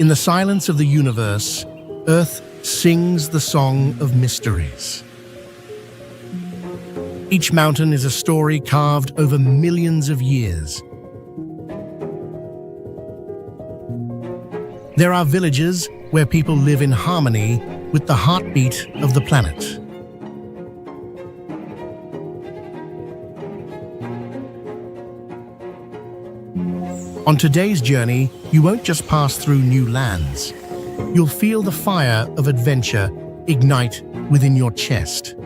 In the silence of the universe, Earth sings the song of mysteries. Each mountain is a story carved over millions of years. There are villages where people live in harmony with the heartbeat of the planet. On today's journey, you won't just pass through new lands. You'll feel the fire of adventure ignite within your chest.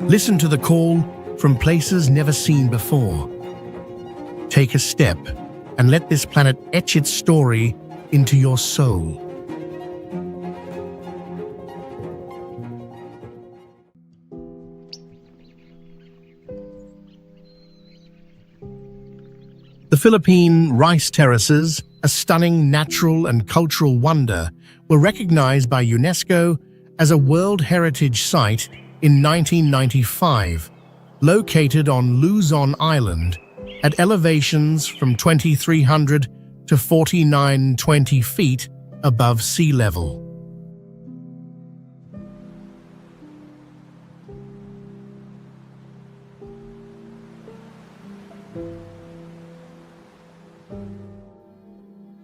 Listen to the call from places never seen before. Take a step and let this planet etch its story into your soul. The Philippine rice terraces, a stunning natural and cultural wonder, were recognized by UNESCO as a World Heritage Site in 1995, located on Luzon Island, at elevations from 2,300 to 4,920 feet above sea level.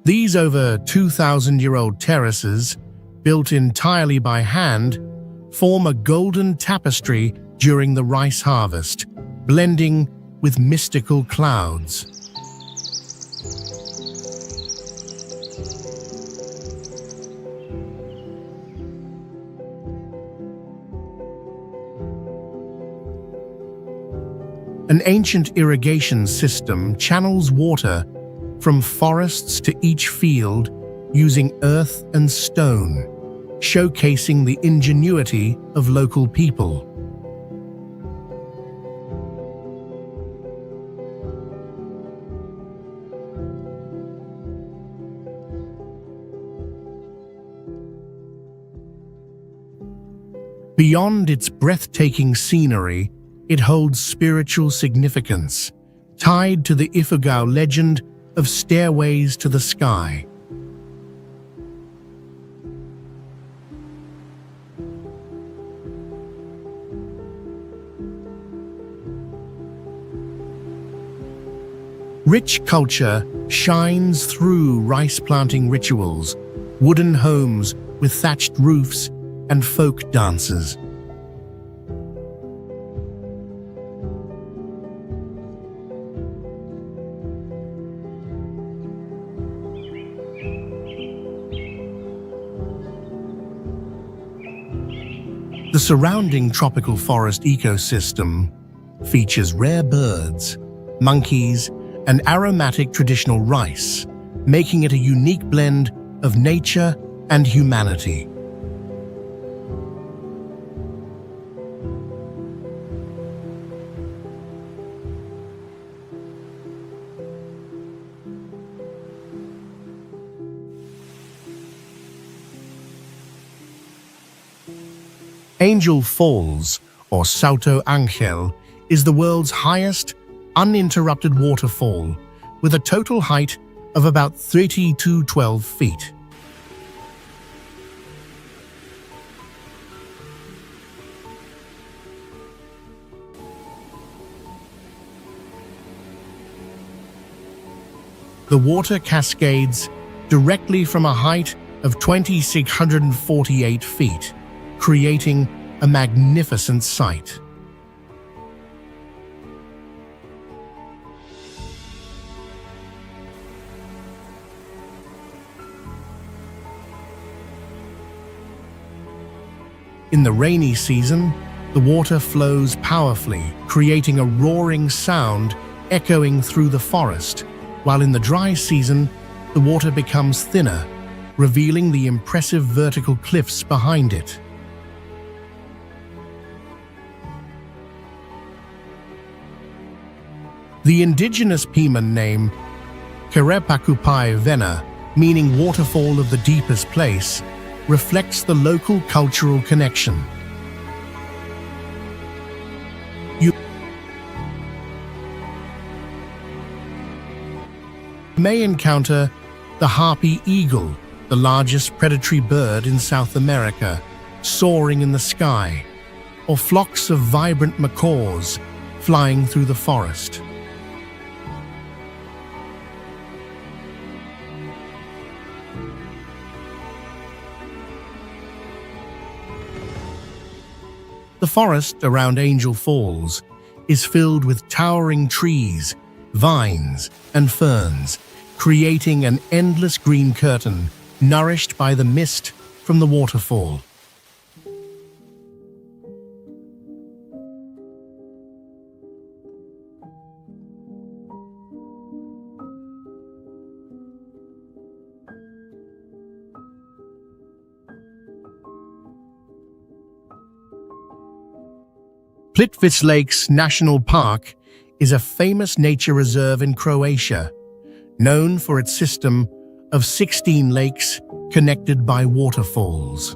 These over 2,000-year-old terraces, built entirely by hand, form a golden tapestry during the rice harvest, blending with mystical clouds. An ancient irrigation system channels water from forests to each field using earth and stone, showcasing the ingenuity of local people. Beyond its breathtaking scenery, it holds spiritual significance, tied to the Ifugao legend of stairways to the sky. Rich culture shines through rice planting rituals, wooden homes with thatched roofs, and folk dances. The surrounding tropical forest ecosystem features rare birds, monkeys, and aromatic traditional rice, making it a unique blend of nature and humanity. Angel Falls, or Salto Angel, is the world's highest, uninterrupted waterfall, with a total height of about 3,212 feet. The water cascades directly from a height of 2,648 feet, creating a magnificent sight. In the rainy season, the water flows powerfully, creating a roaring sound echoing through the forest, while in the dry season, the water becomes thinner, revealing the impressive vertical cliffs behind it. The indigenous Piman name, Kerepakupai Vena, meaning waterfall of the deepest place, reflects the local cultural connection. You may encounter the harpy eagle, the largest predatory bird in South America, soaring in the sky, or flocks of vibrant macaws flying through the forest. The forest around Angel Falls is filled with towering trees, vines, and ferns, creating an endless green curtain nourished by the mist from the waterfall. Plitvice Lakes National Park is a famous nature reserve in Croatia, known for its system of 16 lakes connected by waterfalls.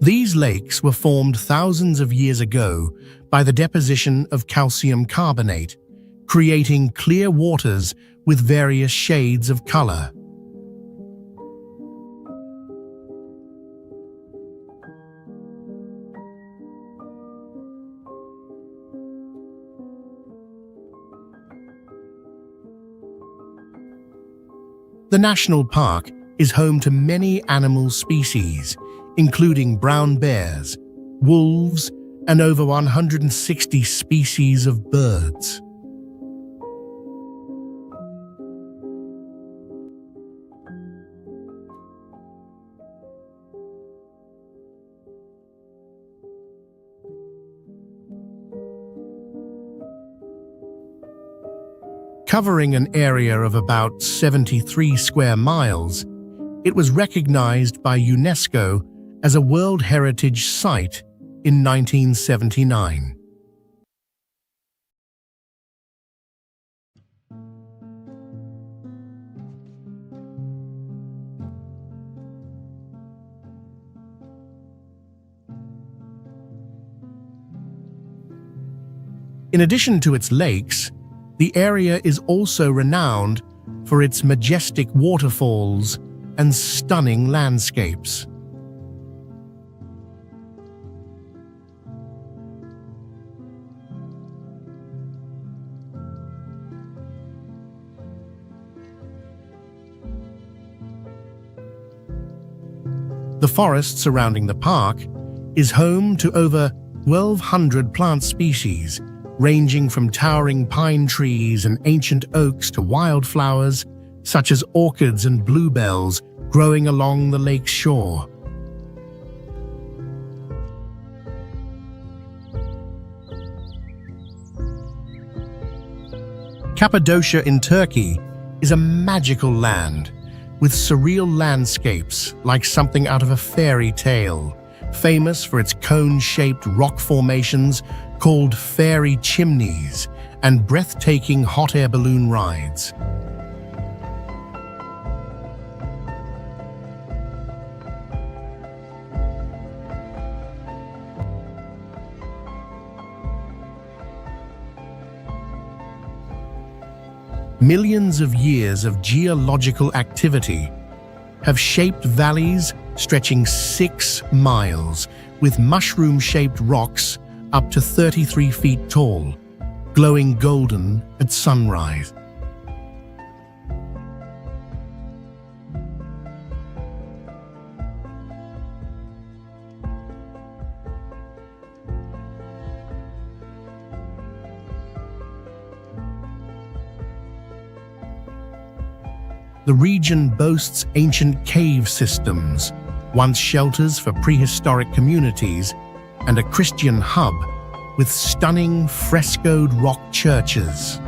These lakes were formed thousands of years ago by the deposition of calcium carbonate, creating clear waters with various shades of color. The national park is home to many animal species, including brown bears, wolves, and over 160 species of birds. Covering an area of about 73 square miles, it was recognized by UNESCO as a World Heritage Site in 1979. In addition to its lakes, the area is also renowned for its majestic waterfalls and stunning landscapes. The forest surrounding the park is home to over 1,200 plant species, ranging from towering pine trees and ancient oaks to wildflowers such as orchids and bluebells growing along the lake's shore. Cappadocia in Turkey is a magical land with surreal landscapes like something out of a fairy tale, famous for its cone-shaped rock formations called fairy chimneys and breathtaking hot air balloon rides. Millions of years of geological activity have shaped valleys stretching 6 miles with mushroom-shaped rocks up to 33 feet tall, glowing golden at sunrise. The region boasts ancient cave systems, once shelters for prehistoric communities, and a Christian hub with stunning frescoed rock churches.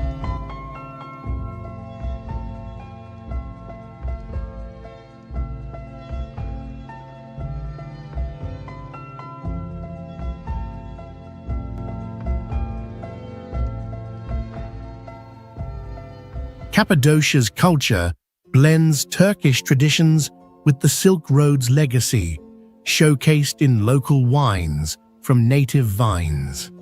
Cappadocia's culture blends Turkish traditions with the Silk Road's legacy, showcased in local wines from native vines.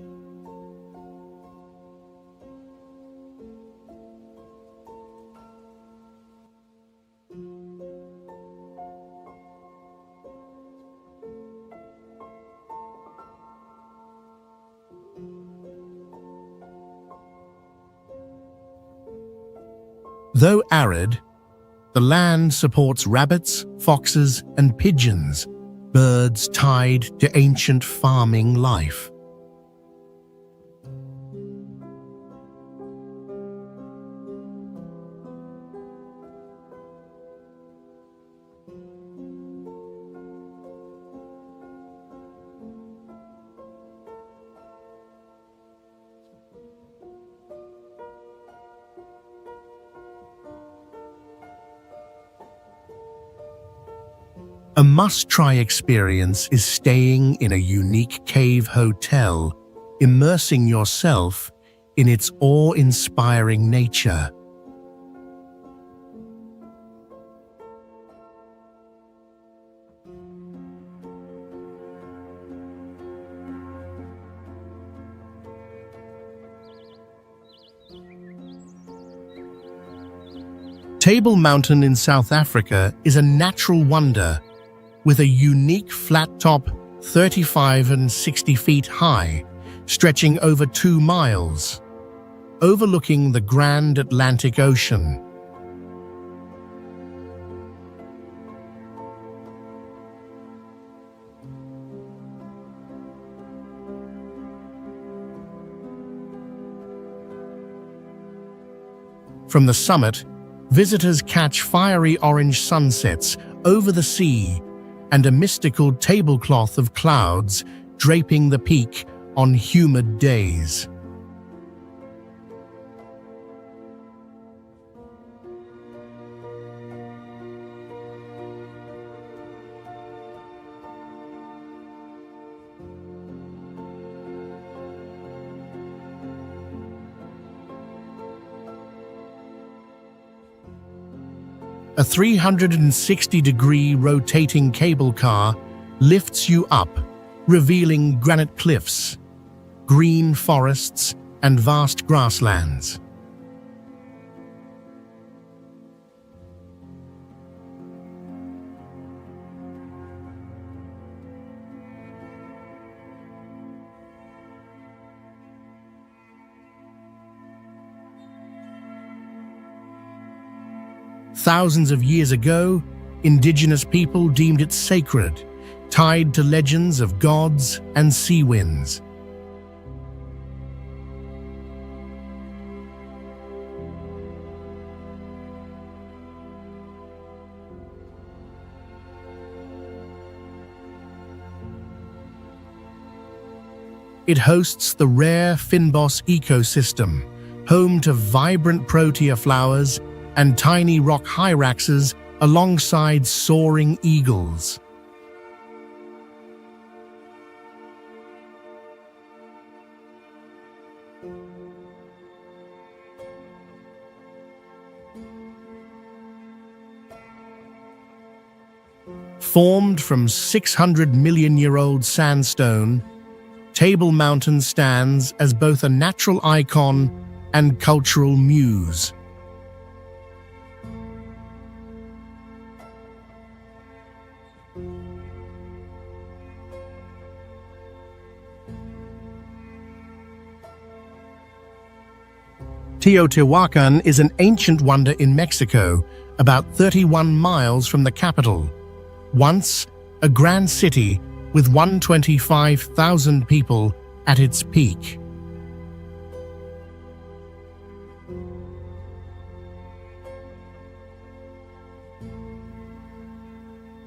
Though arid, the land supports rabbits, foxes, and pigeons, birds tied to ancient farming life. A must-try experience is staying in a unique cave hotel, immersing yourself in its awe-inspiring nature. Table Mountain in South Africa is a natural wonder with a unique flat top 35 and 60 feet high, stretching over 2 miles, overlooking the Grand Atlantic Ocean. From the summit, visitors catch fiery orange sunsets over the sea and a mystical tablecloth of clouds draping the peak on humid days. A 360-degree rotating cable car lifts you up, revealing granite cliffs, green forests, and vast grasslands. Thousands of years ago, indigenous people deemed it sacred, tied to legends of gods and sea winds. It hosts the rare fynbos ecosystem, home to vibrant protea flowers and tiny rock hyraxes alongside soaring eagles. Formed from 600-million-year-old sandstone, Table Mountain stands as both a natural icon and cultural muse. Teotihuacan is an ancient wonder in Mexico, about 31 miles from the capital. Once a grand city with 125,000 people at its peak.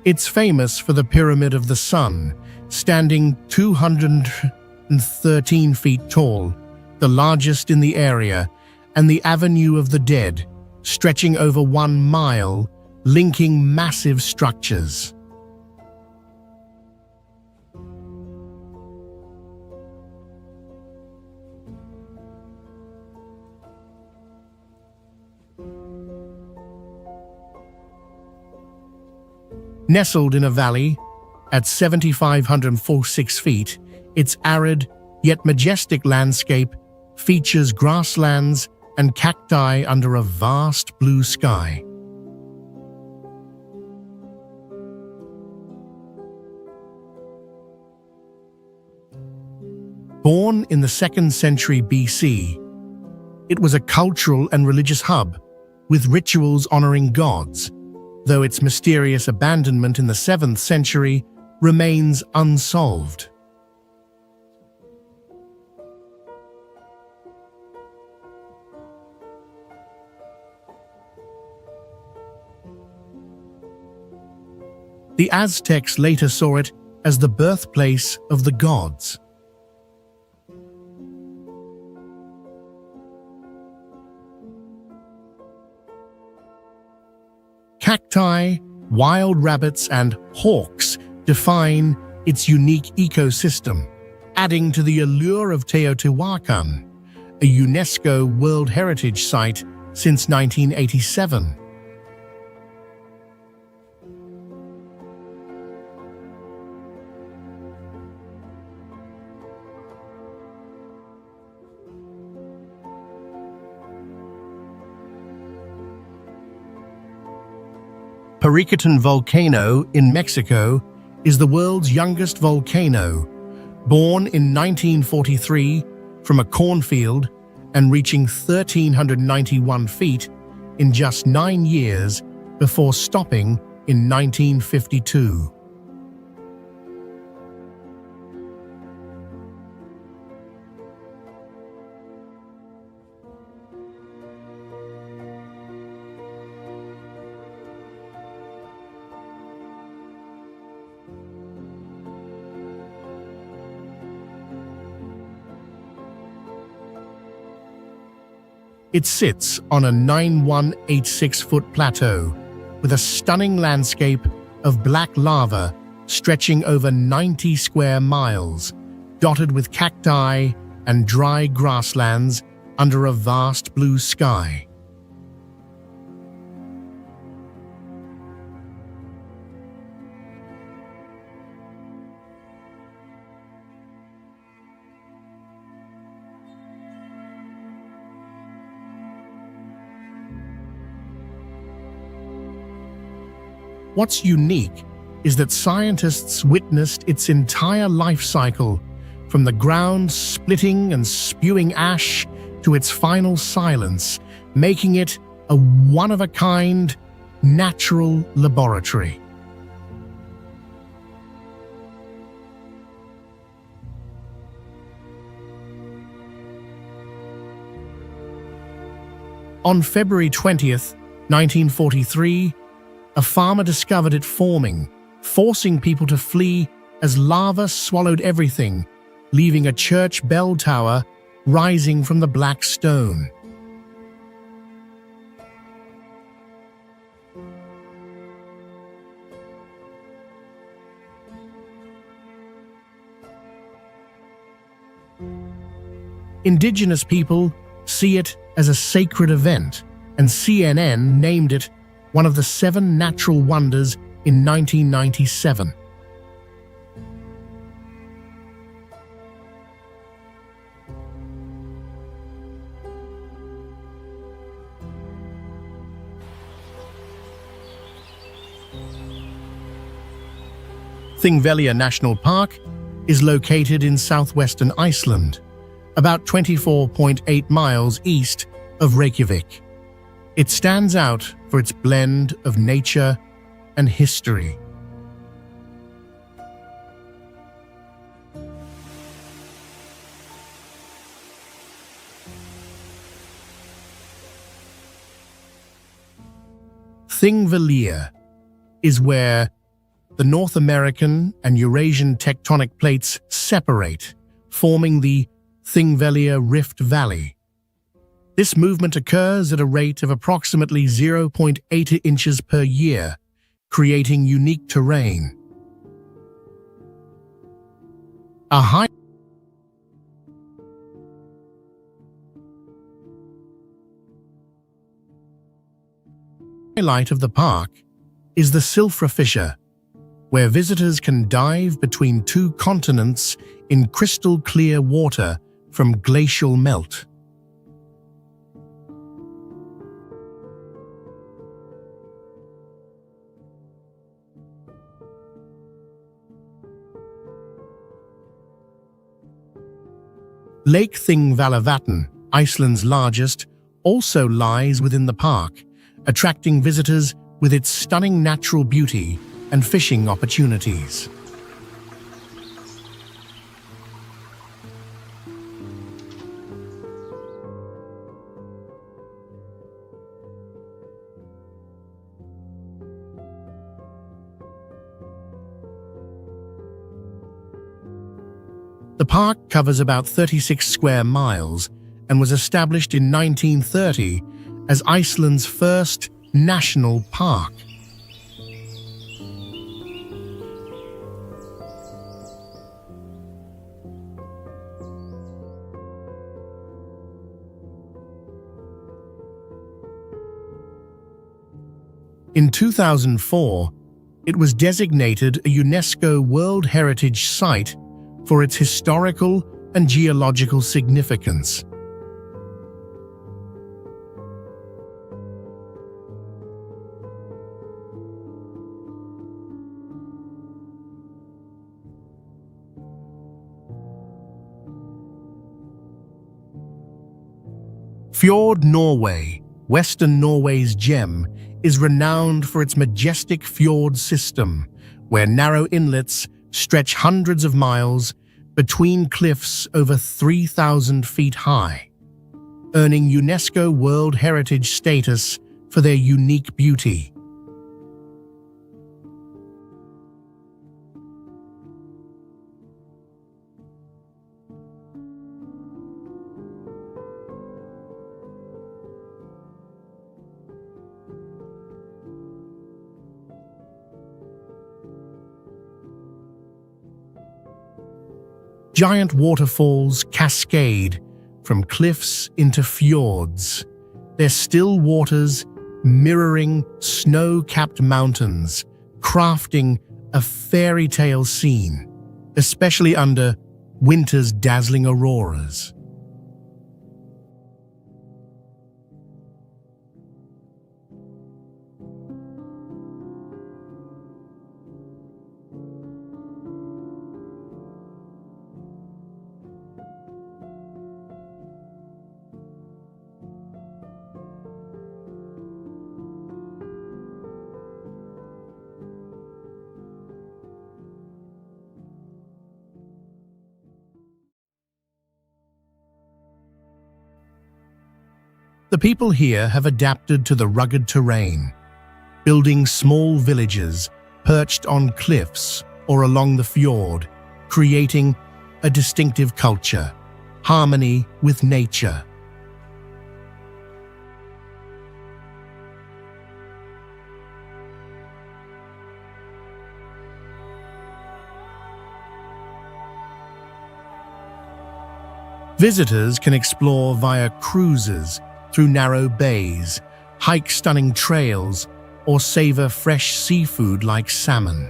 It's famous for the Pyramid of the Sun, standing 213 feet tall, the largest in the area, and the Avenue of the Dead, stretching over 1 mile, linking massive structures. Nestled in a valley at 7,546 feet, its arid yet majestic landscape features grasslands and cacti under a vast blue sky. Born in the 2nd century BC, it was a cultural and religious hub, with rituals honoring gods, though its mysterious abandonment in the 7th century remains unsolved. The Aztecs later saw it as the birthplace of the gods. Cacti, wild rabbits, and hawks define its unique ecosystem, adding to the allure of Teotihuacan, a UNESCO World Heritage Site since 1987. Pericatan volcano in Mexico is the world's youngest volcano, born in 1943 from a cornfield and reaching 1,391 feet in just 9 years before stopping in 1952. It sits on a 9,186-foot plateau with a stunning landscape of black lava stretching over 90 square miles, dotted with cacti and dry grasslands under a vast blue sky. What's unique is that scientists witnessed its entire life cycle, from the ground splitting and spewing ash to its final silence, making it a one-of-a-kind natural laboratory. On February 20th, 1943, a farmer discovered it forming, forcing people to flee as lava swallowed everything, leaving a church bell tower rising from the black stone. Indigenous people see it as a sacred event, and CNN named it one of the 7 natural wonders in 1997. Thingvellir National Park is located in southwestern Iceland, about 24.8 miles east of Reykjavik. It stands out for its blend of nature and history. Thingvellir is where the North American and Eurasian tectonic plates separate, forming the Thingvellir Rift Valley. This movement occurs at a rate of approximately 0.8 inches per year, creating unique terrain. A highlight of the park is the Silfra Fissure, where visitors can dive between two continents in crystal-clear water from glacial melt. Lake Thingvallavatn, Iceland's largest, also lies within the park, attracting visitors with its stunning natural beauty and fishing opportunities. The park covers about 36 square miles and was established in 1930 as Iceland's first national park. In 2004, it was designated a UNESCO World Heritage Site for its historical and geological significance. Fjord Norway, Western Norway's gem, is renowned for its majestic fjord system, where narrow inlets stretch hundreds of miles between cliffs over 3,000 feet high, earning UNESCO World Heritage status for their unique beauty. Giant waterfalls cascade from cliffs into fjords, their still waters mirroring snow-capped mountains, crafting a fairy tale scene, especially under winter's dazzling auroras. The people here have adapted to the rugged terrain, building small villages perched on cliffs or along the fjord, creating a distinctive culture, harmony with nature. Visitors can explore via cruises through narrow bays, hike stunning trails, or savor fresh seafood like salmon.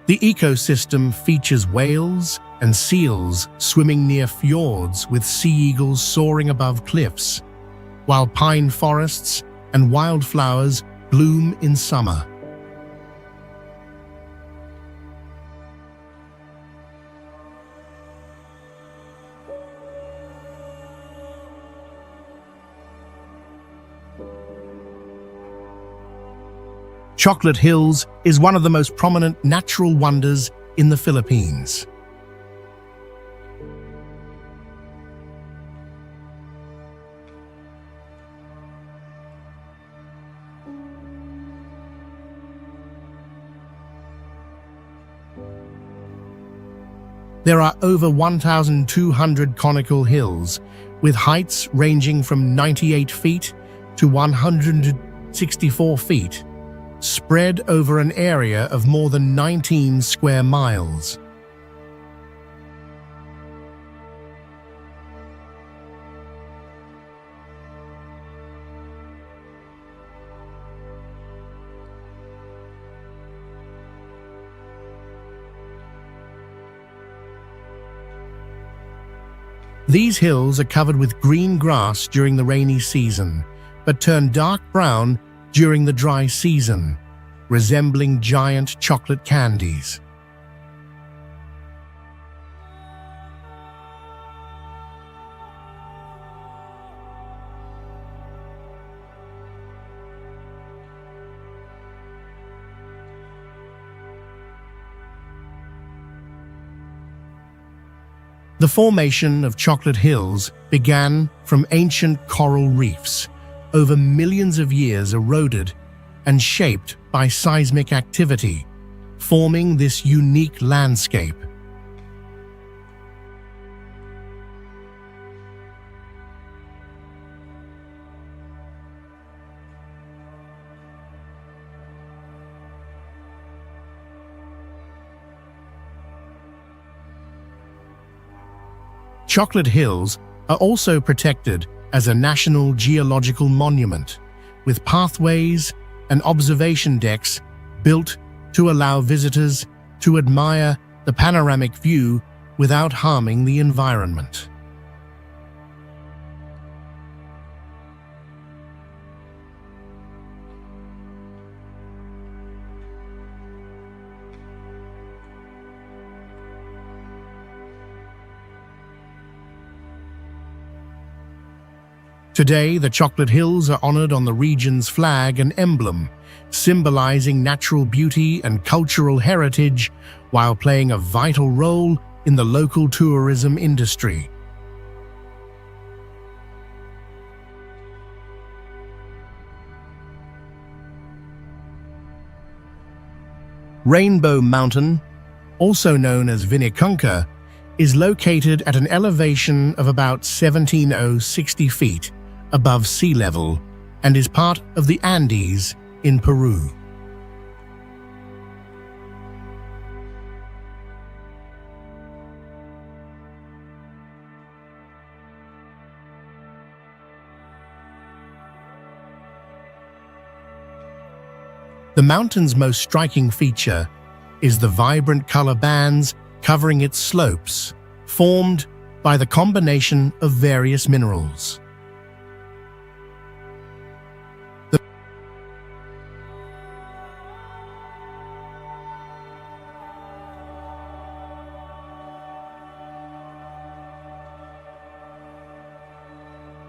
The ecosystem features whales and seals swimming near fjords with sea eagles soaring above cliffs, while pine forests and wildflowers bloom in summer. Chocolate Hills is one of the most prominent natural wonders in the Philippines. There are over 1,200 conical hills, with heights ranging from 98 feet to 164 feet, spread over an area of more than 19 square miles. These hills are covered with green grass during the rainy season, but turn dark brown during the dry season, resembling giant chocolate candies. The formation of chocolate hills began from ancient coral reefs, over millions of years eroded and shaped by seismic activity, forming this unique landscape. Chocolate Hills are also protected as a national geological monument, with pathways and observation decks built to allow visitors to admire the panoramic view without harming the environment. Today, the Chocolate Hills are honored on the region's flag and emblem, symbolizing natural beauty and cultural heritage while playing a vital role in the local tourism industry. Rainbow Mountain, also known as Vinicunca, is located at an elevation of about 17,060 feet above sea level and is part of the Andes in Peru. The mountain's most striking feature is the vibrant color bands covering its slopes, formed by the combination of various minerals.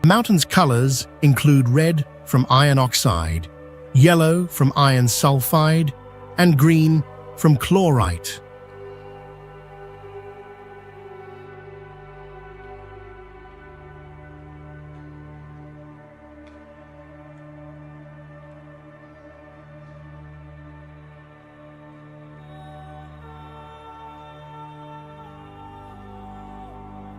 The mountain's colors include red from iron oxide, yellow from iron sulfide, and green from chlorite.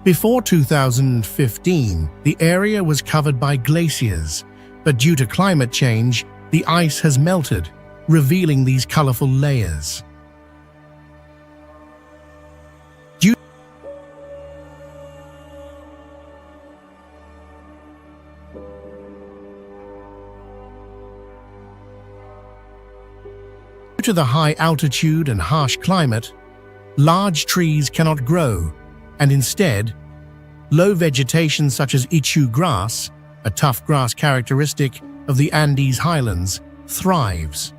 Before 2015, the area was covered by glaciers, but due to climate change, the ice has melted, revealing these colorful layers. Due to the high altitude and harsh climate, large trees cannot grow, and instead, low vegetation such as ichu grass, a tough grass characteristic of the Andes highlands, thrives.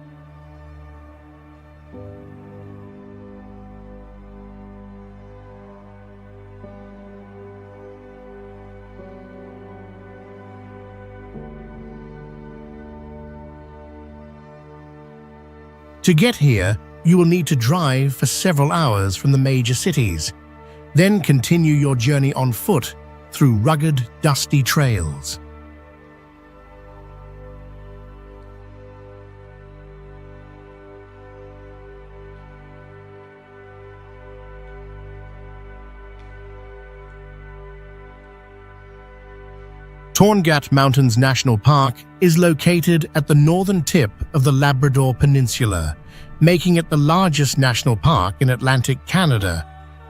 To get here, you will need to drive for several hours from the major cities, then continue your journey on foot through rugged, dusty trails. Torngat Mountains National Park is located at the northern tip of the Labrador Peninsula, making it the largest national park in Atlantic Canada,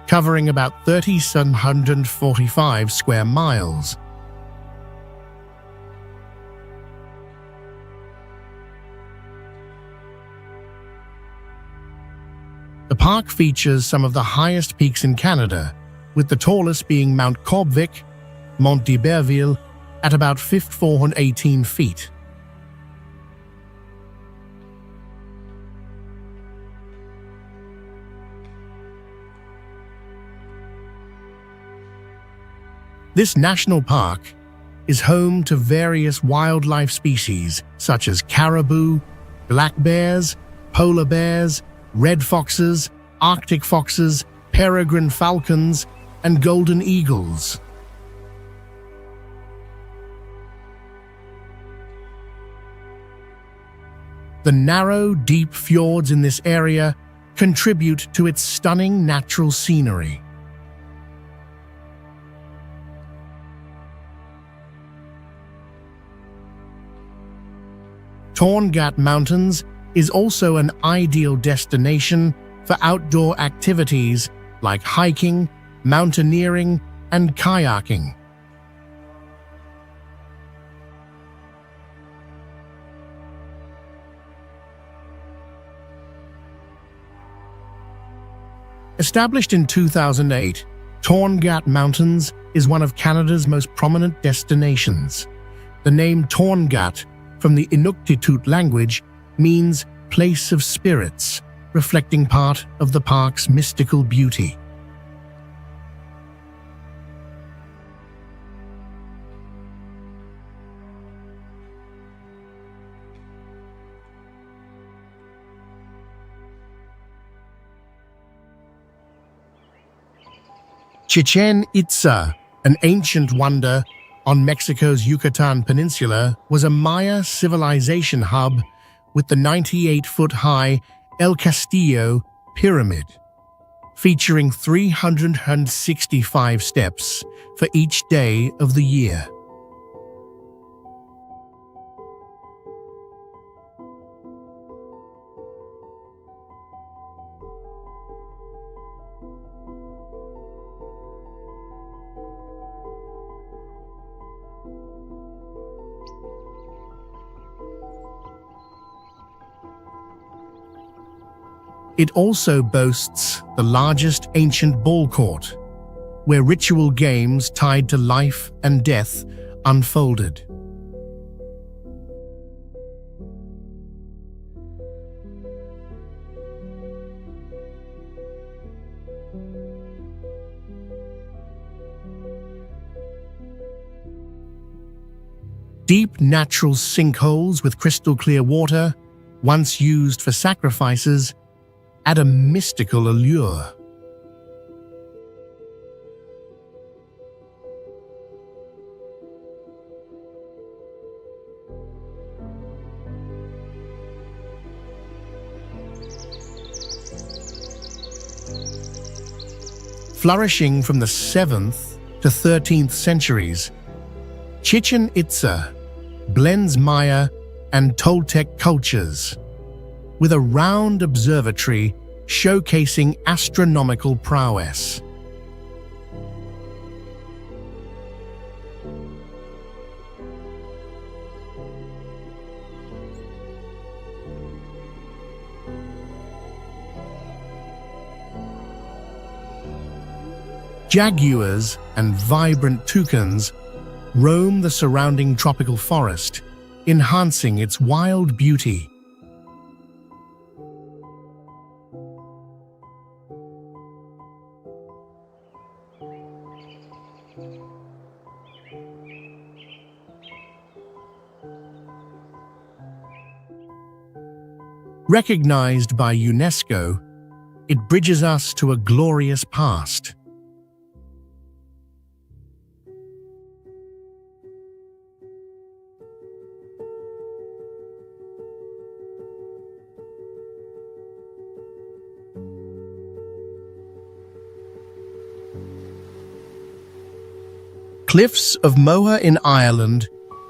covering about 3,745 square miles. The park features some of the highest peaks in Canada, with the tallest being Mount Corbvic, Mont d'Iberville, at about 418 feet. This national park is home to various wildlife species such as caribou, black bears, polar bears, red foxes, Arctic foxes, peregrine falcons, and golden eagles. The narrow, deep fjords in this area contribute to its stunning natural scenery. Torngat Mountains is also an ideal destination for outdoor activities like hiking, mountaineering, and kayaking. Established in 2008, Torngat Mountains is one of Canada's most prominent destinations. The name Torngat, from the Inuktitut language, means place of spirits, reflecting part of the park's mystical beauty. Chichen Itza, an ancient wonder on Mexico's Yucatan Peninsula, was a Maya civilization hub with the 98-foot-high El Castillo Pyramid, featuring 365 steps for each day of the year. It also boasts the largest ancient ball court, where ritual games tied to life and death unfolded. Deep natural sinkholes with crystal clear water, once used for sacrifices, add a mystical allure. Flourishing from the 7th to 13th centuries, Chichen Itza blends Maya and Toltec cultures, with a round observatory showcasing astronomical prowess. Jaguars and vibrant toucans roam the surrounding tropical forest, enhancing its wild beauty. Recognized by UNESCO, it bridges us to a glorious past. Cliffs of Moher in Ireland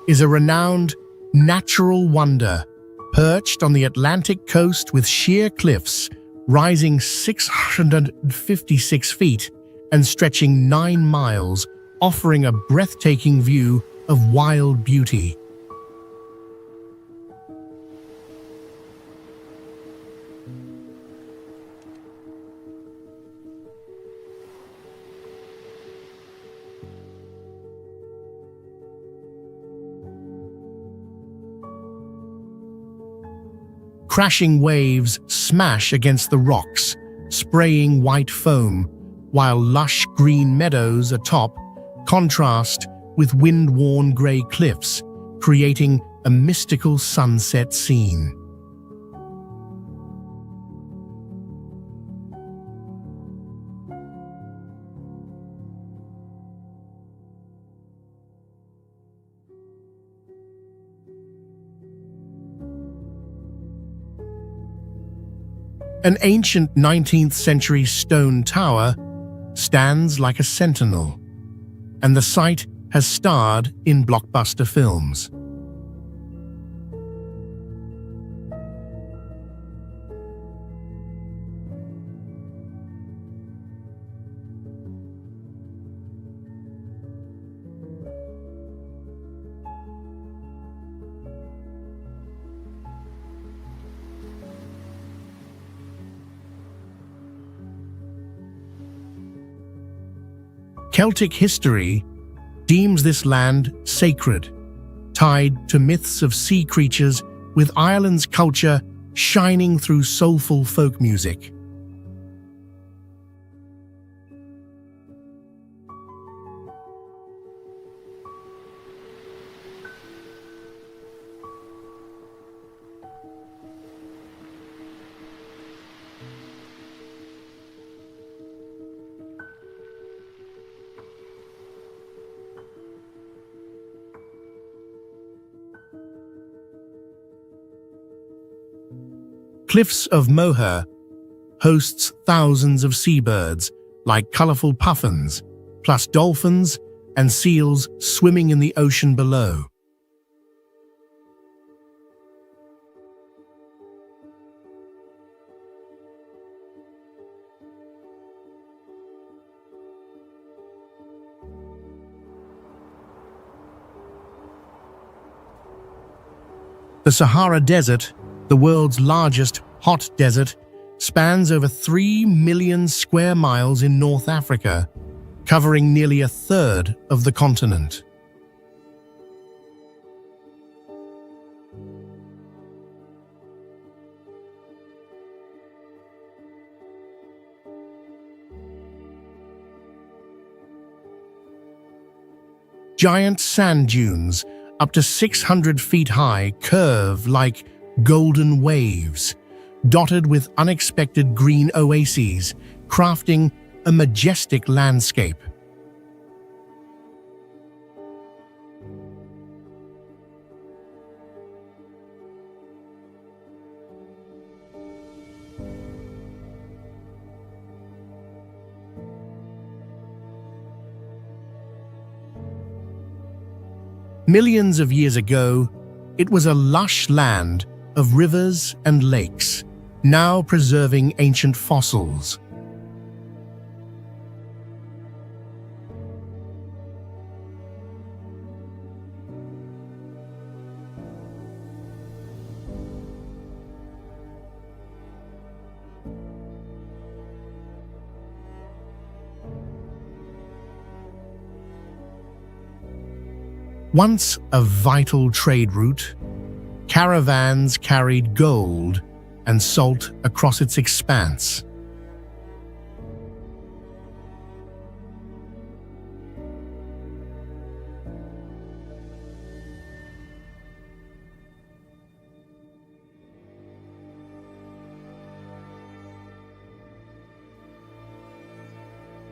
is a renowned natural wonder perched on the Atlantic coast with sheer cliffs rising 656 feet and stretching 9 miles, offering a breathtaking view of wild beauty. Crashing waves smash against the rocks, spraying white foam, while lush green meadows atop contrast with wind-worn grey cliffs, creating a mystical sunset scene. An ancient 19th century stone tower stands like a sentinel, and the site has starred in blockbuster films. Celtic history deems this land sacred, tied to myths of sea creatures, with Ireland's culture shining through soulful folk music. Cliffs of Moher hosts thousands of seabirds like colourful puffins, plus dolphins and seals swimming in the ocean below. The Sahara Desert, the world's largest hot desert, spans over 3 million square miles in North Africa, covering nearly a third of the continent. Giant sand dunes, up to 600 feet high, curve like golden waves, dotted with unexpected green oases, crafting a majestic landscape. Millions of years ago, it was a lush land of rivers and lakes, now preserving ancient fossils. Once a vital trade route, caravans carried gold and salt across its expanse.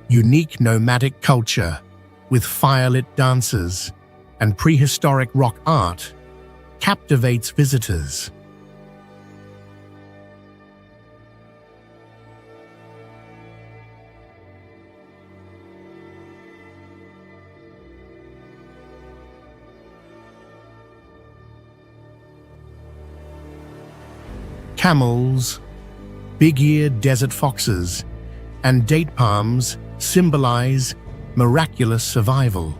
Unique nomadic culture with firelit dances and prehistoric rock art captivates visitors. Camels, big-eared desert foxes, and date palms symbolize miraculous survival.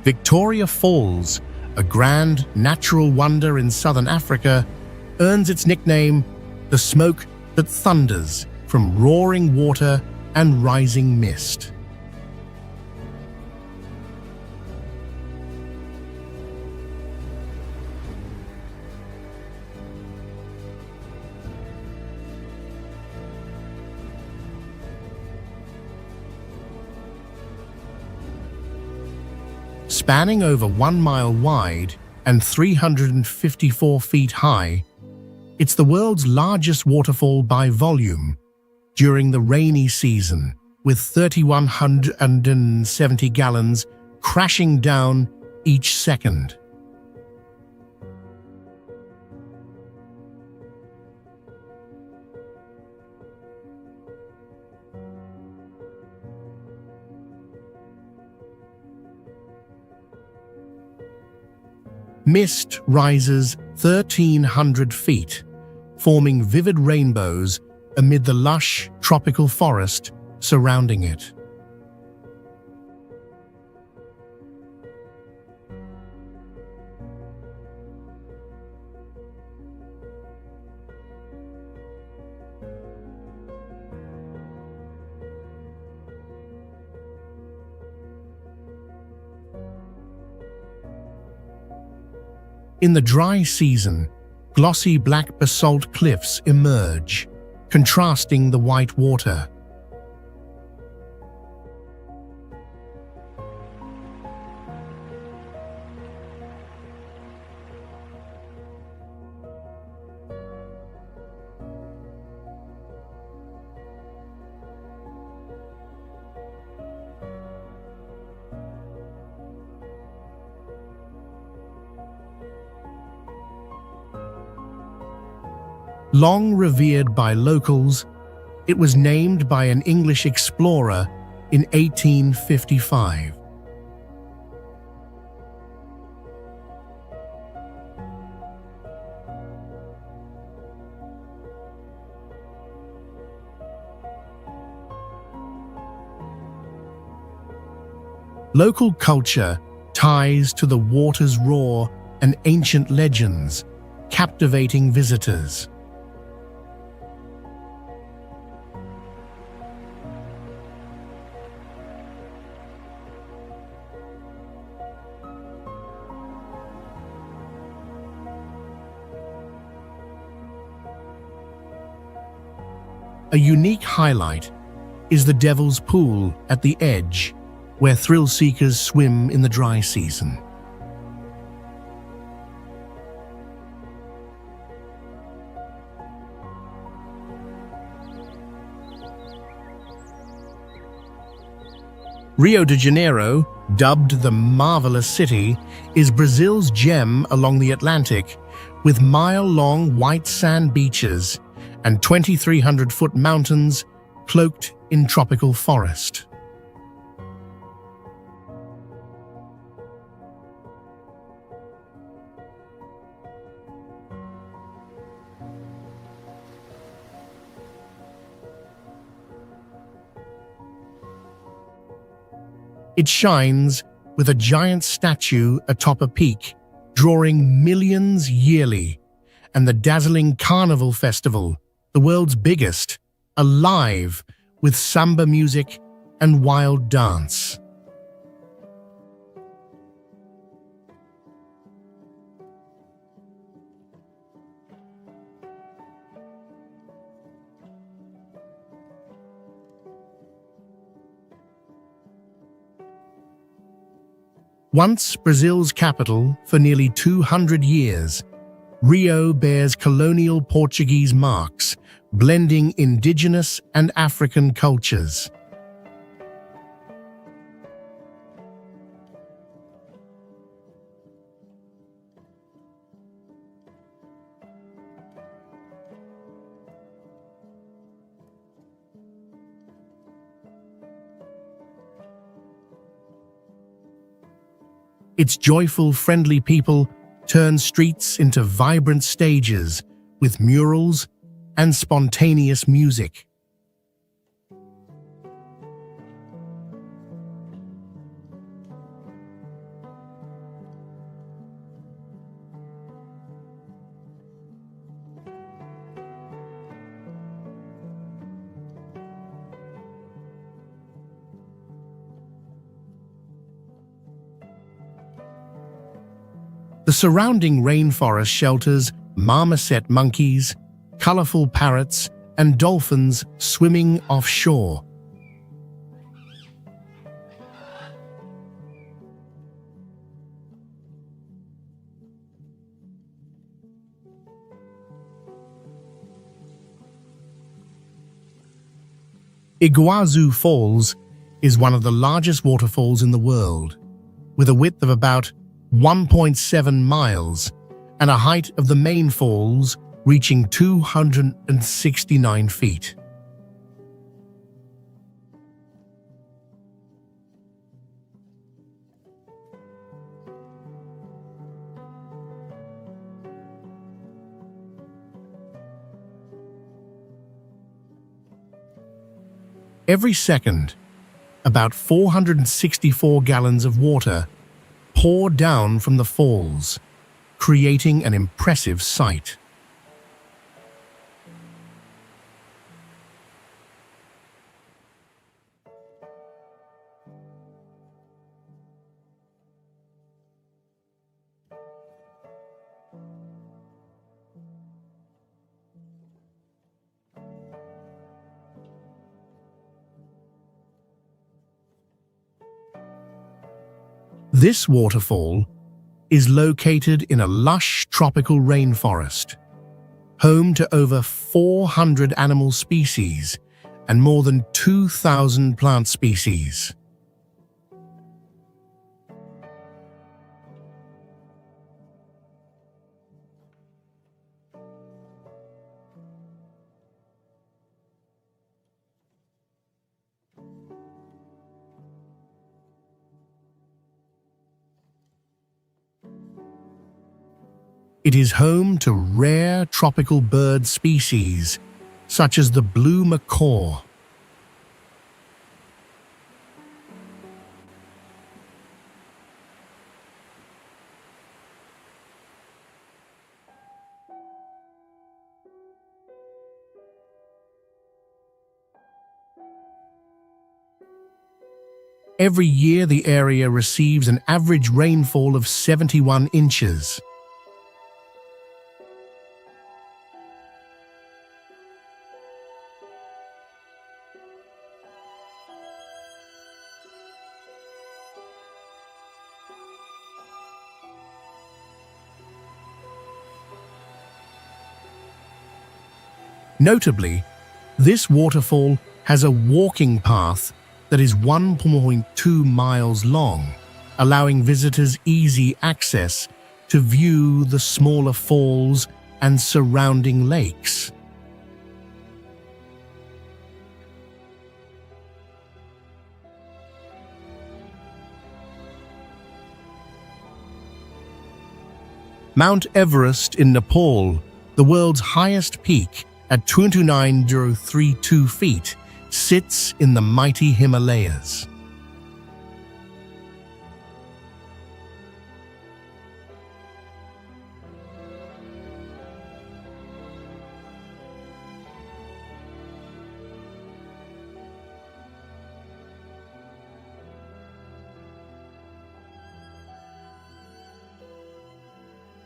Victoria Falls, a grand natural wonder in southern Africa, earns its nickname, the smoke that thunders from roaring water and rising mist. Spanning over 1 mile wide and 354 feet high, it's the world's largest waterfall by volume during the rainy season, with 3,170 gallons crashing down each second. Mist rises 1,300 feet, forming vivid rainbows amid the lush tropical forest surrounding it. In the dry season, glossy black basalt cliffs emerge, contrasting the white water. Long revered by locals, it was named by an English explorer in 1855. Local culture ties to the water's roar and ancient legends, captivating visitors. A unique highlight is the Devil's Pool at the edge, where thrill-seekers swim in the dry season. Rio de Janeiro, dubbed the Marvelous City, is Brazil's gem along the Atlantic, with mile-long white sand beaches and 2,300-foot mountains cloaked in tropical forest. It shines with a giant statue atop a peak, drawing millions yearly, and the dazzling Carnival Festival, the world's biggest, alive with samba music and wild dance. Once Brazil's capital for nearly 200 years, Rio bears colonial Portuguese marks, blending indigenous and African cultures. Its joyful, friendly people turn streets into vibrant stages with murals and spontaneous music. The surrounding rainforest shelters marmoset monkeys, colorful parrots, and dolphins swimming offshore. Iguazu Falls is one of the largest waterfalls in the world, with a width of about 1.7 miles and a height of the main falls reaching 269 feet. Every second, about 464 gallons of water pour down from the falls, creating an impressive sight. This waterfall is located in a lush tropical rainforest, home to over 400 animal species and more than 2,000 plant species. It is home to rare tropical bird species, such as the blue macaw. Every year, the area receives an average rainfall of 71 inches. Notably, this waterfall has a walking path that is 1.2 miles long, allowing visitors easy access to view the smaller falls and surrounding lakes. Mount Everest in Nepal, the world's highest peak, at 29,032 feet, sits in the mighty Himalayas.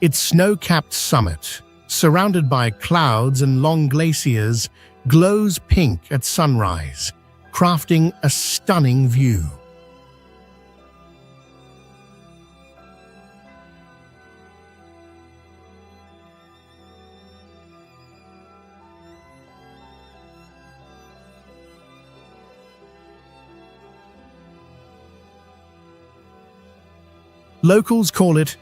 Its snow-capped summit, surrounded by clouds and long glaciers, glows pink at sunrise, crafting a stunning view. Locals call it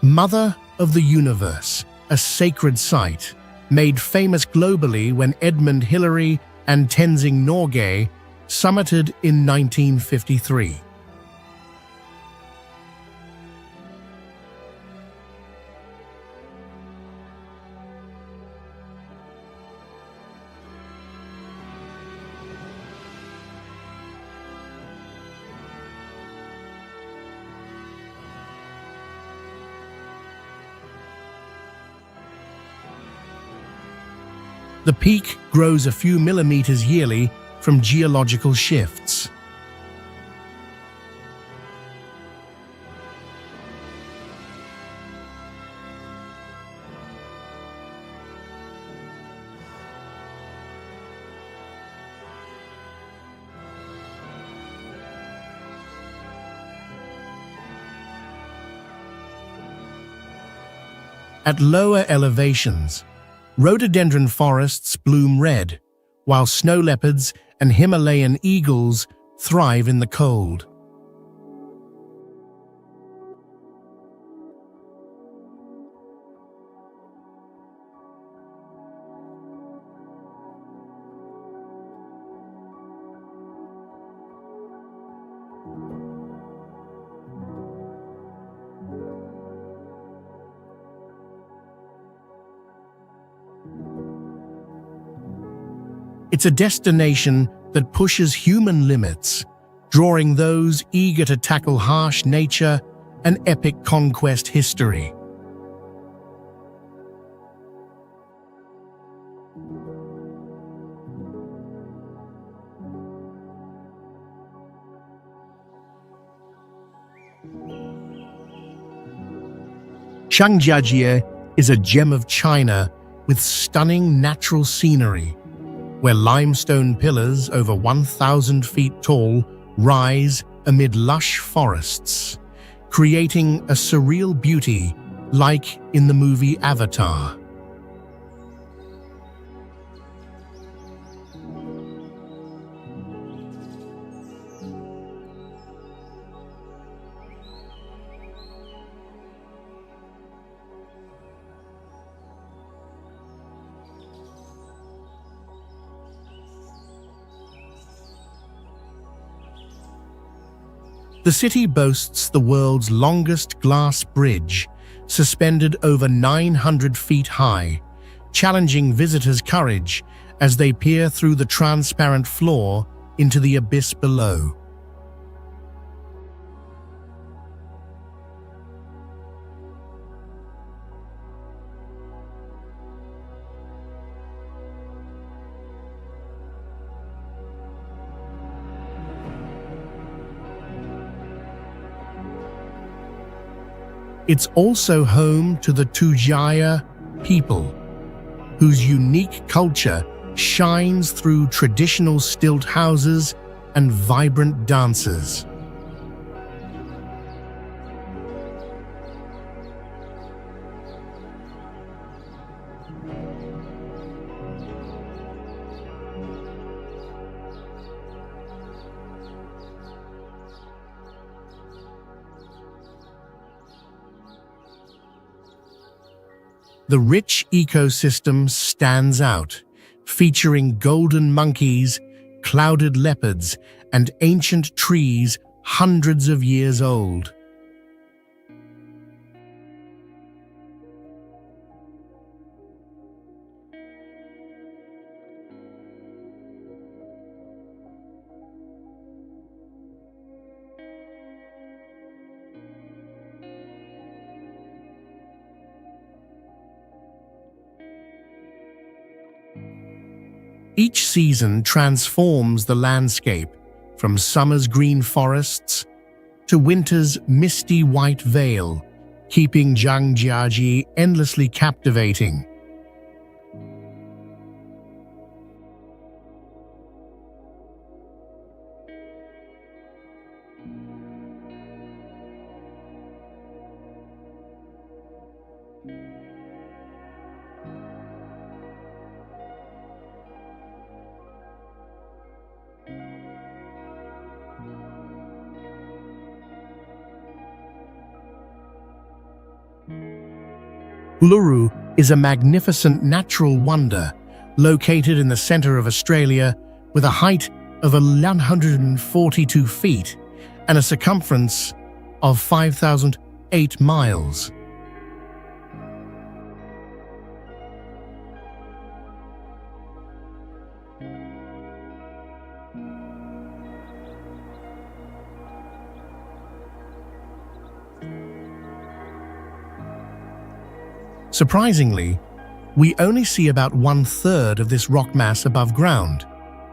Mother of the Universe, a sacred site made famous globally when Edmund Hillary and Tenzing Norgay summited in 1953. The peak grows a few millimeters yearly from geological shifts. At lower elevations, rhododendron forests bloom red, while snow leopards and Himalayan eagles thrive in the cold. It's a destination that pushes human limits, drawing those eager to tackle harsh nature and epic conquest history. Zhangjiajie is a gem of China with stunning natural scenery, where limestone pillars over 1,000 feet tall rise amid lush forests, creating a surreal beauty like in the movie Avatar. The city boasts the world's longest glass bridge, suspended over 900 feet high, challenging visitors' courage as they peer through the transparent floor into the abyss below. It's also home to the Tujia people, whose unique culture shines through traditional stilt houses and vibrant dances. The rich ecosystem stands out, featuring golden monkeys, clouded leopards, and ancient trees hundreds of years old. Each season transforms the landscape, from summer's green forests to winter's misty white veil, keeping Zhangjiajie endlessly captivating. Uluru is a magnificent natural wonder located in the center of Australia with a height of 1,142 feet and a circumference of 5,008 miles. Surprisingly, We only see about 1/3 of this rock mass above ground,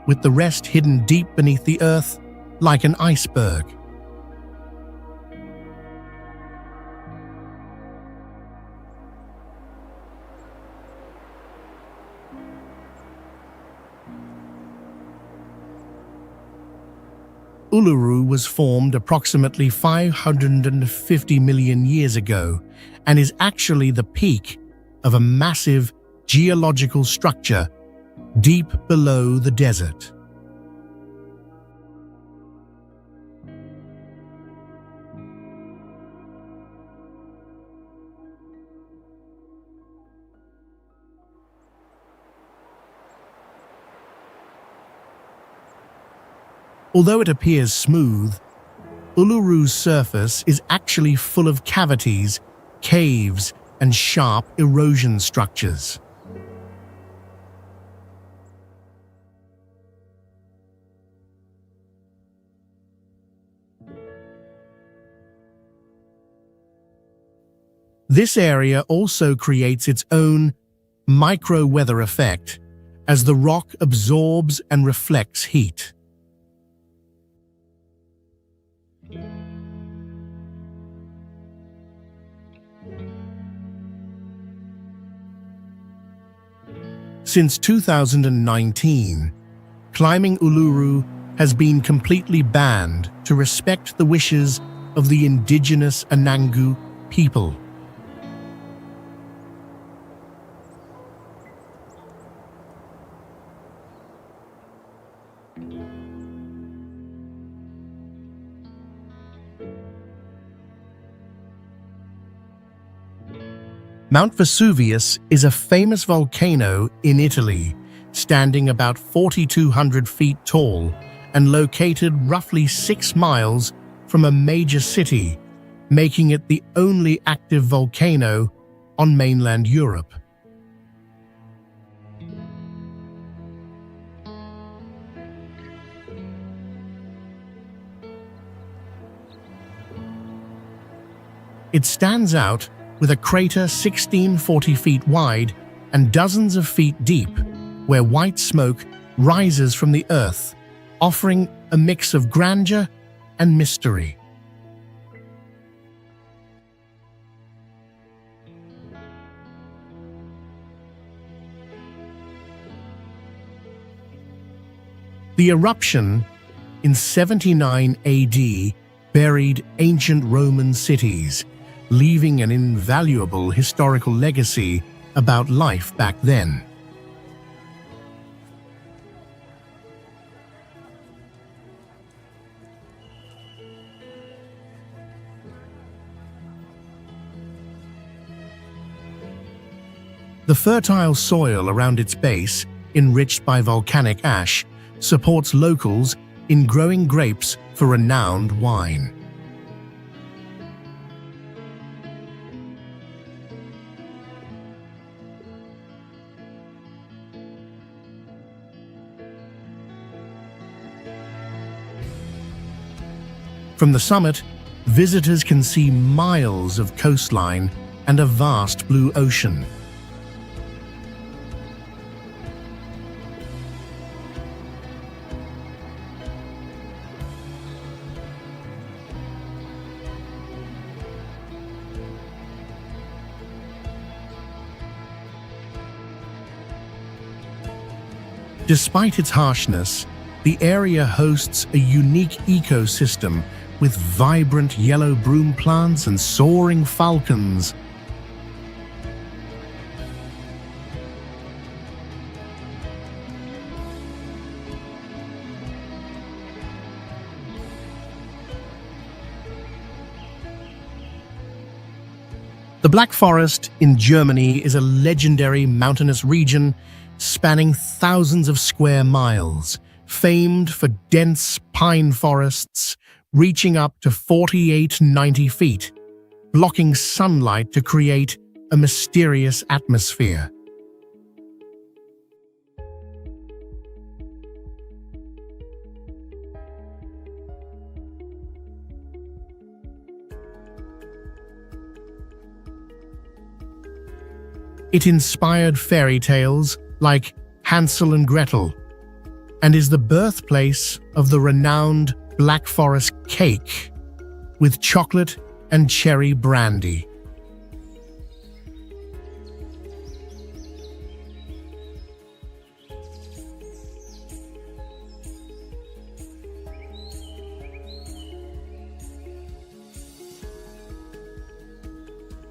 with the rest hidden deep beneath the earth like an iceberg. Uluru was formed approximately 550 million years ago and is actually the peak of a massive geological structure deep below the desert. Although it appears smooth, Uluru's surface is actually full of cavities, caves, and sharp erosion structures. This area also creates its own micro-weather effect as the rock absorbs and reflects heat. Since 2019, climbing Uluru has been completely banned to respect the wishes of the indigenous Anangu people. Mount Vesuvius is a famous volcano in Italy, standing about 4,200 feet tall and located roughly 6 miles from a major city, making it the only active volcano on mainland Europe. It stands out with a crater 1,640 feet wide and dozens of feet deep, where white smoke rises from the earth, offering a mix of grandeur and mystery. The eruption in 79 AD buried ancient Roman cities, leaving an invaluable historical legacy about life back then. The fertile soil around its base, enriched by volcanic ash, supports locals in growing grapes for renowned wine. From the summit, visitors can see miles of coastline and a vast blue ocean. Despite its harshness, the area hosts a unique ecosystem with vibrant yellow broom plants and soaring falcons. The Black Forest in Germany is a legendary mountainous region spanning thousands of square miles, famed for dense pine forests reaching up to 4,890 feet, blocking sunlight to create a mysterious atmosphere. It inspired fairy tales like Hansel and Gretel and is the birthplace of the renowned Black Forest cake with chocolate and cherry brandy.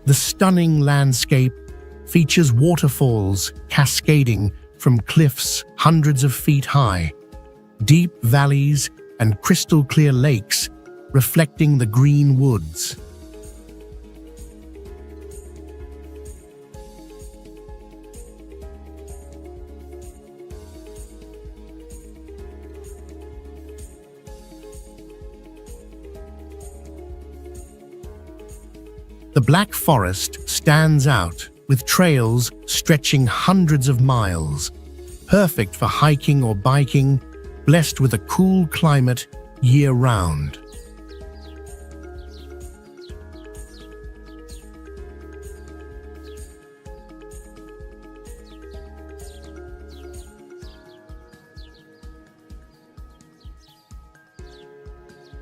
The stunning landscape features waterfalls cascading from cliffs hundreds of feet high, deep valleys and crystal-clear lakes reflecting the green woods. The Black Forest stands out with trails stretching hundreds of miles, perfect for hiking or biking, blessed with a cool climate year-round.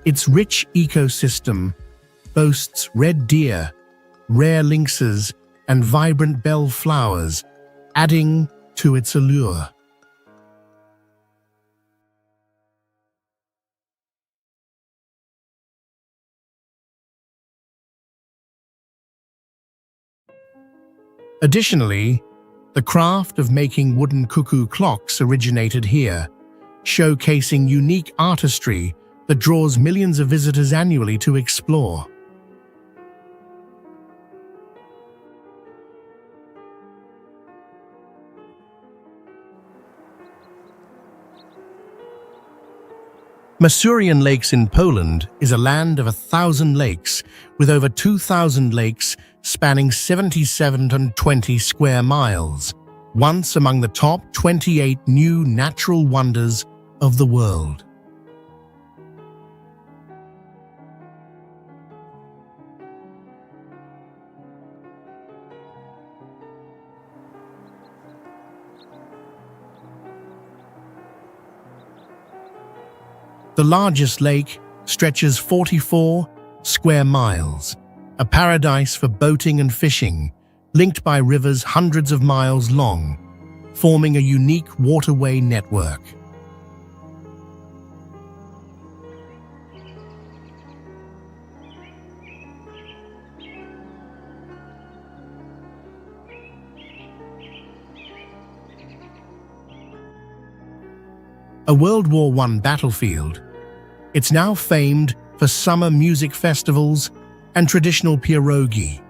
Its rich ecosystem boasts red deer, rare lynxes, and vibrant bell flowers, adding to its allure. Additionally, the craft of making wooden cuckoo clocks originated here, showcasing unique artistry that draws millions of visitors annually to explore. Masurian Lakes in Poland is a land of 1,000 lakes, with over 2,000 lakes spanning 7720 square miles, once among the top 28 new natural wonders of the world. The largest lake stretches 44 square miles, a paradise for boating and fishing, linked by rivers hundreds of miles long, forming a unique waterway network. A World War I battlefield, it's now famed for summer music festivals and traditional pierogi.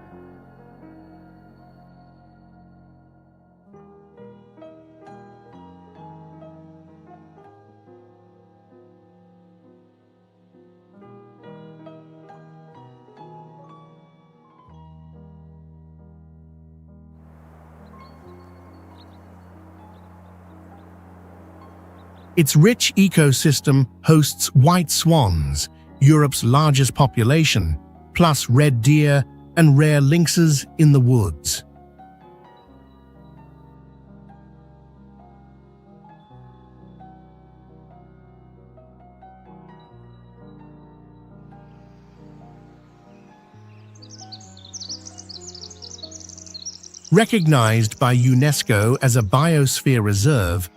Its rich ecosystem hosts white swans, Europe's largest population, plus red deer and rare lynxes in the woods. Recognized by UNESCO as a biosphere reserve,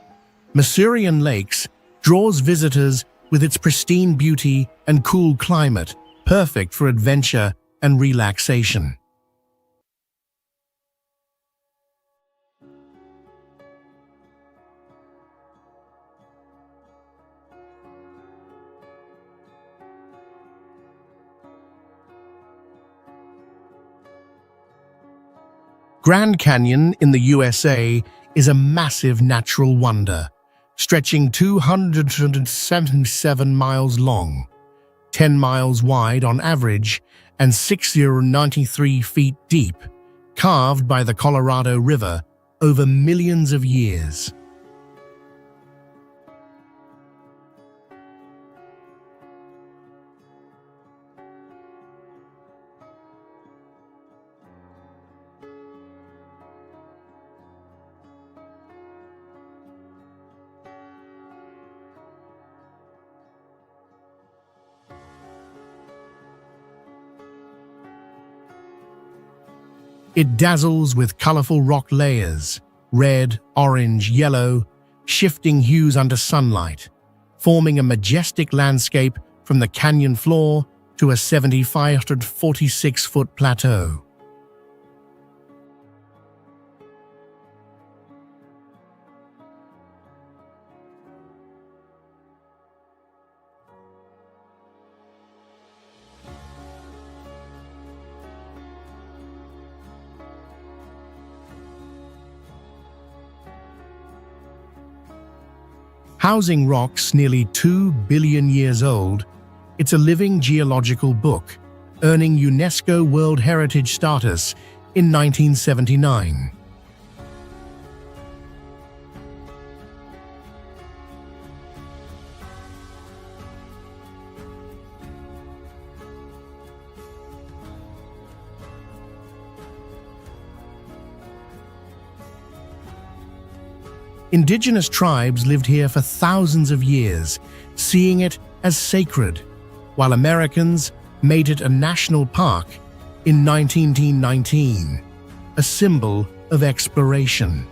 Masurian Lakes draws visitors with its pristine beauty and cool climate, perfect for adventure and relaxation. Grand Canyon in the USA is a massive natural wonder, stretching 277 miles long, 10 miles wide on average, and 693 feet deep, carved by the Colorado River over millions of years. It dazzles with colorful rock layers, red, orange, yellow, shifting hues under sunlight, forming a majestic landscape from the canyon floor to a 7,546-foot plateau. Housing rocks nearly 2 billion years old, it's a living geological book, earning UNESCO World Heritage status in 1979. Indigenous tribes lived here for thousands of years, seeing it as sacred, while Americans made it a national park in 1919, a symbol of exploration.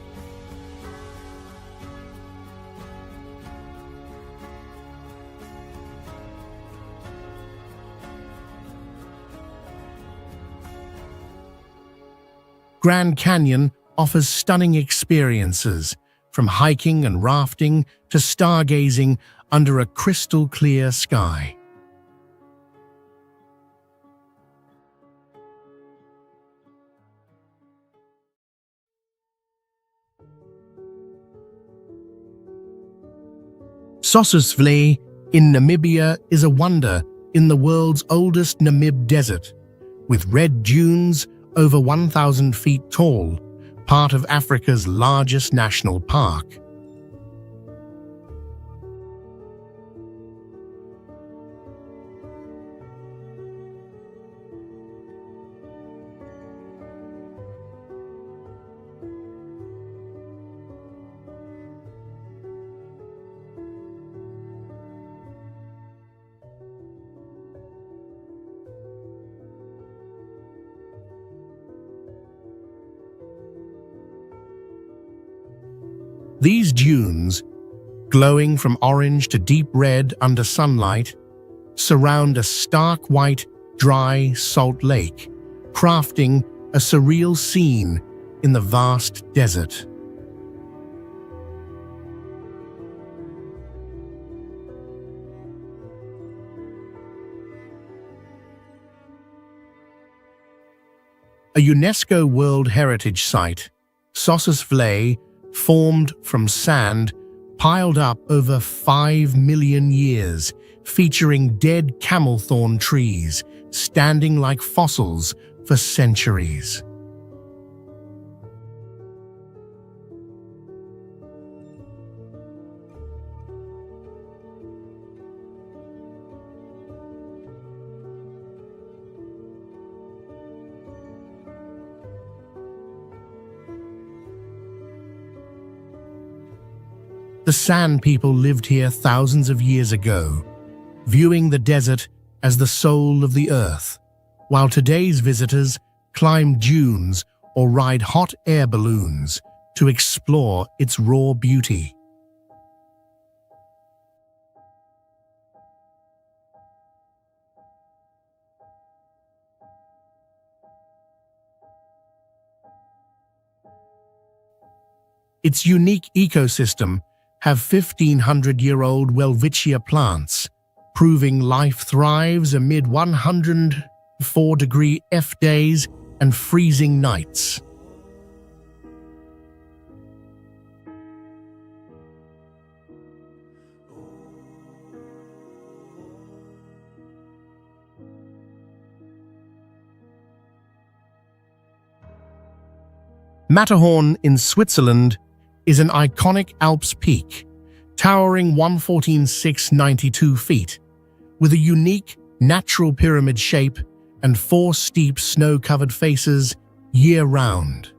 Grand Canyon offers stunning experiences, from hiking and rafting to stargazing under a crystal-clear sky. Sossusvlei in Namibia is a wonder in the world's oldest Namib desert, with red dunes over 1,000 feet tall, part of Africa's largest national park. These dunes, glowing from orange to deep red under sunlight, surround a stark white, dry salt lake, crafting a surreal scene in the vast desert. A UNESCO World Heritage Site, Sossusvlei formed from sand piled up over 5 million years, featuring dead camel thorn trees standing like fossils for centuries. The Sand people lived here thousands of years ago, viewing the desert as the soul of the earth, while today's visitors climb dunes or ride hot air balloons to explore its raw beauty. Its unique ecosystem have 1,500-year-old welwitschia plants, proving life thrives amid 104-degree F days and freezing nights. Matterhorn in Switzerland is an iconic Alps peak, towering 114,692 feet, with a unique natural pyramid shape and 4 steep snow-covered faces year-round.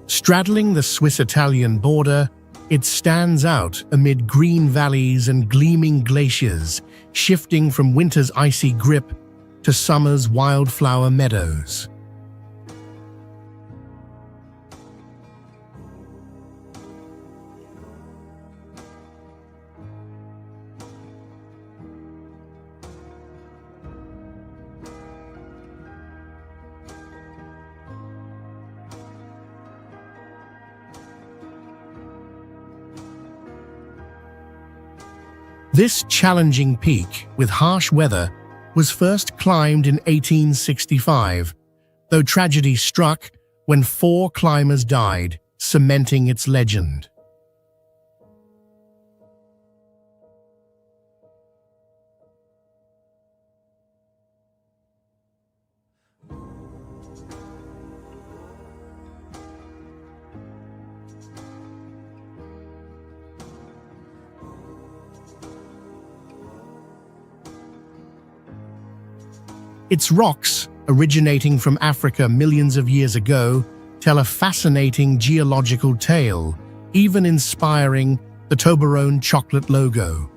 Straddling the Swiss-Italian border, it stands out amid green valleys and gleaming glaciers, shifting from winter's icy grip to summer's wildflower meadows. This challenging peak, with harsh weather, was first climbed in 1865, though tragedy struck when 4 climbers died, cementing its legend. Its rocks, originating from Africa millions of years ago, tell a fascinating geological tale, even inspiring the Toblerone chocolate logo.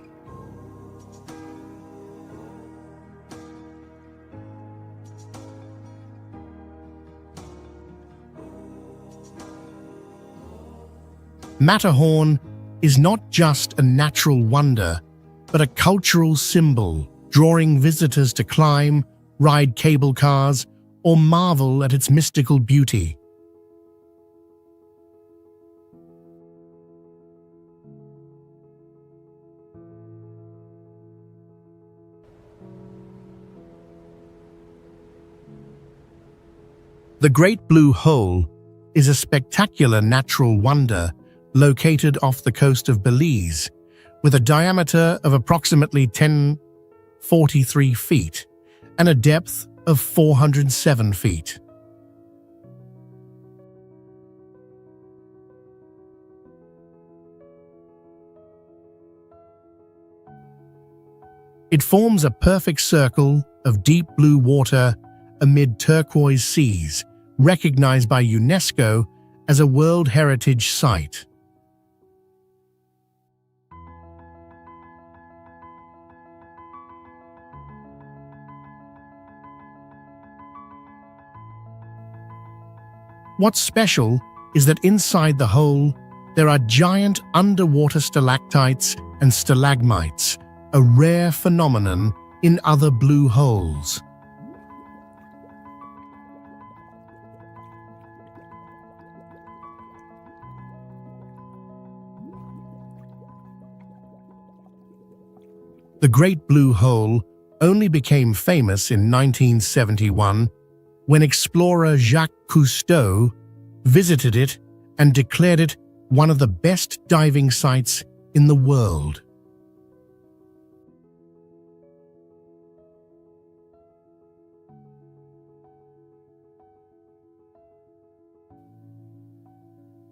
Matterhorn is not just a natural wonder, but a cultural symbol, drawing visitors to climb, ride cable cars, or marvel at its mystical beauty. The Great Blue Hole is a spectacular natural wonder located off the coast of Belize, with a diameter of approximately 1043 feet and a depth of 407 feet. It forms a perfect circle of deep blue water amid turquoise seas, recognized by UNESCO as a World Heritage Site. What's special is that inside the hole, there are giant underwater stalactites and stalagmites, a rare phenomenon in other blue holes. The Great Blue Hole only became famous in 1971 when explorer Jacques Cousteau visited it and declared it one of the best diving sites in the world.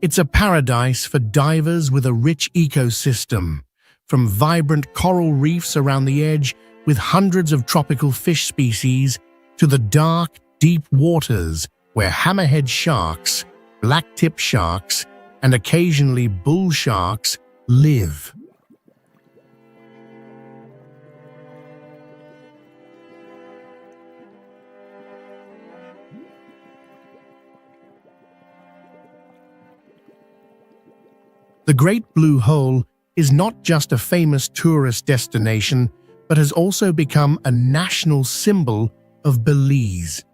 It's a paradise for divers with a rich ecosystem, from vibrant coral reefs around the edge with hundreds of tropical fish species to the dark, deep waters where hammerhead sharks, black-tip sharks, and occasionally bull sharks live. The Great Blue Hole is not just a famous tourist destination, but has also become a national symbol of Belize.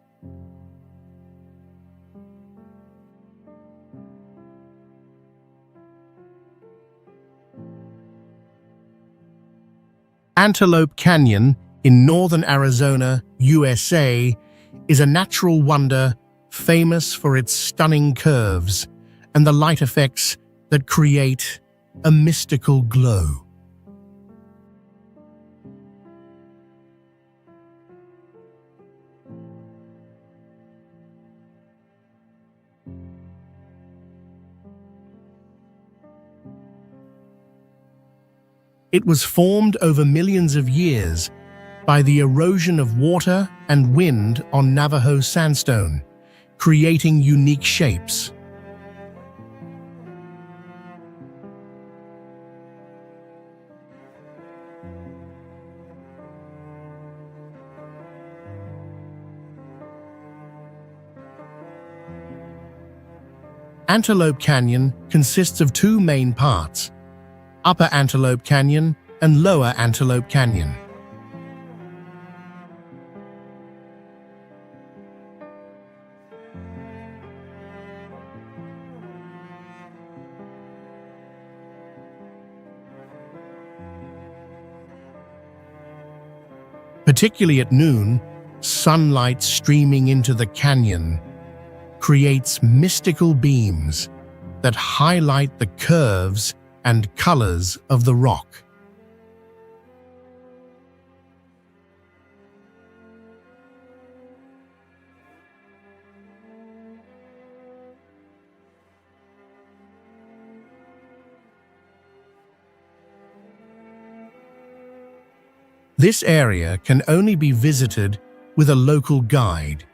Antelope Canyon in northern Arizona, USA, is a natural wonder famous for its stunning curves and the light effects that create a mystical glow. It was formed over millions of years by the erosion of water and wind on Navajo sandstone, creating unique shapes. Antelope Canyon consists of two main parts: Upper Antelope Canyon and Lower Antelope Canyon. Particularly at noon, sunlight streaming into the canyon creates mystical beams that highlight the curves and colors of the rock. This area can only be visited with a local guide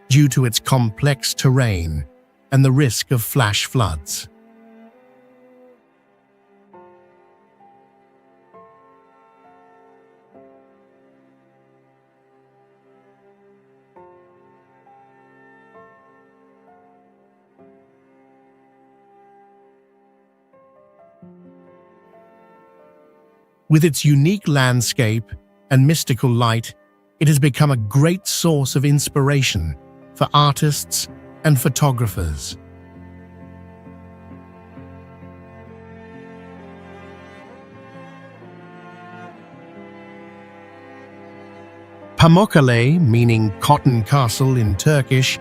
due to its complex terrain and the risk of flash floods. With its unique landscape and mystical light, it has become a great source of inspiration for artists and photographers. Pamukkale, meaning Cotton Castle in Turkish,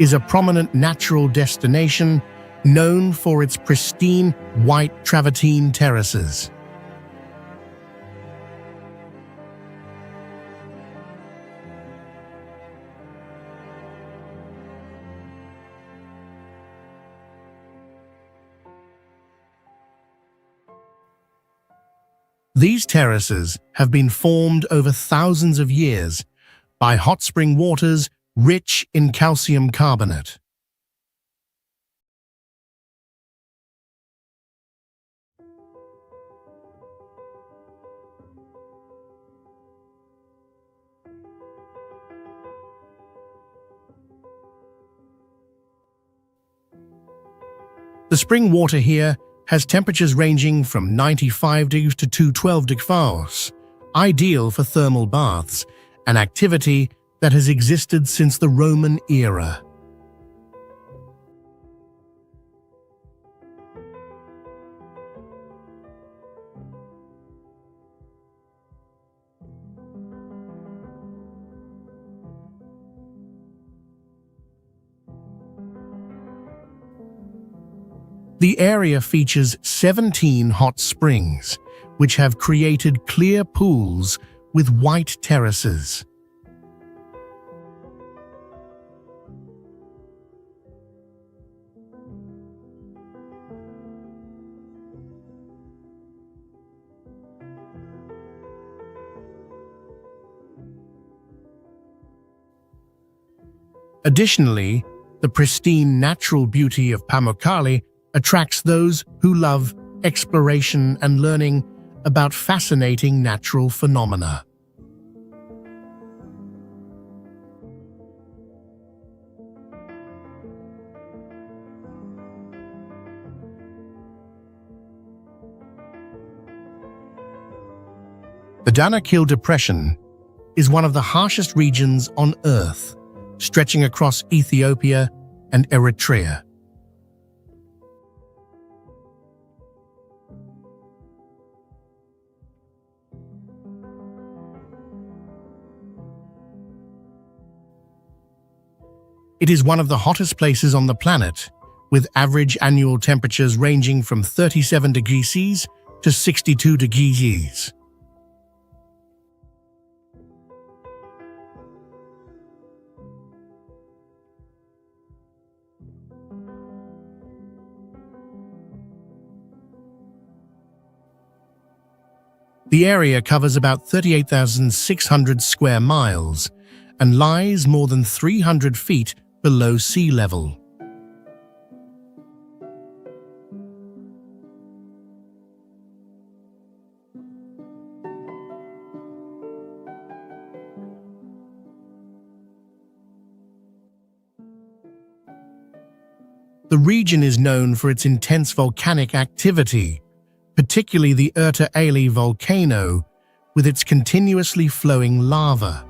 is a prominent natural destination known for its pristine white travertine terraces. These terraces have been formed over thousands of years by hot spring waters rich in calcium carbonate. The spring water here has temperatures ranging from 95 degrees to 212 degrees, ideal for thermal baths, an activity that has existed since the Roman era. The area features 17 hot springs, which have created clear pools with white terraces. Additionally, the pristine natural beauty of Pamukkale attracts those who love exploration and learning about fascinating natural phenomena. The Danakil Depression is one of the harshest regions on Earth, stretching across Ethiopia and Eritrea. It is one of the hottest places on the planet, with average annual temperatures ranging from 37 degrees Celsius to 62 degrees Celsius. The area covers about 38,600 square miles and lies more than 300 feet below sea level. The region is known for its intense volcanic activity, particularly the Ali volcano, with its continuously flowing lava.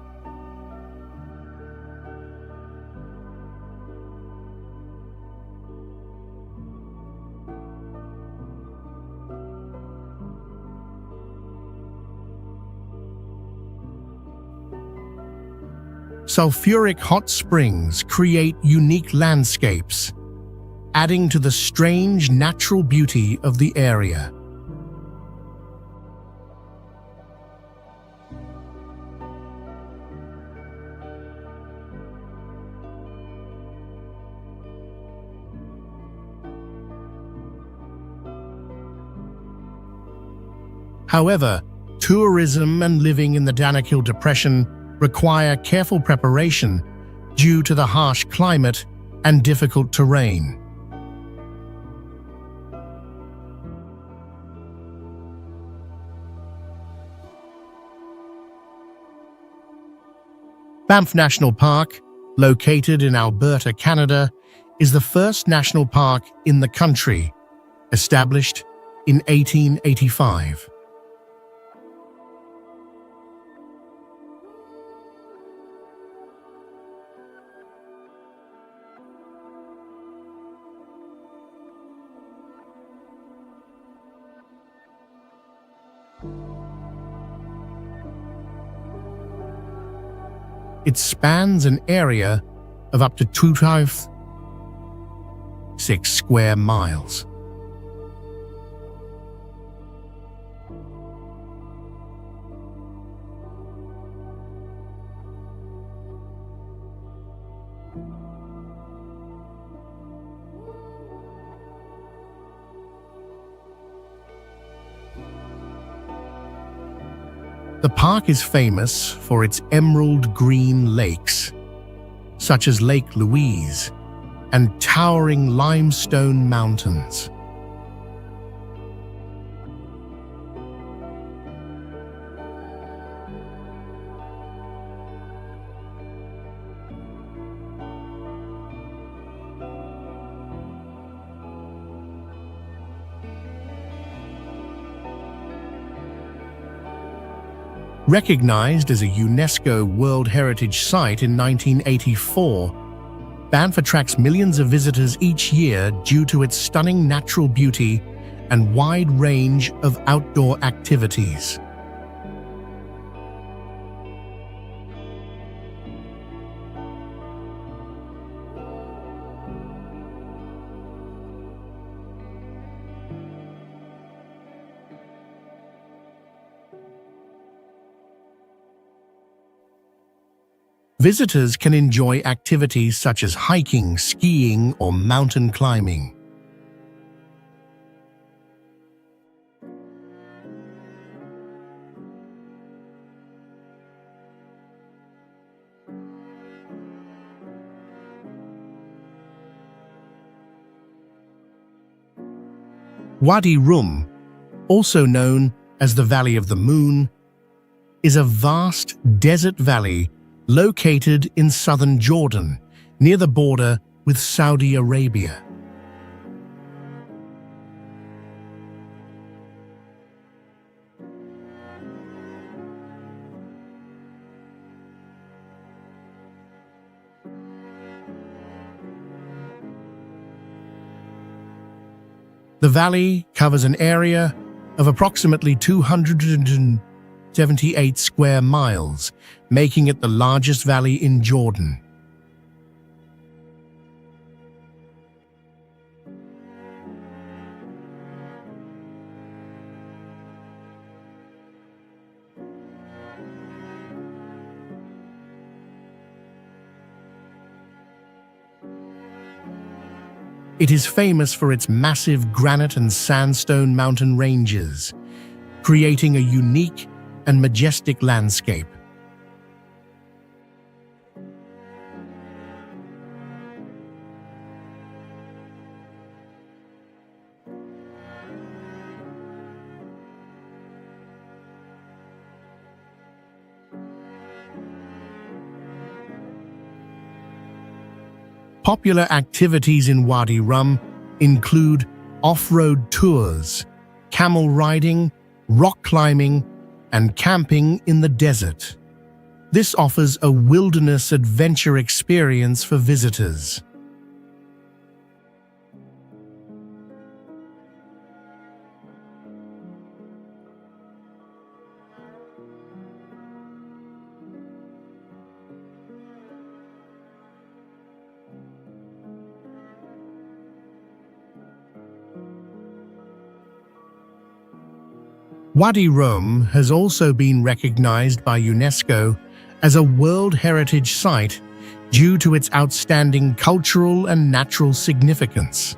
Sulfuric hot springs create unique landscapes, adding to the strange natural beauty of the area. However, tourism and living in the Danakil Depression require careful preparation due to the harsh climate and difficult terrain. Banff National Park, located in Alberta, Canada, is the first national park in the country, established in 1885. It spans an area of up to 2.6 square miles. The park is famous for its emerald green lakes, such as Lake Louise, and towering limestone mountains. Recognized as a UNESCO World Heritage Site in 1984, Banff attracts millions of visitors each year due to its stunning natural beauty and wide range of outdoor activities. Visitors can enjoy activities such as hiking, skiing, or mountain climbing. Wadi Rum, also known as the Valley of the Moon, is a vast desert valley located in southern Jordan, near the border with Saudi Arabia. The valley covers an area of approximately 278 square miles, making it the largest valley in Jordan. It is famous for its massive granite and sandstone mountain ranges, creating a unique and majestic landscape. Popular activities in Wadi Rum include off-road tours, camel riding, rock climbing, and camping in the desert. This offers a wilderness adventure experience for visitors. Wadi Rum has also been recognized by UNESCO as a World Heritage Site due to its outstanding cultural and natural significance.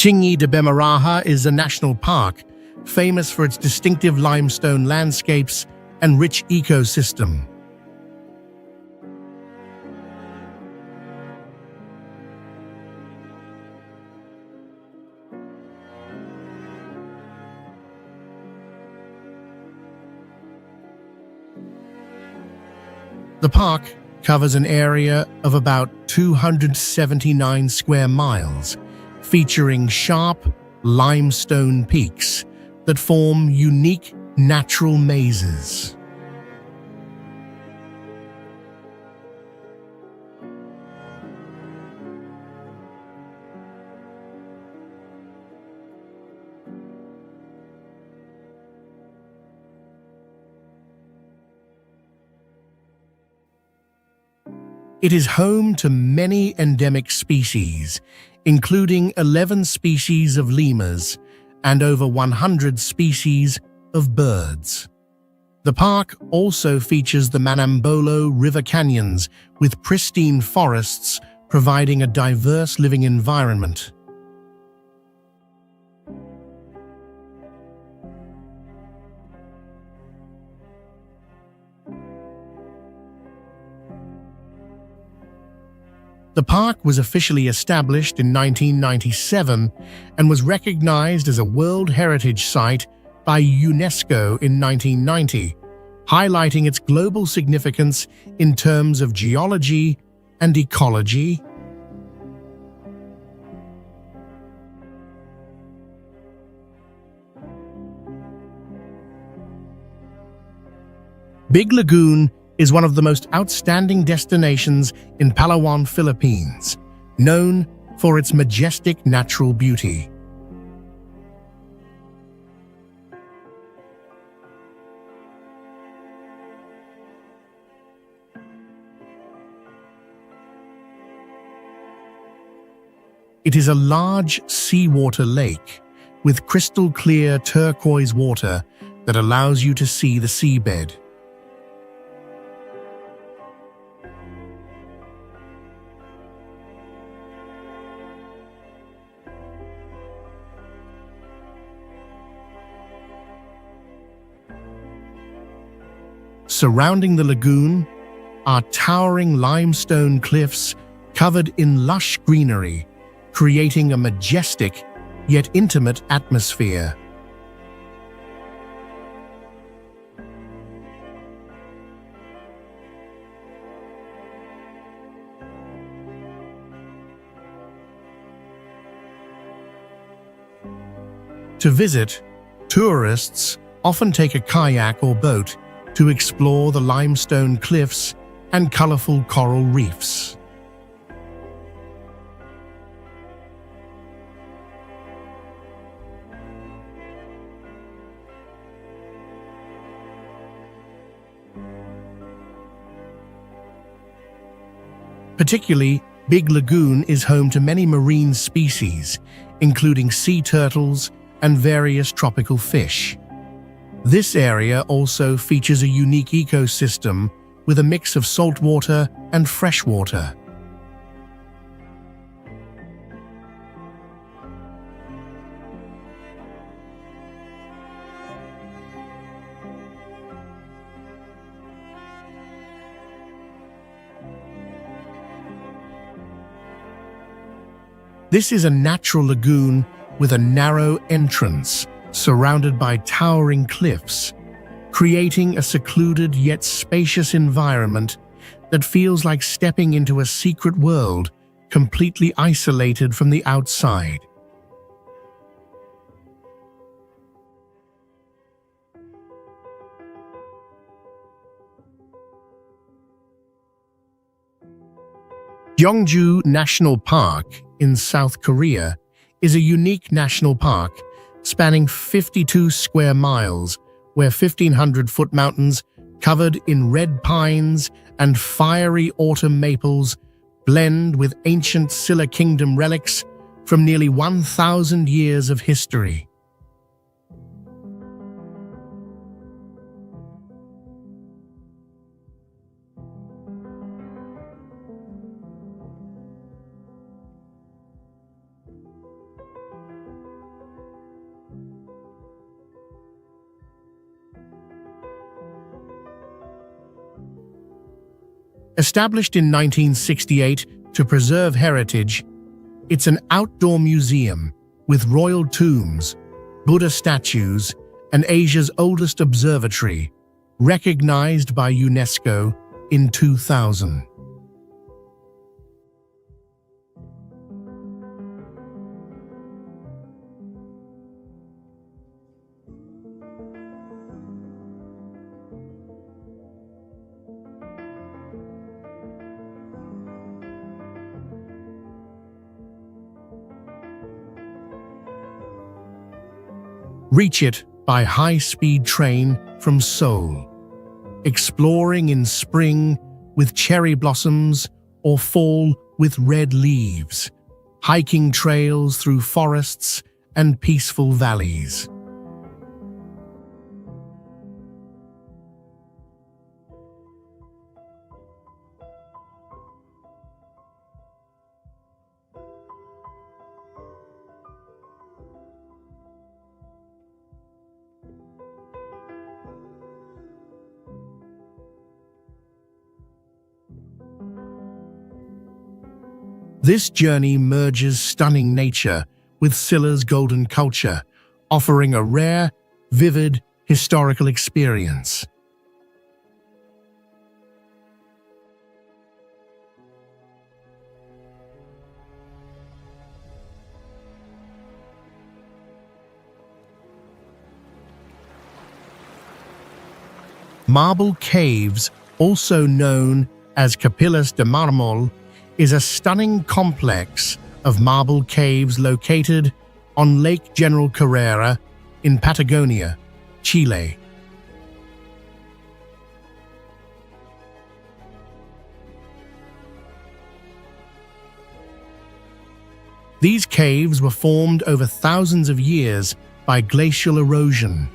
Chingy de Bemaraha is a national park, famous for its distinctive limestone landscapes and rich ecosystem. The park covers an area of about 279 square miles, featuring sharp limestone peaks that form unique natural mazes. It is home to many endemic species, including 11 species of lemurs and over 100 species of birds. The park also features the Manambolo River canyons with pristine forests, providing a diverse living environment. The park was officially established in 1997 and was recognized as a World Heritage Site by UNESCO in 1990, highlighting its global significance in terms of geology and ecology. Big Lagoon is one of the most outstanding destinations in Palawan, Philippines, known for its majestic natural beauty. It is a large seawater lake with crystal clear turquoise water that allows you to see the seabed. Surrounding the lagoon are towering limestone cliffs covered in lush greenery, creating a majestic yet intimate atmosphere. To visit, tourists often take a kayak or boat to explore the limestone cliffs and colorful coral reefs. Particularly, Big Lagoon is home to many marine species, including sea turtles and various tropical fish. This area also features a unique ecosystem with a mix of saltwater and freshwater. This is a natural lagoon with a narrow entrance surrounded by towering cliffs, creating a secluded yet spacious environment that feels like stepping into a secret world completely isolated from the outside. Gyeongju National Park in South Korea is a unique national park spanning 52 square miles, where 1,500-foot mountains covered in red pines and fiery autumn maples blend with ancient Silla Kingdom relics from nearly 1,000 years of history. Established in 1968 to preserve heritage, it's an outdoor museum with royal tombs, Buddha statues, and Asia's oldest observatory, recognized by UNESCO in 2000. Reach it by high-speed train from Seoul, exploring in spring with cherry blossoms or fall with red leaves, hiking trails through forests and peaceful valleys. This journey merges stunning nature with Silla's golden culture, offering a rare, vivid, historical experience. Marble Caves, also known as Capillas de Mármol, is a stunning complex of marble caves located on Lake General Carrera in Patagonia, Chile. These caves were formed over thousands of years by glacial erosion.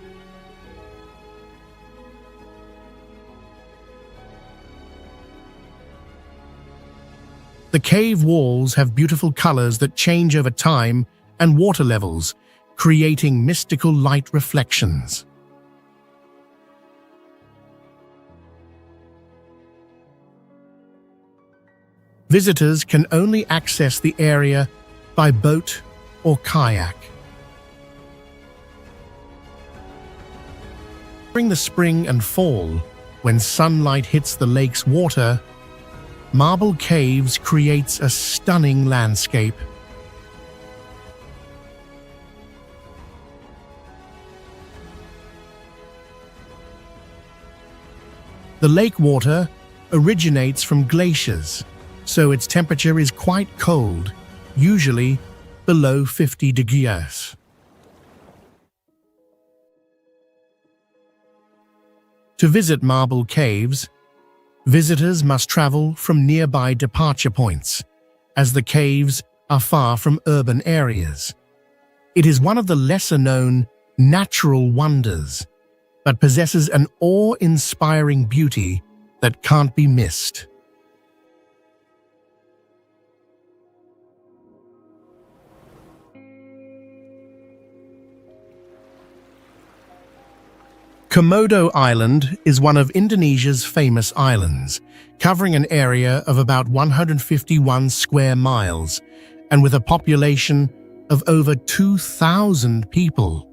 The cave walls have beautiful colors that change over time and water levels, creating mystical light reflections. Visitors can only access the area by boat or kayak. During the spring and fall, when sunlight hits the lake's water, Marble Caves creates a stunning landscape. The lake water originates from glaciers, so its temperature is quite cold, usually below 50 degrees. To visit Marble Caves, visitors must travel from nearby departure points, as the caves are far from urban areas. It is one of the lesser-known natural wonders, but possesses an awe-inspiring beauty that can't be missed. Komodo Island is one of Indonesia's famous islands, covering an area of about 151 square miles and with a population of over 2,000 people.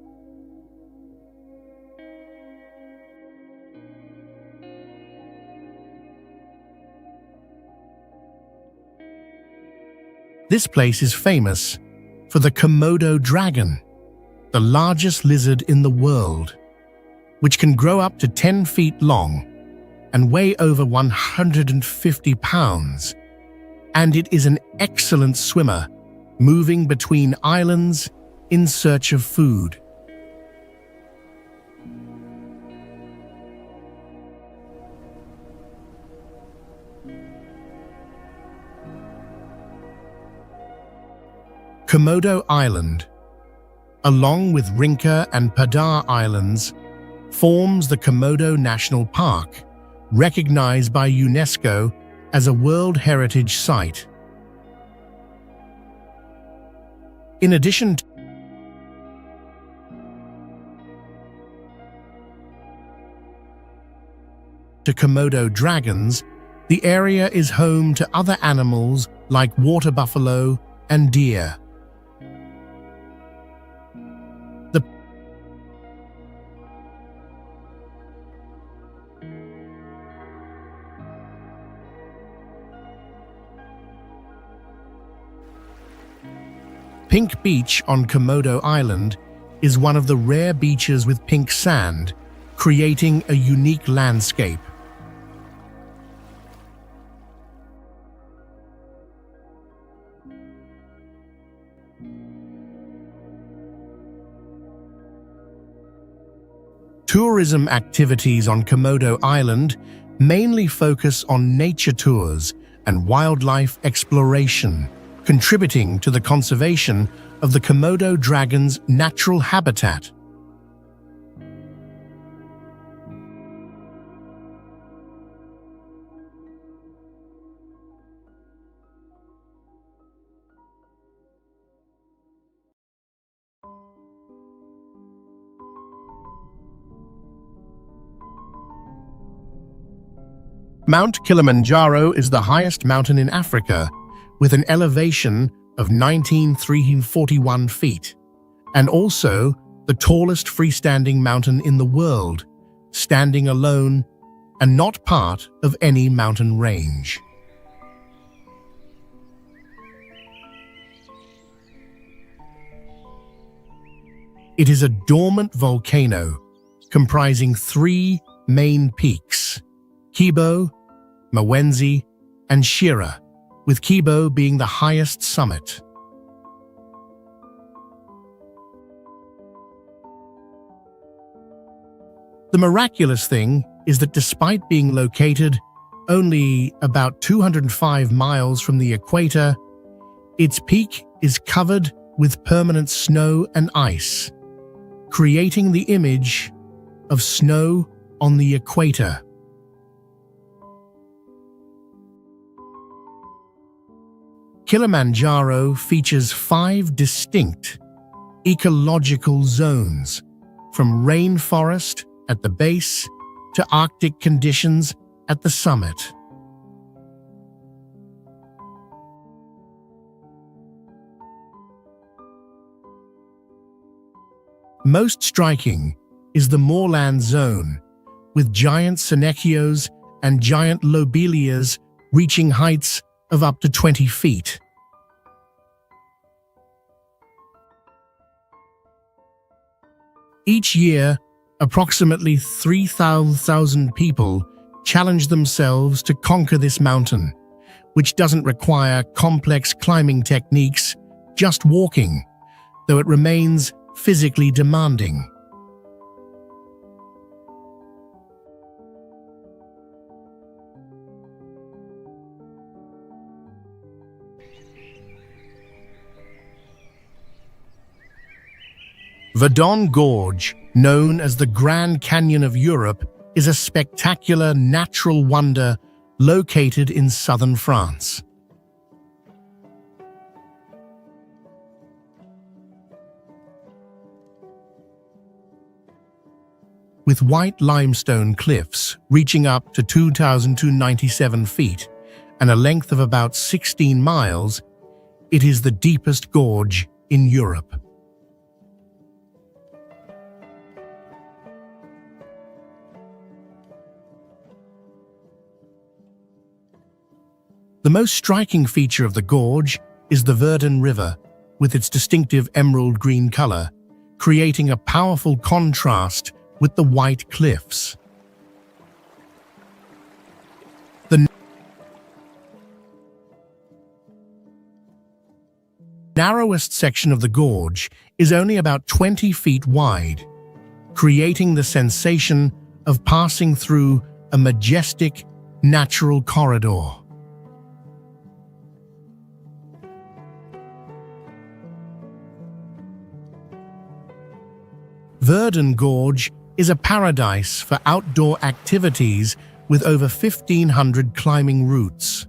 This place is famous for the Komodo dragon, the largest lizard in the world, which can grow up to 10 feet long and weigh over 150 pounds. And it is an excellent swimmer, moving between islands in search of food. Komodo Island, along with Rinca and Padar Islands, forms the Komodo National Park, recognized by UNESCO as a World Heritage Site. In addition to Komodo dragons, the area is home to other animals like water buffalo and deer. Pink Beach on Komodo Island is one of the rare beaches with pink sand, creating a unique landscape. Tourism activities on Komodo Island mainly focus on nature tours and wildlife exploration, contributing to the conservation of the Komodo dragon's natural habitat. Mount Kilimanjaro is the highest mountain in Africa, with an elevation of 19,341 feet, and also the tallest freestanding mountain in the world, standing alone and not part of any mountain range. It is a dormant volcano comprising 3 main peaks: Kibo, Mawenzi, and Shira, with Kibo being the highest summit. The miraculous thing is that despite being located only about 205 miles from the equator, its peak is covered with permanent snow and ice, creating the image of snow on the equator. Kilimanjaro features 5 distinct ecological zones, from rainforest at the base to Arctic conditions at the summit. Most striking is the moorland zone, with giant senechios and giant lobelias reaching heights of up to 20 feet. Each year, approximately 3,000 people challenge themselves to conquer this mountain, which doesn't require complex climbing techniques, just walking, though it remains physically demanding. Verdon Gorge, known as the Grand Canyon of Europe, is a spectacular natural wonder located in southern France. With white limestone cliffs reaching up to 2,297 feet and a length of about 16 miles, It is the deepest gorge in Europe. The most striking feature of the gorge is the Verdun River, with its distinctive emerald green color, creating a powerful contrast with the white cliffs. The narrowest section of the gorge is only about 20 feet wide, creating the sensation of passing through a majestic, natural corridor. Verdun Gorge is a paradise for outdoor activities with over 1,500 climbing routes.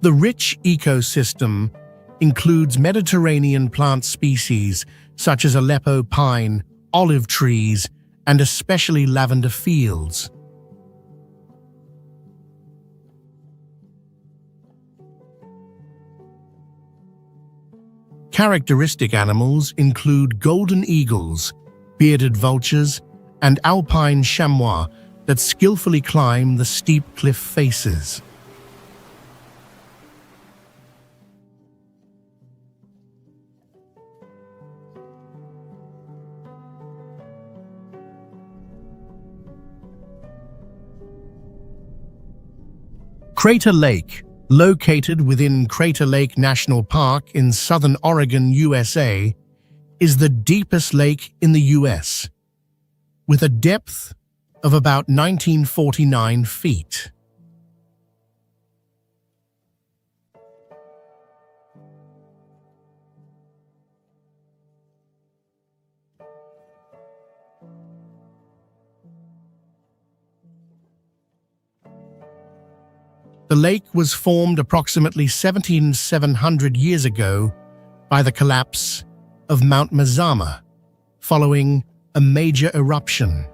The rich ecosystem includes Mediterranean plant species such as Aleppo pine, olive trees, and especially lavender fields. Characteristic animals include golden eagles, bearded vultures, and alpine chamois that skillfully climb the steep cliff faces. Crater Lake, located within Crater Lake National Park in southern Oregon, USA, is the deepest lake in the US, with a depth of about 1949 feet. The lake was formed approximately 17,700 years ago by the collapse of Mount Mazama, following a major eruption.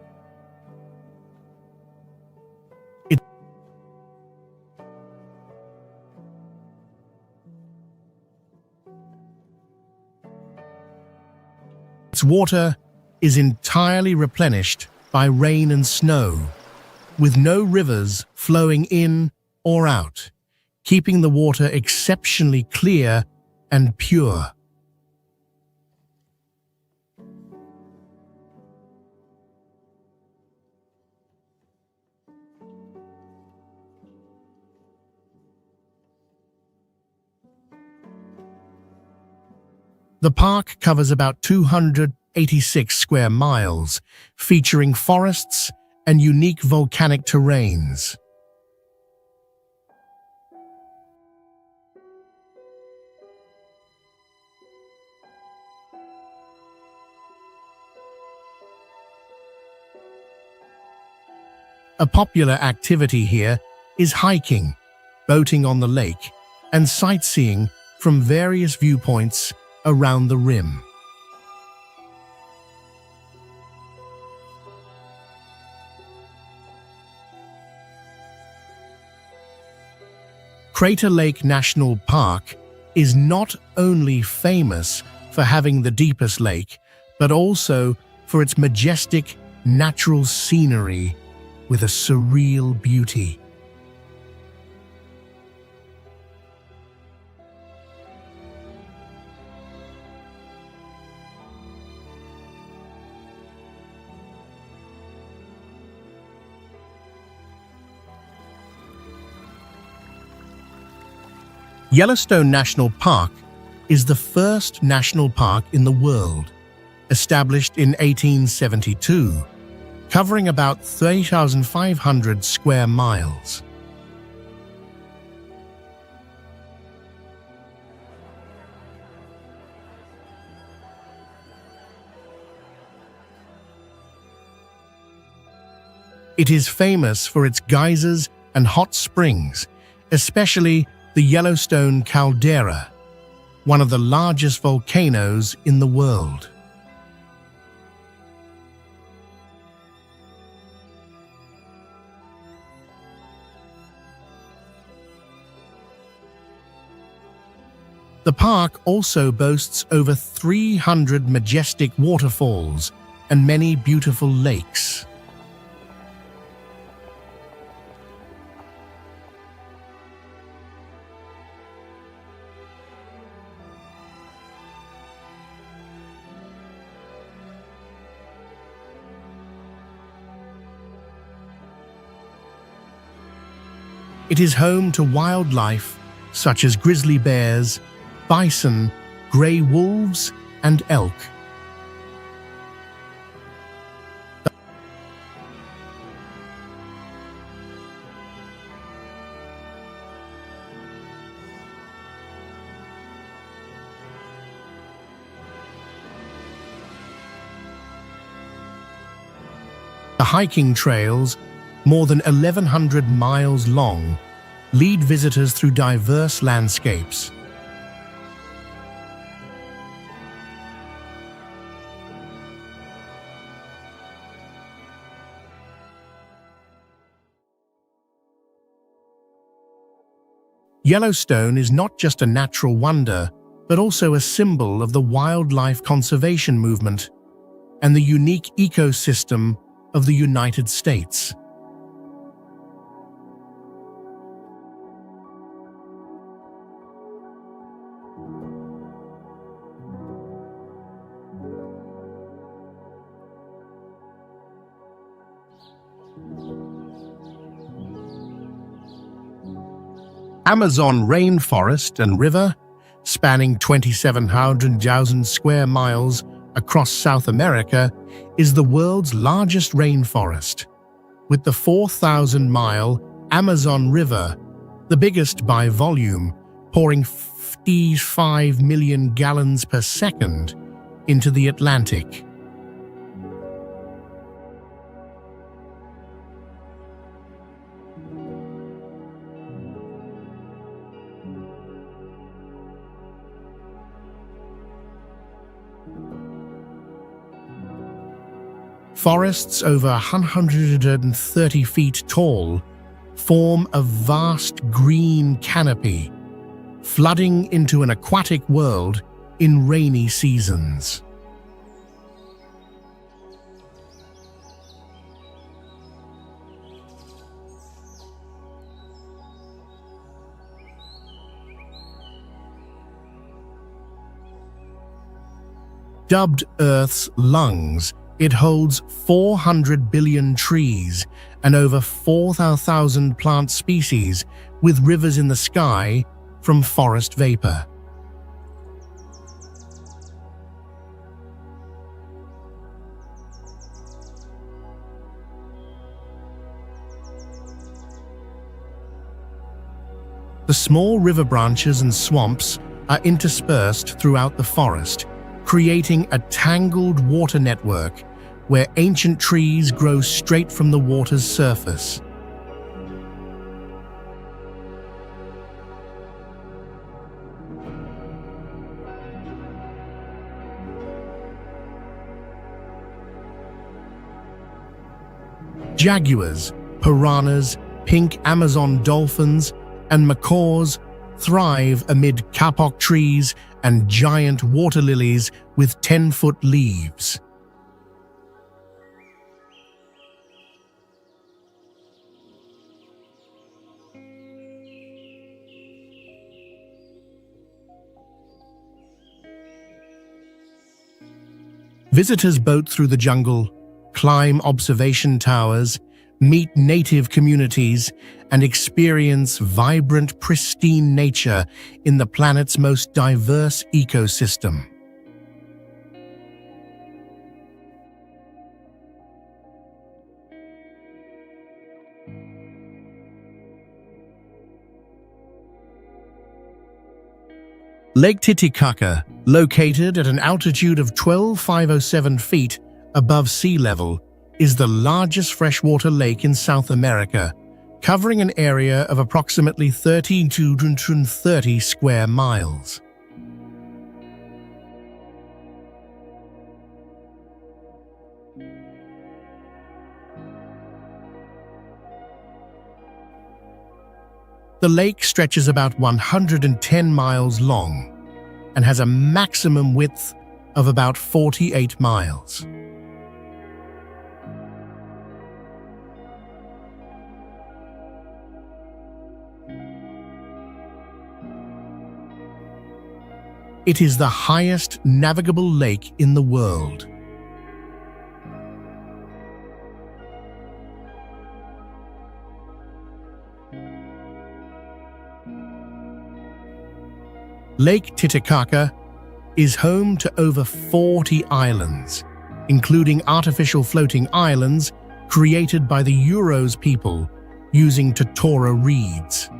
Its water is entirely replenished by rain and snow, with no rivers flowing in or out, keeping the water exceptionally clear and pure. The park covers about 286 square miles, featuring forests and unique volcanic terrains. A popular activity here is hiking, boating on the lake, and sightseeing from various viewpoints around the rim. Crater Lake National Park is not only famous for having the deepest lake, but also for its majestic natural scenery with a surreal beauty. Yellowstone National Park is the first national park in the world, established in 1872, covering about 30,500 square miles. It is famous for its geysers and hot springs, especially the Yellowstone caldera, one of the largest volcanoes in the world. The park also boasts over 300 majestic waterfalls and many beautiful lakes. It is home to wildlife such as grizzly bears, bison, grey wolves, and elk. The hiking trails, more than 1,100 miles long, lead visitors through diverse landscapes. Yellowstone is not just a natural wonder, but also a symbol of the wildlife conservation movement and the unique ecosystem of the United States. Amazon rainforest and river, spanning 2,700,000 square miles across South America, is the world's largest rainforest, with the 4,000-mile Amazon River, the biggest by volume, pouring 55 million gallons per second into the Atlantic. Forests over 130 feet tall form a vast green canopy, flooding into an aquatic world in rainy seasons. Dubbed Earth's lungs, it holds 400 billion trees and over 4,000 plant species, with rivers in the sky from forest vapor. The small river branches and swamps are interspersed throughout the forest, creating a tangled water network where ancient trees grow straight from the water's surface. Jaguars, piranhas, pink Amazon dolphins, and macaws thrive amid kapok trees and giant water lilies with 10-foot leaves. Visitors boat through the jungle, climb observation towers, meet native communities, and experience vibrant, pristine nature in the planet's most diverse ecosystem. Lake Titicaca, located at an altitude of 12,507 feet above sea level, is the largest freshwater lake in South America, covering an area of approximately 1,330 square miles. The lake stretches about 110 miles long, and has a maximum width of about 48 miles. It is the highest navigable lake in the world. Lake Titicaca is home to over 40 islands, including artificial floating islands created by the Uros people using totora reeds.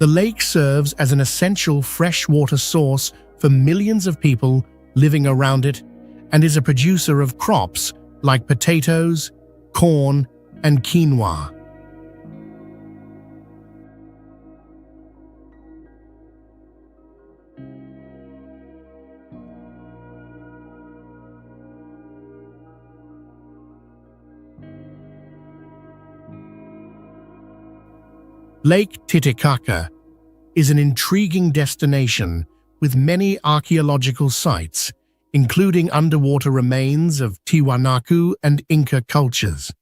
The lake serves as an essential freshwater source for millions of people living around it and is a producer of crops like potatoes, corn, and quinoa. Lake Titicaca is an intriguing destination with many archaeological sites, including underwater remains of Tiwanaku and Inca cultures.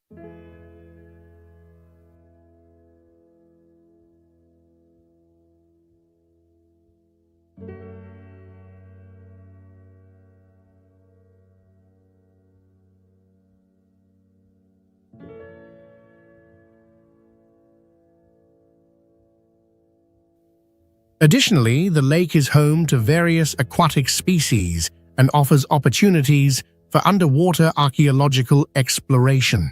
Additionally, the lake is home to various aquatic species and offers opportunities for underwater archaeological exploration.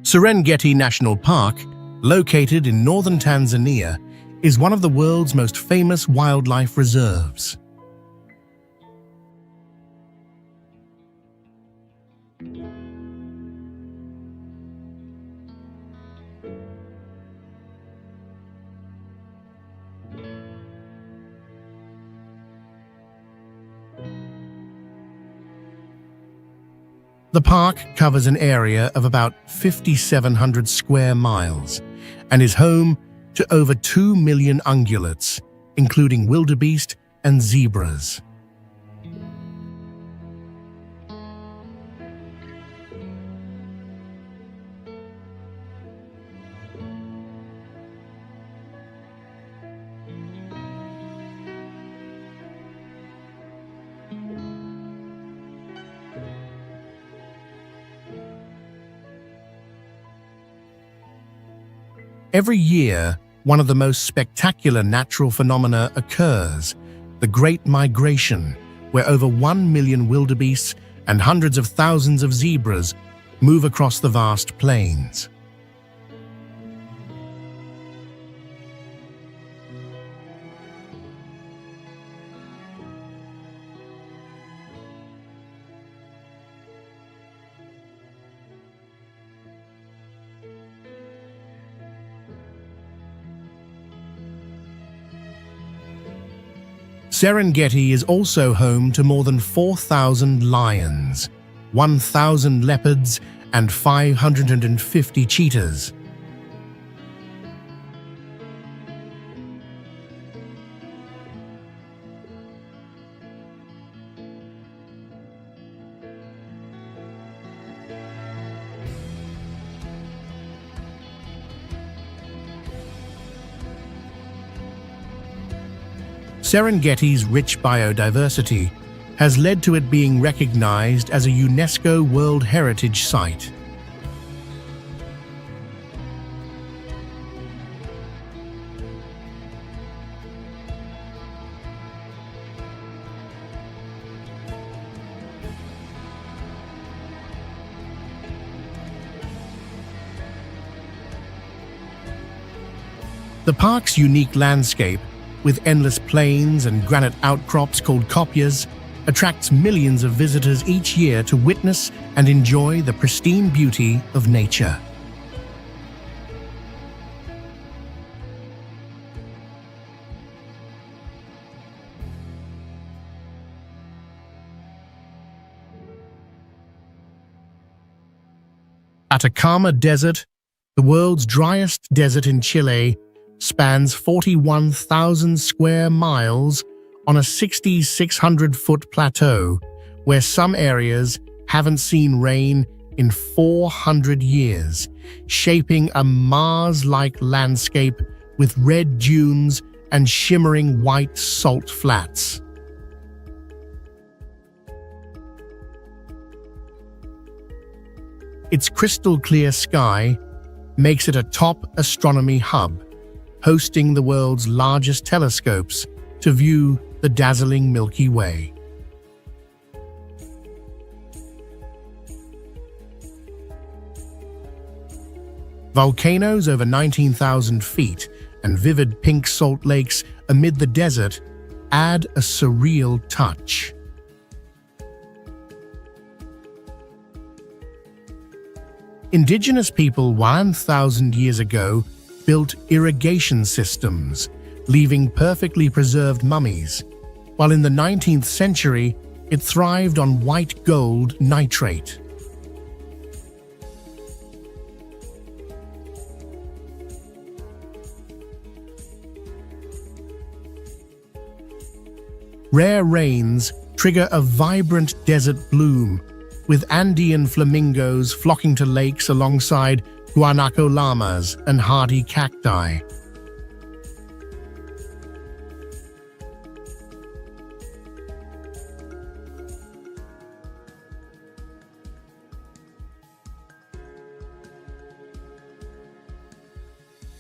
Serengeti National Park, located in northern Tanzania, is one of the world's most famous wildlife reserves. The park covers an area of about 5,700 square miles and is home to over 2 million ungulates, including wildebeest and zebras. Every year, one of the most spectacular natural phenomena occurs, the Great Migration, where over 1 million wildebeests and hundreds of thousands of zebras move across the vast plains. Serengeti is also home to more than 4,000 lions, 1,000 leopards, and 550 cheetahs. Serengeti's rich biodiversity has led to it being recognized as a UNESCO World Heritage Site. The park's unique landscape, with endless plains and granite outcrops called kopjes, attracts millions of visitors each year to witness and enjoy the pristine beauty of nature. Atacama Desert, the world's driest desert in Chile, spans 41,000 square miles on a 6,600-foot plateau where some areas haven't seen rain in 400 years, shaping a Mars-like landscape with red dunes and shimmering white salt flats. Its crystal-clear sky makes it a top astronomy hub, hosting the world's largest telescopes to view the dazzling Milky Way. Volcanoes over 19,000 feet and vivid pink salt lakes amid the desert add a surreal touch. Indigenous people 1,000 years ago built irrigation systems, leaving perfectly preserved mummies, while in the 19th century it thrived on white gold nitrate. Rare rains trigger a vibrant desert bloom, with Andean flamingos flocking to lakes alongside guanaco llamas and hardy cacti.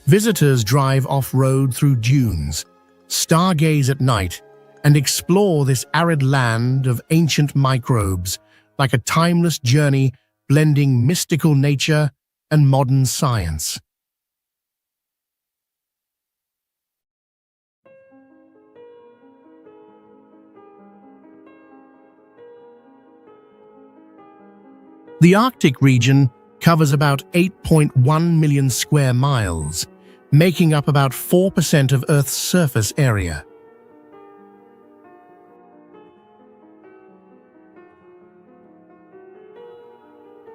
Visitors drive off-road through dunes, stargaze at night, and explore this arid land of ancient microbes, like a timeless journey blending mystical nature and modern science. The Arctic region covers about 8.1 million square miles, making up about 4% of Earth's surface area.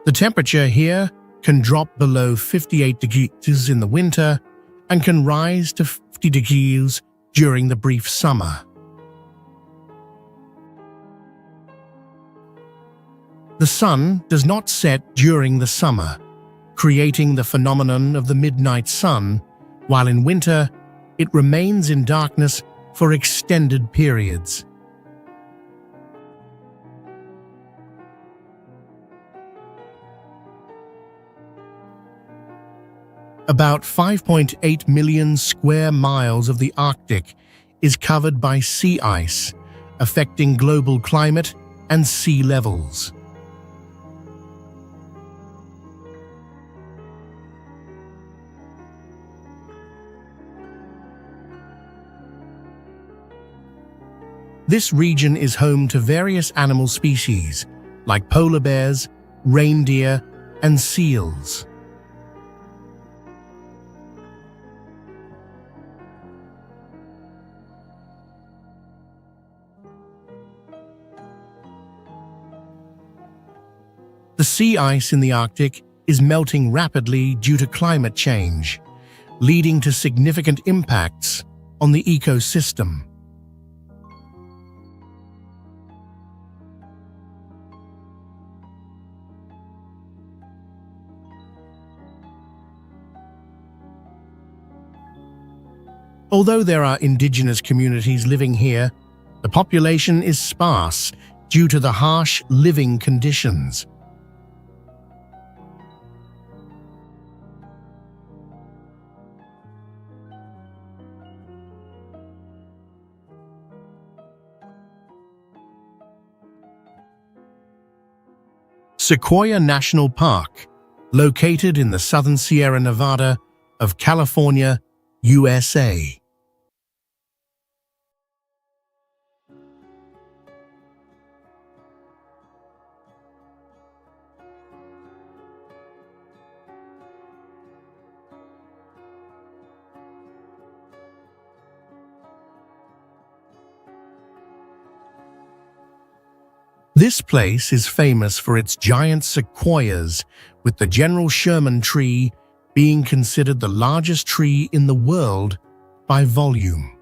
The temperature here can drop below 58 degrees in the winter and can rise to 50 degrees during the brief summer. The sun does not set during the summer, creating the phenomenon of the midnight sun, while in winter it remains in darkness for extended periods. About 5.8 million square miles of the Arctic is covered by sea ice, affecting global climate and sea levels. This region is home to various animal species, like polar bears, reindeer, and seals. The sea ice in the Arctic is melting rapidly due to climate change, leading to significant impacts on the ecosystem. Although there are indigenous communities living here, the population is sparse due to the harsh living conditions. Sequoia National Park, located in the southern Sierra Nevada of California, USA. This place is famous for its giant sequoias, with the General Sherman tree being considered the largest tree in the world by volume.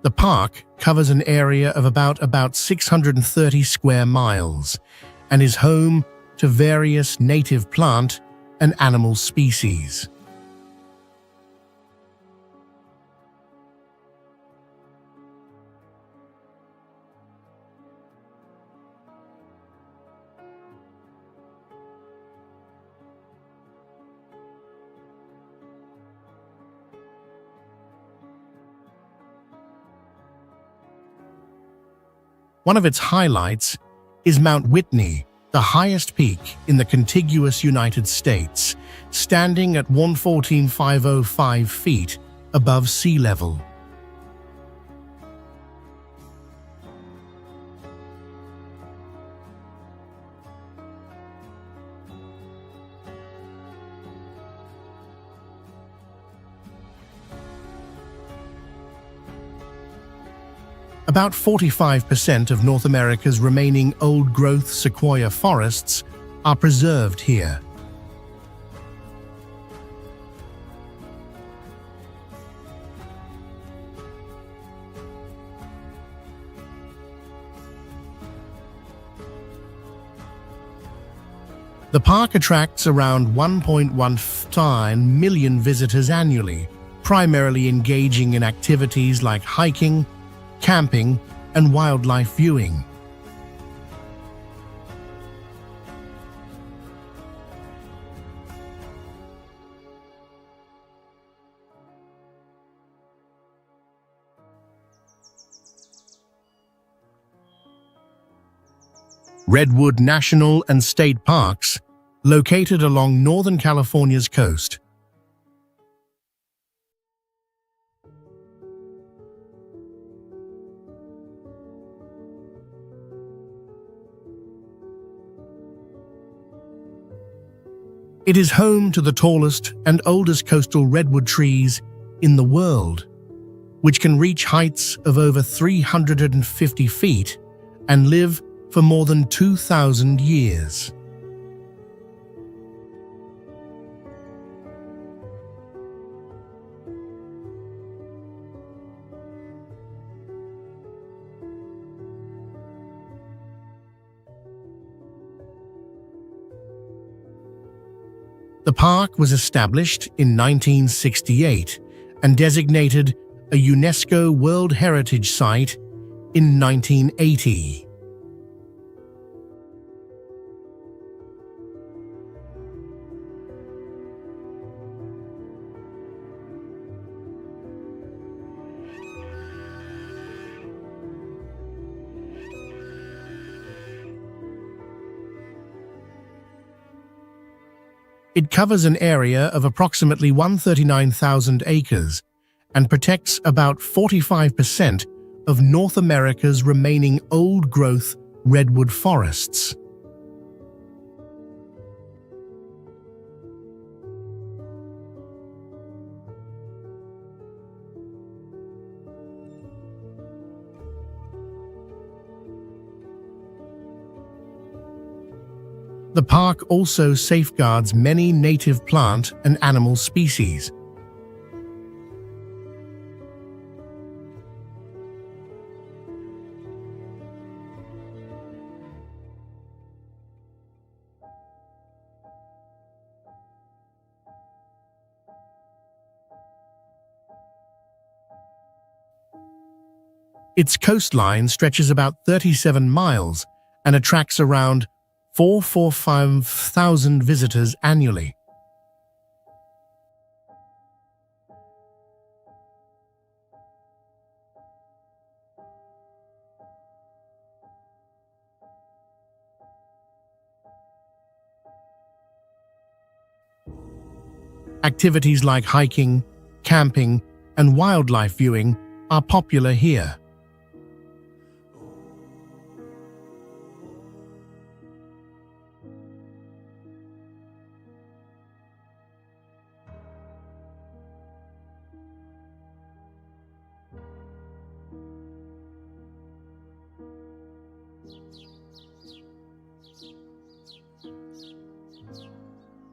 The park covers an area of about 630 square miles and is home to various native plant and animal species. One of its highlights is Mount Whitney, the highest peak in the contiguous United States, standing at 114,505 feet above sea level. About 45% of North America's remaining old-growth sequoia forests are preserved here. The park attracts around 1.15 million visitors annually, primarily engaging in activities like hiking, camping, and wildlife viewing. Redwood National and State Parks, located along Northern California's coast. It is home to the tallest and oldest coastal redwood trees in the world, which can reach heights of over 350 feet and live for more than 2,000 years. The park was established in 1968 and designated a UNESCO World Heritage Site in 1980. It covers an area of approximately 139,000 acres and protects about 45% of North America's remaining old-growth redwood forests. The park also safeguards many native plant and animal species. Its coastline stretches about 37 miles and attracts around 445,000 visitors annually. Activities like hiking, camping, and wildlife viewing are popular here.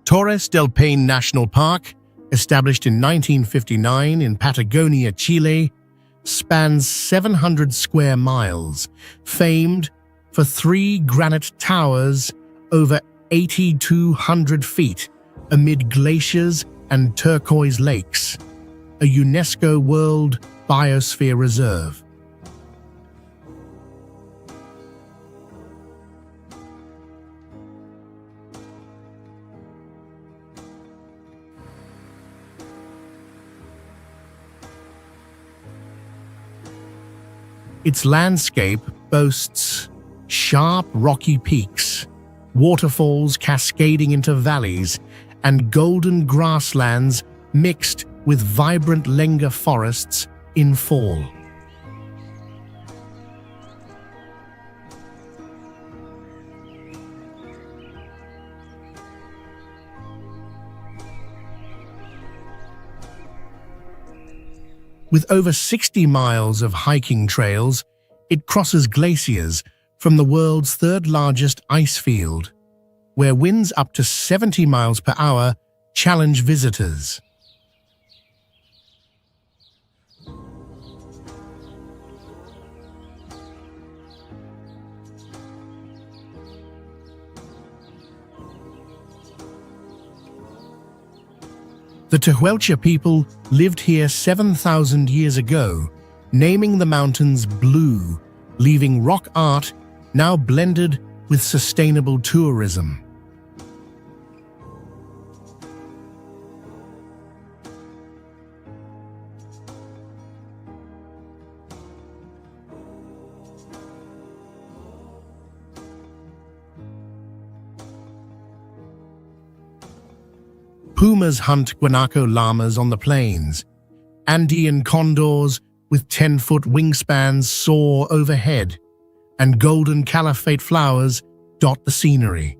Torres del Paine National Park, established in 1959 in Patagonia, Chile, spans 700 square miles, famed for 3 granite towers over 8,200 feet amid glaciers and turquoise lakes, a UNESCO World Biosphere Reserve. Its landscape boasts sharp rocky peaks, waterfalls cascading into valleys, and golden grasslands mixed with vibrant lenga forests in fall. With over 60 miles of hiking trails, it crosses glaciers from the world's third-largest ice field, where winds up to 70 miles per hour challenge visitors. The Tehuelche people lived here 7,000 years ago, naming the mountains blue, leaving rock art now blended with sustainable tourism. Pumas hunt guanaco llamas on the plains. Andean condors with 10-foot wingspans soar overhead, and golden caliphate flowers dot the scenery.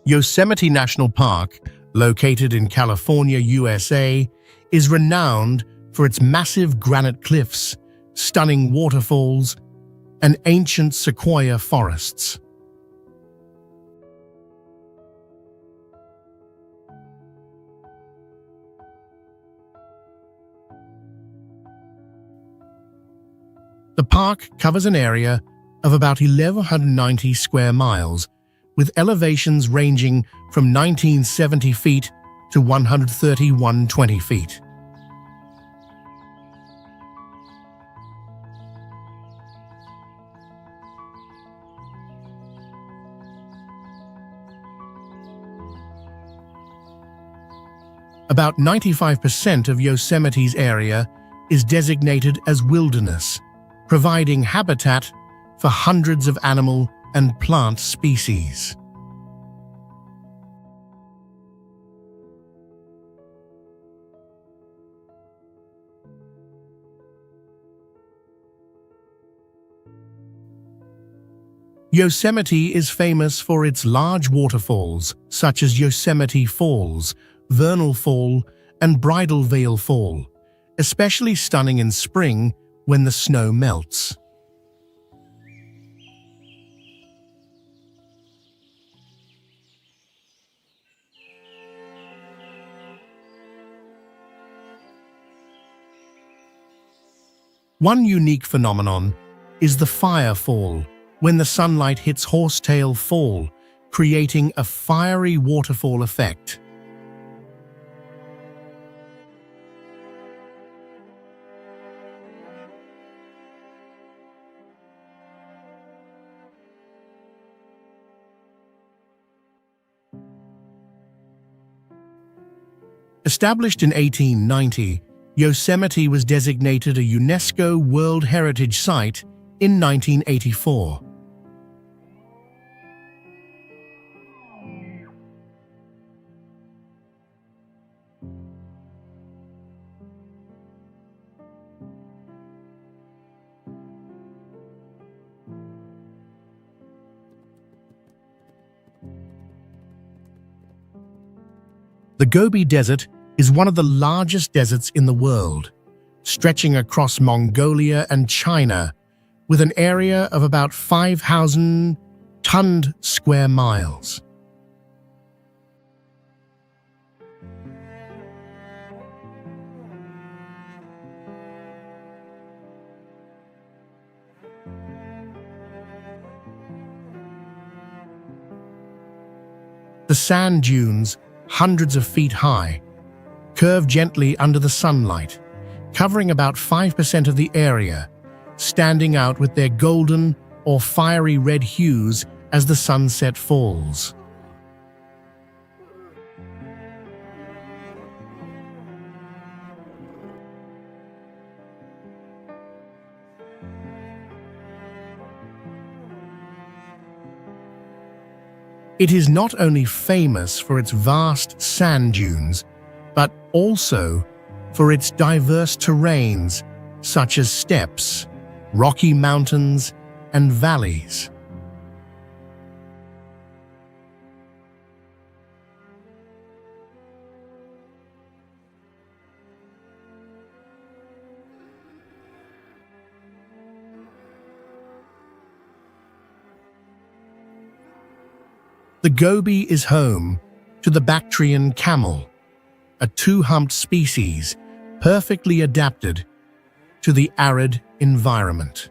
Yosemite National Park, located in California, USA, is renowned for its massive granite cliffs, stunning waterfalls, and ancient sequoia forests. The park covers an area of about 1,190 square miles, with elevations ranging from 1970 feet to 131.20 feet. About 95% of Yosemite's area is designated as wilderness, providing habitat for hundreds of animal and plant species. Yosemite is famous for its large waterfalls, such as Yosemite Falls, Vernal Fall, and Bridal Veil Fall, especially stunning in spring when the snow melts. One unique phenomenon is the fire fall, when the sunlight hits Horsetail Fall, creating a fiery waterfall effect. Established in 1890, Yosemite was designated a UNESCO World Heritage Site in 1984. The Gobi Desert is one of the largest deserts in the world, stretching across Mongolia and China, with an area of about 5,000 square miles. The sand dunes, hundreds of feet high, curve gently under the sunlight, covering about 5% of the area, standing out with their golden or fiery red hues as the sunset falls. It is not only famous for its vast sand dunes, but also for its diverse terrains, such as steppes, rocky mountains, and valleys. The Gobi is home to the Bactrian camel, a two-humped species perfectly adapted to the arid environment.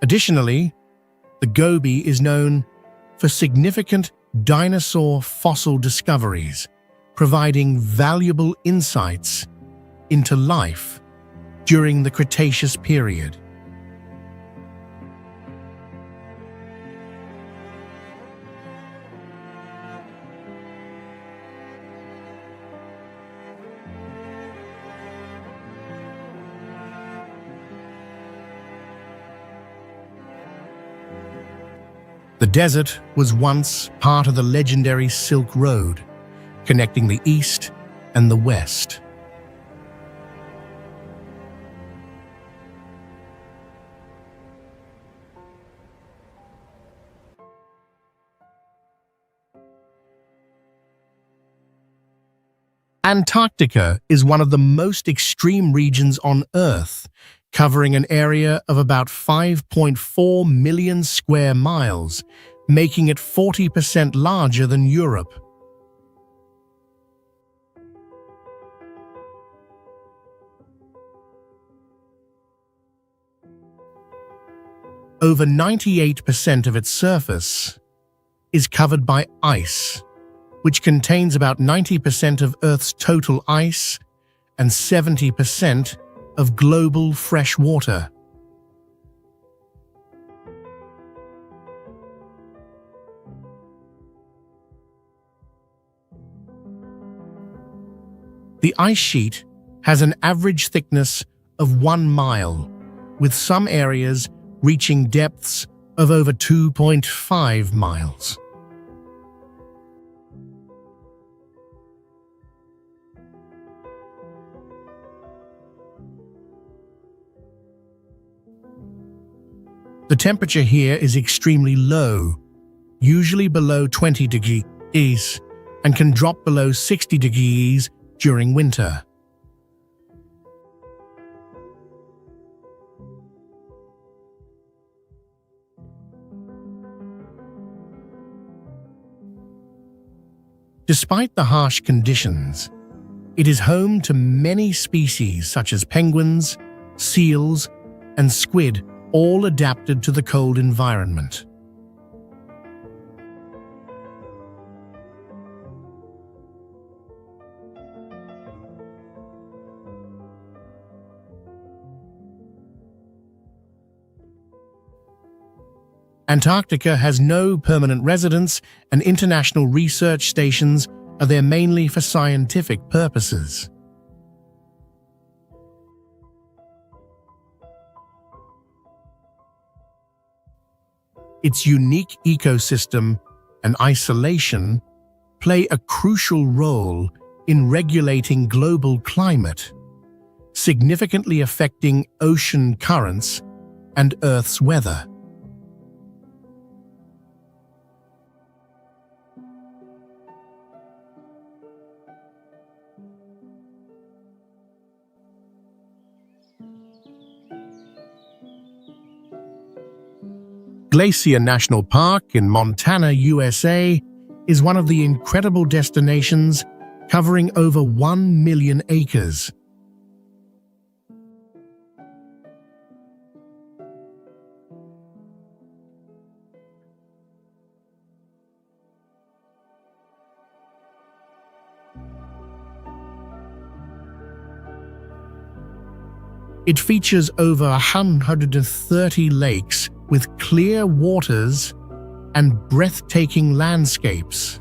Additionally, the Gobi is known for significant dinosaur fossil discoveries, providing valuable insights into life during the Cretaceous period. The desert was once part of the legendary Silk Road, connecting the East and the West. Antarctica is one of the most extreme regions on Earth, covering an area of about 5.4 million square miles, making it 40% larger than Europe. Over 98% of its surface is covered by ice, which contains about 90% of Earth's total ice and 70% of global fresh water. The ice sheet has an average thickness of 1 mile, with some areas reaching depths of over 2.5 miles. The temperature here is extremely low, usually below 20 degrees, and can drop below 60 degrees during winter. Despite the harsh conditions, it is home to many species such as penguins, seals, and squid, all adapted to the cold environment. Antarctica has no permanent residents, and international research stations are there mainly for scientific purposes. Its unique ecosystem and isolation play a crucial role in regulating global climate, significantly affecting ocean currents and Earth's weather. Glacier National Park in Montana, USA, is one of the incredible destinations covering over 1 million acres. It features over 130 lakes with clear waters and breathtaking landscapes.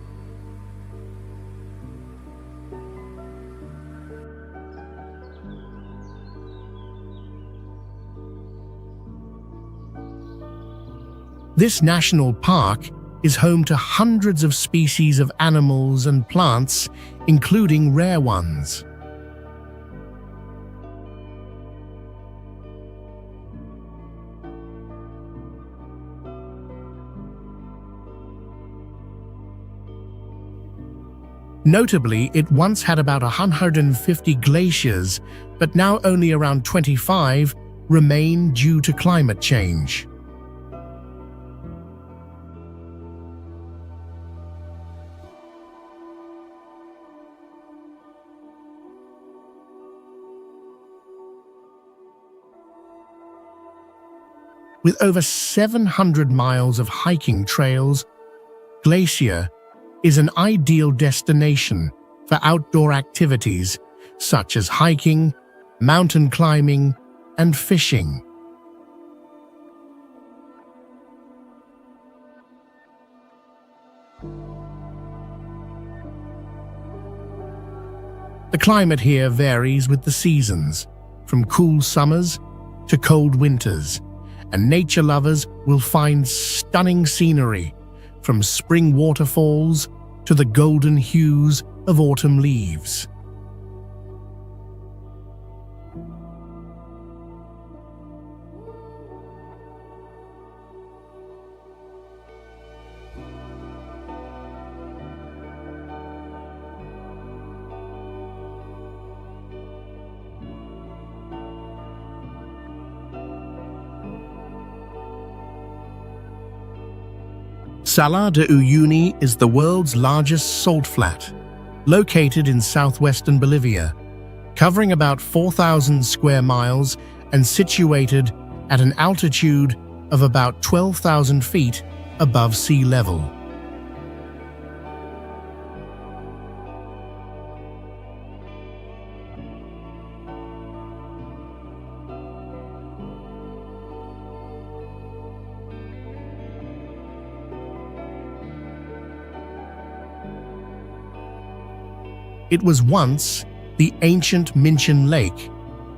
This national park is home to hundreds of species of animals and plants, including rare ones. Notably, it once had about 150 glaciers, but now only around 25 remain due to climate change. With over 700 miles of hiking trails, Glacier is an ideal destination for outdoor activities such as hiking, mountain climbing, and fishing. The climate here varies with the seasons, from cool summers to cold winters, and nature lovers will find stunning scenery, from spring waterfalls to the golden hues of autumn leaves. Salar de Uyuni is the world's largest salt flat, located in southwestern Bolivia, covering about 4,000 square miles and situated at an altitude of about 12,000 feet above sea level. It was once the ancient Minchin Lake,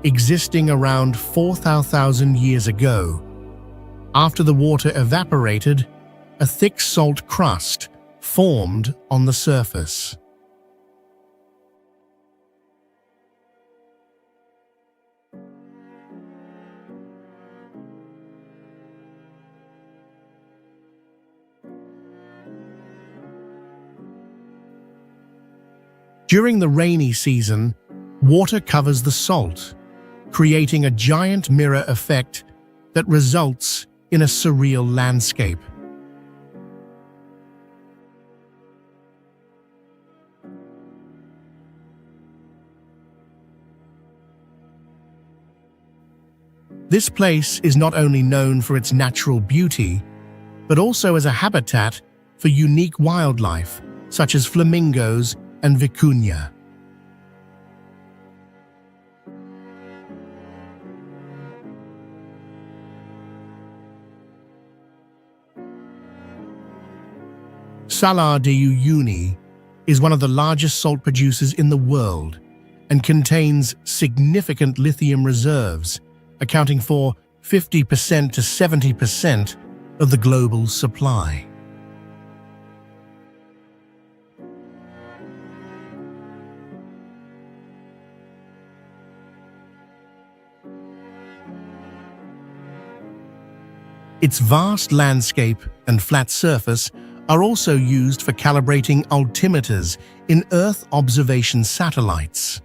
existing around 4,000 years ago. After the water evaporated, a thick salt crust formed on the surface. During the rainy season, water covers the salt, creating a giant mirror effect that results in a surreal landscape. This place is not only known for its natural beauty, but also as a habitat for unique wildlife, such as flamingos and vicuña. Salar de Uyuni is one of the largest salt producers in the world and contains significant lithium reserves, accounting for 50% to 70% of the global supply. Its vast landscape and flat surface are also used for calibrating altimeters in Earth observation satellites.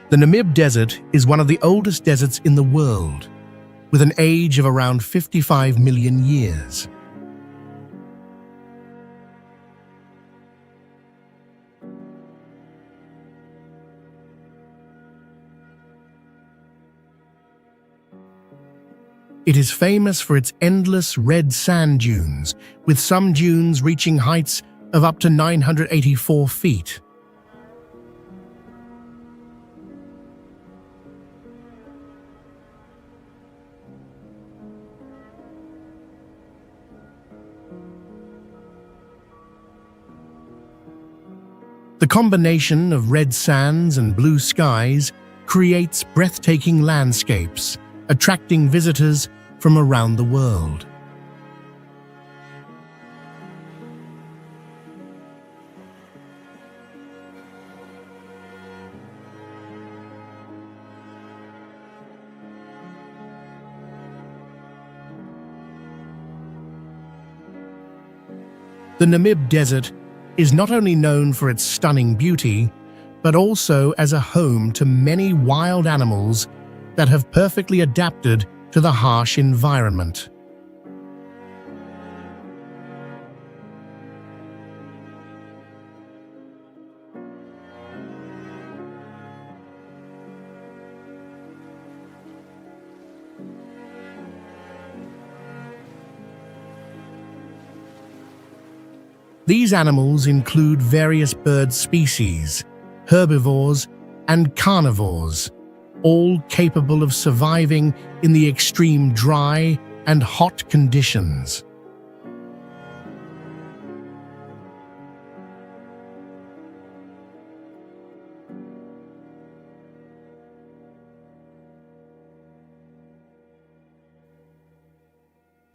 The Namib Desert is one of the oldest deserts in the world, with an age of around 55 million years. It is famous for its endless red sand dunes, with some dunes reaching heights of up to 984 feet. The combination of red sands and blue skies creates breathtaking landscapes, attracting visitors from around the world. The Namib Desert is not only known for its stunning beauty, but also as a home to many wild animals that have perfectly adapted to the harsh environment. These animals include various bird species, herbivores, and carnivores, all capable of surviving in the extreme dry and hot conditions.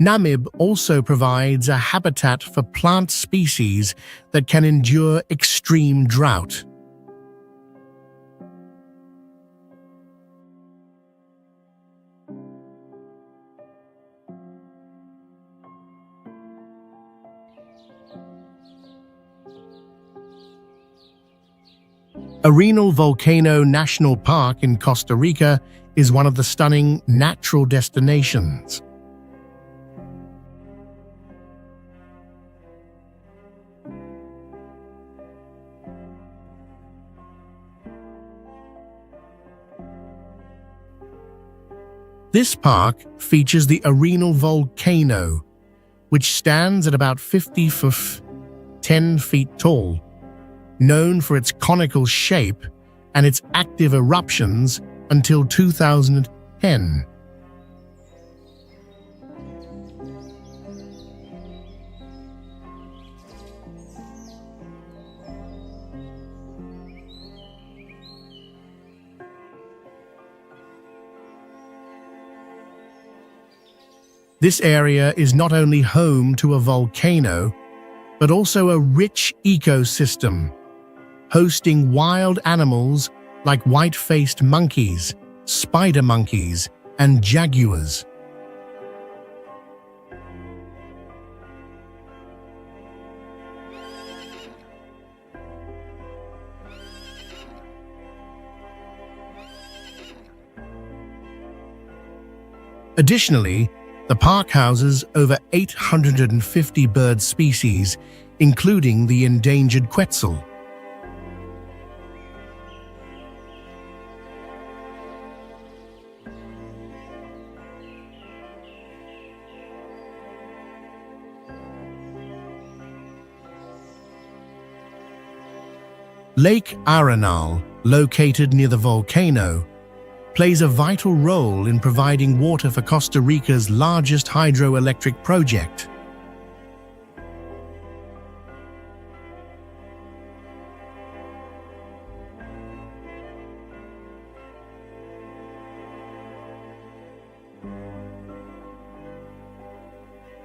Namib also provides a habitat for plant species that can endure extreme drought. Arenal Volcano National Park in Costa Rica is one of the stunning natural destinations. This park features the Arenal Volcano, which stands at about 10 feet tall, known for its conical shape and its active eruptions until 2010. This area is not only home to a volcano, but also a rich ecosystem, hosting wild animals like white-faced monkeys, spider monkeys, and jaguars. Additionally, the park houses over 850 bird species, including the endangered quetzal. Lake Arenal, located near the volcano, plays a vital role in providing water for Costa Rica's largest hydroelectric project.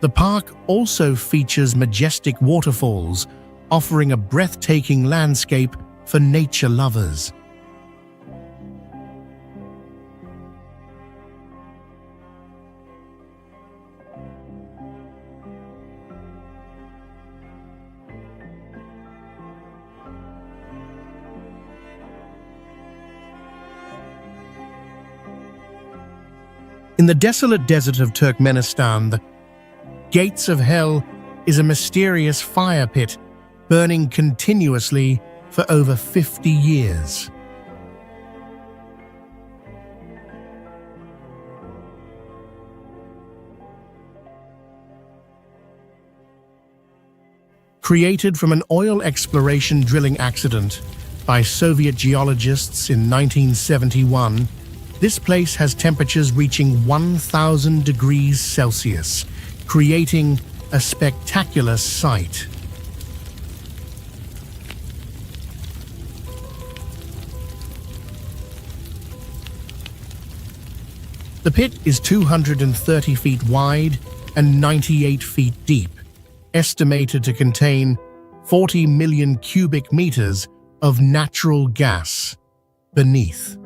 The park also features majestic waterfalls, offering a breathtaking landscape for nature lovers. In the desolate desert of Turkmenistan, the Gates of Hell is a mysterious fire pit burning continuously for over 50 years. Created from an oil exploration drilling accident by Soviet geologists in 1971, this place has temperatures reaching 1,000 degrees Celsius, creating a spectacular sight. The pit is 230 feet wide and 98 feet deep, estimated to contain 40 million cubic meters of natural gas beneath.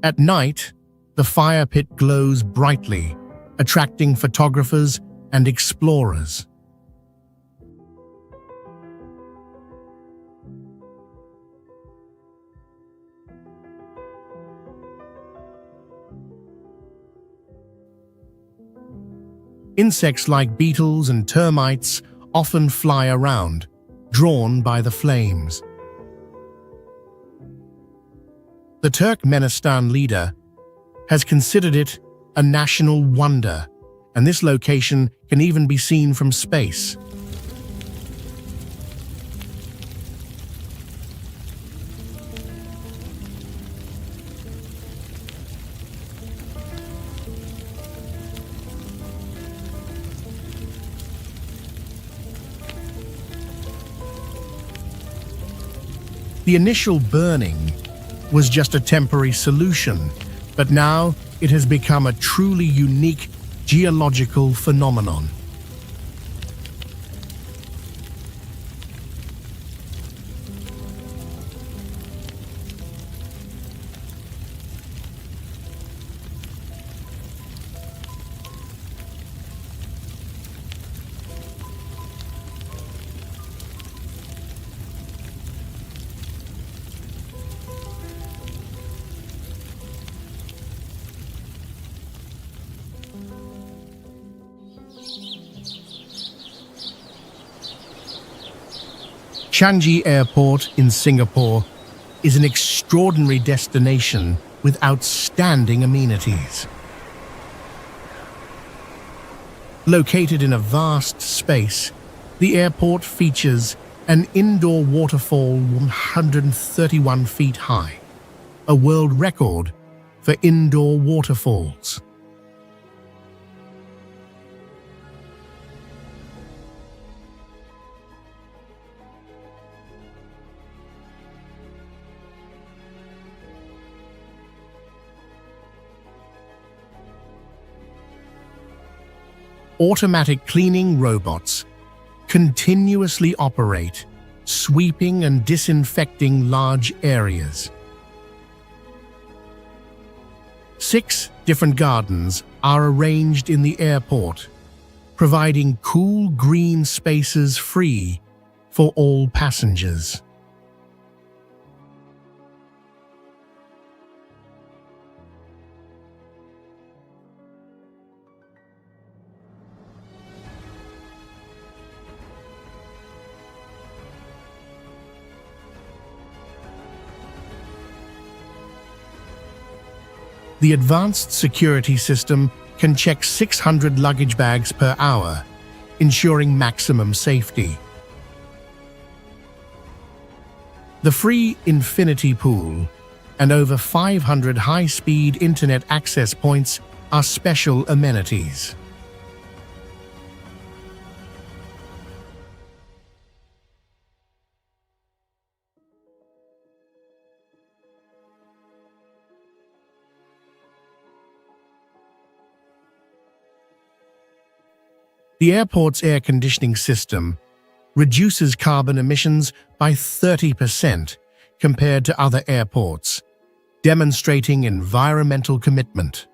At night, the fire pit glows brightly, attracting photographers and explorers. Insects like beetles and termites often fly around, drawn by the flames. The Turkmenistan leader has considered it a national wonder, and this location can even be seen from space. The initial burning was just a temporary solution, but now it has become a truly unique geological phenomenon. Changi Airport in Singapore is an extraordinary destination with outstanding amenities. Located in a vast space, the airport features an indoor waterfall 131 feet high, a world record for indoor waterfalls. Automatic cleaning robots continuously operate, sweeping and disinfecting large areas. 6 different gardens are arranged in the airport, providing cool green spaces free for all passengers. The advanced security system can check 600 luggage bags per hour, ensuring maximum safety. The free Infinity Pool and over 500 high-speed internet access points are special amenities. The airport's air conditioning system reduces carbon emissions by 30% compared to other airports, demonstrating environmental commitment.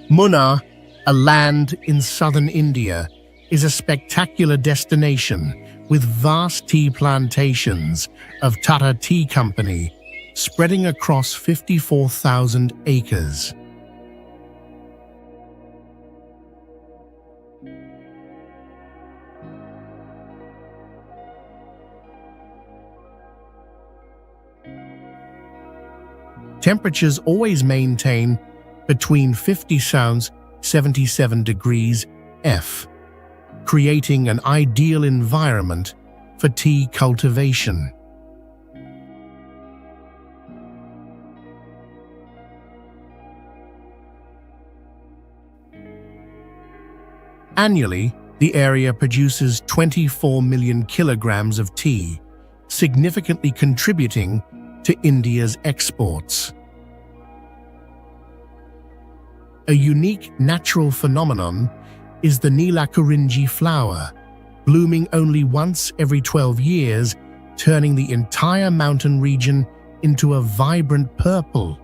Munnar, a land in southern India, is a spectacular destination with vast tea plantations of Tata Tea Company spreading across 54,000 acres. Temperatures always maintain between 77 degrees F, creating an ideal environment for tea cultivation. Annually, the area produces 24 million kilograms of tea, significantly contributing to India's exports. A unique natural phenomenon is the Neelakurinji flower, blooming only once every 12 years, turning the entire mountain region into a vibrant purple.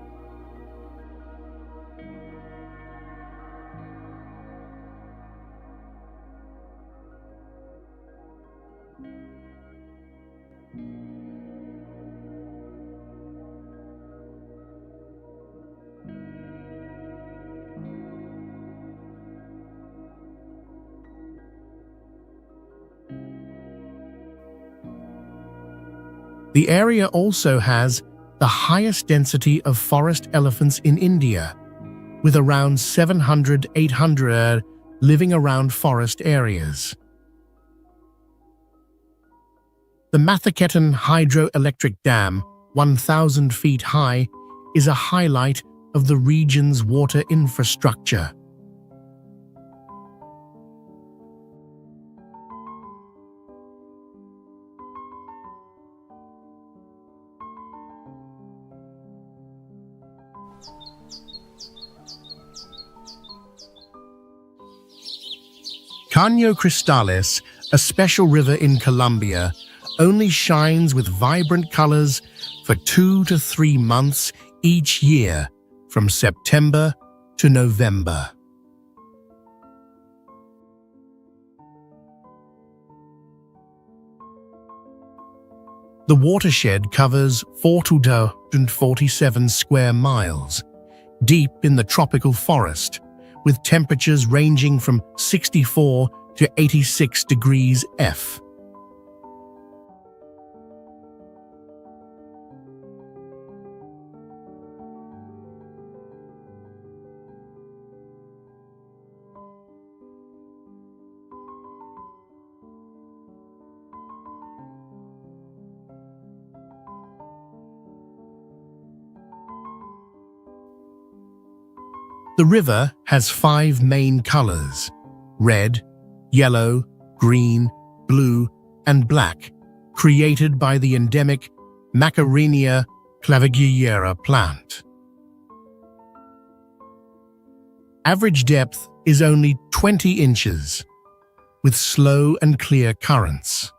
The area also has the highest density of forest elephants in India, with around 700–800 living around forest areas. The Mathiketan hydroelectric dam, 1,000 feet high, is a highlight of the region's water infrastructure. Caño Cristales, a special river in Colombia, only shines with vibrant colors for 2 to 3 months each year, from September to November. The watershed covers 447 square miles, deep in the tropical forest, with temperatures ranging from 64 to 86 degrees F. The river has 5 main colors: red, yellow, green, blue, and black, created by the endemic Macarenia clavigulera plant. Average depth is only 20 inches, with slow and clear currents.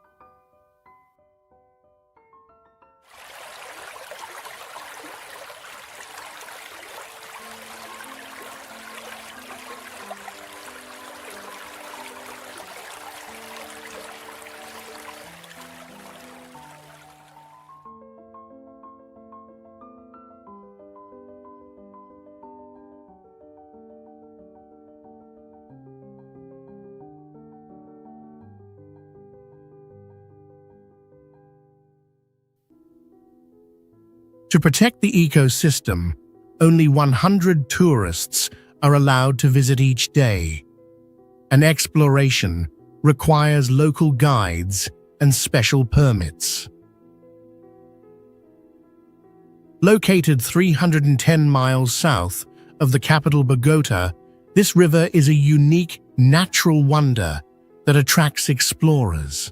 To protect the ecosystem, only 100 tourists are allowed to visit each day. An exploration requires local guides and special permits. Located 310 miles south of the capital Bogota, this river is a unique natural wonder that attracts explorers.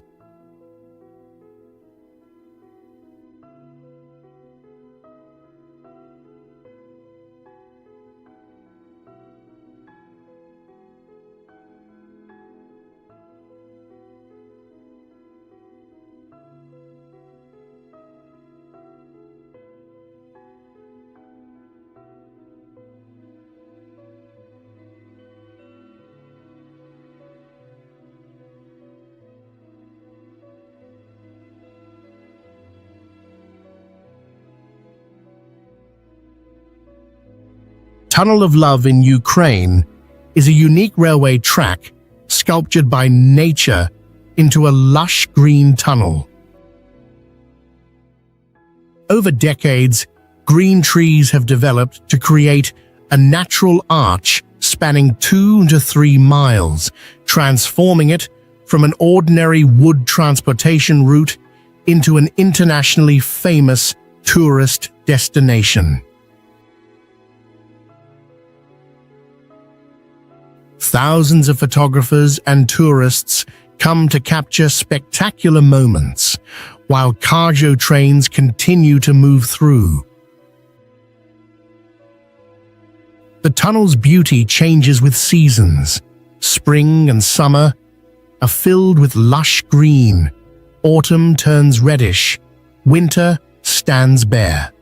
Tunnel of Love in Ukraine is a unique railway track sculptured by nature into a lush green tunnel. Over decades, green trees have developed to create a natural arch spanning 2 to 3 miles, transforming it from an ordinary wood transportation route into an internationally famous tourist destination. Thousands of photographers and tourists come to capture spectacular moments, while cargo trains continue to move through. The tunnel's beauty changes with seasons. Spring and summer are filled with lush green. Autumn turns reddish. Winter stands bare.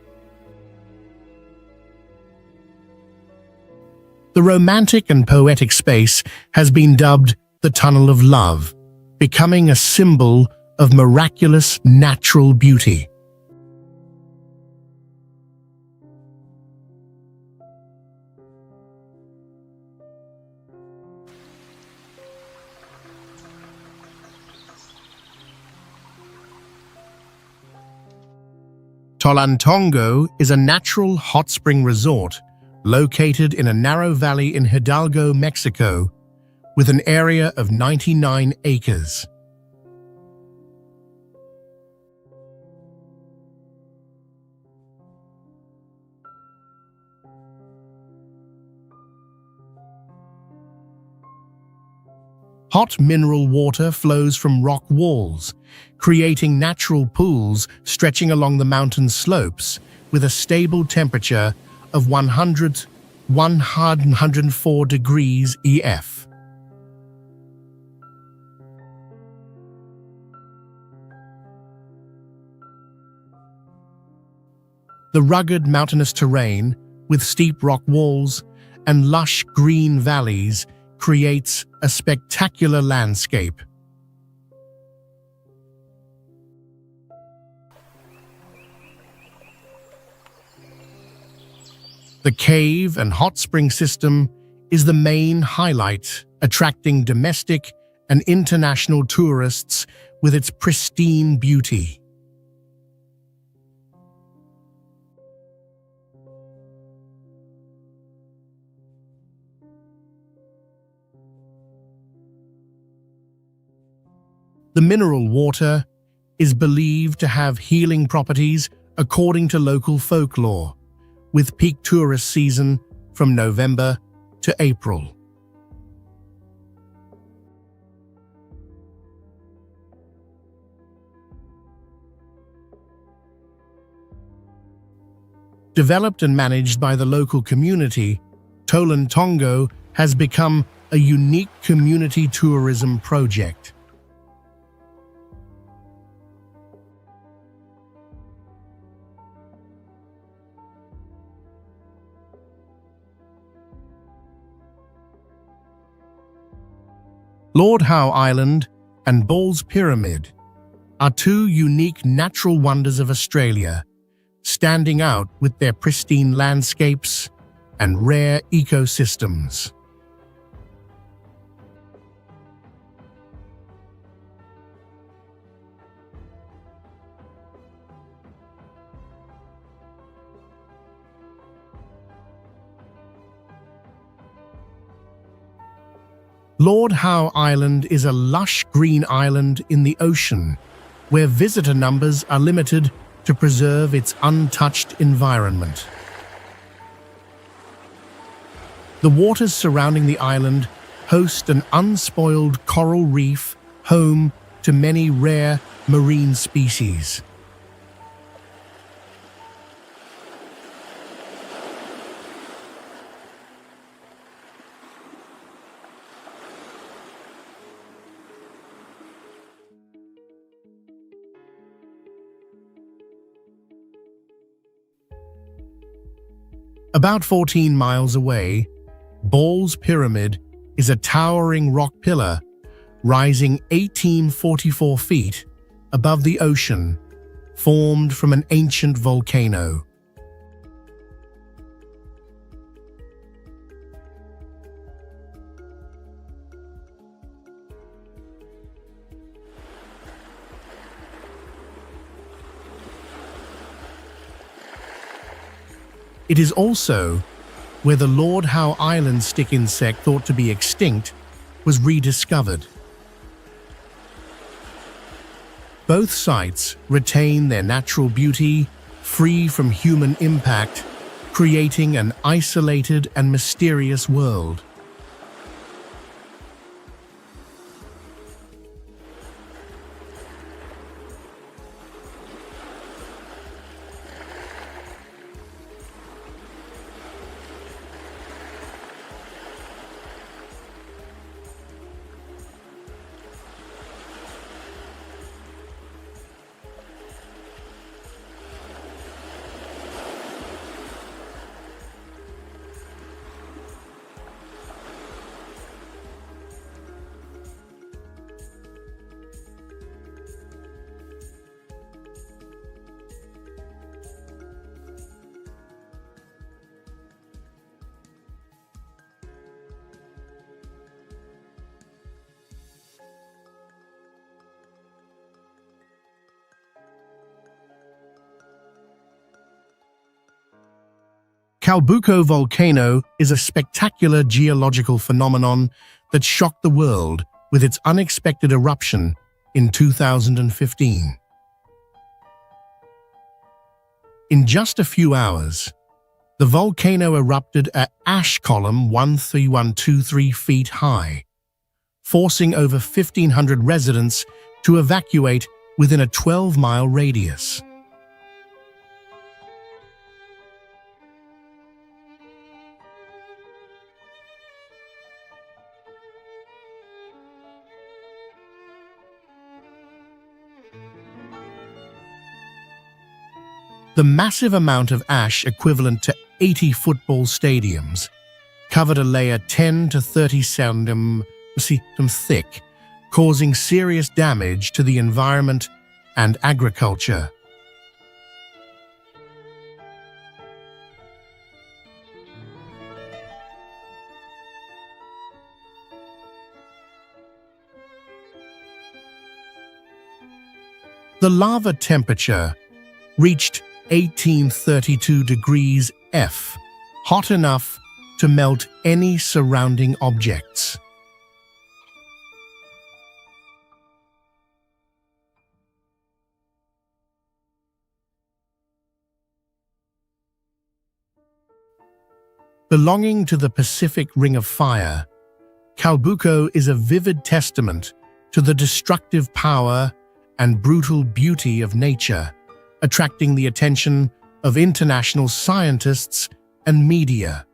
The romantic and poetic space has been dubbed the Tunnel of Love, becoming a symbol of miraculous natural beauty. Tolantongo is a natural hot spring resort located in a narrow valley in Hidalgo, Mexico, with an area of 99 acres. Hot mineral water flows from rock walls, creating natural pools stretching along the mountain slopes with a stable temperature of 104 degrees EF. The rugged mountainous terrain, with steep rock walls and lush green valleys, creates a spectacular landscape. The cave and hot spring system is the main highlight, attracting domestic and international tourists with its pristine beauty. The mineral water is believed to have healing properties according to local folklore, with peak tourist season from November to April. Developed and managed by the local community, Tolantongo has become a unique community tourism project. Lord Howe Island and Ball's Pyramid are two unique natural wonders of Australia, standing out with their pristine landscapes and rare ecosystems. Lord Howe Island is a lush green island in the ocean, where visitor numbers are limited to preserve its untouched environment. The waters surrounding the island host an unspoiled coral reef home to many rare marine species. About 14 miles away, Ball's Pyramid is a towering rock pillar rising 1844 feet above the ocean, formed from an ancient volcano. It is also where the Lord Howe Island stick insect thought to be extinct was rediscovered. Both sites retain their natural beauty, free from human impact, creating an isolated and mysterious world. Calbuco volcano is a spectacular geological phenomenon that shocked the world with its unexpected eruption in 2015. In just a few hours, the volcano erupted at ash column 13123 feet high, forcing over 1,500 residents to evacuate within a 12-mile radius. The massive amount of ash, equivalent to 80 football stadiums, covered a layer 10 to 30 cm thick, causing serious damage to the environment and agriculture. The lava temperature reached 1832 degrees F, hot enough to melt any surrounding objects. Belonging to the Pacific Ring of Fire, Calbuco is a vivid testament to the destructive power and brutal beauty of nature, attracting the attention of international scientists and media.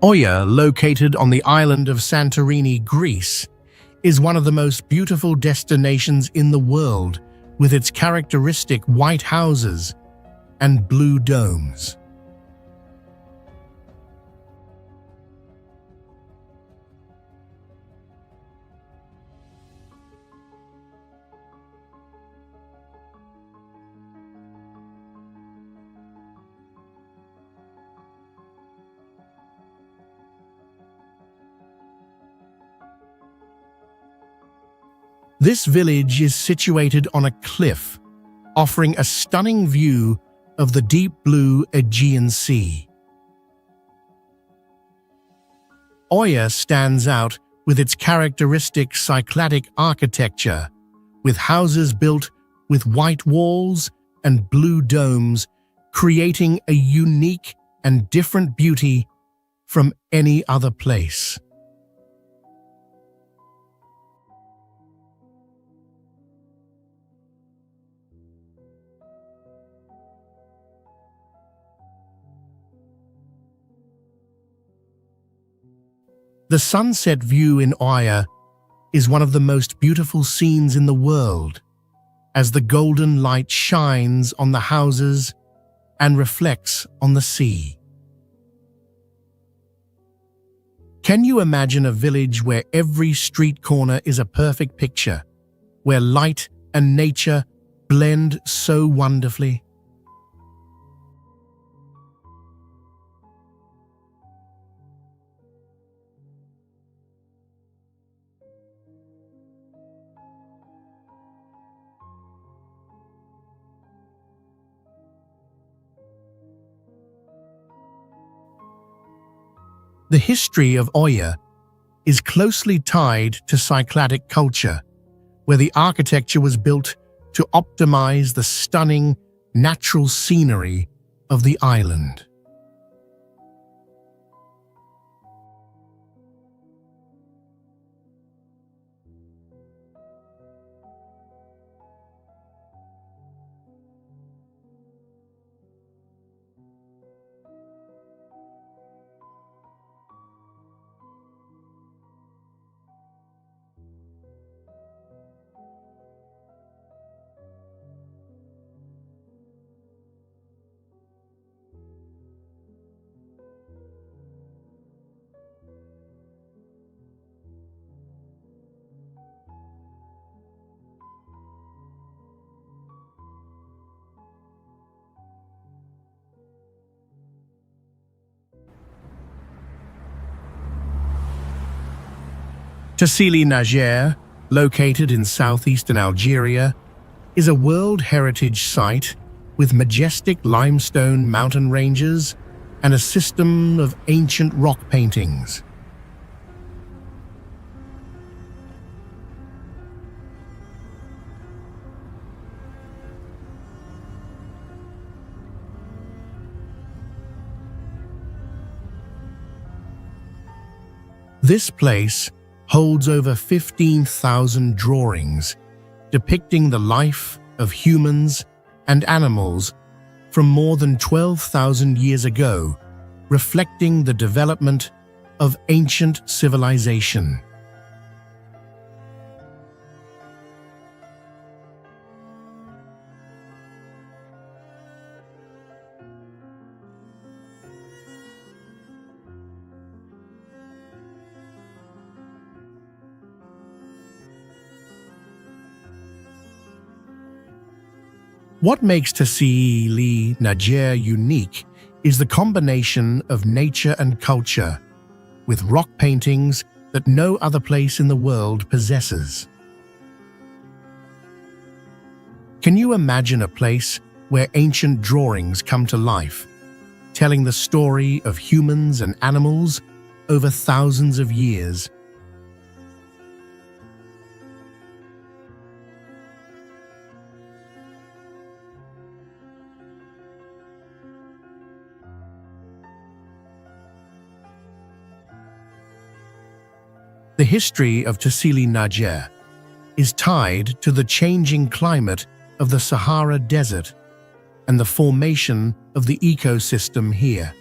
Oya, located on the island of Santorini, Greece, is one of the most beautiful destinations in the world, with its characteristic white houses and blue domes. This village is situated on a cliff, offering a stunning view of the deep blue Aegean Sea. Oya stands out with its characteristic Cycladic architecture, with houses built with white walls and blue domes, creating a unique and different beauty from any other place. The sunset view in Oya is one of the most beautiful scenes in the world, as the golden light shines on the houses and reflects on the sea. Can you imagine a village where every street corner is a perfect picture, where light and nature blend so wonderfully? The history of Oya is closely tied to Cycladic culture, where the architecture was built to optimize the stunning natural scenery of the island. Tassili Najer, located in southeastern Algeria, is a World Heritage Site with majestic limestone mountain ranges and a system of ancient rock paintings. This place holds over 15,000 drawings depicting the life of humans and animals from more than 12,000 years ago, reflecting the development of ancient civilization. What makes Tassili Najer unique is the combination of nature and culture, with rock paintings that no other place in the world possesses. Can you imagine a place where ancient drawings come to life, telling the story of humans and animals over thousands of years? The history of Tassili Najer is tied to the changing climate of the Sahara Desert and the formation of the ecosystem here.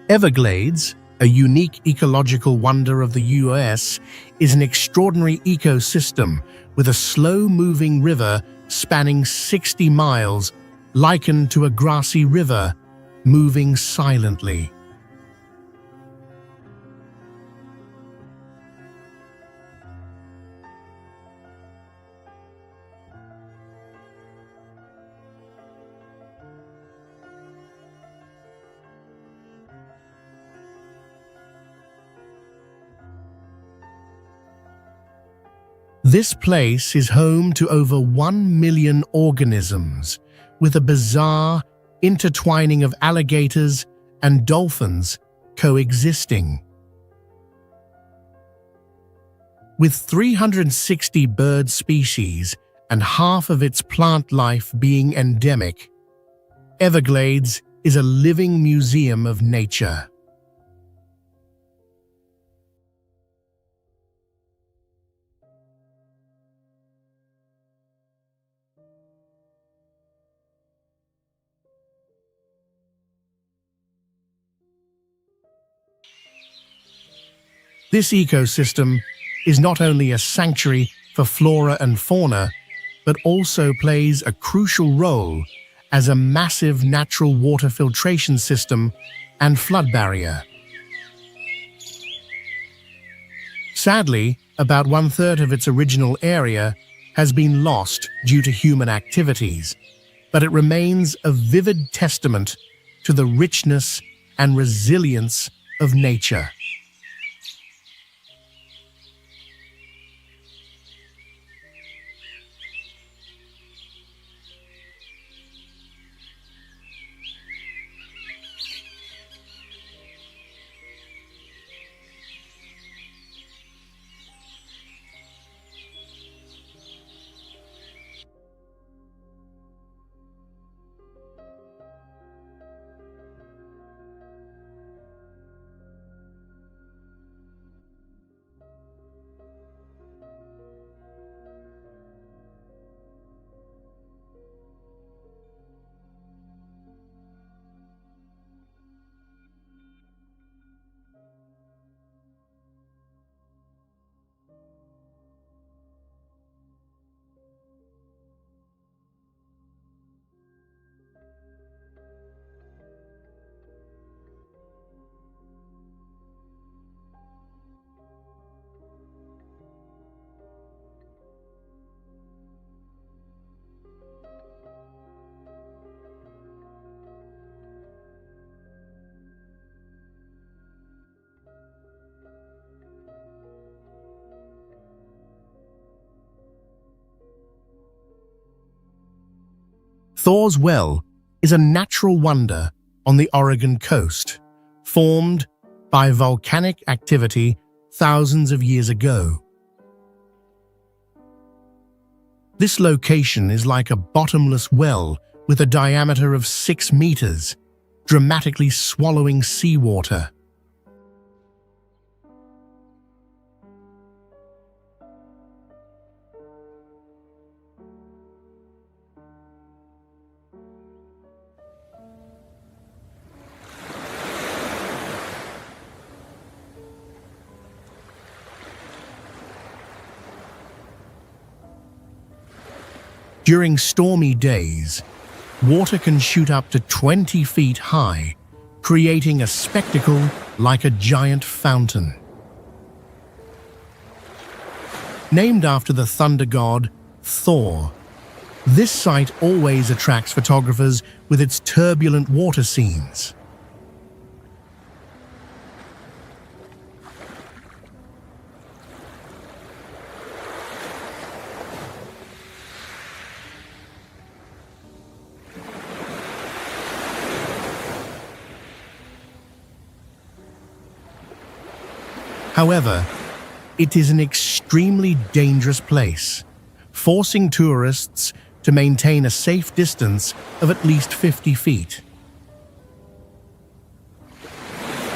Everglades, a unique ecological wonder of the US, is an extraordinary ecosystem with a slow-moving river spanning 60 miles, likened to a grassy river, moving silently. This place is home to over 1 million organisms, with a bizarre intertwining of alligators and dolphins coexisting. With 360 bird species and half of its plant life being endemic, Everglades is a living museum of nature. This ecosystem is not only a sanctuary for flora and fauna, but also plays a crucial role as a massive natural water filtration system and flood barrier. Sadly, about 1/3 of its original area has been lost due to human activities, but it remains a vivid testament to the richness and resilience of nature. Thor's Well is a natural wonder on the Oregon coast, formed by volcanic activity thousands of years ago. This location is like a bottomless well with a diameter of 6 meters, dramatically swallowing seawater. During stormy days, water can shoot up to 20 feet high, creating a spectacle like a giant fountain. Named after the thunder god Thor, this site always attracts photographers with its turbulent water scenes. However, it is an extremely dangerous place, forcing tourists to maintain a safe distance of at least 50 feet.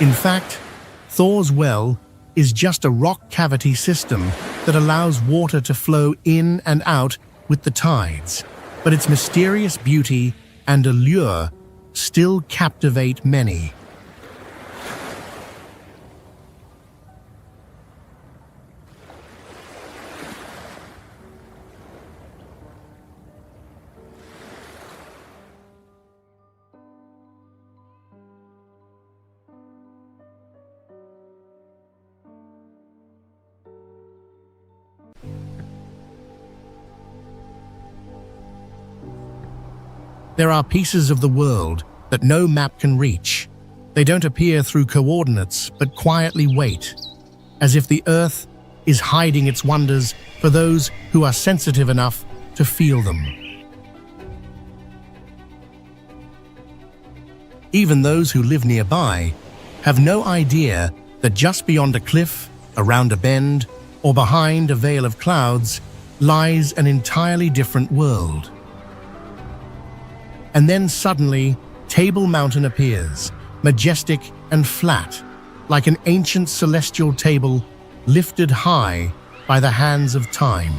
In fact, Thor's Well is just a rock cavity system that allows water to flow in and out with the tides, but its mysterious beauty and allure still captivate many. There are pieces of the world that no map can reach. They don't appear through coordinates, but quietly wait, as if the Earth is hiding its wonders for those who are sensitive enough to feel them. Even those who live nearby have no idea that just beyond a cliff, around a bend, or behind a veil of clouds lies an entirely different world. And then suddenly, Table Mountain appears, majestic and flat, like an ancient celestial table lifted high by the hands of time.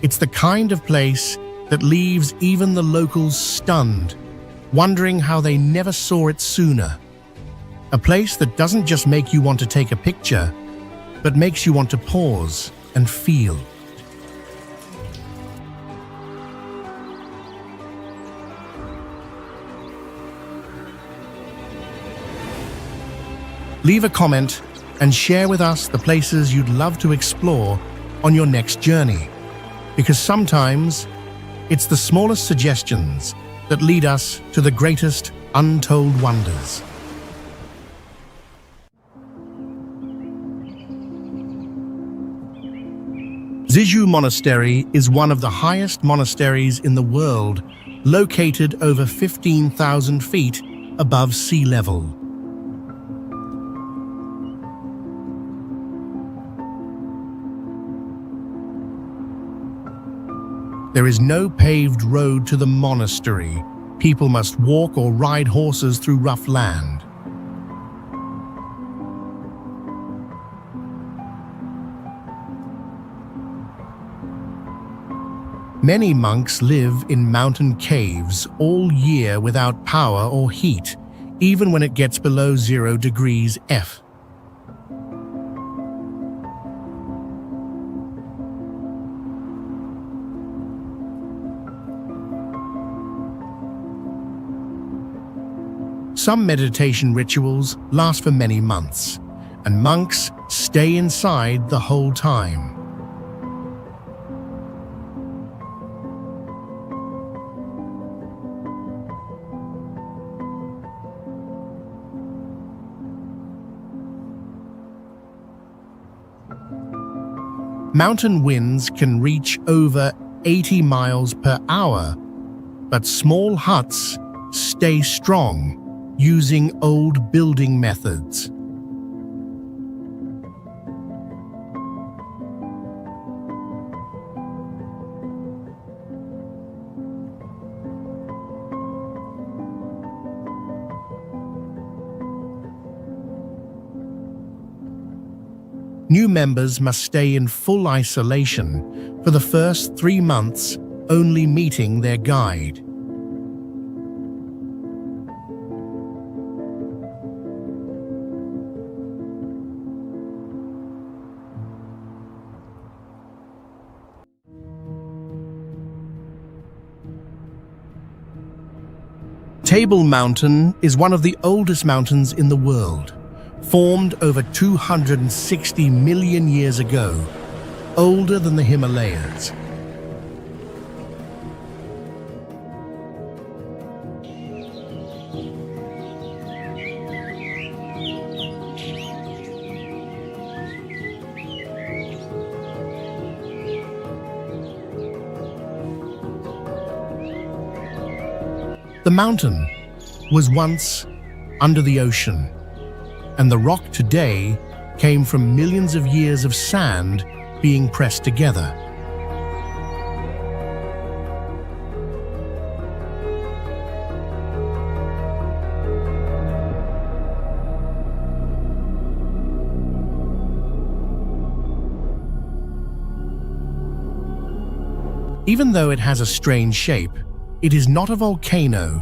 It's the kind of place that leaves even the locals stunned, wondering how they never saw it sooner. A place that doesn't just make you want to take a picture, but makes you want to pause and feel. Leave a comment and share with us the places you'd love to explore on your next journey. Because sometimes it's the smallest suggestions that lead us to the greatest untold wonders. Zizhou Monastery is one of the highest monasteries in the world, located over 15,000 feet above sea level. There is no paved road to the monastery. People must walk or ride horses through rough land. Many monks live in mountain caves all year without power or heat, even when it gets below 0 degrees F. Some meditation rituals last for many months, and monks stay inside the whole time. Mountain winds can reach over 80 miles per hour, but small huts stay strong using old building methods. New members must stay in full isolation for the first 3 months, only meeting their guide. Table Mountain is one of the oldest mountains in the world, formed over 260 million years ago, older than the Himalayas. The mountain was once under the ocean, and the rock today came from millions of years of sand being pressed together. Even though it has a strange shape, it is not a volcano,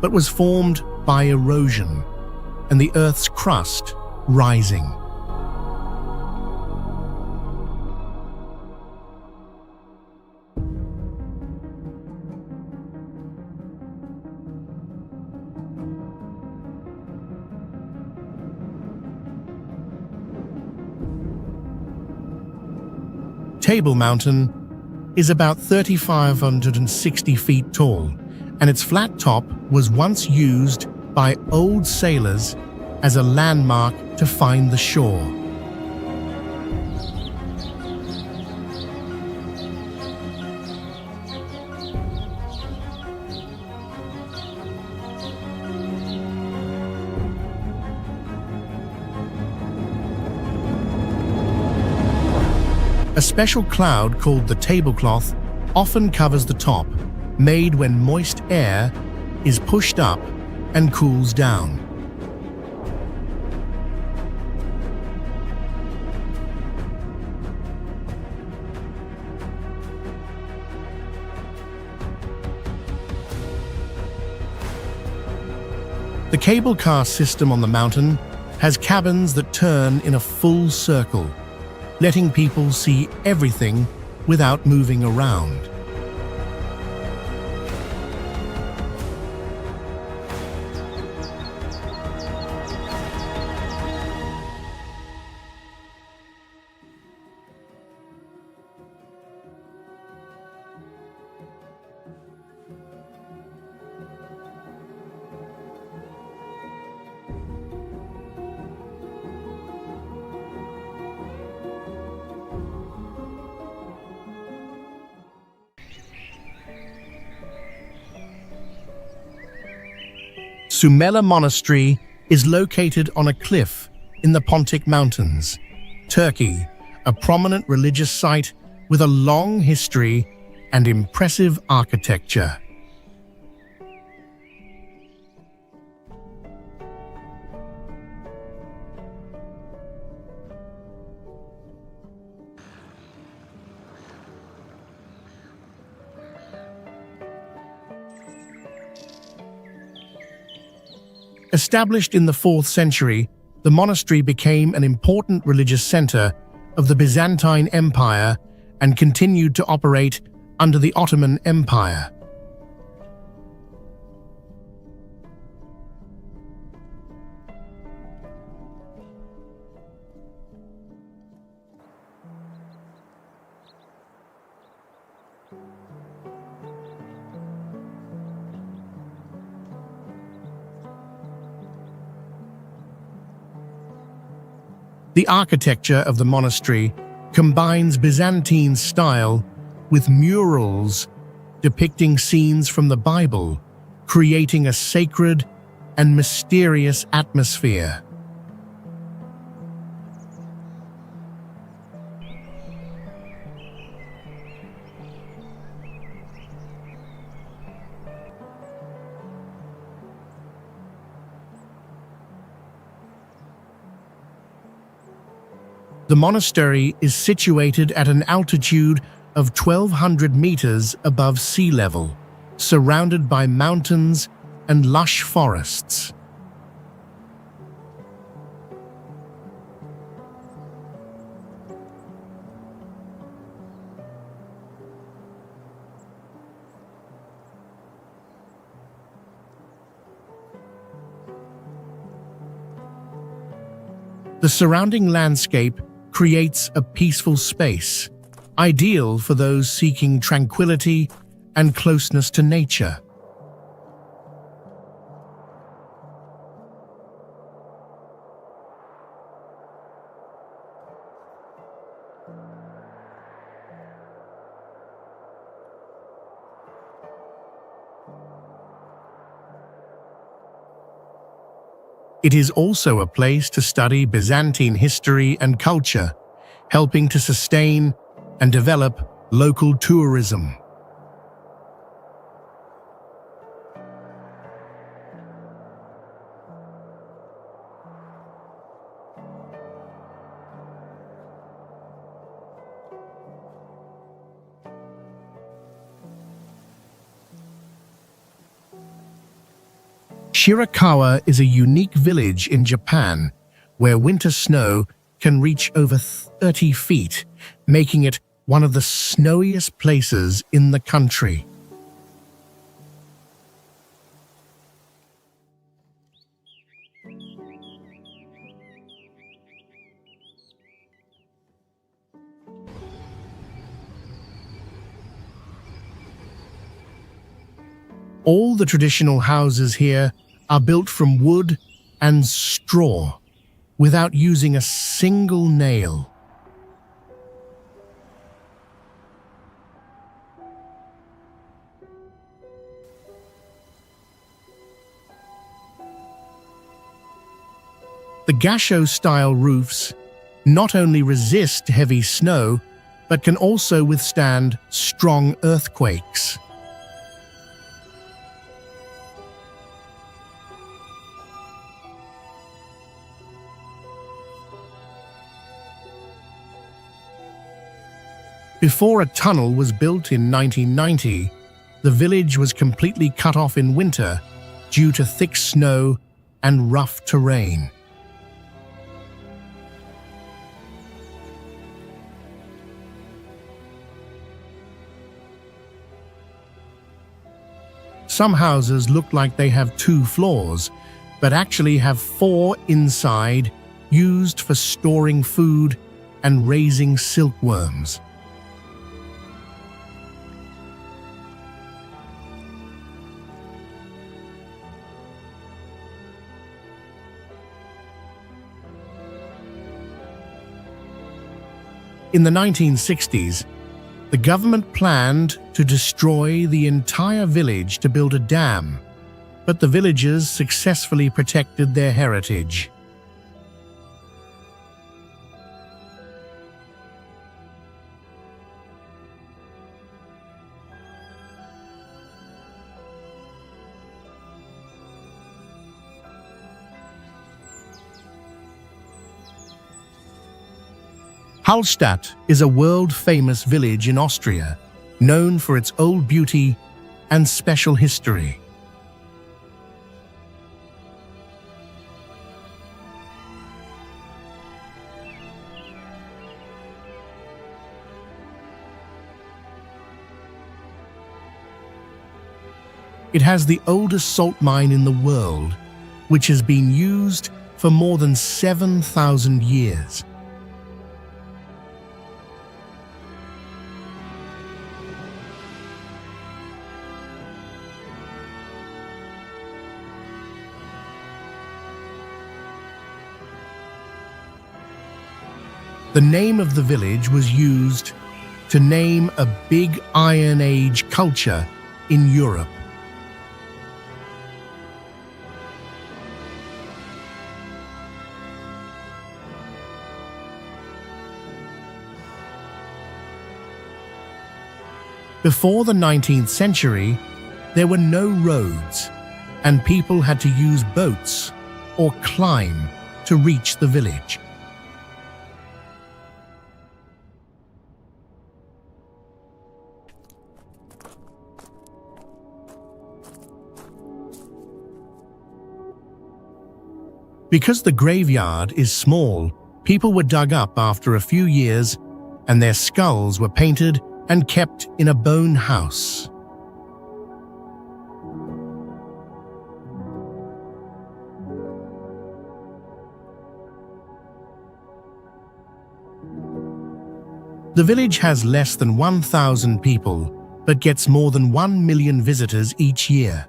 but was formed by erosion and the Earth's crust rising. Table Mountain is about 3,560 feet tall, and its flat top was once used by old sailors as a landmark to find the shore. A special cloud called the tablecloth often covers the top, made when moist air is pushed up and cools down. The cable car system on the mountain has cabins that turn in a full circle, letting people see everything without moving around. Sumela Monastery is located on a cliff in the Pontic Mountains, Turkey, a prominent religious site with a long history and impressive architecture. Established in the 4th century, the monastery became an important religious center of the Byzantine Empire and continued to operate under the Ottoman Empire. The architecture of the monastery combines Byzantine style with murals depicting scenes from the Bible, creating a sacred and mysterious atmosphere. The monastery is situated at an altitude of 1,200 meters above sea level, surrounded by mountains and lush forests. The surrounding landscape creates a peaceful space, ideal for those seeking tranquility and closeness to nature. It is also a place to study Byzantine history and culture, helping to sustain and develop local tourism. Shirakawa is a unique village in Japan where winter snow can reach over 30 feet, making it one of the snowiest places in the country. All the traditional houses here are built from wood and straw without using a single nail. The gasho-style roofs not only resist heavy snow, but can also withstand strong earthquakes. Before a tunnel was built in 1990, the village was completely cut off in winter due to thick snow and rough terrain. Some houses look like they have 2 floors, but actually have 4 inside, used for storing food and raising silkworms. In the 1960s, the government planned to destroy the entire village to build a dam, but the villagers successfully protected their heritage. Hallstatt is a world-famous village in Austria, known for its old beauty and special history. It has the oldest salt mine in the world, which has been used for more than 7,000 years. The name of the village was used to name a big Iron Age culture in Europe. Before the 19th century, there were no roads, and people had to use boats or climb to reach the village. Because the graveyard is small, people were dug up after a few years, and their skulls were painted and kept in a bone house. The village has less than 1,000 people, but gets more than 1 million visitors each year.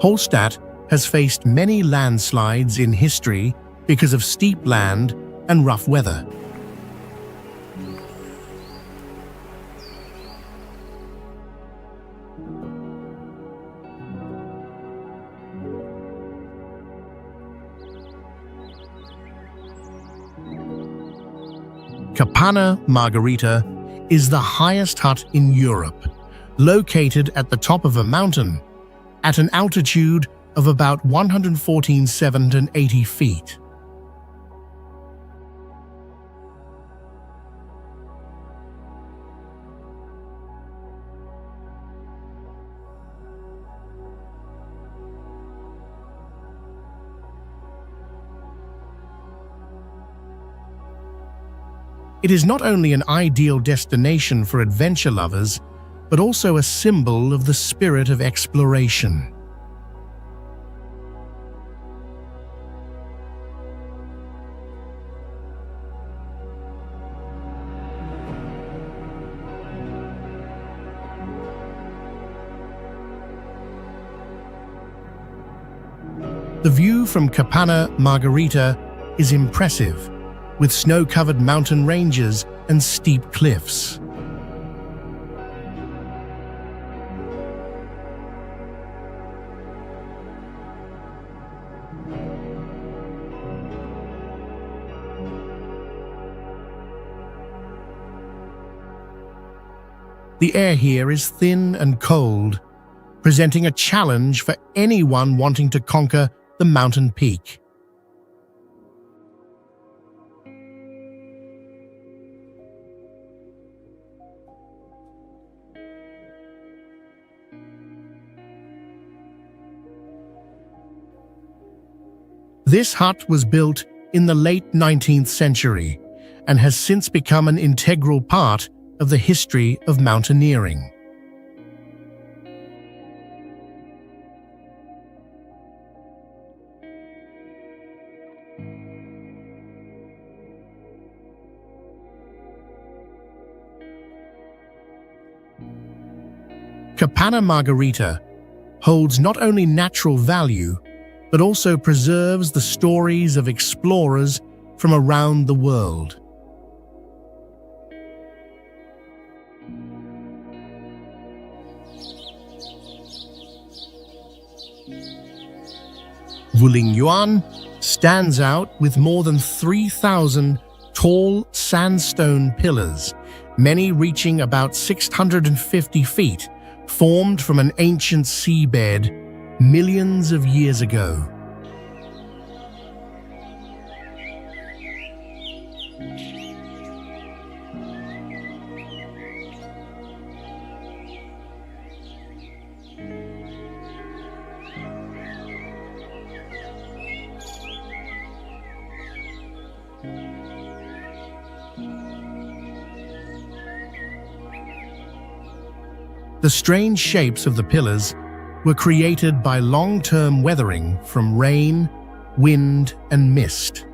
Hallstatt has faced many landslides in history because of steep land and rough weather. Capanna Margherita is the highest hut in Europe, located at the top of a mountain at an altitude of about 114,780 feet. It is not only an ideal destination for adventure lovers, but also a symbol of the spirit of exploration. The view from Capana Margarita is impressive, with snow-covered mountain ranges and steep cliffs. The air here is thin and cold, presenting a challenge for anyone wanting to conquer the mountain peak. This hut was built in the late 19th century and has since become an integral part of the history of mountaineering. Capana Margarita holds not only natural value, but also preserves the stories of explorers from around the world. Wulingyuan stands out with more than 3,000 tall sandstone pillars, many reaching about 650 feet, formed from an ancient seabed millions of years ago. The strange shapes of the pillars were created by long-term weathering from rain, wind, and mist.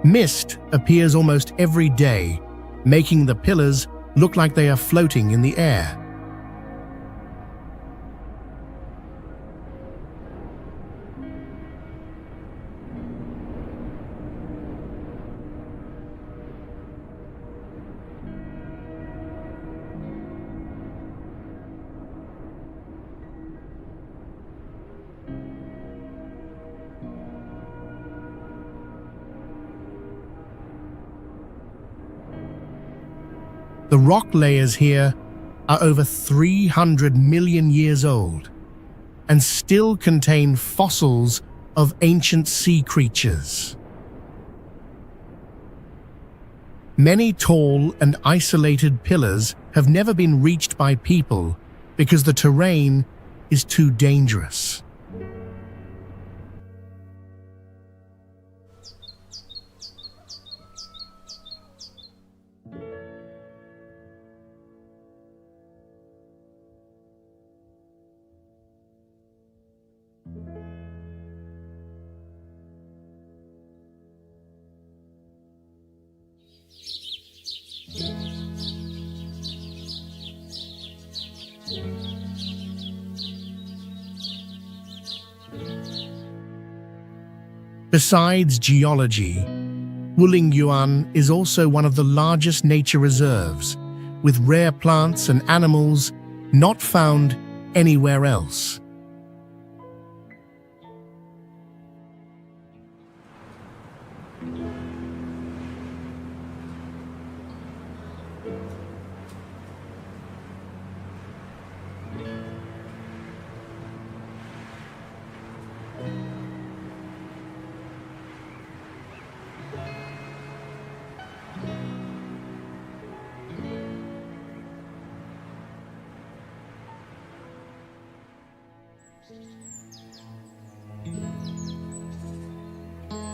Mist appears almost every day, making the pillars look like they are floating in the air. The rock layers here are over 300 million years old and still contain fossils of ancient sea creatures. Many tall and isolated pillars have never been reached by people because the terrain is too dangerous. Besides geology, Wulingyuan is also one of the largest nature reserves, with rare plants and animals not found anywhere else.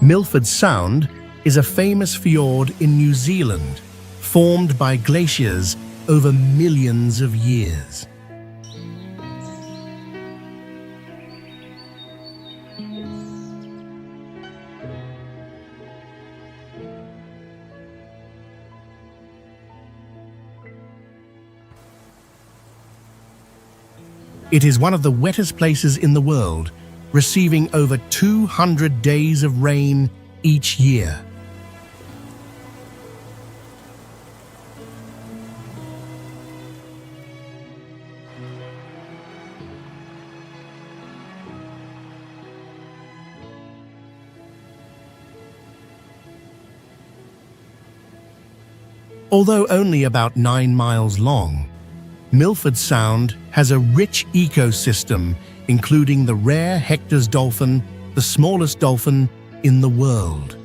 Milford Sound is a famous fjord in New Zealand, formed by glaciers over millions of years. It is one of the wettest places in the world, receiving over 200 days of rain each year. Although only about 9 miles long, Milford Sound has a rich ecosystem, including the rare Hector's dolphin, the smallest dolphin in the world.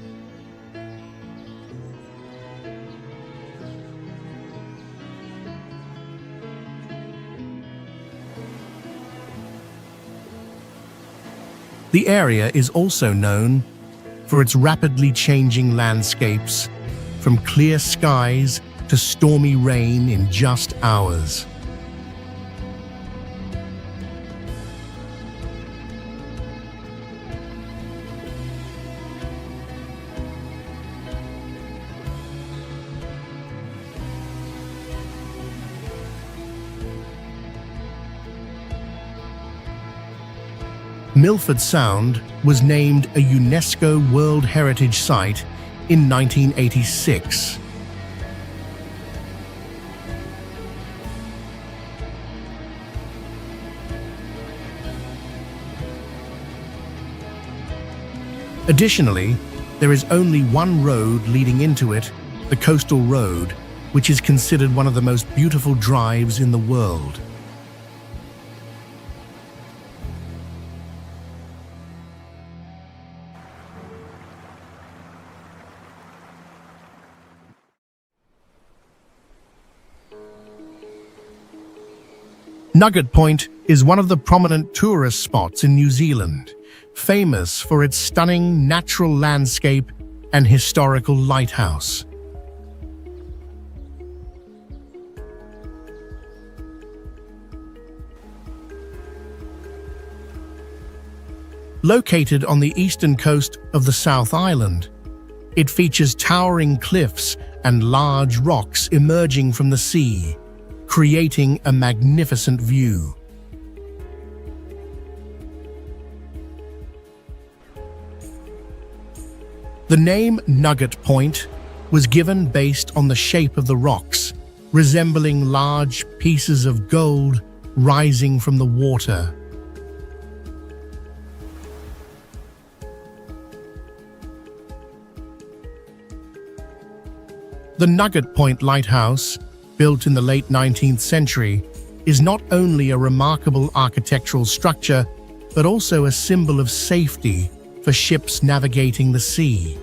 The area is also known for its rapidly changing landscapes, from clear skies to stormy rain in just hours. Milford Sound was named a UNESCO World Heritage Site in 1986. Additionally, there is only one road leading into it, the Coastal Road, which is considered one of the most beautiful drives in the world. Nugget Point is one of the prominent tourist spots in New Zealand, famous for its stunning natural landscape and historical lighthouse. Located on the eastern coast of the South Island, it features towering cliffs and large rocks emerging from the sea, creating a magnificent view. The name Nugget Point was given based on the shape of the rocks, resembling large pieces of gold rising from the water. The Nugget Point Lighthouse, built in the late 19th century, is not only a remarkable architectural structure, but also a symbol of safety for ships navigating the sea.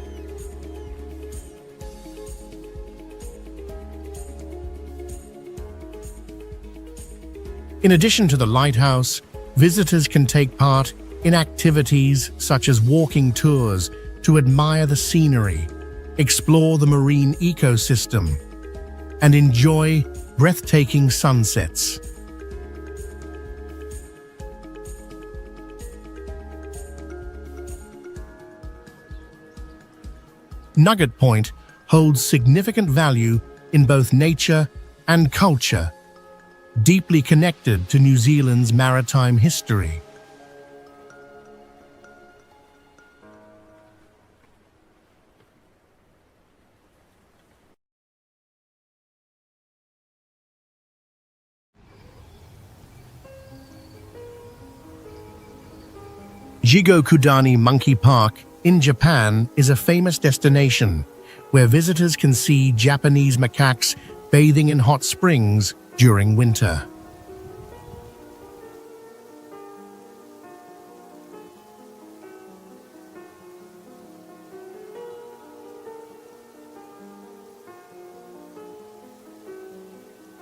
In addition to the lighthouse, visitors can take part in activities such as walking tours to admire the scenery, explore the marine ecosystem, and enjoy breathtaking sunsets. Nugget Point holds significant value in both nature and culture, deeply connected to New Zealand's maritime history. Jigokudani Monkey Park in Japan is a famous destination where visitors can see Japanese macaques bathing in hot springs during winter.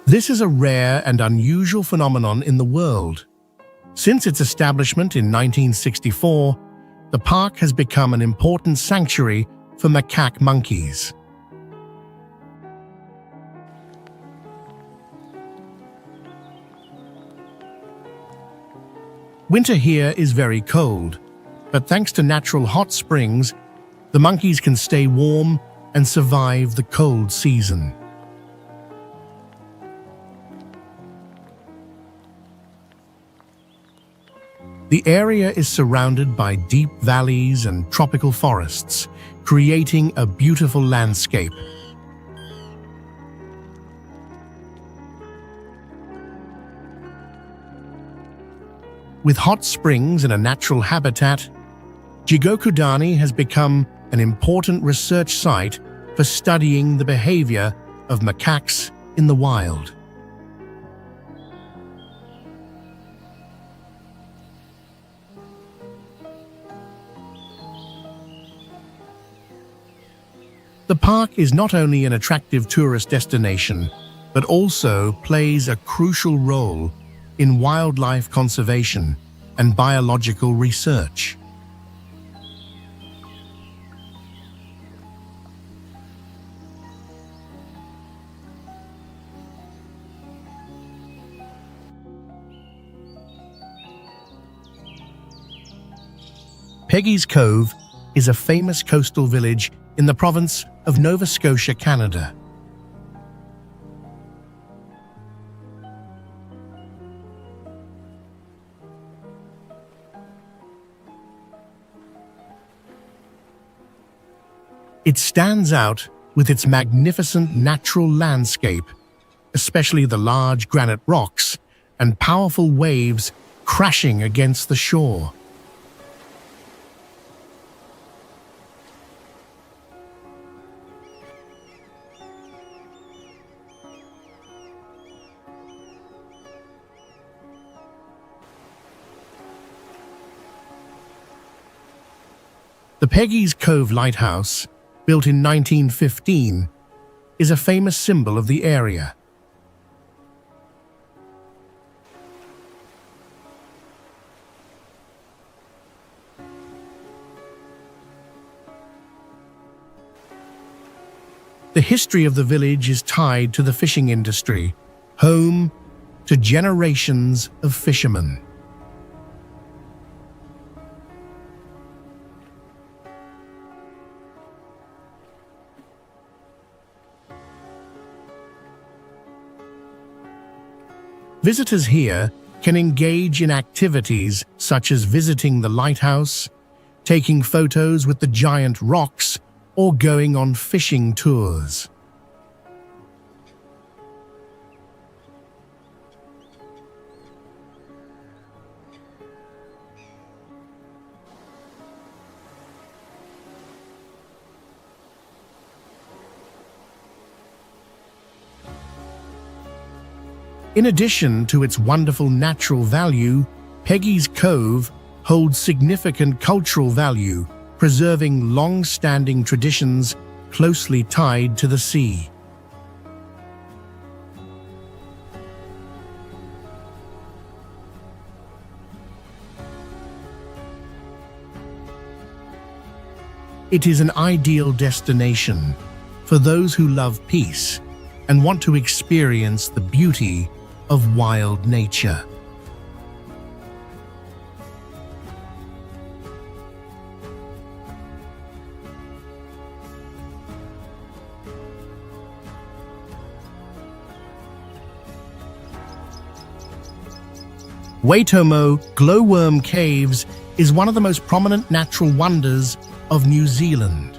This is a rare and unusual phenomenon in the world. Since its establishment in 1964, the park has become an important sanctuary for macaque monkeys. Winter here is very cold, but thanks to natural hot springs, the monkeys can stay warm and survive the cold season. The area is surrounded by deep valleys and tropical forests, creating a beautiful landscape. With hot springs and a natural habitat, Jigokudani has become an important research site for studying the behavior of macaques in the wild. The park is not only an attractive tourist destination, but also plays a crucial role in wildlife conservation and biological research. Peggy's Cove is a famous coastal village in the province of Nova Scotia, Canada. It stands out with its magnificent natural landscape, especially the large granite rocks and powerful waves crashing against the shore. The Peggy's Cove Lighthouse, built in 1915, is a famous symbol of the area. The history of the village is tied to the fishing industry, home to generations of fishermen. Visitors here can engage in activities such as visiting the lighthouse, taking photos with the giant rocks, or going on fishing tours. In addition to its wonderful natural value, Peggy's Cove holds significant cultural value, preserving long-standing traditions closely tied to the sea. It is an ideal destination for those who love peace and want to experience the beauty of wild nature. Waitomo Glowworm Caves is one of the most prominent natural wonders of New Zealand.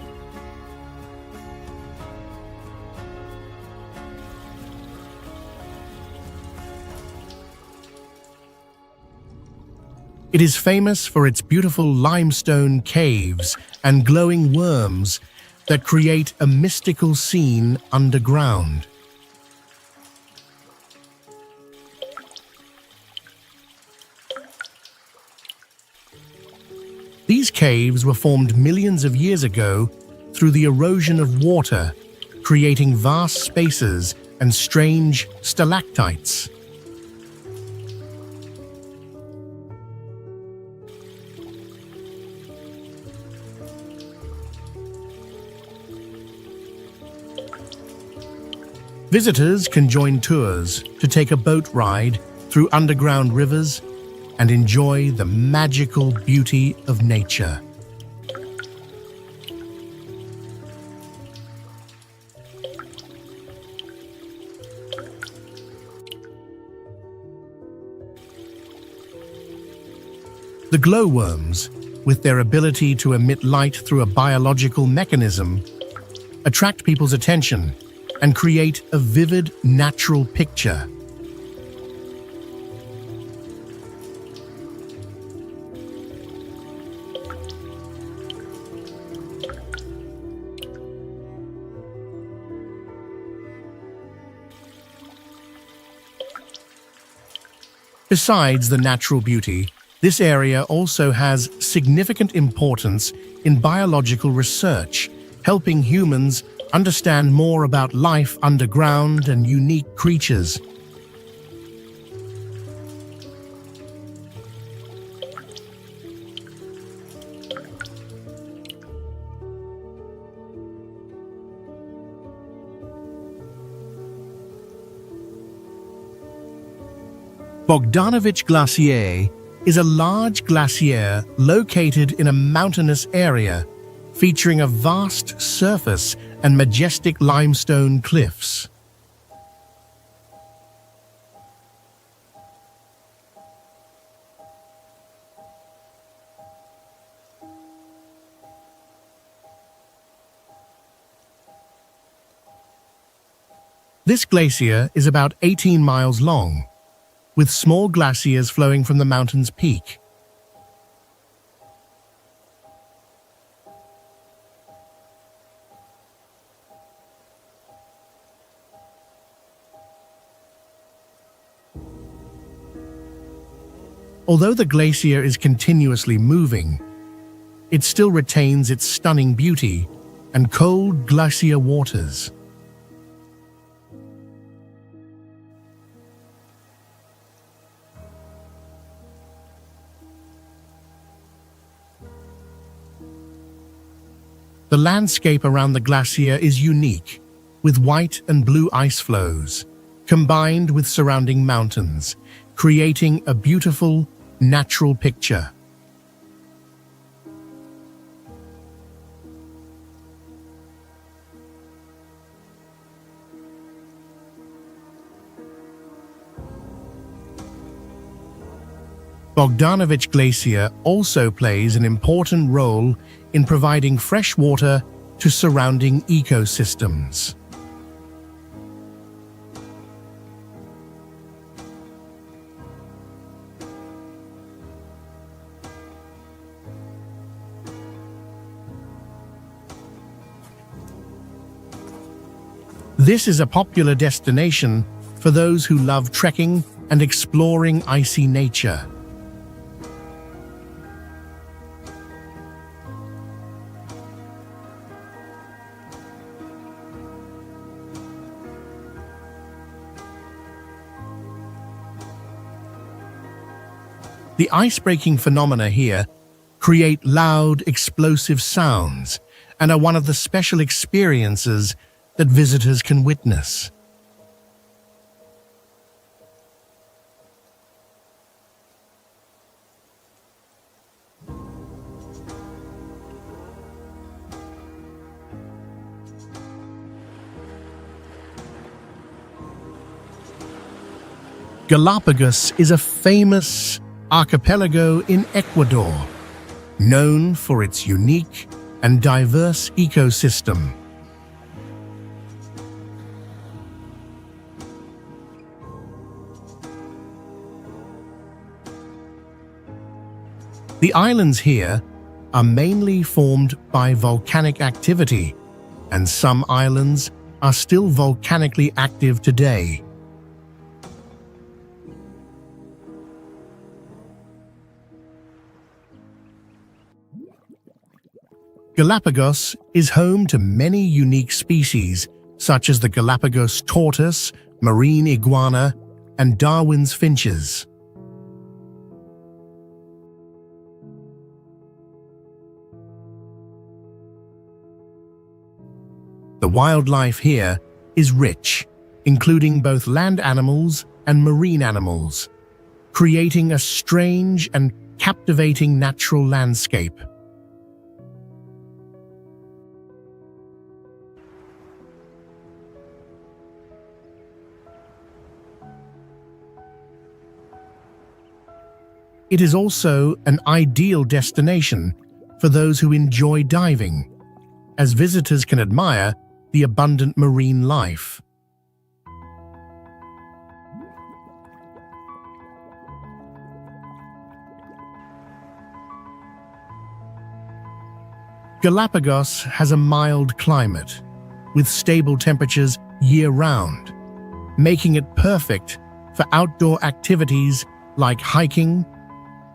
It is famous for its beautiful limestone caves and glowing worms that create a mystical scene underground. These caves were formed millions of years ago through the erosion of water, creating vast spaces and strange stalactites. Visitors can join tours to take a boat ride through underground rivers and enjoy the magical beauty of nature. The glowworms, with their ability to emit light through a biological mechanism, attract people's attention and create a vivid, natural picture. Besides the natural beauty, this area also has significant importance in biological research, helping humans understand more about life underground and unique creatures. Bogdanovich Glacier is a large glacier located in a mountainous area, featuring a vast surface and majestic limestone cliffs. This glacier is about 18 miles long, with small glaciers flowing from the mountain's peak. Although the glacier is continuously moving, it still retains its stunning beauty and cold glacier waters. The landscape around the glacier is unique, with white and blue ice flows, combined with surrounding mountains, creating a beautiful, natural picture. Bogdanovich Glacier also plays an important role in providing fresh water to surrounding ecosystems. This is a popular destination for those who love trekking and exploring icy nature. The ice-breaking phenomena here create loud, explosive sounds and are one of the special experiences that visitors can witness. Galapagos is a famous archipelago in Ecuador, known for its unique and diverse ecosystem. The islands here are mainly formed by volcanic activity, and some islands are still volcanically active today. Galapagos is home to many unique species, such as the Galapagos tortoise, marine iguana, and Darwin's finches. The wildlife here is rich, including both land animals and marine animals, creating a strange and captivating natural landscape. It is also an ideal destination for those who enjoy diving, as visitors can admire the abundant marine life. Galapagos has a mild climate, with stable temperatures year-round, making it perfect for outdoor activities like hiking,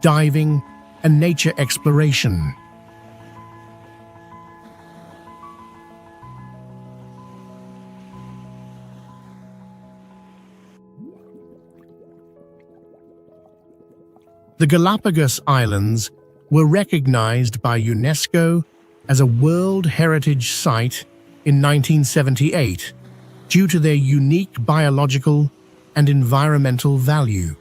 diving, and nature exploration. The Galapagos Islands were recognized by UNESCO as a World Heritage Site in 1978 due to their unique biological and environmental value.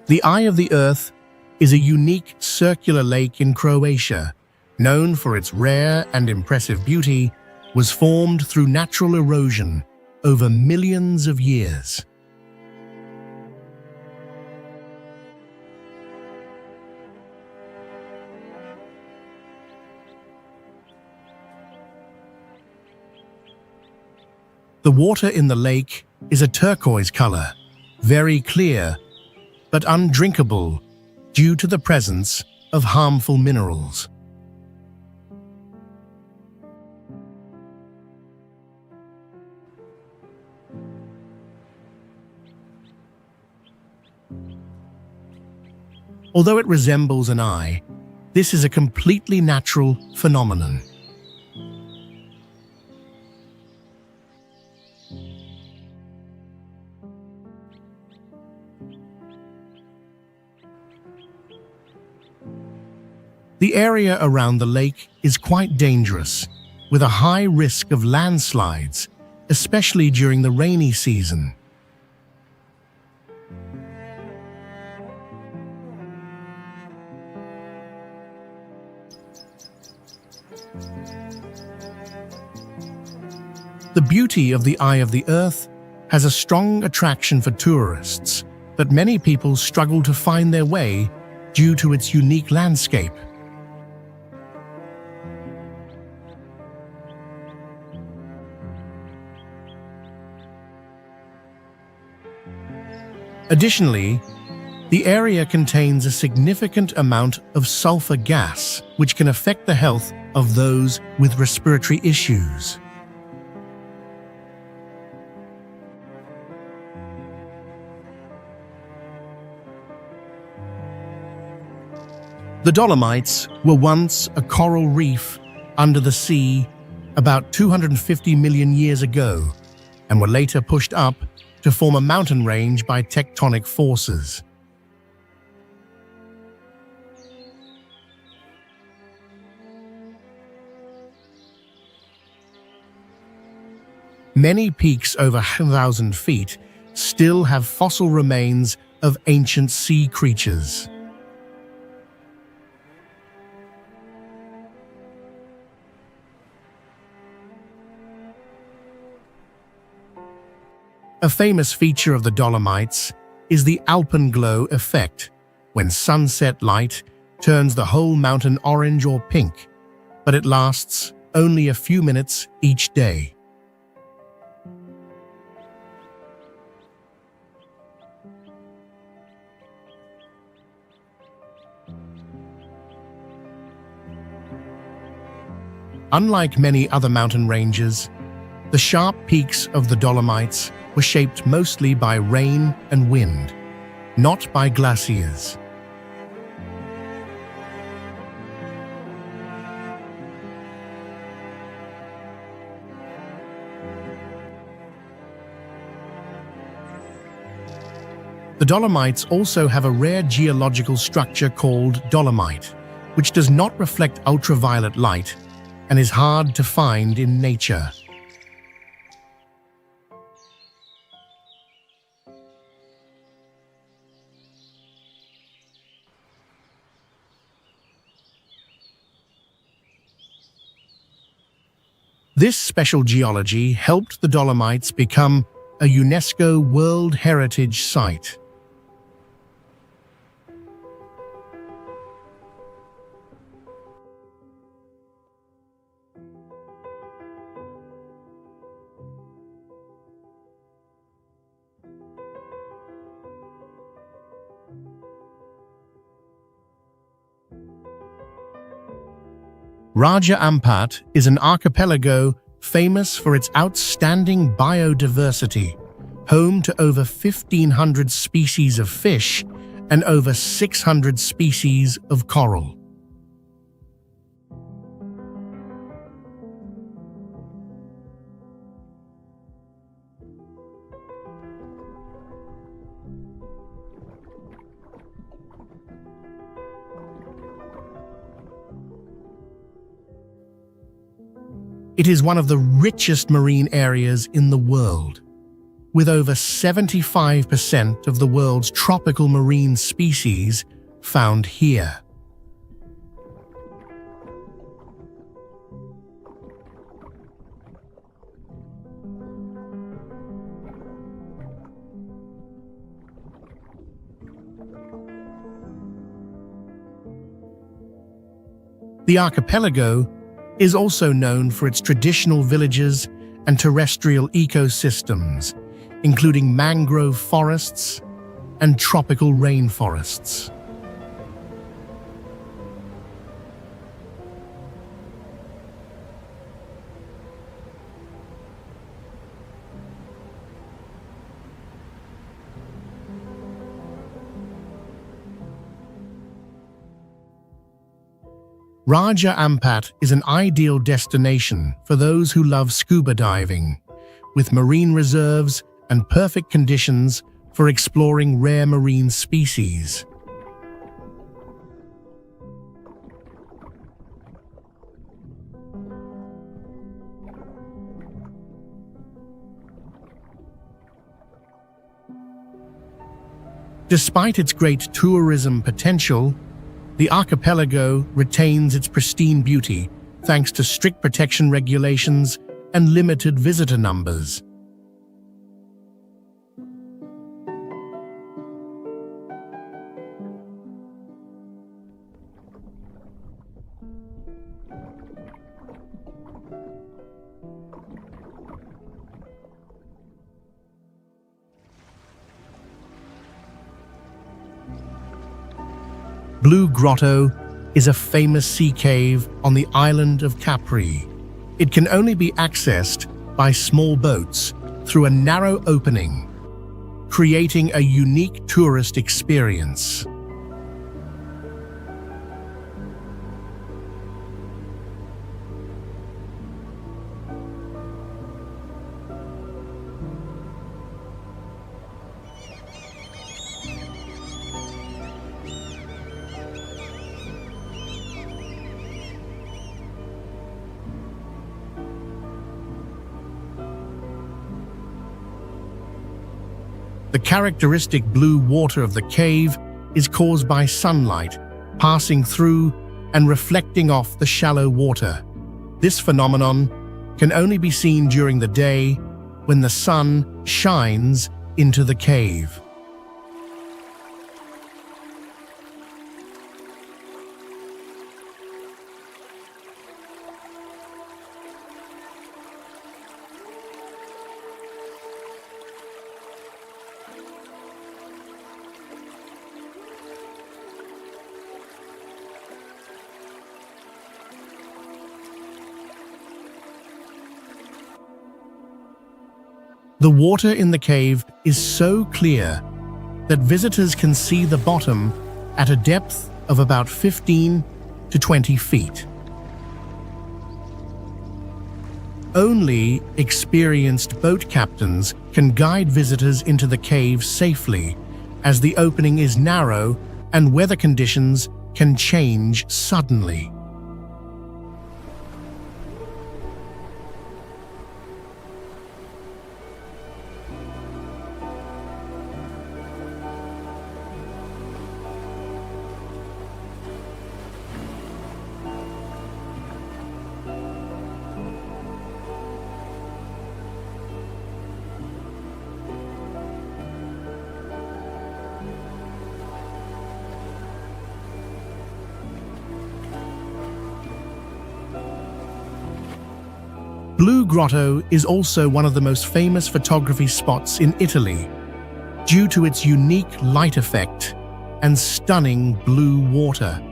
The Eye of the Earth is a unique circular lake in Croatia, known for its rare and impressive beauty, was formed through natural erosion over millions of years. The water in the lake is a turquoise color, very clear, but undrinkable due to the presence of harmful minerals. Although it resembles an eye, this is a completely natural phenomenon. The area around the lake is quite dangerous, with a high risk of landslides, especially during the rainy season. The beauty of the Eye of the Earth has a strong attraction for tourists, but many people struggle to find their way due to its unique landscape. Additionally, the area contains a significant amount of sulfur gas, which can affect the health of those with respiratory issues. The Dolomites were once a coral reef under the sea about 250 million years ago, and were later pushed up to form a mountain range by tectonic forces. Many peaks over 1,000 feet still have fossil remains of ancient sea creatures. A famous feature of the Dolomites is the alpenglow effect, when sunset light turns the whole mountain orange or pink, but it lasts only a few minutes each day. Unlike many other mountain ranges, the sharp peaks of the Dolomites were shaped mostly by rain and wind, not by glaciers. The Dolomites also have a rare geological structure called dolomite, which does not reflect ultraviolet light and is hard to find in nature. This special geology helped the Dolomites become a UNESCO World Heritage Site. Raja Ampat is an archipelago famous for its outstanding biodiversity, home to over 1,500 species of fish and over 600 species of coral. It is one of the richest marine areas in the world, with over 75% of the world's tropical marine species found here. The archipelago is also known for its traditional villages and terrestrial ecosystems, including mangrove forests and tropical rainforests. Raja Ampat is an ideal destination for those who love scuba diving, with marine reserves and perfect conditions for exploring rare marine species. Despite its great tourism potential, the archipelago retains its pristine beauty thanks to strict protection regulations and limited visitor numbers. Blue Grotto is a famous sea cave on the island of Capri. It can only be accessed by small boats through a narrow opening, creating a unique tourist experience. The characteristic blue water of the cave is caused by sunlight passing through and reflecting off the shallow water. This phenomenon can only be seen during the day when the sun shines into the cave. The water in the cave is so clear that visitors can see the bottom at a depth of about 15 to 20 feet. Only experienced boat captains can guide visitors into the cave safely as the opening is narrow and weather conditions can change suddenly. Blue Grotto is also one of the most famous photography spots in Italy due to its unique light effect and stunning blue water.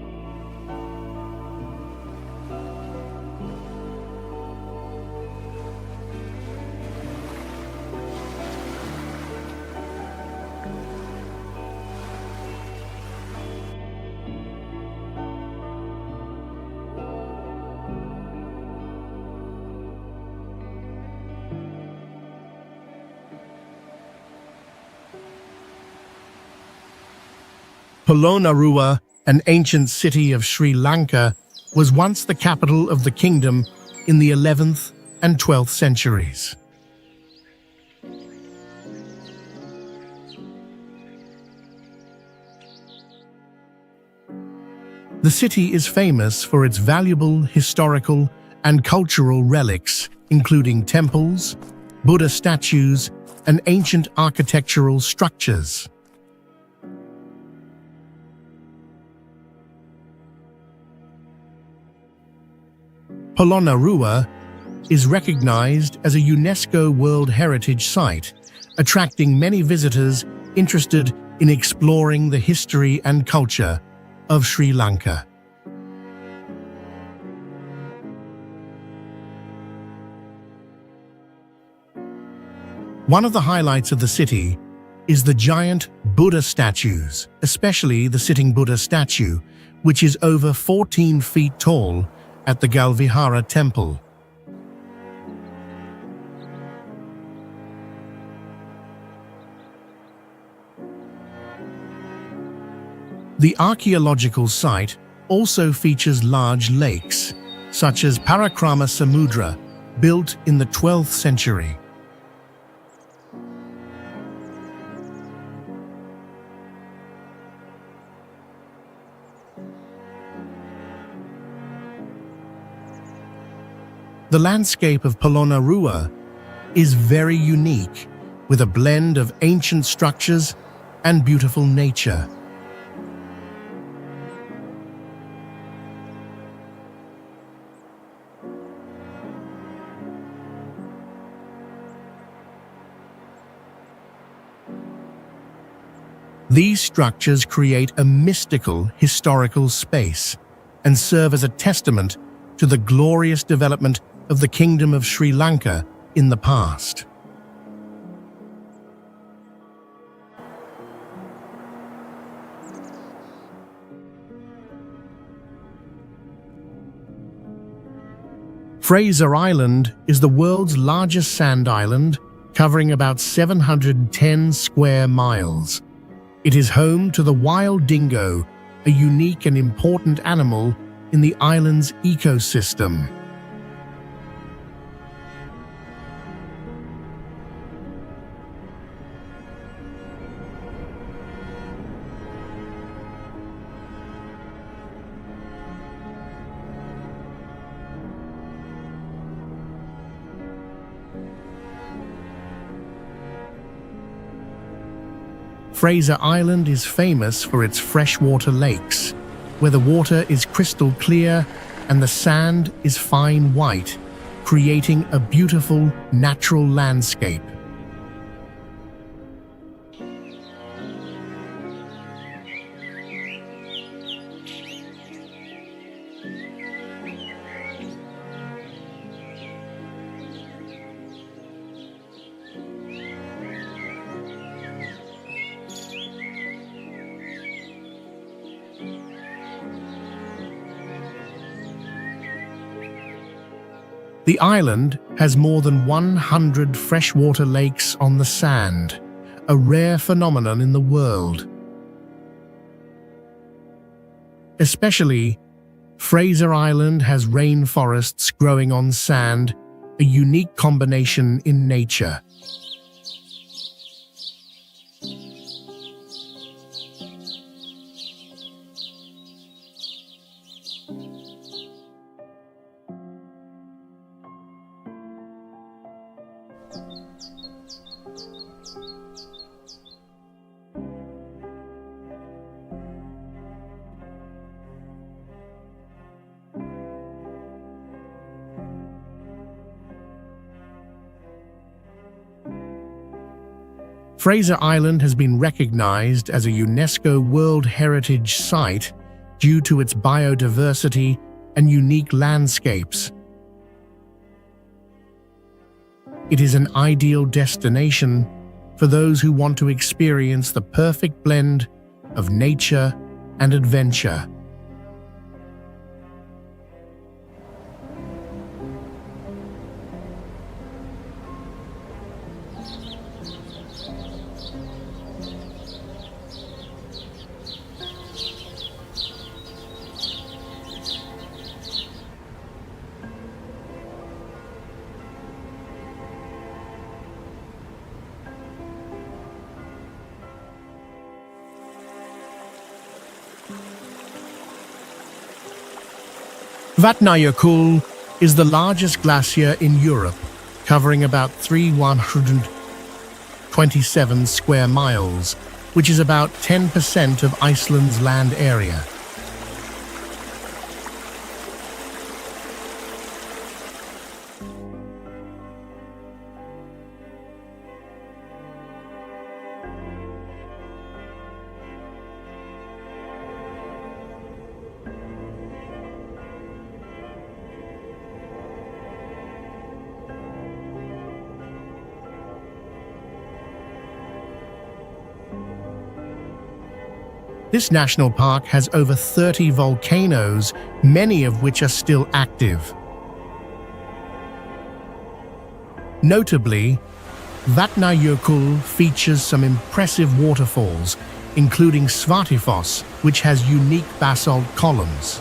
Polonnaruwa, an ancient city of Sri Lanka, was once the capital of the kingdom in the 11th and 12th centuries. The city is famous for its valuable historical and cultural relics, including temples, Buddha statues, and ancient architectural structures. Polonnaruwa is recognized as a UNESCO World Heritage Site, attracting many visitors interested in exploring the history and culture of Sri Lanka. One of the highlights of the city is the giant Buddha statues, especially the sitting Buddha statue, which is over 14 feet tall at the Galvihara temple. The archaeological site also features large lakes, such as Parakrama Samudra, built in the 12th century. The landscape of Polonnaruwa is very unique, with a blend of ancient structures and beautiful nature. These structures create a mystical historical space and serve as a testament to the glorious development of the Kingdom of Sri Lanka in the past. Fraser Island is the world's largest sand island, covering about 710 square miles. It is home to the wild dingo, a unique and important animal in the island's ecosystem. Fraser Island is famous for its freshwater lakes, where the water is crystal clear and the sand is fine white, creating a beautiful natural landscape. The island has more than 100 freshwater lakes on the sand, a rare phenomenon in the world. Especially, Fraser Island has rainforests growing on sand, a unique combination in nature. Fraser Island has been recognized as a UNESCO World Heritage Site due to its biodiversity and unique landscapes. It is an ideal destination for those who want to experience the perfect blend of nature and adventure. Vatnajökull is the largest glacier in Europe, covering about 327 square miles, which is about 10% of Iceland's land area. This national park has over 30 volcanoes, many of which are still active. Notably, Vatnajökull features some impressive waterfalls, including Svartifoss, which has unique basalt columns.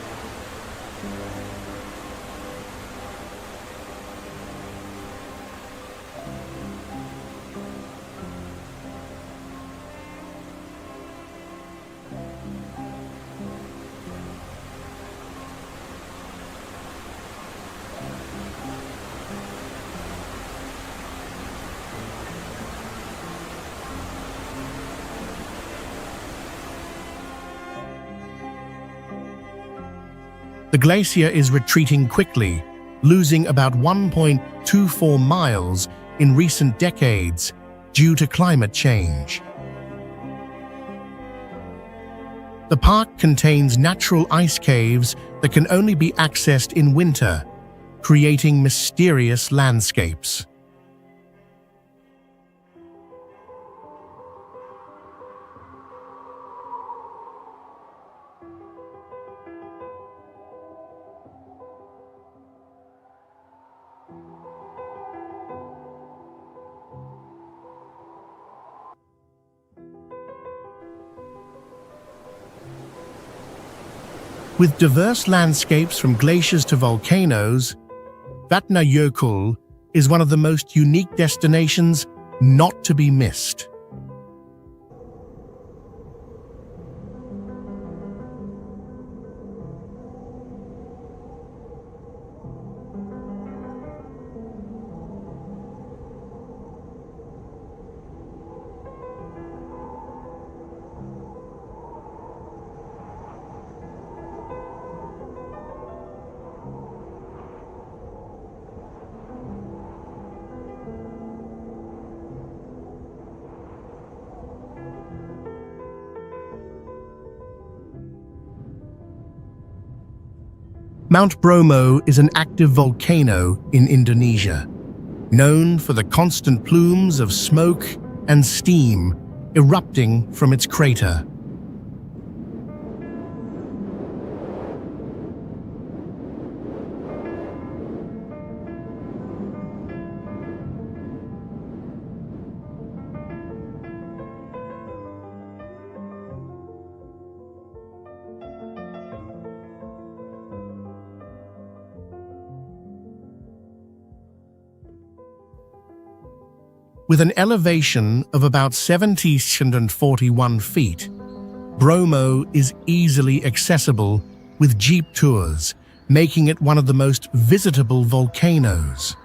The glacier is retreating quickly, losing about 1.24 miles in recent decades due to climate change. The park contains natural ice caves that can only be accessed in winter, creating mysterious landscapes. With diverse landscapes from glaciers to volcanoes, Vatnajökull is one of the most unique destinations not to be missed. Mount Bromo is an active volcano in Indonesia, known for the constant plumes of smoke and steam erupting from its crater. With an elevation of about 741 feet, Bromo is easily accessible with jeep tours, making it one of the most visitable volcanoes.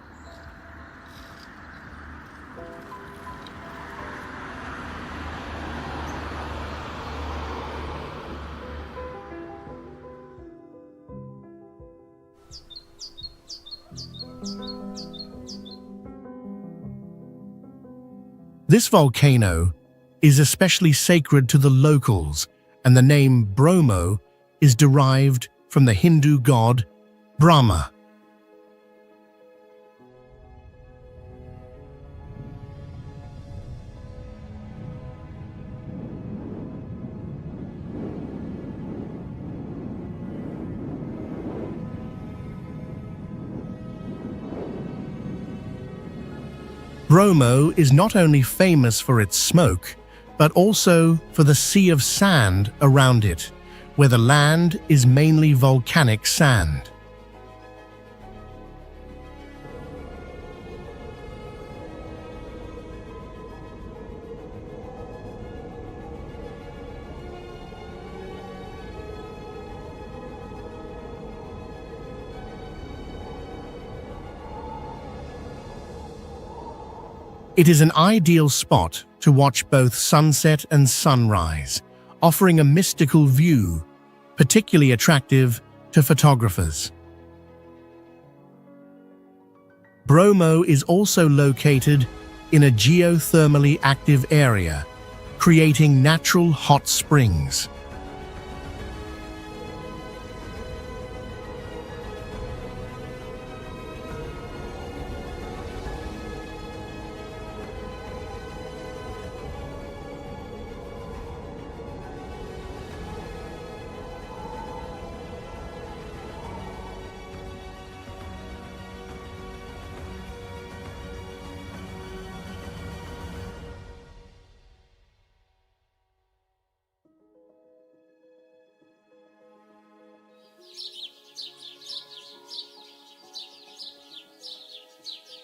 This volcano is especially sacred to the locals, and the name Bromo is derived from the Hindu god Brahma. Bromo is not only famous for its smoke, but also for the sea of sand around it, where the land is mainly volcanic sand. It is an ideal spot to watch both sunset and sunrise, offering a mystical view, particularly attractive to photographers. Bromo is also located in a geothermally active area, creating natural hot springs.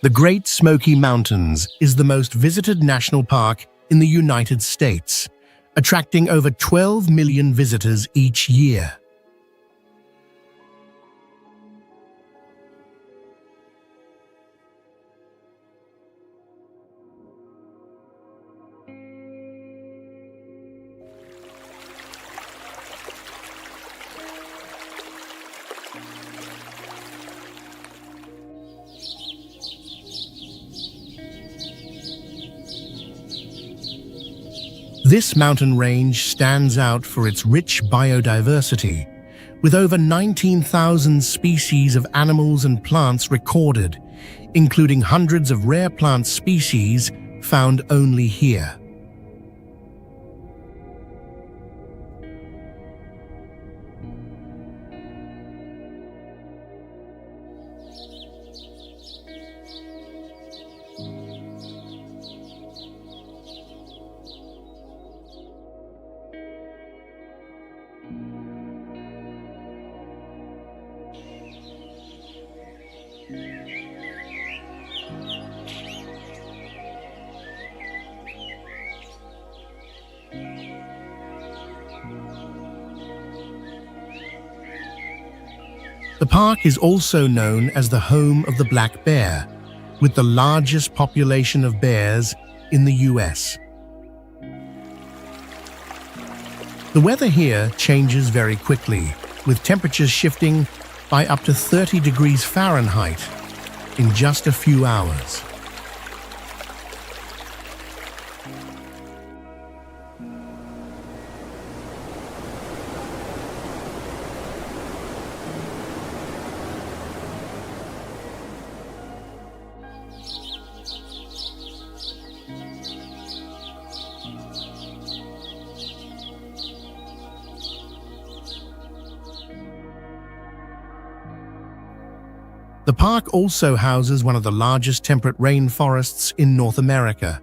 The Great Smoky Mountains is the most visited national park in the United States, attracting over 12 million visitors each year. This mountain range stands out for its rich biodiversity, with over 19,000 species of animals and plants recorded, including hundreds of rare plant species found only here. The park is also known as the home of the black bear, with the largest population of bears in the US. The weather here changes very quickly, with temperatures shifting by up to 30 degrees Fahrenheit in just a few hours. The park also houses one of the largest temperate rainforests in North America.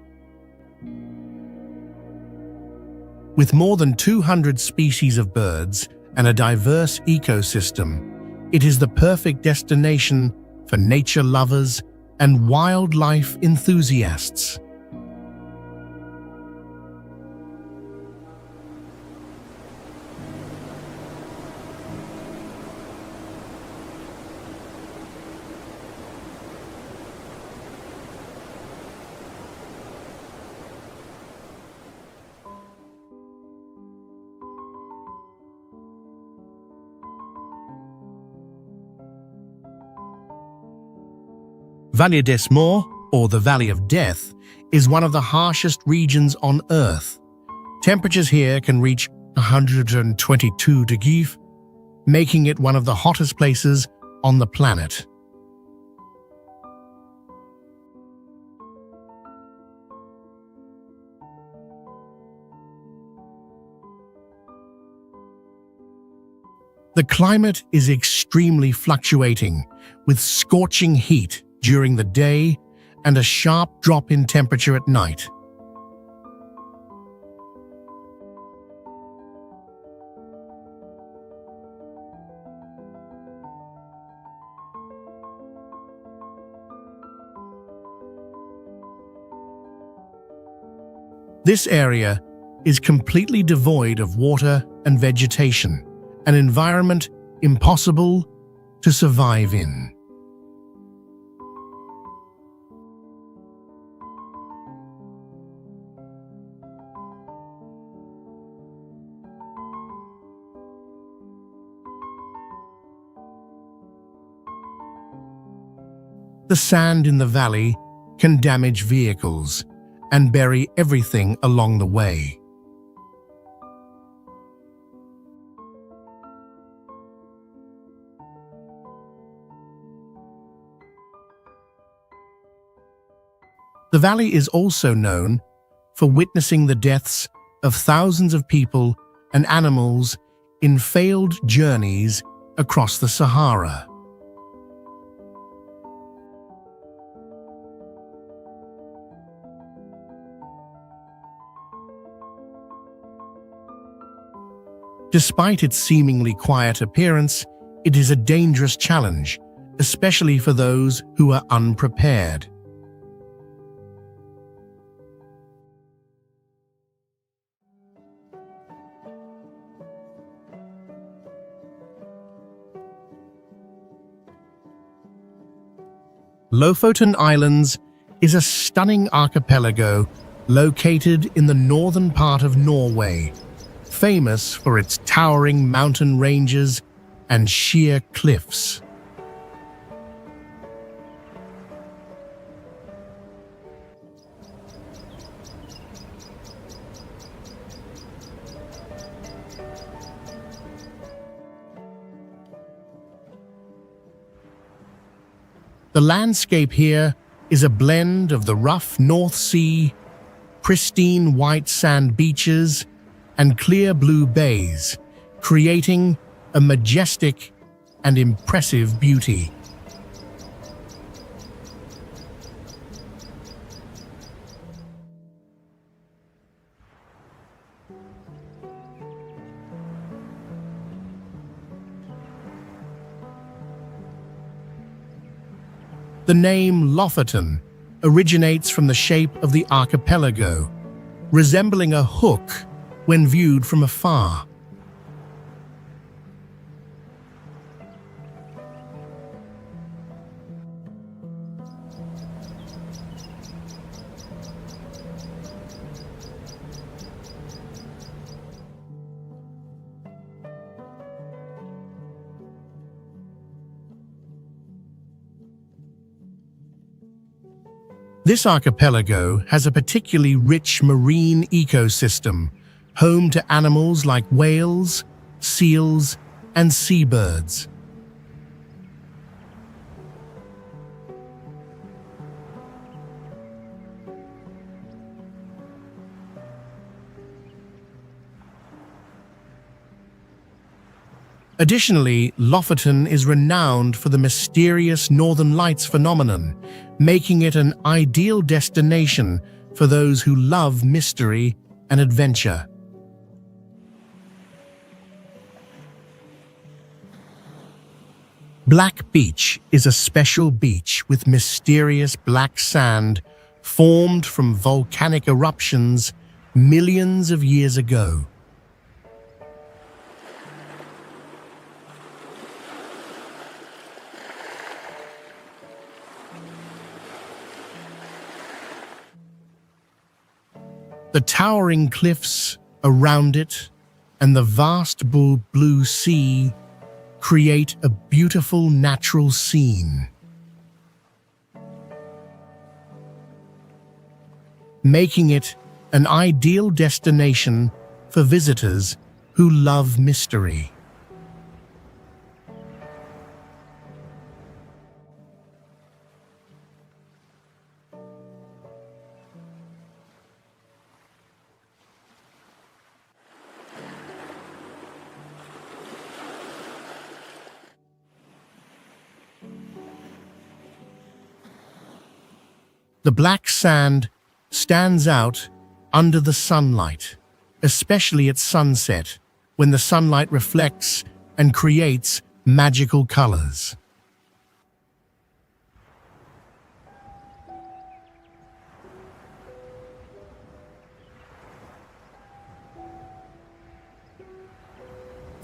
With more than 200 species of birds and a diverse ecosystem, it is the perfect destination for nature lovers and wildlife enthusiasts. Valle des Morts, or the Valley of Death, is one of the harshest regions on Earth. Temperatures here can reach 122 degrees, making it one of the hottest places on the planet. The climate is extremely fluctuating, with scorching heat during the day and a sharp drop in temperature at night. This area is completely devoid of water and vegetation, an environment impossible to survive in. The sand in the valley can damage vehicles and bury everything along the way. The valley is also known for witnessing the deaths of thousands of people and animals in failed journeys across the Sahara. Despite its seemingly quiet appearance, it is a dangerous challenge, especially for those who are unprepared. Lofoten Islands is a stunning archipelago located in the northern part of Norway, famous for its towering mountain ranges and sheer cliffs. The landscape here is a blend of the rough North Sea, pristine white sand beaches, and clear blue bays, creating a majestic and impressive beauty. The name Lofoten originates from the shape of the archipelago, resembling a hook when viewed from afar. This archipelago has a particularly rich marine ecosystem, home to animals like whales, seals, and seabirds. Additionally, Lofoten is renowned for the mysterious Northern Lights phenomenon, making it an ideal destination for those who love mystery and adventure. Black Beach is a special beach with mysterious black sand formed from volcanic eruptions millions of years ago. The towering cliffs around it and the vast blue sea create a beautiful natural scene. making it an ideal destination for visitors who love mystery. The black sand stands out under the sunlight, especially at sunset, when the sunlight reflects and creates magical colors.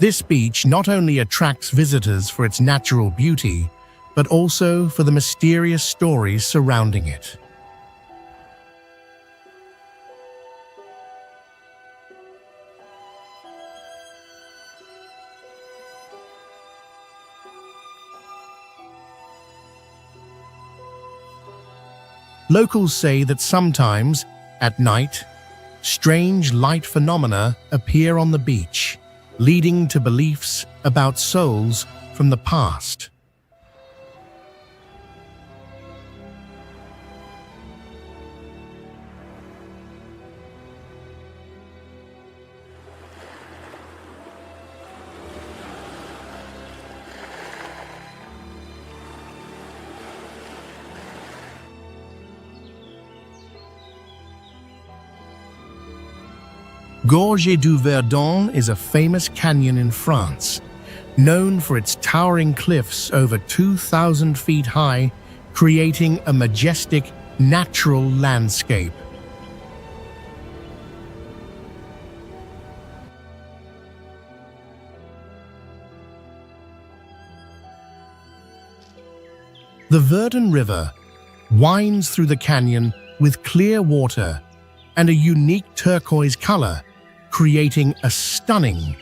This beach not only attracts visitors for its natural beauty, but also for the mysterious stories surrounding it. Locals say that sometimes, at night, strange light phenomena appear on the beach, leading to beliefs about souls from the past. Gorge du Verdon is a famous canyon in France, known for its towering cliffs over 2,000 feet high, creating a majestic, natural landscape. The Verdon River winds through the canyon with clear water and a unique turquoise color, creating a stunning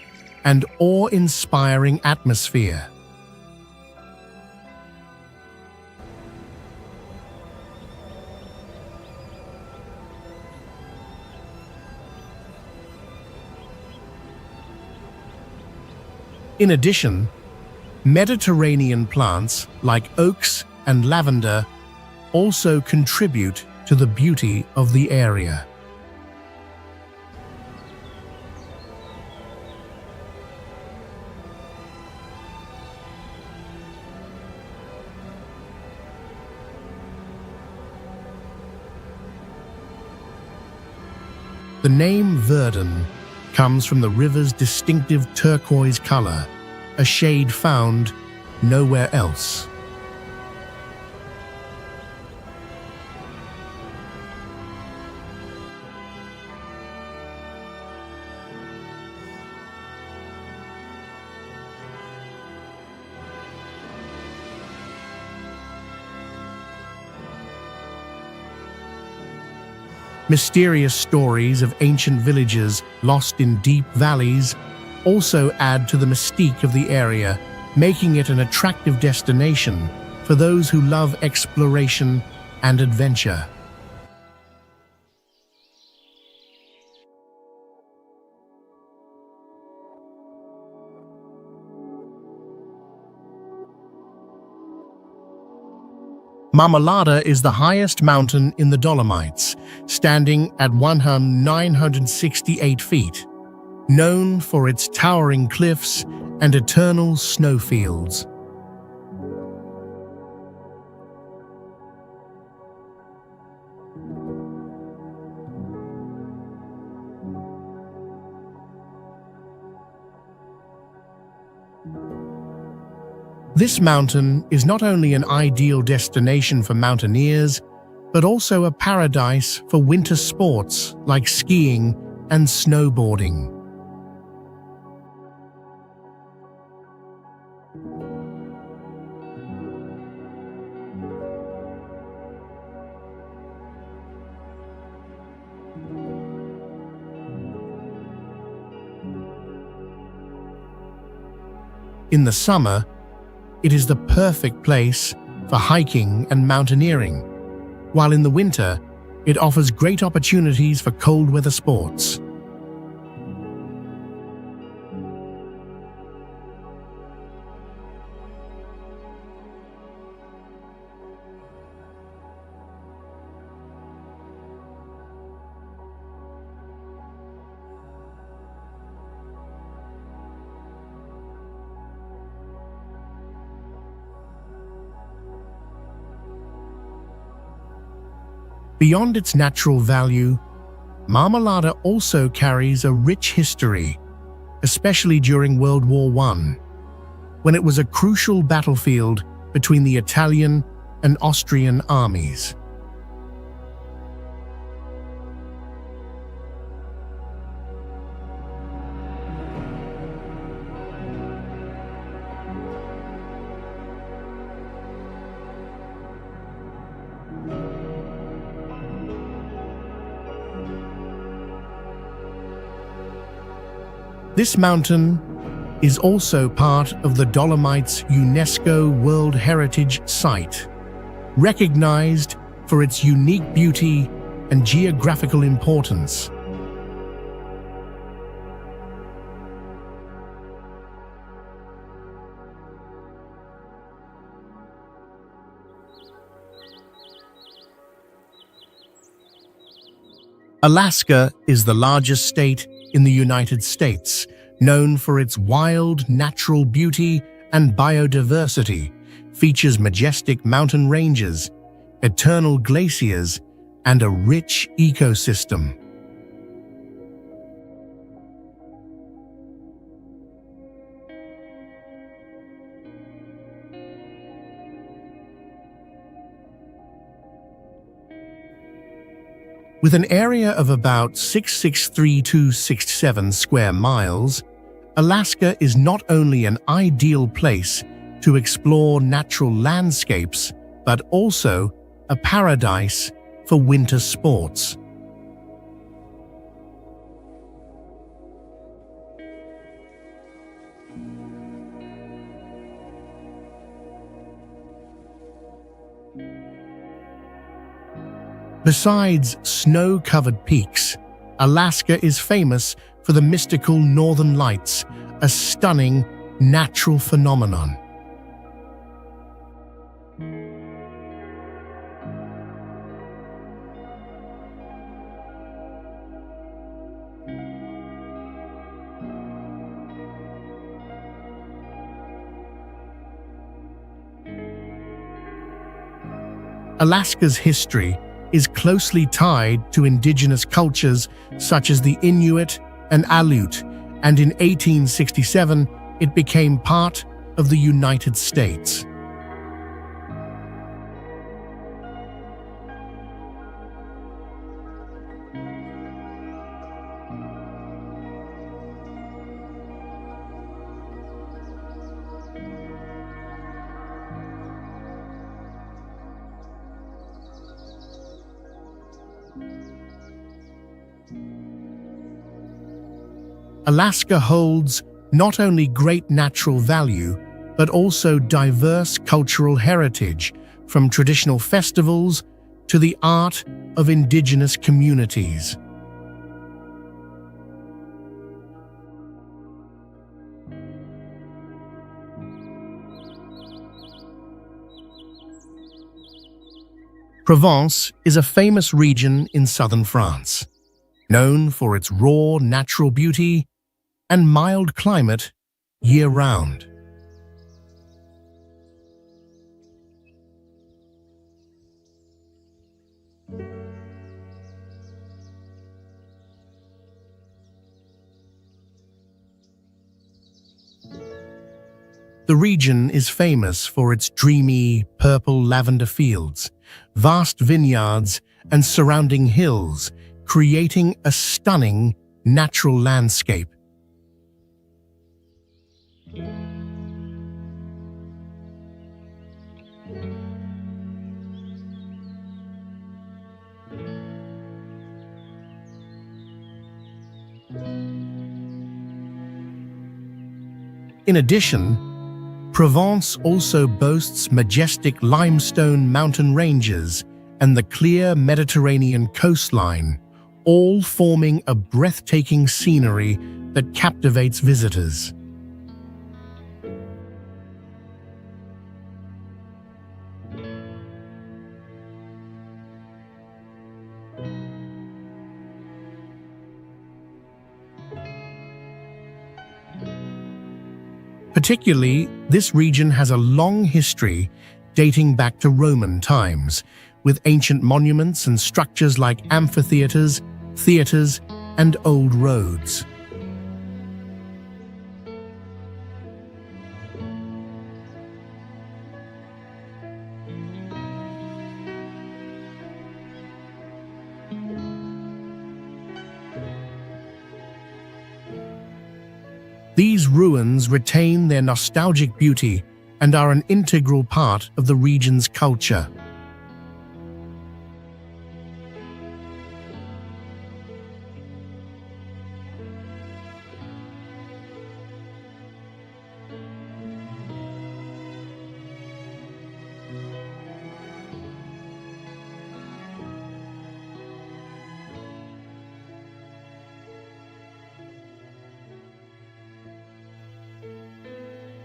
and awe-inspiring atmosphere. In addition, Mediterranean plants like oaks and lavender also contribute to the beauty of the area. The name Verdon comes from the river's distinctive turquoise color, a shade found nowhere else. Mysterious stories of ancient villages lost in deep valleys also add to the mystique of the area, making it an attractive destination for those who love exploration and adventure. Marmolada is the highest mountain in the Dolomites, standing at 968 feet, known for its towering cliffs and eternal snowfields. This mountain is not only an ideal destination for mountaineers, but also a paradise for winter sports like skiing and snowboarding. In the summer, it is the perfect place for hiking and mountaineering, while in the winter, It offers great opportunities for cold weather sports. Beyond its natural value, Marmolada also carries a rich history, especially during World War I, when it was a crucial battlefield between the Italian and Austrian armies. This mountain is also part of the Dolomites UNESCO World Heritage Site, recognized for its unique beauty and geographical importance. Alaska is the largest state in the United States, known for its wild natural beauty and biodiversity, features majestic mountain ranges, eternal glaciers, and a rich ecosystem. With an area of about 663,267 square miles, Alaska is not only an ideal place to explore natural landscapes, but also a paradise for winter sports. Besides snow-covered peaks, Alaska is famous for the mystical Northern Lights, a stunning natural phenomenon. Alaska's history is closely tied to indigenous cultures such as the Inuit and Aleut, and in 1867 it became part of the United States. Alaska holds not only great natural value, but also diverse cultural heritage, from traditional festivals to the art of indigenous communities. Provence is a famous region in southern France, known for its raw natural beauty and mild climate year-round. The region is famous for its dreamy purple lavender fields, vast vineyards, and surrounding hills, creating a stunning natural landscape. In addition, Provence also boasts majestic limestone mountain ranges and the clear Mediterranean coastline, all forming a breathtaking scenery that captivates visitors. Particularly, this region has a long history dating back to Roman times, with ancient monuments and structures like amphitheaters, theaters, and old roads. These ruins retain their nostalgic beauty and are an integral part of the region's culture.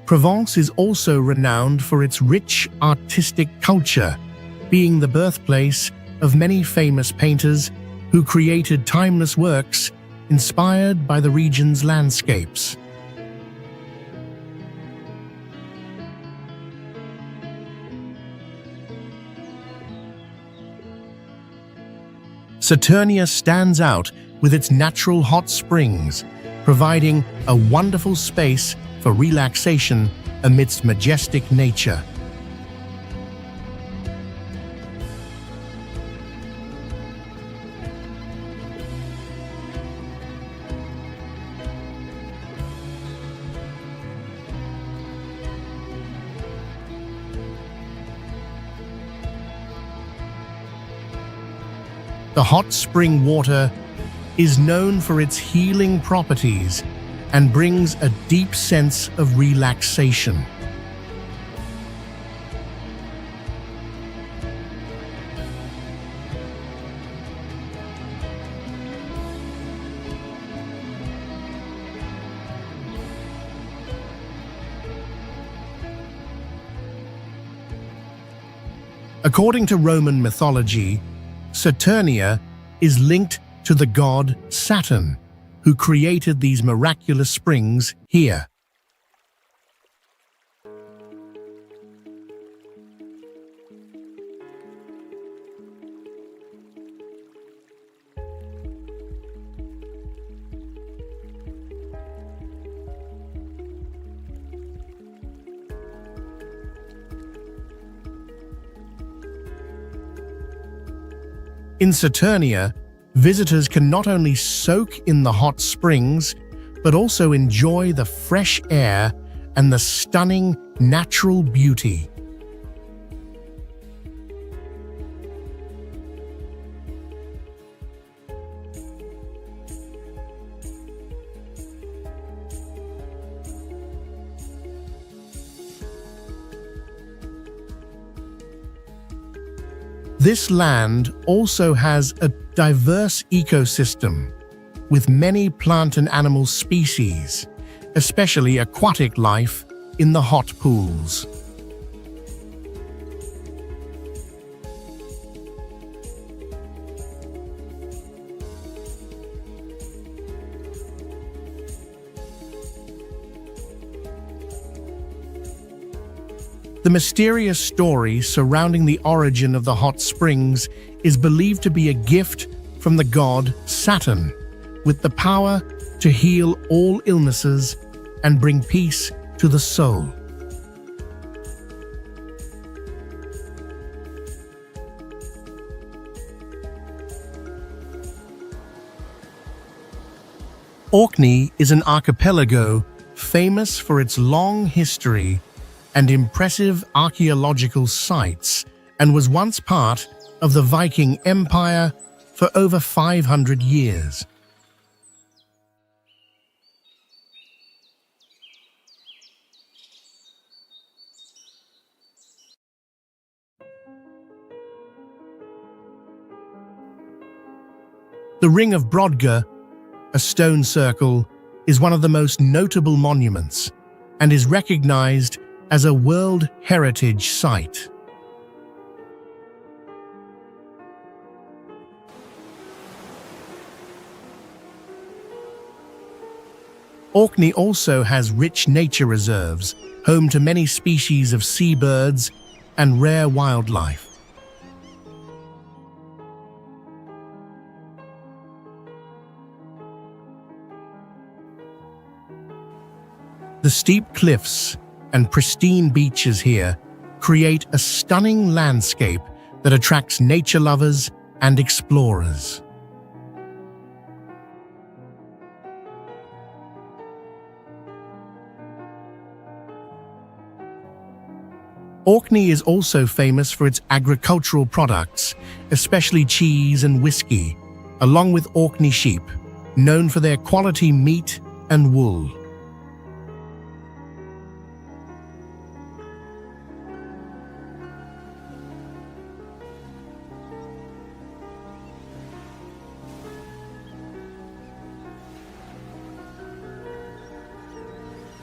Provence is also renowned for its rich artistic culture, being the birthplace of many famous painters who created timeless works inspired by the region's landscapes. Saturnia stands out with its natural hot springs, providing a wonderful space for relaxation amidst majestic nature. The hot spring water is known for its healing properties and brings a deep sense of relaxation. According to Roman mythology, Saturnia is linked to the god Saturn, who created these miraculous springs here. In Saturnia, visitors can not only soak in the hot springs, but also enjoy the fresh air and the stunning natural beauty. This land also has a diverse ecosystem with many plant and animal species, especially aquatic life in the hot pools. The mysterious story surrounding the origin of the hot springs is believed to be a gift from the god Saturn, with the power to heal all illnesses and bring peace to the soul. Orkney is an archipelago famous for its long history and impressive archaeological sites, and was once part of the Viking Empire for over 500 years. The Ring of Brodgar, a stone circle, is one of the most notable monuments and is recognized as a World Heritage Site. Orkney also has rich nature reserves, home to many species of seabirds and rare wildlife. The steep cliffs and pristine beaches here create a stunning landscape that attracts nature lovers and explorers. Orkney is also famous for its agricultural products, especially cheese and whiskey, along with Orkney sheep, known for their quality meat and wool.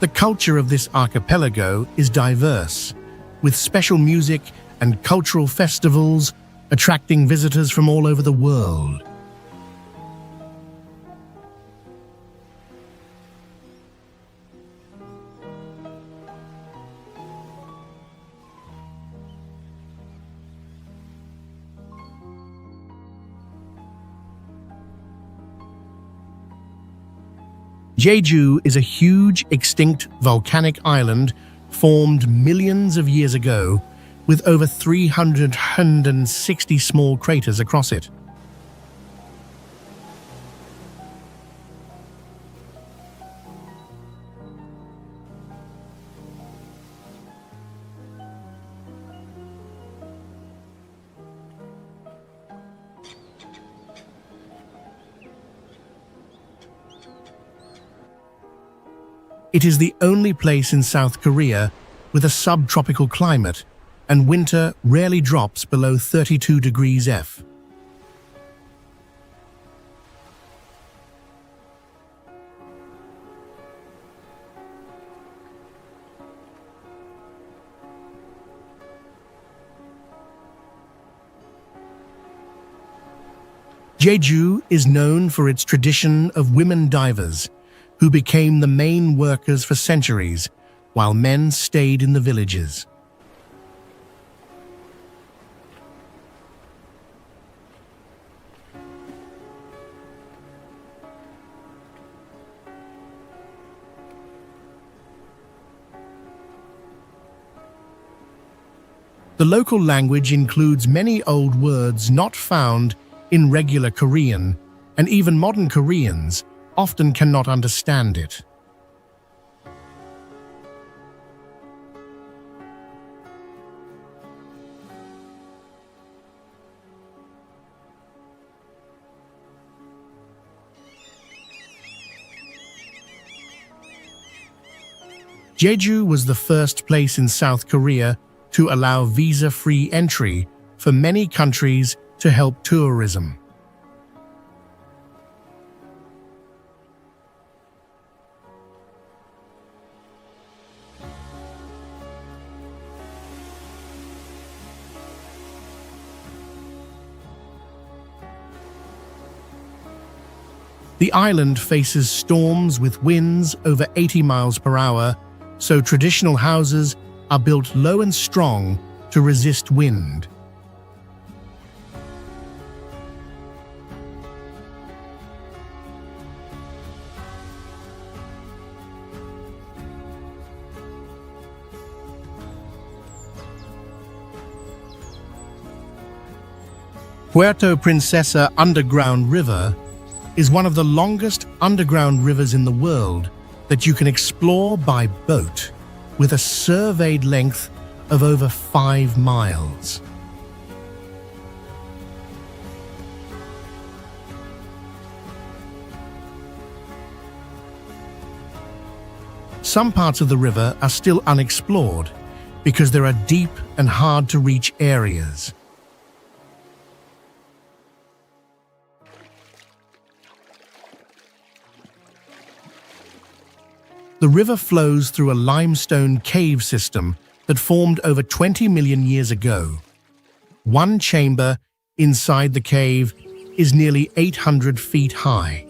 The culture of this archipelago is diverse, with special music and cultural festivals attracting visitors from all over the world. Jeju is a huge, extinct volcanic island formed millions of years ago, with over 360 small craters across it. It is the only place in South Korea with a subtropical climate, and winter rarely drops below 32 degrees F. Jeju is known for its tradition of women divers, who became the main workers for centuries, while men stayed in the villages. The local language includes many old words not found in regular Korean, and even modern Koreans often cannot understand it. Jeju was the first place in South Korea to allow visa-free entry for many countries to help tourism. The island faces storms with winds over 80 miles per hour, so traditional houses are built low and strong to resist wind. Puerto Princesa Underground River is one of the longest underground rivers in the world that you can explore by boat, with a surveyed length of over 5 miles. Some parts of the river are still unexplored because there are deep and hard-to-reach areas. The river flows through a limestone cave system that formed over 20 million years ago. One chamber inside the cave is nearly 800 feet high.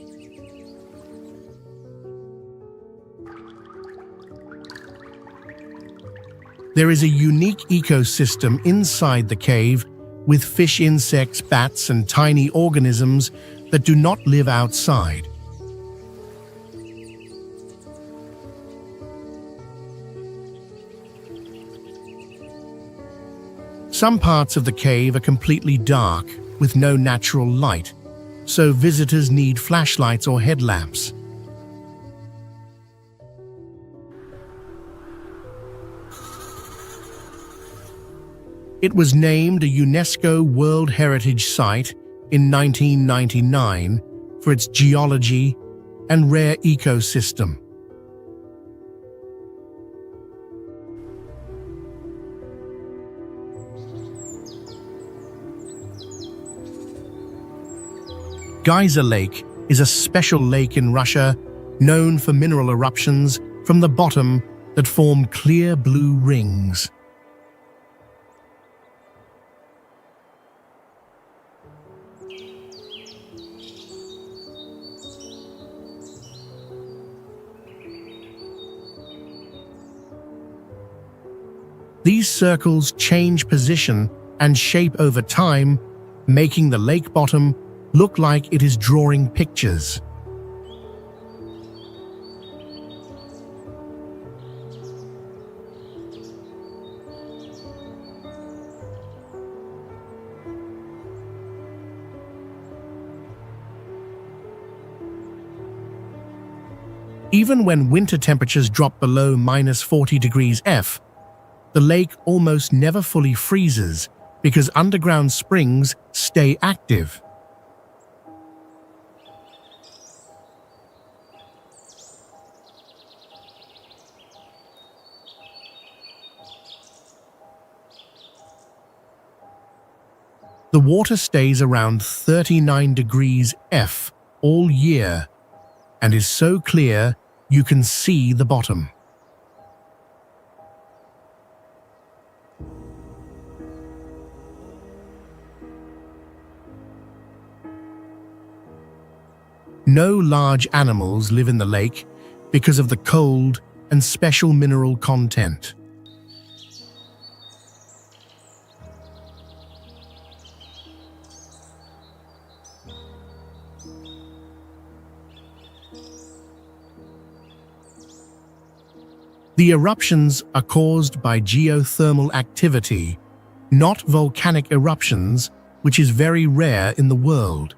There is a unique ecosystem inside the cave with fish, insects, bats, and tiny organisms that do not live outside. Some parts of the cave are completely dark with no natural light, so visitors need flashlights or headlamps. It was named a UNESCO World Heritage Site in 1999 for its geology and rare ecosystem. Geyser Lake is a special lake in Russia known for mineral eruptions from the bottom that form clear blue rings. These circles change position and shape over time, making the lake bottom look like it is drawing pictures. Even when winter temperatures drop below -40 degrees F, the lake almost never fully freezes because underground springs stay active. The water stays around 39 degrees F all year and is so clear you can see the bottom. No large animals live in the lake because of the cold and special mineral content. The eruptions are caused by geothermal activity, not volcanic eruptions, which is very rare in the world.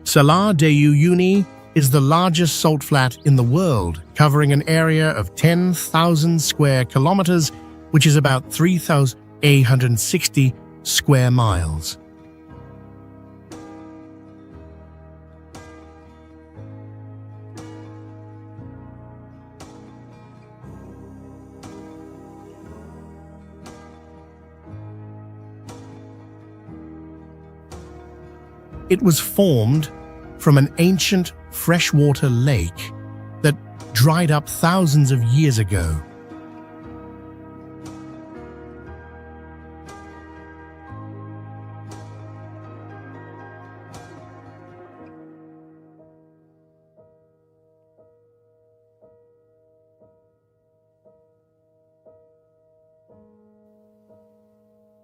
Salar de Uyuni is the largest salt flat in the world, covering an area of 10,000 square kilometers, which is about 3,860 square miles. It was formed from an ancient freshwater lake that dried up thousands of years ago.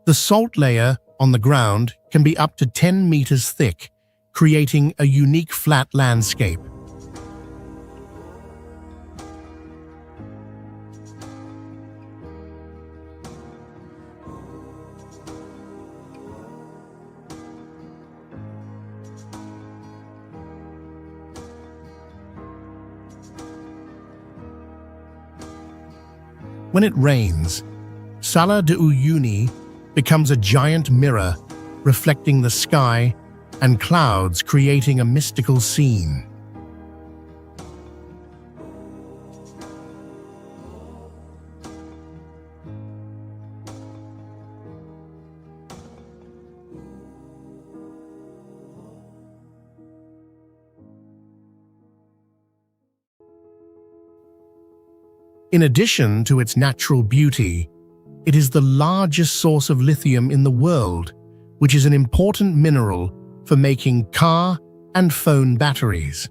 The salt layer on the ground can be up to 10 meters thick, creating a unique flat landscape. When it rains, Salar de Uyuni becomes a giant mirror, reflecting the sky and clouds, creating a mystical scene. In addition to its natural beauty, it is the largest source of lithium in the world, which is an important mineral for making car and phone batteries.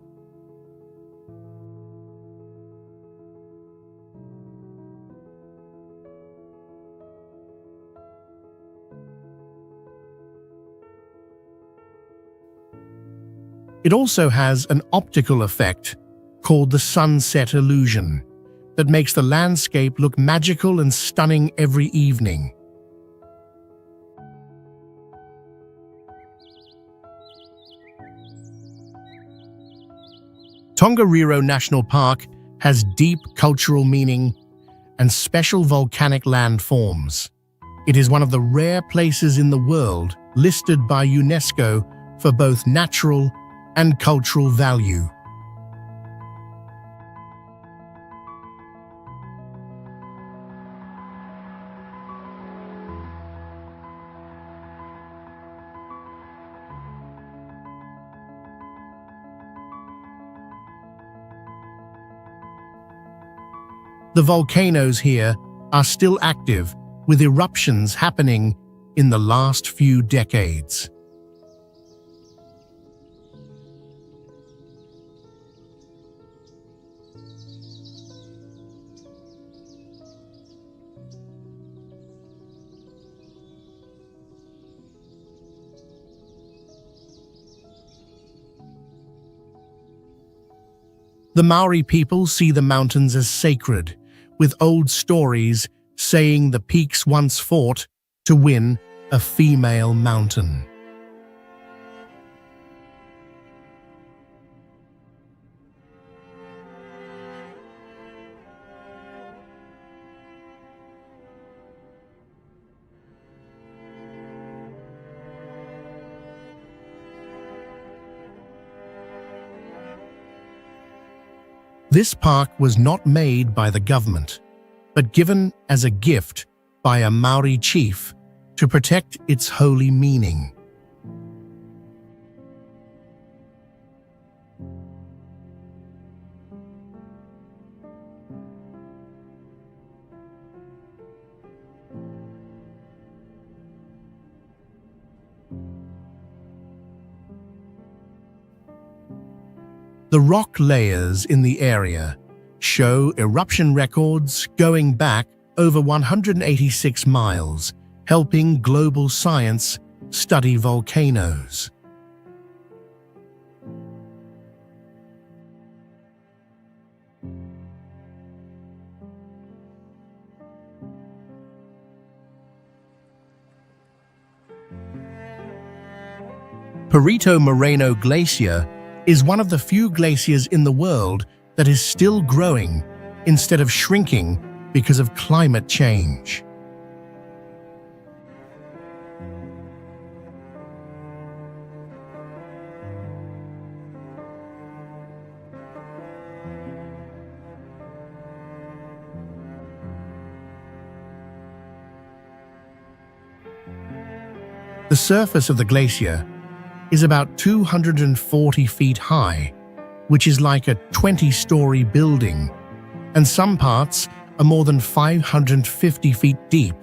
It also has an optical effect called the sunset illusion that makes the landscape look magical and stunning every evening. Tongariro National Park has deep cultural meaning and special volcanic landforms. It is one of the rare places in the world listed by UNESCO for both natural and cultural value. The volcanoes here are still active, with eruptions happening in the last few decades. The Maori people see the mountains as sacred, with old stories saying the peaks once fought to win a female mountain. This park was not made by the government, but given as a gift by a Maori chief to protect its holy meaning. The rock layers in the area show eruption records going back over 186 miles, helping global science study volcanoes. Perito Moreno Glacier is one of the few glaciers in the world that is still growing instead of shrinking because of climate change. The surface of the glacier is about 240 feet high, which is like a 20-story building, and some parts are more than 550 feet deep.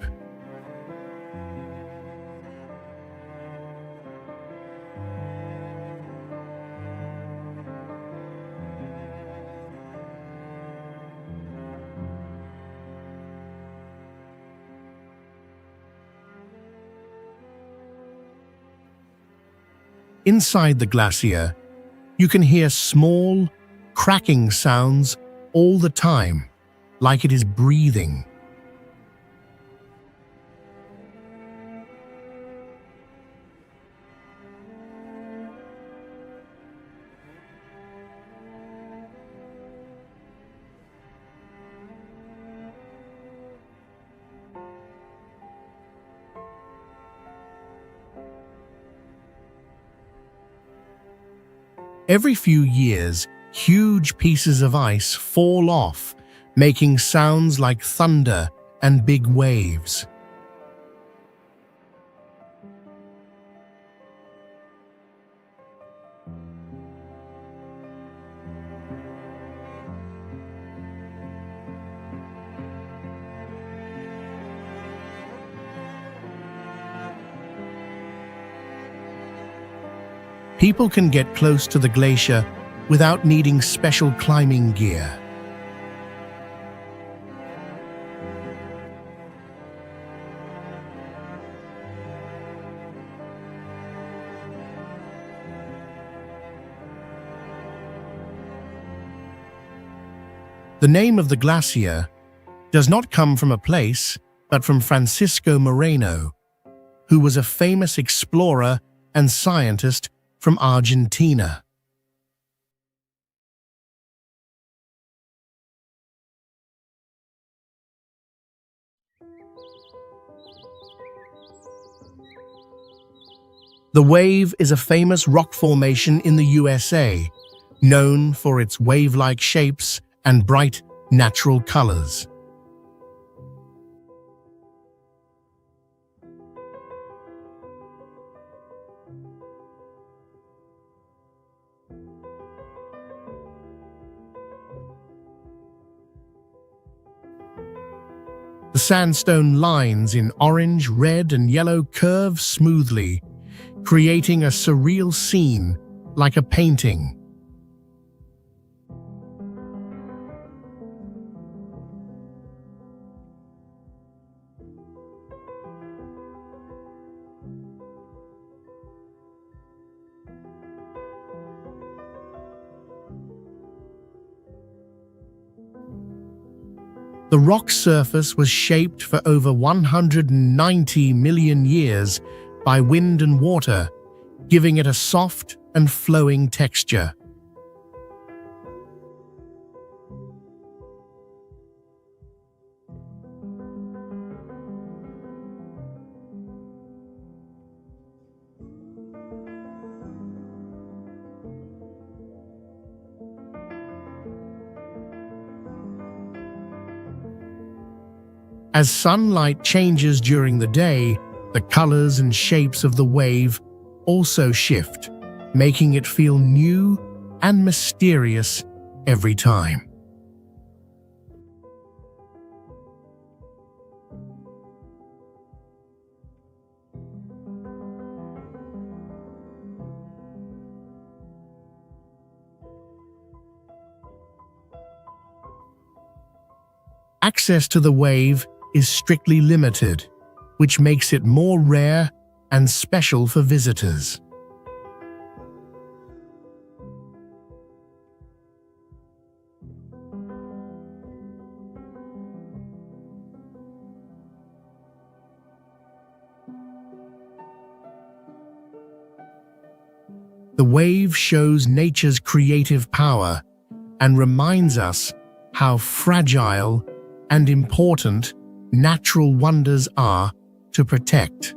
Inside the glacier, you can hear small, cracking sounds all the time, like it is breathing. Every few years, huge pieces of ice fall off, making sounds like thunder and big waves. People can get close to the glacier without needing special climbing gear. The name of the glacier does not come from a place, but from Francisco Moreno, who was a famous explorer and scientist from Argentina. The wave is a famous rock formation in the USA, known for its wave-like shapes and bright, natural colors. The sandstone lines in orange, red, and yellow curve smoothly, creating a surreal scene like a painting. The rock surface was shaped for over 190 million years by wind and water, giving it a soft and flowing texture. As sunlight changes during the day, the colors and shapes of the wave also shift, making it feel new and mysterious every time. Access to the wave is strictly limited, which makes it more rare and special for visitors. The wave shows nature's creative power and reminds us how fragile and important natural wonders are to protect.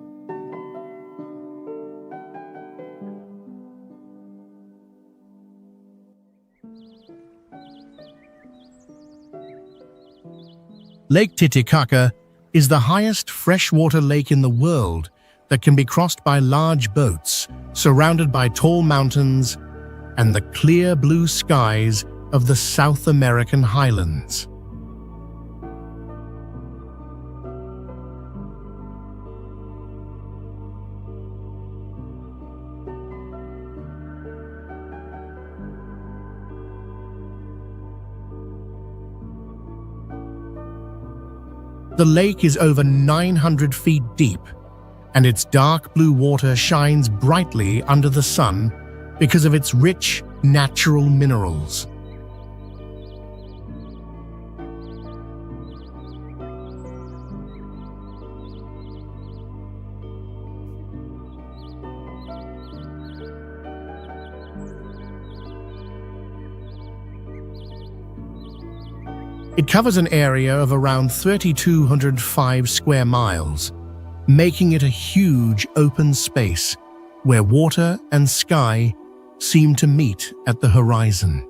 Lake Titicaca is the highest freshwater lake in the world that can be crossed by large boats, surrounded by tall mountains and the clear blue skies of the South American highlands. The lake is over 900 feet deep, and its dark blue water shines brightly under the sun because of its rich, natural minerals. It covers an area of around 3,205 square miles, making it a huge open space where water and sky seem to meet at the horizon.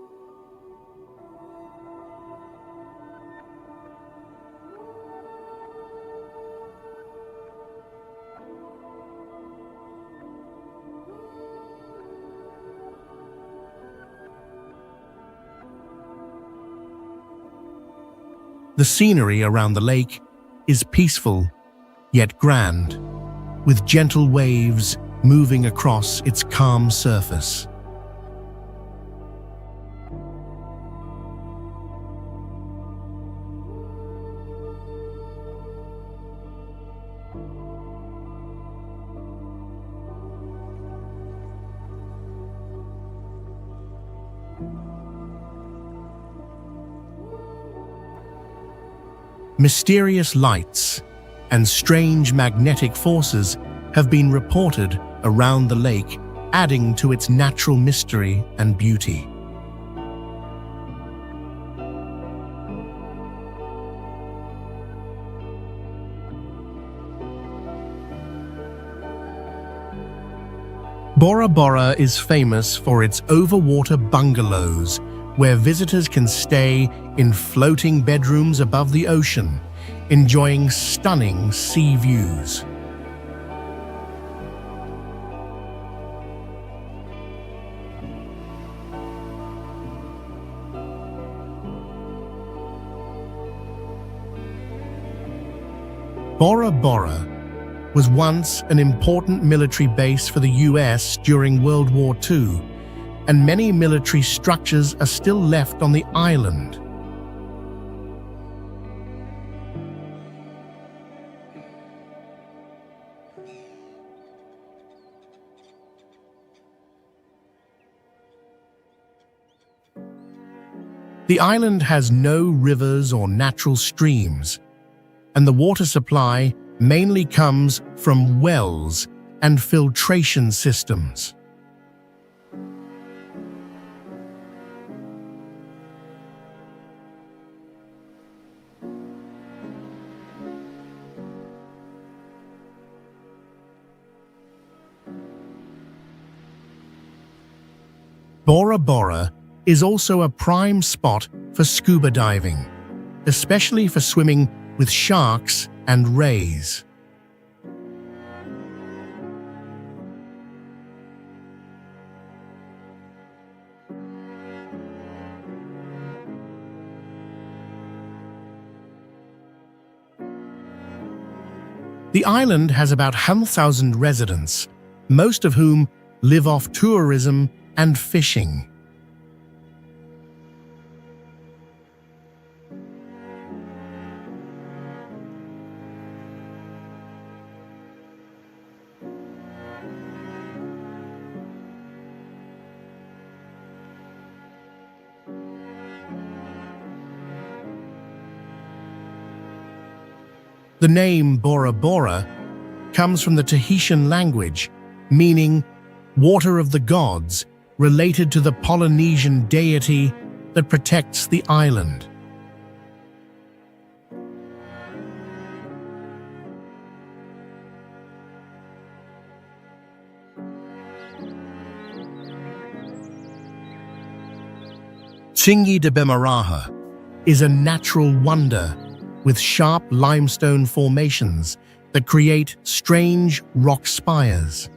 The scenery around the lake is peaceful, yet grand, with gentle waves moving across its calm surface. Mysterious lights and strange magnetic forces have been reported around the lake, adding to its natural mystery and beauty. Bora Bora is famous for its overwater bungalows, where visitors can stay in floating bedrooms above the ocean, enjoying stunning sea views. Bora Bora was once an important military base for the US during World War II, and many military structures are still left on the island. The island has no rivers or natural streams, and the water supply mainly comes from wells and filtration systems. Bora Bora is also a prime spot for scuba diving, especially for swimming with sharks and rays. The island has about 100,000 residents, most of whom live off tourism and fishing. The name Bora Bora comes from the Tahitian language, meaning water of the gods, related to the Polynesian deity that protects the island. Tsingy de Bemaraha is a natural wonder with sharp limestone formations that create strange rock spires.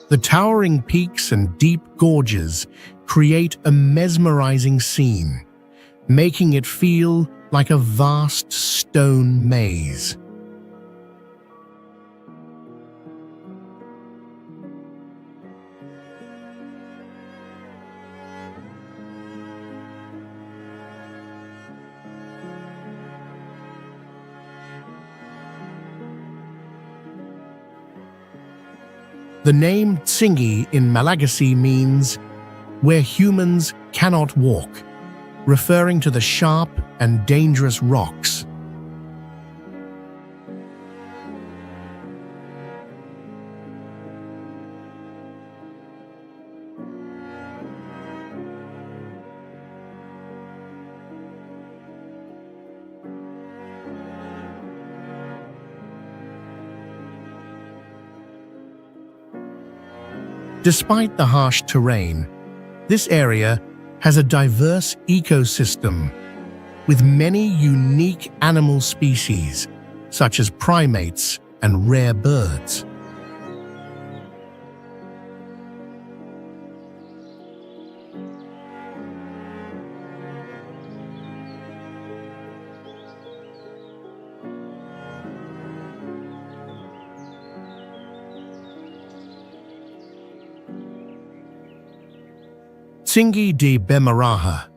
The towering peaks and deep gorges create a mesmerizing scene, making it feel like a vast stone maze. The name Tsingy in Malagasy means where humans cannot walk, referring to the sharp and dangerous rocks. Despite the harsh terrain, this area has a diverse ecosystem with many unique animal species, such as primates and rare birds. Tsingy de Bemaraha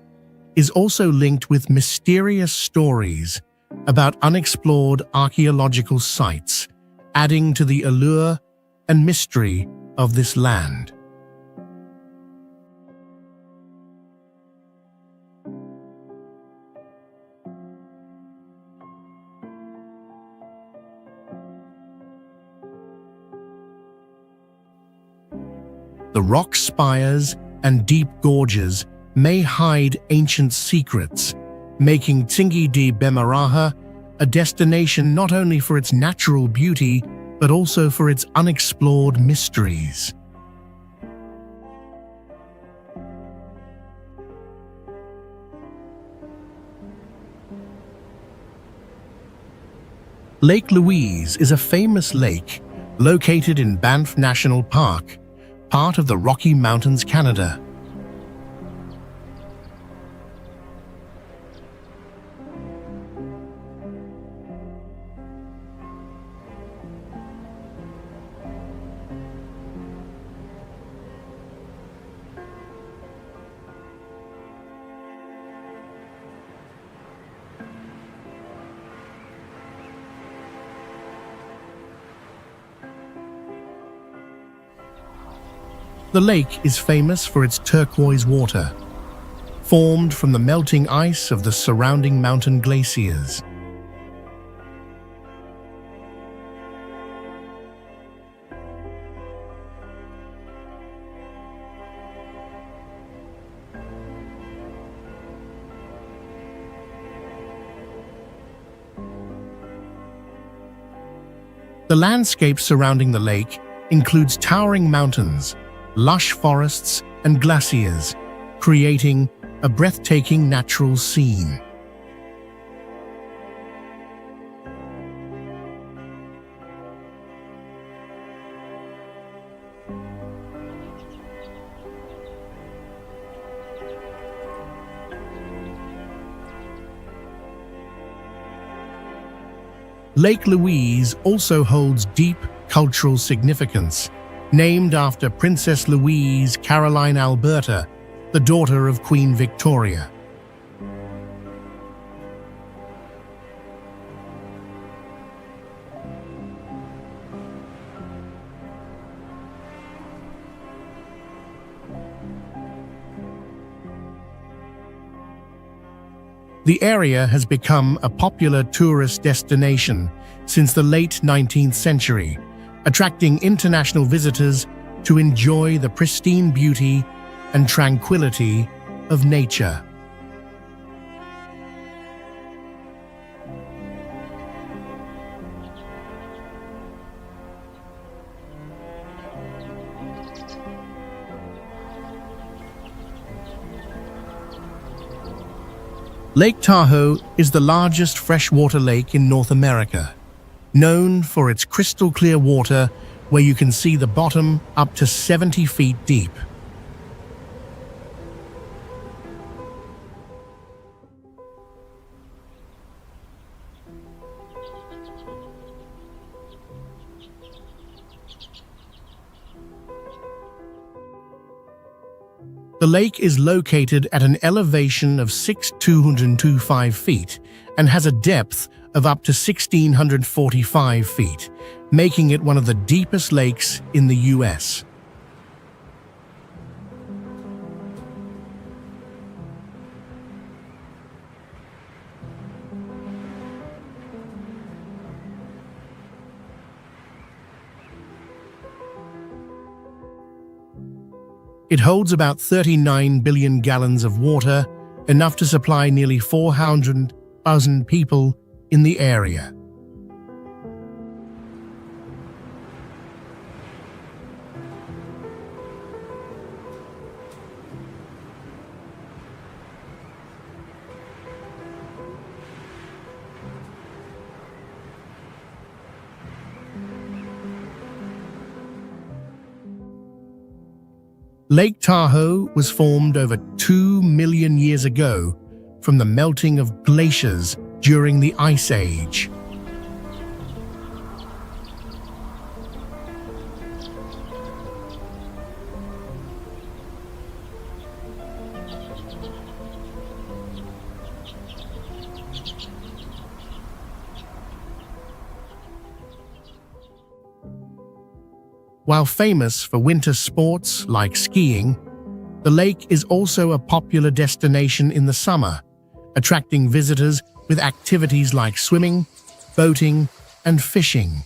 is also linked with mysterious stories about unexplored archaeological sites, adding to the allure and mystery of this land. The rock spires and deep gorges may hide ancient secrets, making Tsingy de Bemaraha a destination not only for its natural beauty, but also for its unexplored mysteries. Lake Louise is a famous lake located in Banff National Park, part of the Rocky Mountains, Canada. The lake is famous for its turquoise water, formed from the melting ice of the surrounding mountain glaciers. The landscape surrounding the lake includes towering mountains, lush forests, and glaciers, creating a breathtaking natural scene. Lake Louise also holds deep cultural significance, named after Princess Louise Caroline Alberta, the daughter of Queen Victoria. The area has become a popular tourist destination since the late 19th century, attracting international visitors to enjoy the pristine beauty and tranquility of nature. Lake Tahoe is the largest freshwater lake in North America, known for its crystal-clear water where you can see the bottom up to 70 feet deep. The lake is located at an elevation of 6,225 feet and has a depth of up to 1,645 feet, making it one of the deepest lakes in the US. It holds about 39 billion gallons of water, enough to supply nearly 400,000 people in the area. Lake Tahoe was formed over 2 million years ago from the melting of glaciers during the Ice Age. While famous for winter sports like skiing, the lake is also a popular destination in the summer, attracting visitors with activities like swimming, boating, and fishing.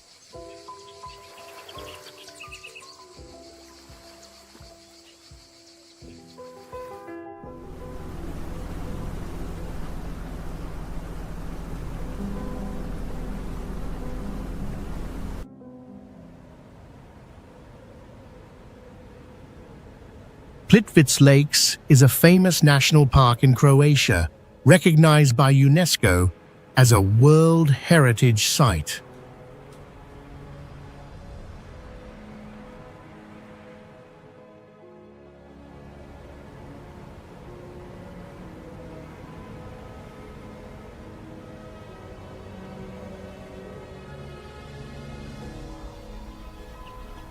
Plitvice Lakes is a famous national park in Croatia, recognized by UNESCO as a World Heritage Site.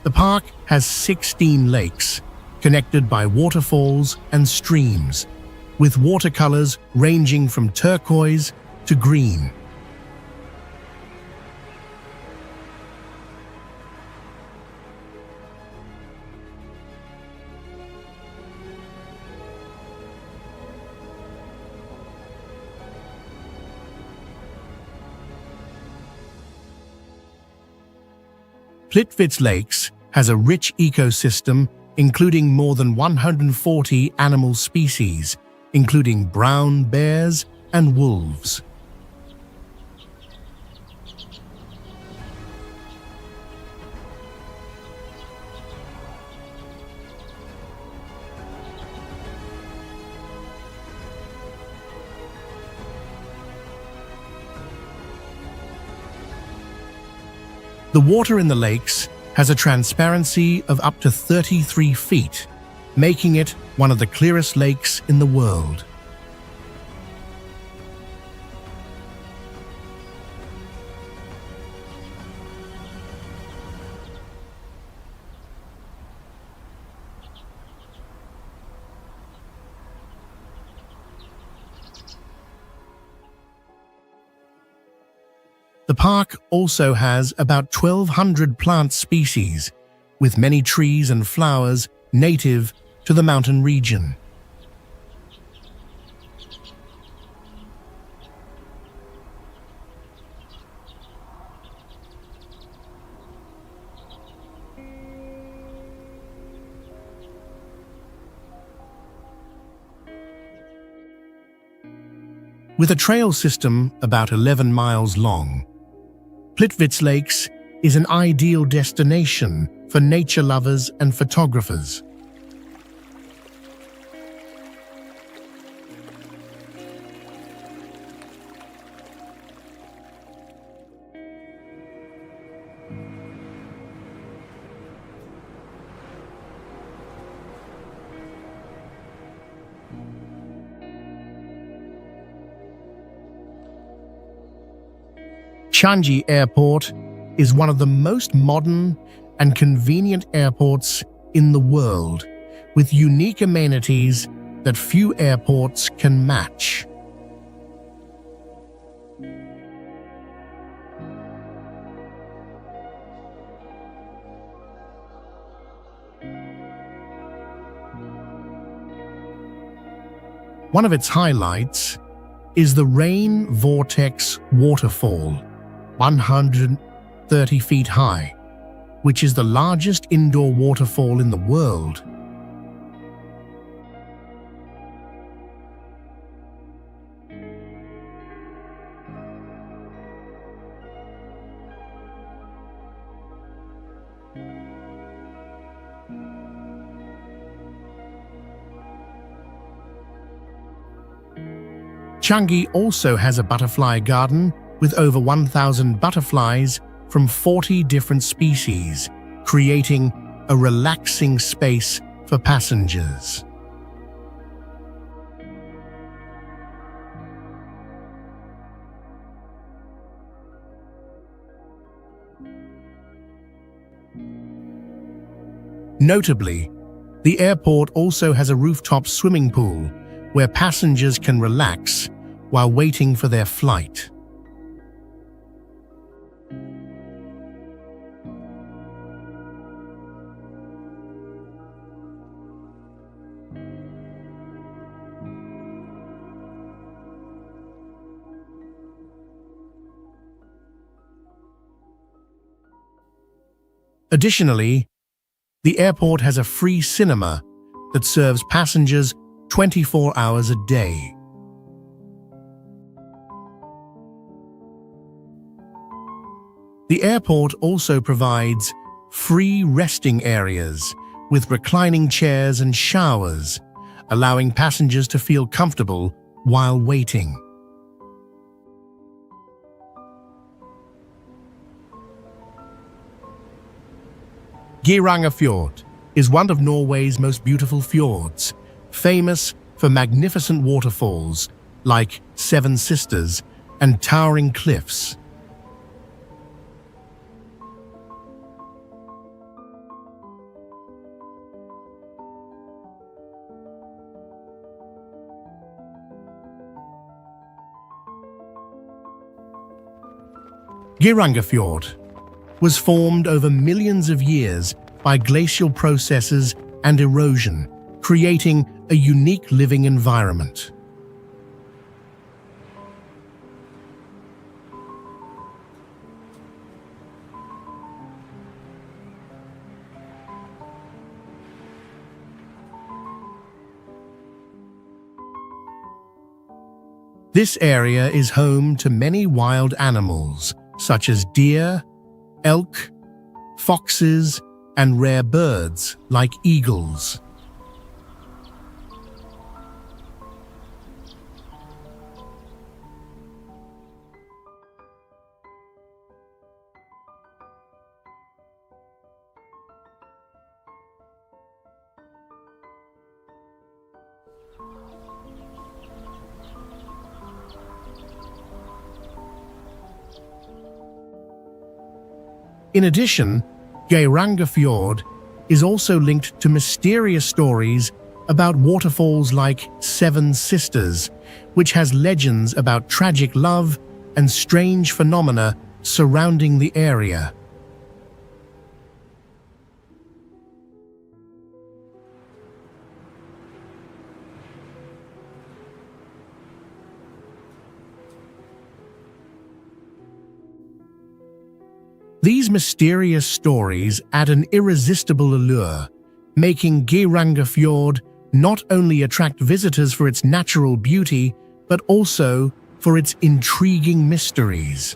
The park has 16 lakes, connected by waterfalls and streams, with watercolors ranging from turquoise to green. Plitvice Lakes has a rich ecosystem including more than 140 animal species, including brown bears and wolves. The water in the lakes has a transparency of up to 33 feet, making it one of the clearest lakes in the world. The park also has about 1,200 plant species, with many trees and flowers native to the mountain region. With a trail system about 11 miles long, Plitvice Lakes is an ideal destination for nature lovers and photographers. Changi Airport is one of the most modern and convenient airports in the world, with unique amenities that few airports can match. One of its highlights is the Rain Vortex Waterfall, 130 feet high, which is the largest indoor waterfall in the world. Changi also has a butterfly garden with over 1,000 butterflies from 40 different species, creating a relaxing space for passengers. Notably, the airport also has a rooftop swimming pool where passengers can relax while waiting for their flight. Additionally, the airport has a free cinema that serves passengers 24 hours a day. The airport also provides free resting areas with reclining chairs and showers, allowing passengers to feel comfortable while waiting. Geiranger is one of Norway's most beautiful fjords, famous for magnificent waterfalls like Seven Sisters and towering cliffs. Geiranger was formed over millions of years by glacial processes and erosion, creating a unique living environment. This area is home to many wild animals, such as deer, elk, foxes, and rare birds like eagles. In addition, Geiranger is also linked to mysterious stories about waterfalls like Seven Sisters, which has legends about tragic love and strange phenomena surrounding the area. These mysterious stories add an irresistible allure, making Geiranger not only attract visitors for its natural beauty, but also for its intriguing mysteries.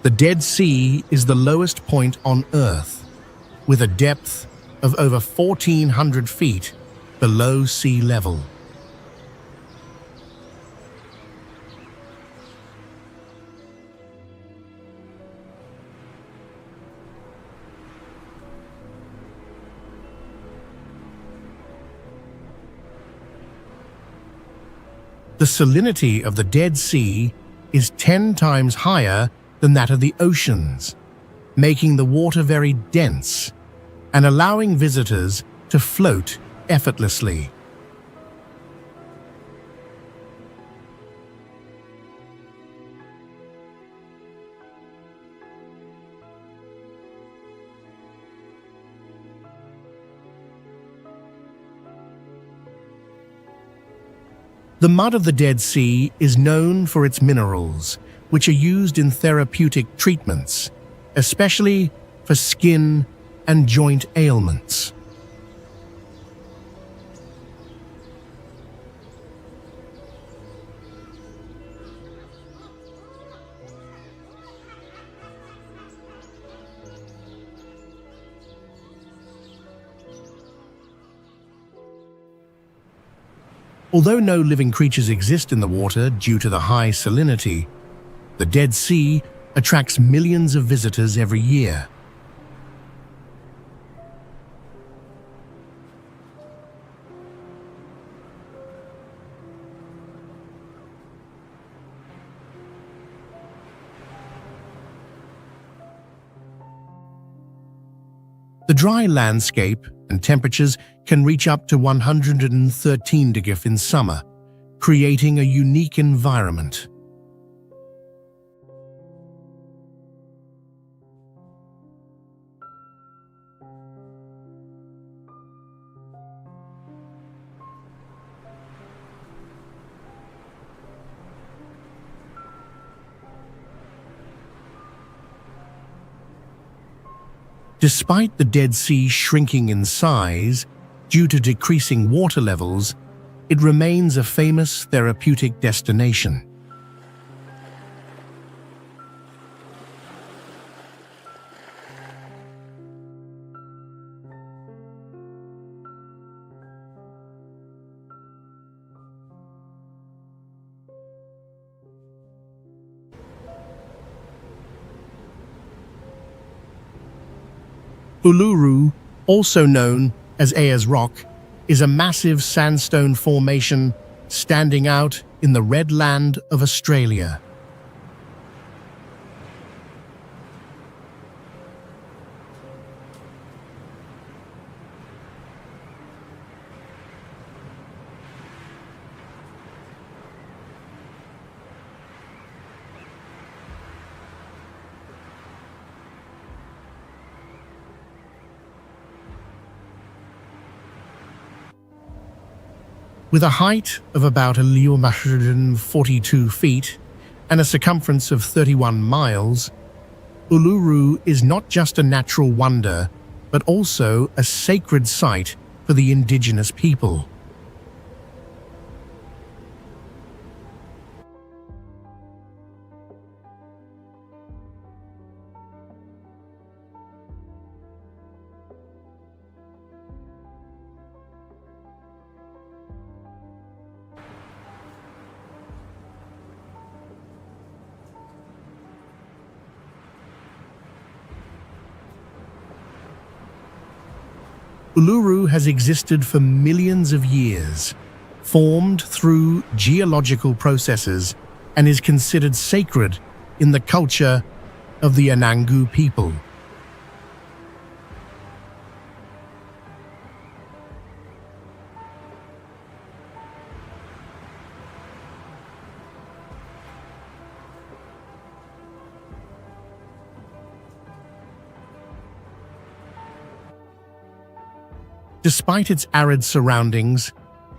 The Dead Sea is the lowest point on Earth, with a depth of over 1,400 feet below sea level. The salinity of the Dead Sea is 10 times higher than that of the oceans, making the water very dense and allowing visitors to float effortlessly. The mud of the Dead Sea is known for its minerals, which are used in therapeutic treatments, especially for skin and joint ailments. Although no living creatures exist in the water due to the high salinity, the Dead Sea attracts millions of visitors every year. The dry landscape and temperatures can reach up to 113 degrees in summer, creating a unique environment. Despite the Dead Sea shrinking in size due to decreasing water levels, it remains a famous therapeutic destination. Uluru, also known as Ayers Rock, is a massive sandstone formation standing out in the Red Land of Australia. With a height of about 142 feet and a circumference of 31 miles, Uluru is not just a natural wonder, but also a sacred site for the indigenous people. Uluru has existed for millions of years, formed through geological processes, and is considered sacred in the culture of the Anangu people. Despite its arid surroundings,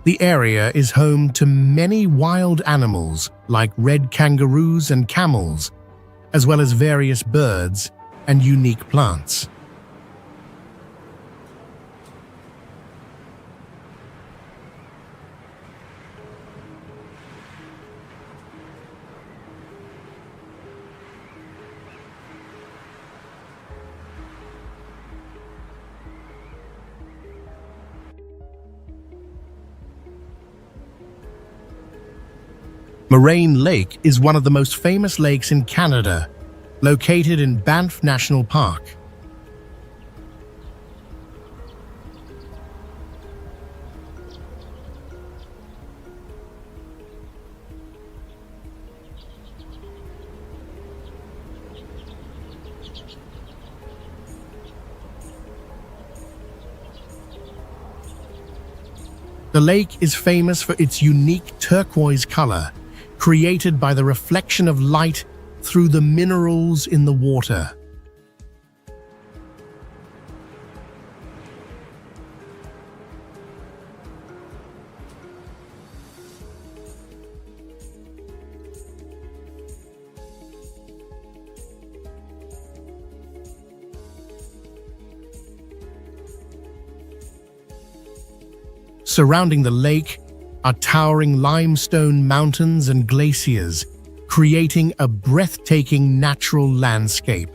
the area is home to many wild animals like red kangaroos and camels, as well as various birds and unique plants. Moraine Lake is one of the most famous lakes in Canada, located in Banff National Park. The lake is famous for its unique turquoise color, created by the reflection of light through the minerals in the water. Surrounding the lake are towering limestone mountains and glaciers, creating a breathtaking natural landscape.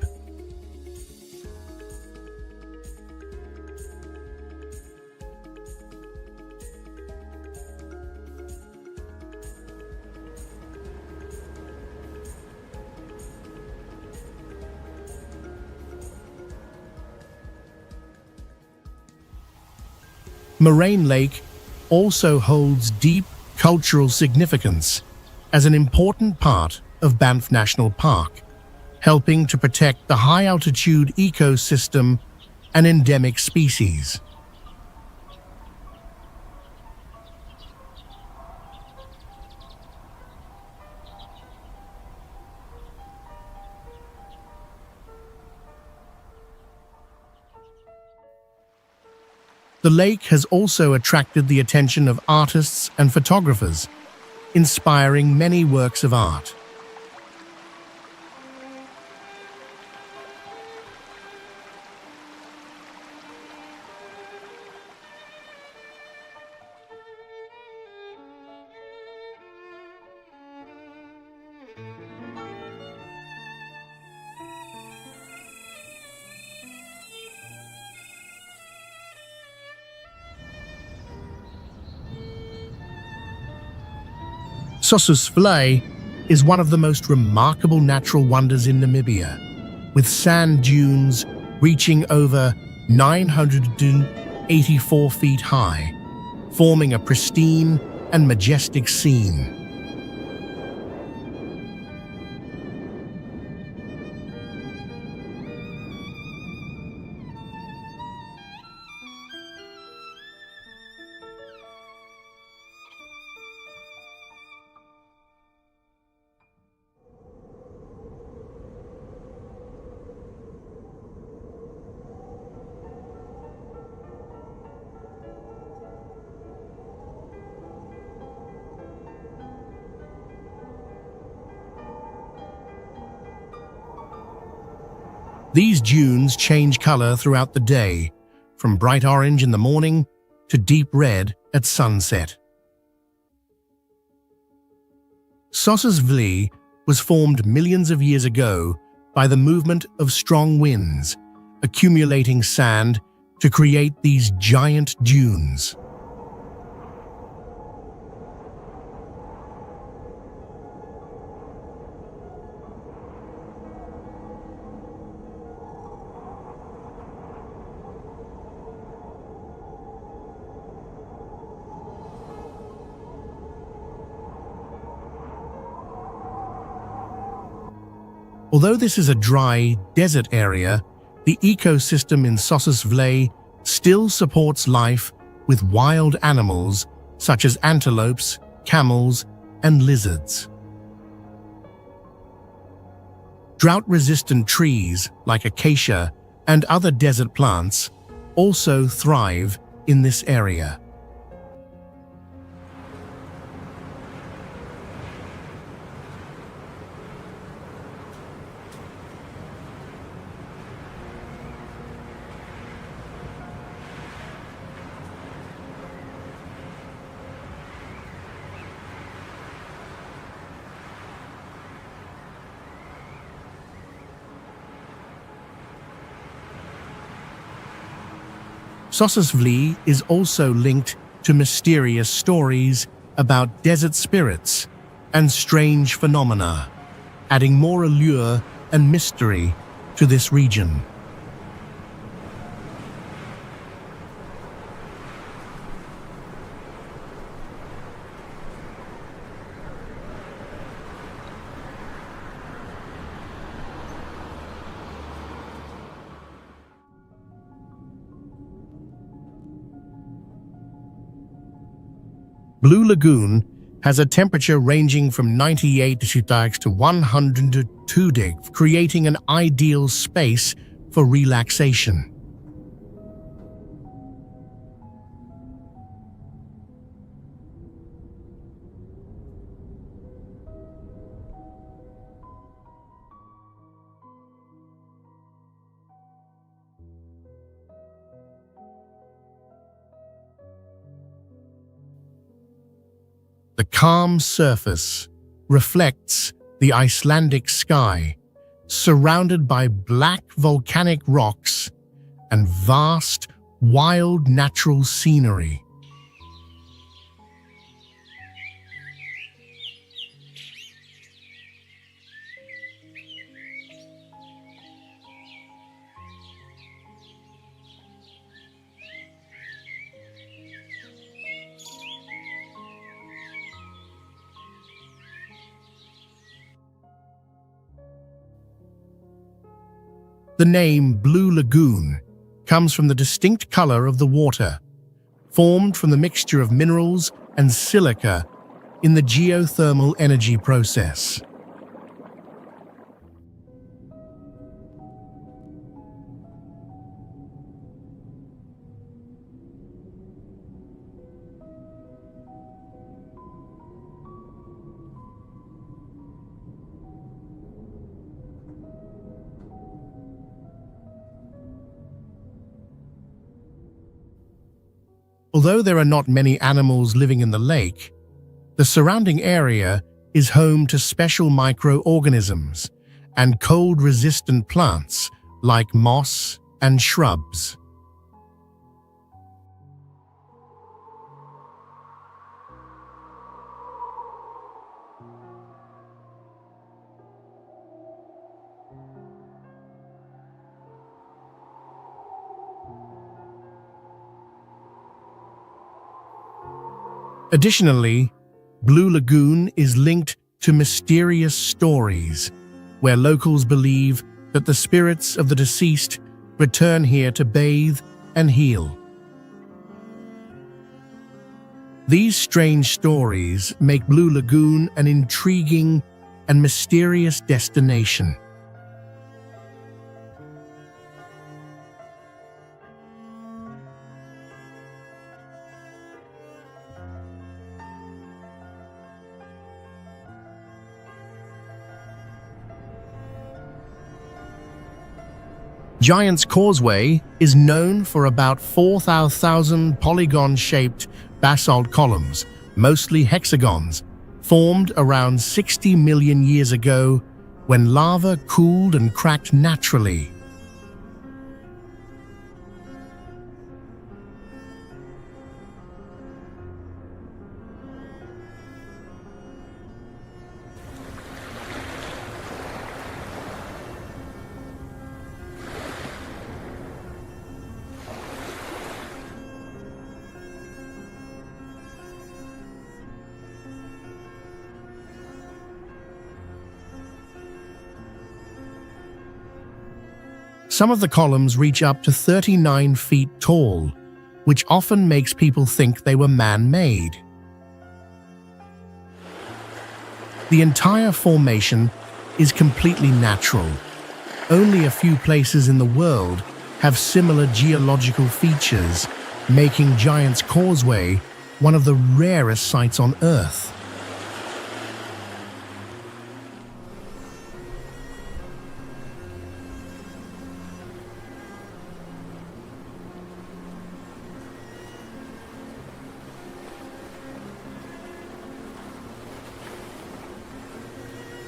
Moraine Lake also holds deep cultural significance as an important part of Banff National Park, helping to protect the high-altitude ecosystem and endemic species. The lake has also attracted the attention of artists and photographers, inspiring many works of art. Sossusvlei is one of the most remarkable natural wonders in Namibia, with sand dunes reaching over 984 feet high, forming a pristine and majestic scene. These dunes change color throughout the day, from bright orange in the morning to deep red at sunset. Sossusvlei was formed millions of years ago by the movement of strong winds, accumulating sand to create these giant dunes. Although this is a dry, desert area, the ecosystem in Sossusvlei still supports life with wild animals such as antelopes, camels, and lizards. Drought-resistant trees like acacia and other desert plants also thrive in this area. Sossusvlei is also linked to mysterious stories about desert spirits and strange phenomena, adding more allure and mystery to this region. Blue Lagoon has a temperature ranging from 98 degrees to 102 degrees, creating an ideal space for relaxation. The calm surface reflects the Icelandic sky, surrounded by black volcanic rocks and vast, wild natural scenery. The name Blue Lagoon comes from the distinct color of the water, formed from the mixture of minerals and silica in the geothermal energy process. Although there are not many animals living in the lake, the surrounding area is home to special microorganisms and cold-resistant plants like moss and shrubs. Additionally, Blue Lagoon is linked to mysterious stories, where locals believe that the spirits of the deceased return here to bathe and heal. These strange stories make Blue Lagoon an intriguing and mysterious destination. Giant's Causeway is known for about 4,000 polygon-shaped basalt columns, mostly hexagons, formed around 60 million years ago when lava cooled and cracked naturally. Some of the columns reach up to 39 feet tall, which often makes people think they were man-made. The entire formation is completely natural. Only a few places in the world have similar geological features, making Giant's Causeway one of the rarest sites on Earth.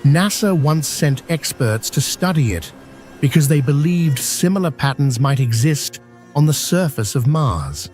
NASA once sent experts to study it because they believed similar patterns might exist on the surface of Mars.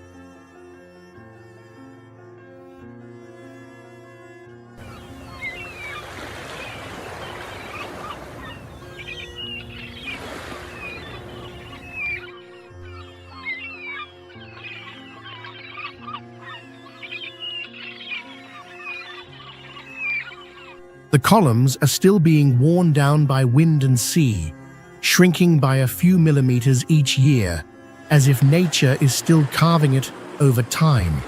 The columns are still being worn down by wind and sea, shrinking by a few millimeters each year, as if nature is still carving it over time.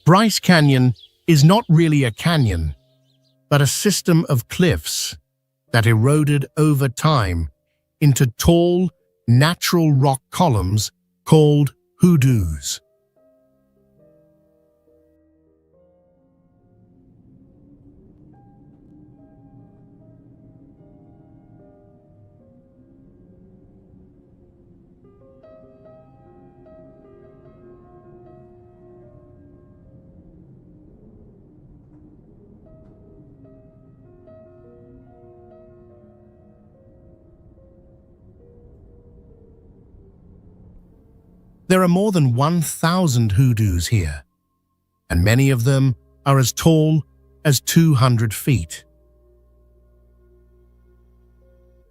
Bryce Canyon is not really a canyon, but a system of cliffs that eroded over time into tall, natural rock columns called hoodoos. There are more than 1,000 hoodoos here, and many of them are as tall as 200 feet.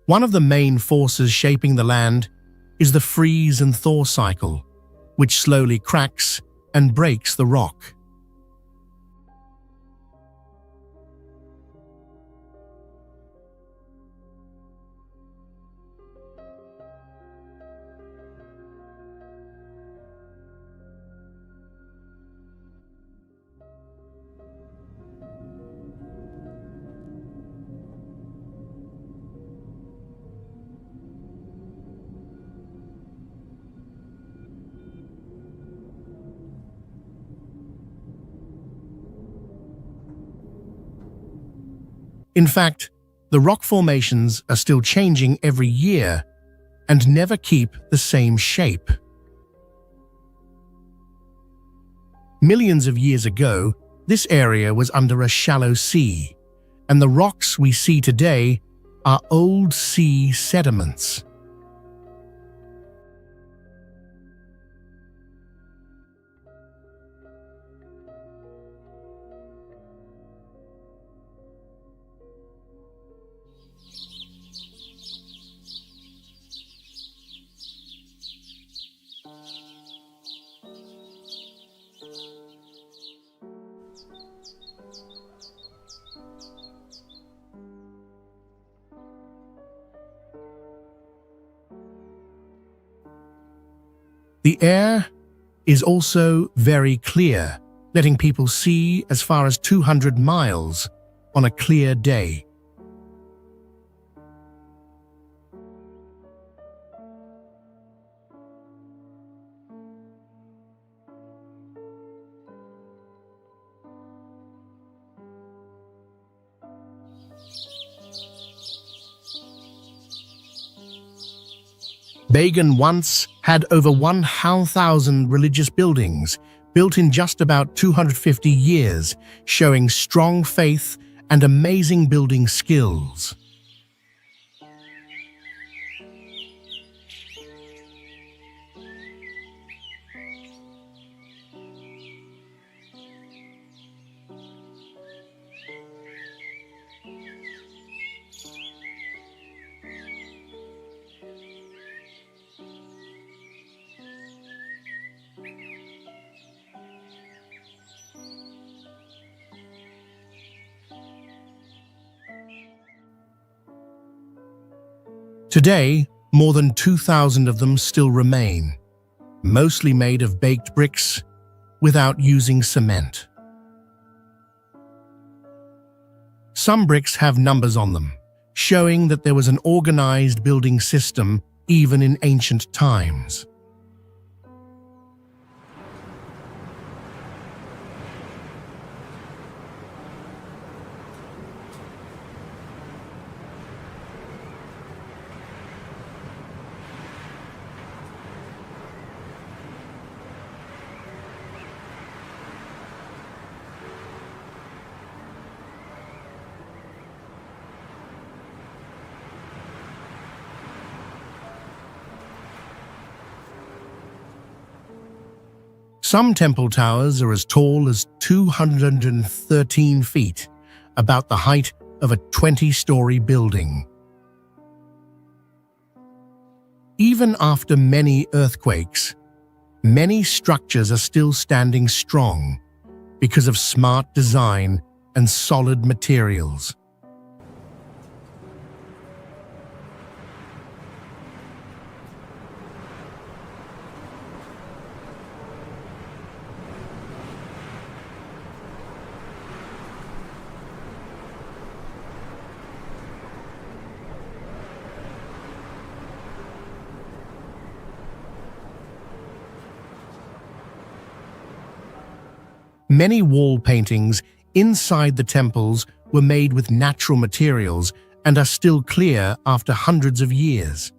One of the main forces shaping the land is the freeze and thaw cycle, which slowly cracks and breaks the rock. In fact, the rock formations are still changing every year and never keep the same shape. Millions of years ago, this area was under a shallow sea, and the rocks we see today are old sea sediments. The air is also very clear, letting people see as far as 200 miles on a clear day. Bagan once had over 1,000 religious buildings built in just about 250 years, showing strong faith and amazing building skills. Today, more than 2,000 of them still remain, mostly made of baked bricks without using cement. Some bricks have numbers on them, showing that there was an organized building system even in ancient times. Some temple towers are as tall as 213 feet, about the height of a 20-story building. Even after many earthquakes, many structures are still standing strong because of smart design and solid materials. Many wall paintings inside the temples were made with natural materials and are still clear after hundreds of years.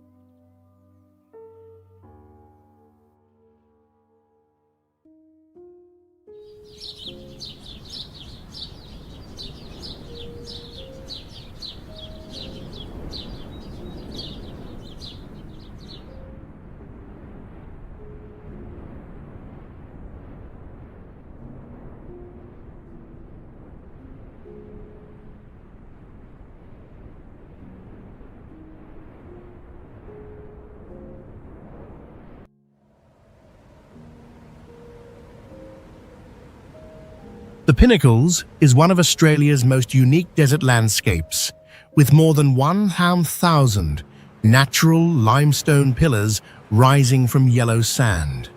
The Pinnacles is one of Australia's most unique desert landscapes, with more than 1,000 natural limestone pillars rising from yellow sand.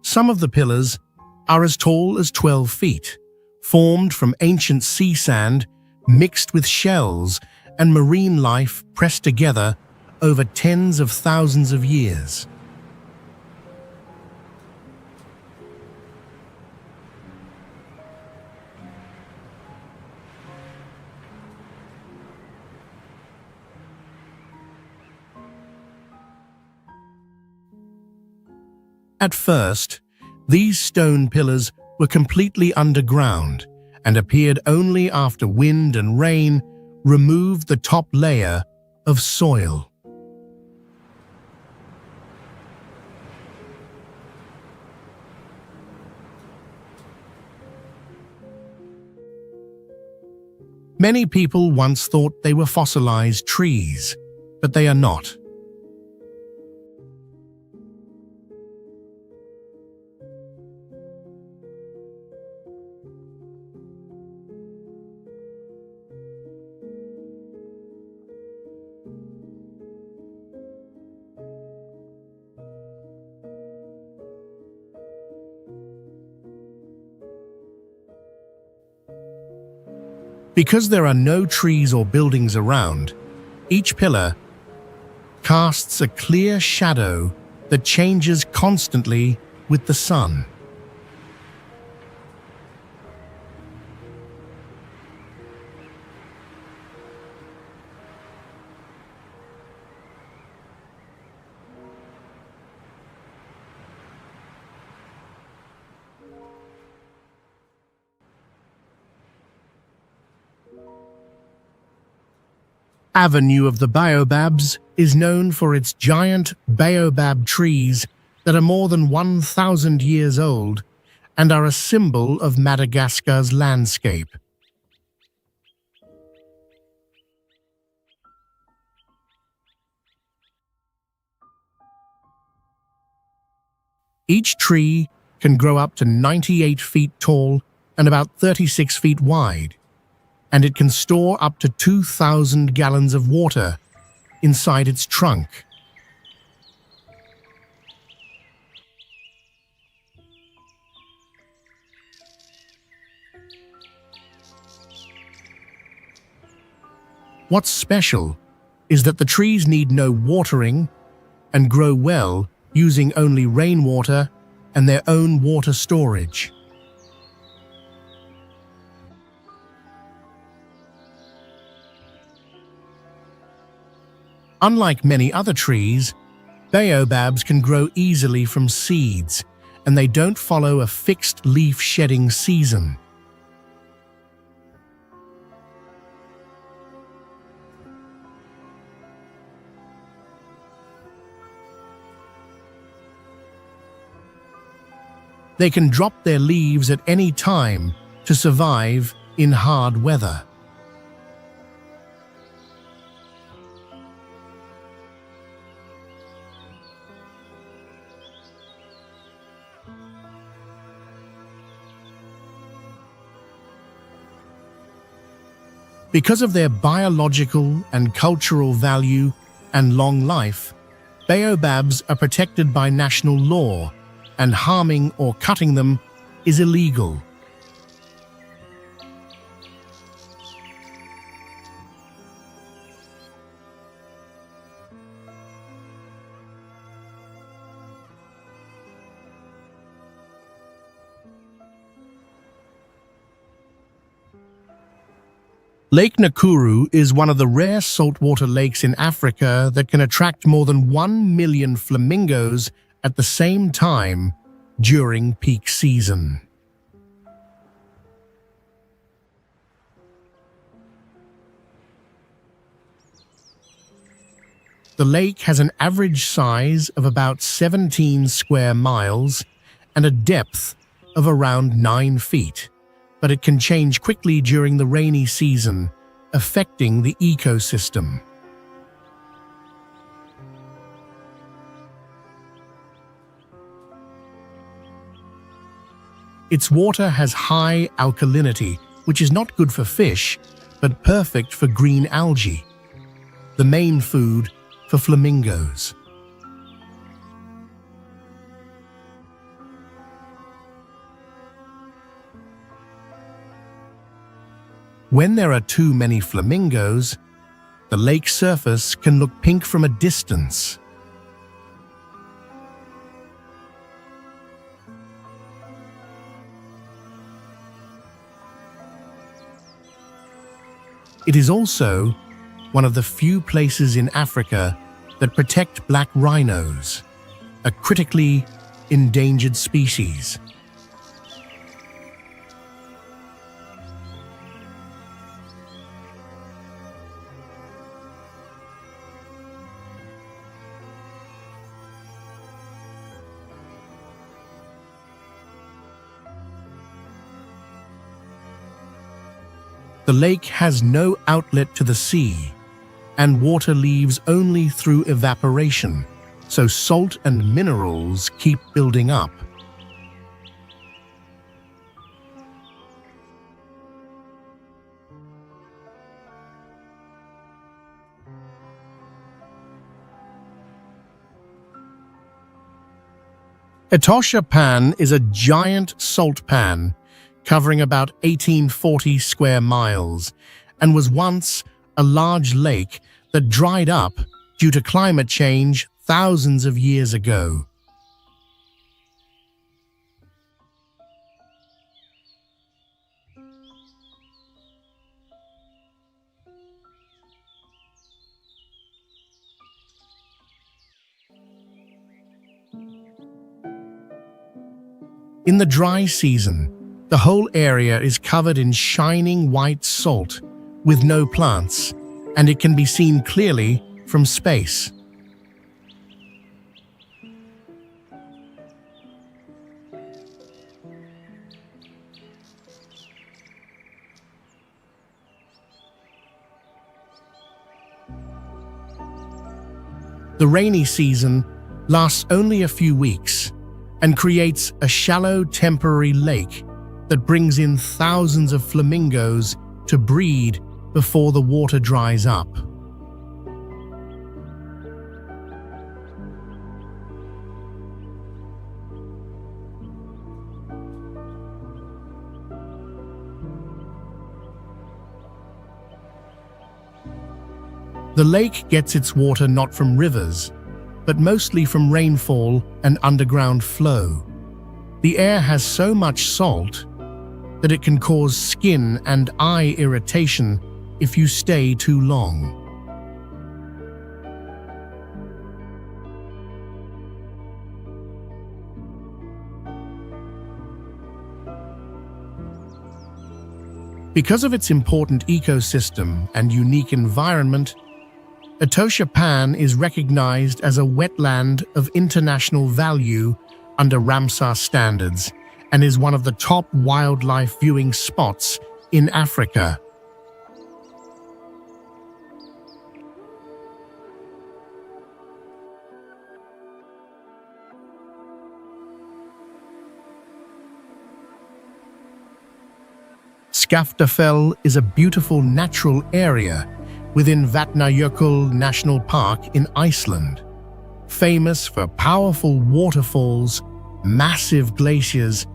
Some of the pillars are as tall as 12 feet, formed from ancient sea sand mixed with shells and marine life pressed together over tens of thousands of years. At first, these stone pillars were completely underground and appeared only after wind and rain removed the top layer of soil. Many people once thought they were fossilized trees, but they are not. Because there are no trees or buildings around, each pillar casts a clear shadow that changes constantly with the sun. Avenue of the Baobabs is known for its giant baobab trees that are more than 1,000 years old and are a symbol of Madagascar's landscape. Each tree can grow up to 98 feet tall and about 36 feet wide, and it can store up to 2,000 gallons of water inside its trunk. What's special is that the trees need no watering and grow well using only rainwater and their own water storage. Unlike many other trees, baobabs can grow easily from seeds, and they don't follow a fixed leaf-shedding season. They can drop their leaves at any time to survive in hard weather. Because of their biological and cultural value and long life, baobabs are protected by national law, and harming or cutting them is illegal. Lake Nakuru is one of the rare saltwater lakes in Africa that can attract more than 1 million flamingos at the same time during peak season. The lake has an average size of about 17 square miles and a depth of around 9 feet, but it can change quickly during the rainy season, affecting the ecosystem. Its water has high alkalinity, which is not good for fish, but perfect for green algae, the main food for flamingos. When there are too many flamingos, the lake surface can look pink from a distance. It is also one of the few places in Africa that protect black rhinos, a critically endangered species. The lake has no outlet to the sea, and water leaves only through evaporation, so salt and minerals keep building up. Etosha Pan is a giant salt pan covering about 1840 square miles, and was once a large lake that dried up due to climate change thousands of years ago. In the dry season, the whole area is covered in shining white salt with no plants, and it can be seen clearly from space. The rainy season lasts only a few weeks and creates a shallow temporary lake that brings in thousands of flamingos to breed before the water dries up. The lake gets its water not from rivers, but mostly from rainfall and underground flow. The air has so much salt that it can cause skin and eye irritation if you stay too long. Because of its important ecosystem and unique environment, Etosha Pan is recognized as a wetland of international value under Ramsar standards and is one of the top wildlife viewing spots in Africa. Skafdafell is a beautiful natural area within Vatnajökull National Park in Iceland, famous for powerful waterfalls, massive glaciers,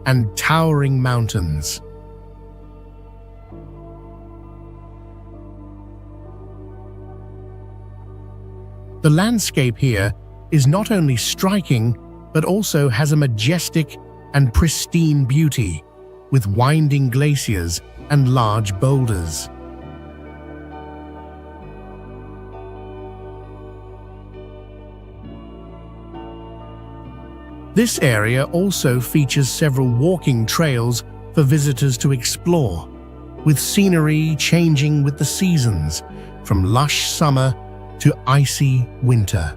and towering mountains. The landscape here is not only striking, but also has a majestic and pristine beauty, with winding glaciers and large boulders. This area also features several walking trails for visitors to explore, with scenery changing with the seasons, from lush summer to icy winter.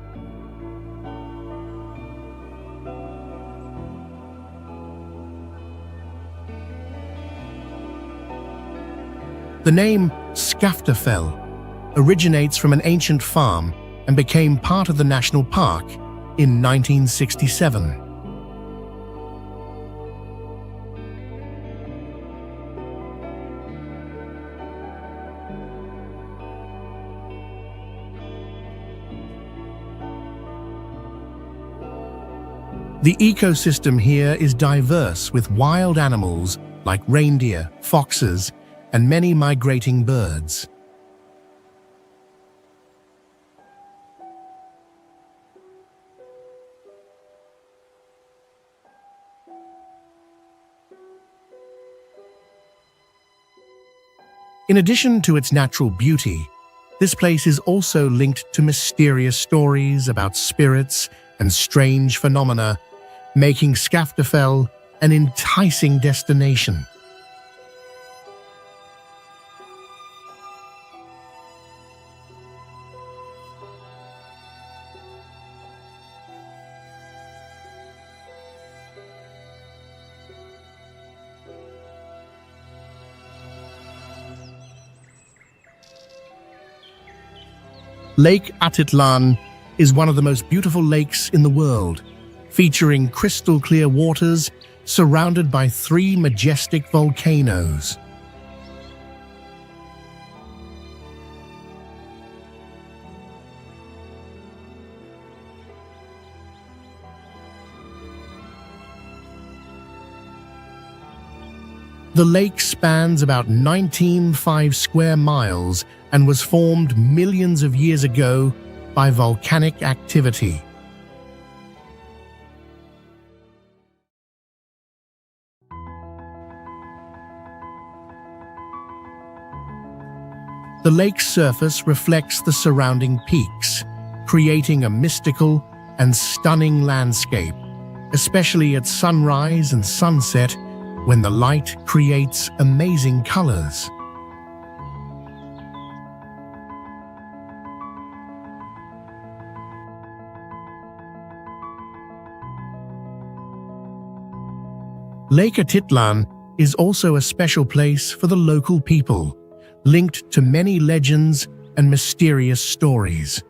The name Skaftafell originates from an ancient farm and became part of the national park in 1967. The ecosystem here is diverse with wild animals like reindeer, foxes, and many migrating birds. In addition to its natural beauty, this place is also linked to mysterious stories about spirits and strange phenomena, making Skaftafell an enticing destination. Lake Atitlan is one of the most beautiful lakes in the world, featuring crystal-clear waters surrounded by 3 majestic volcanoes. The lake spans about 19.5 square miles and was formed millions of years ago by volcanic activity. The lake's surface reflects the surrounding peaks, creating a mystical and stunning landscape, especially at sunrise and sunset when the light creates amazing colors. Lake Atitlan is also a special place for the local people, linked to many legends and mysterious stories.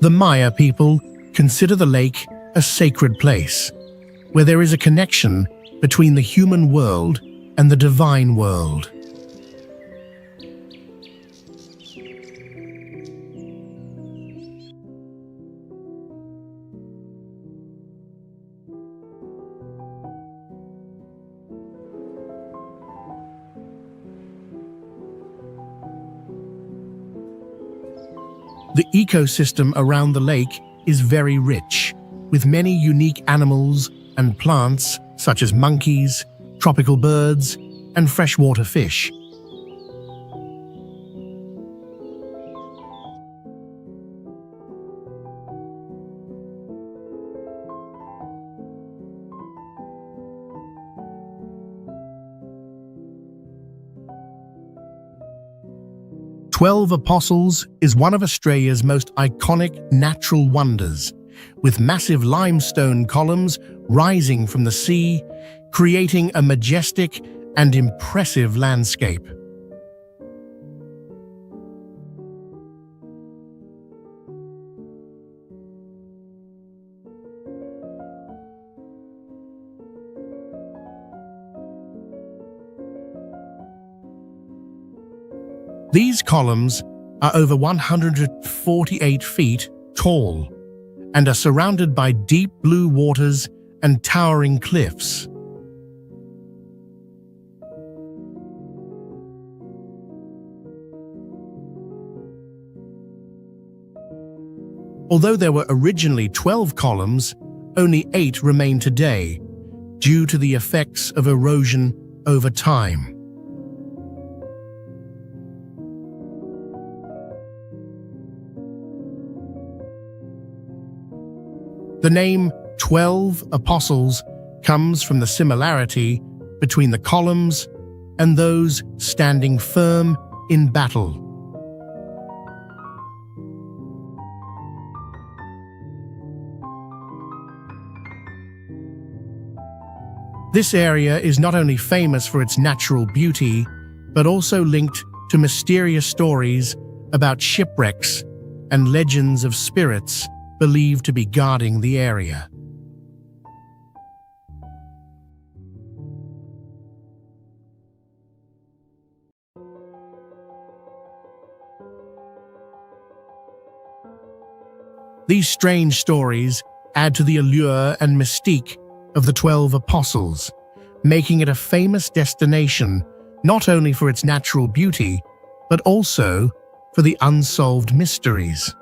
The Maya people consider the lake a sacred place, where there is a connection between the human world and the divine world. The ecosystem around the lake is very rich, with many unique animals and plants such as monkeys, tropical birds, and freshwater fish. "12 Apostles" is one of Australia's most iconic natural wonders, with massive limestone columns rising from the sea, creating a majestic and impressive landscape. These columns are over 148 feet tall and are surrounded by deep blue waters and towering cliffs. Although there were originally 12 columns, only 8 remain today, due to the effects of erosion over time. The name 12 Apostles comes from the similarity between the columns and those standing firm in battle. This area is not only famous for its natural beauty, but also linked to mysterious stories about shipwrecks and legends of spirits believed to be guarding the area. These strange stories add to the allure and mystique of the 12 Apostles, making it a famous destination not only for its natural beauty, but also for the unsolved mysteries.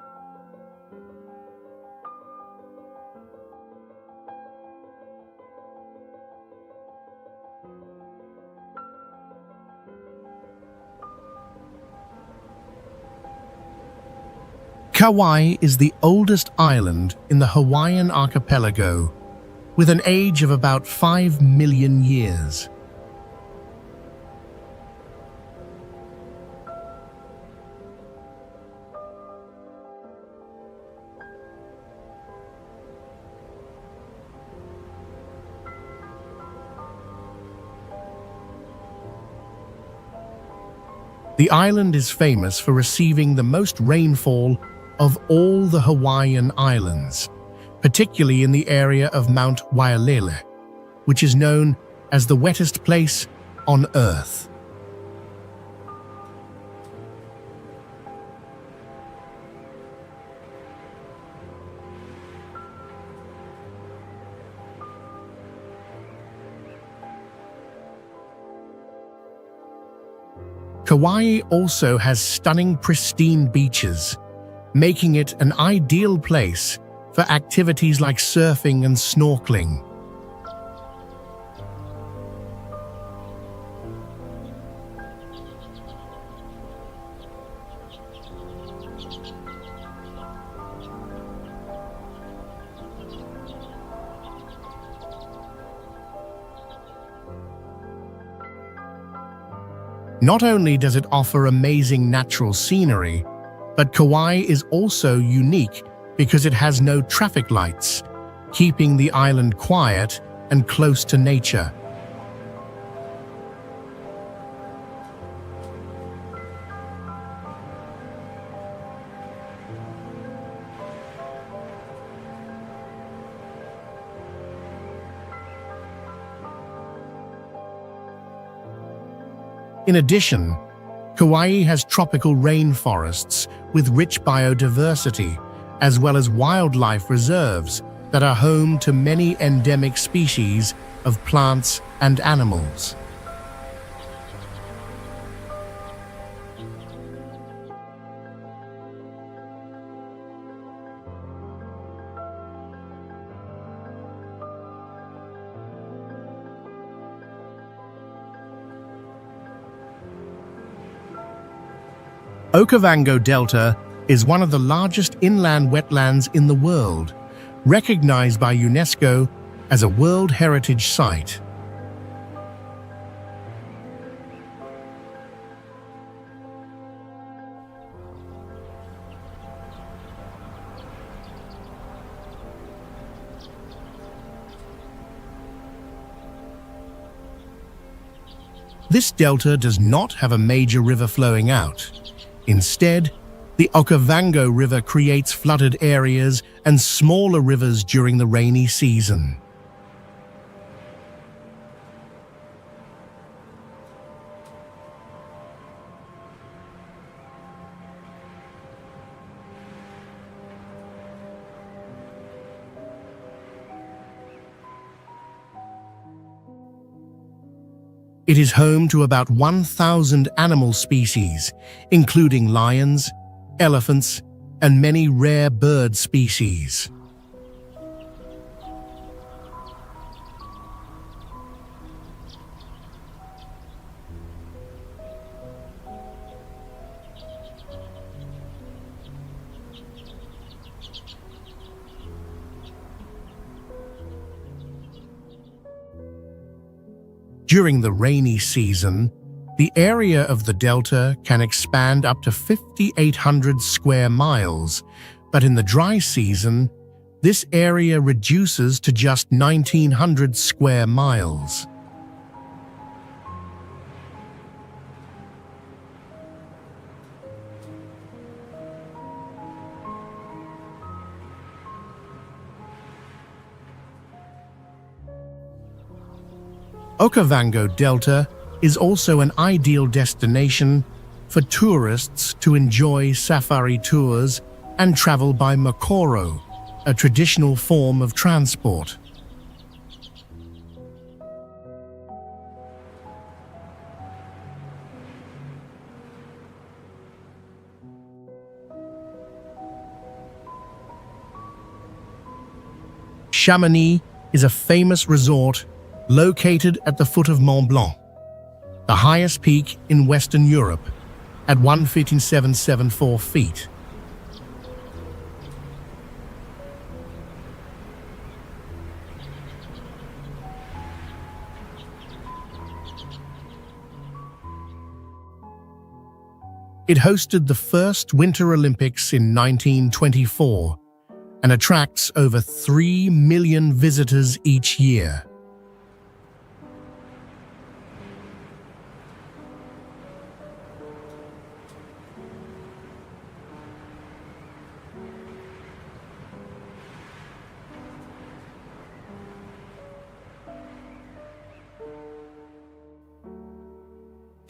Kauai is the oldest island in the Hawaiian archipelago, with an age of about 5 million years. The island is famous for receiving the most rainfall of all the Hawaiian islands, particularly in the area of Mount Waialele, which is known as the wettest place on Earth. Kauai also has stunning, pristine beaches, making it an ideal place for activities like surfing and snorkeling. Not only does it offer amazing natural scenery, but Kauai is also unique because it has no traffic lights, keeping the island quiet and close to nature. In addition, Kauai has tropical rainforests with rich biodiversity, as well as wildlife reserves that are home to many endemic species of plants and animals. Okavango Delta is one of the largest inland wetlands in the world, recognized by UNESCO as a World Heritage Site. This delta does not have a major river flowing out. Instead, the Okavango River creates flooded areas and smaller rivers during the rainy season. It is home to about 1,000 animal species, including lions, elephants, and many rare bird species. During the rainy season, The area of the delta can expand up to 5,800 square miles, but in the dry season, this area reduces to just 1,900 square miles. Okavango Delta is also an ideal destination for tourists to enjoy safari tours and travel by Mokoro, a traditional form of transport. Chamonix is a famous resort located at the foot of Mont Blanc, the highest peak in Western Europe, at 157.74 feet. It hosted the first Winter Olympics in 1924 and attracts over 3 million visitors each year.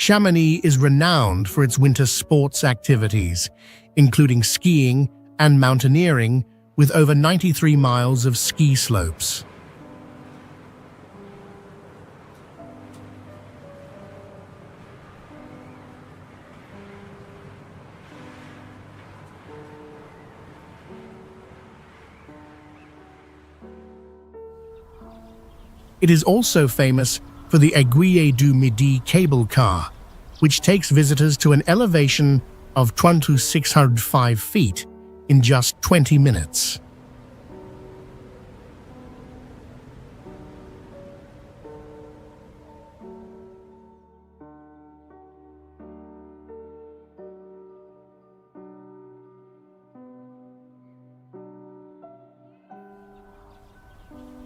Chamonix is renowned for its winter sports activities, including skiing and mountaineering, with over 93 miles of ski slopes. It is also famous for the Aiguille du Midi cable car, which takes visitors to an elevation of 2,605 feet in just 20 minutes.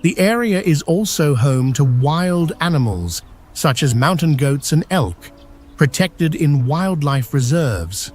The area is also home to wild animals, such as mountain goats and elk, protected in wildlife reserves.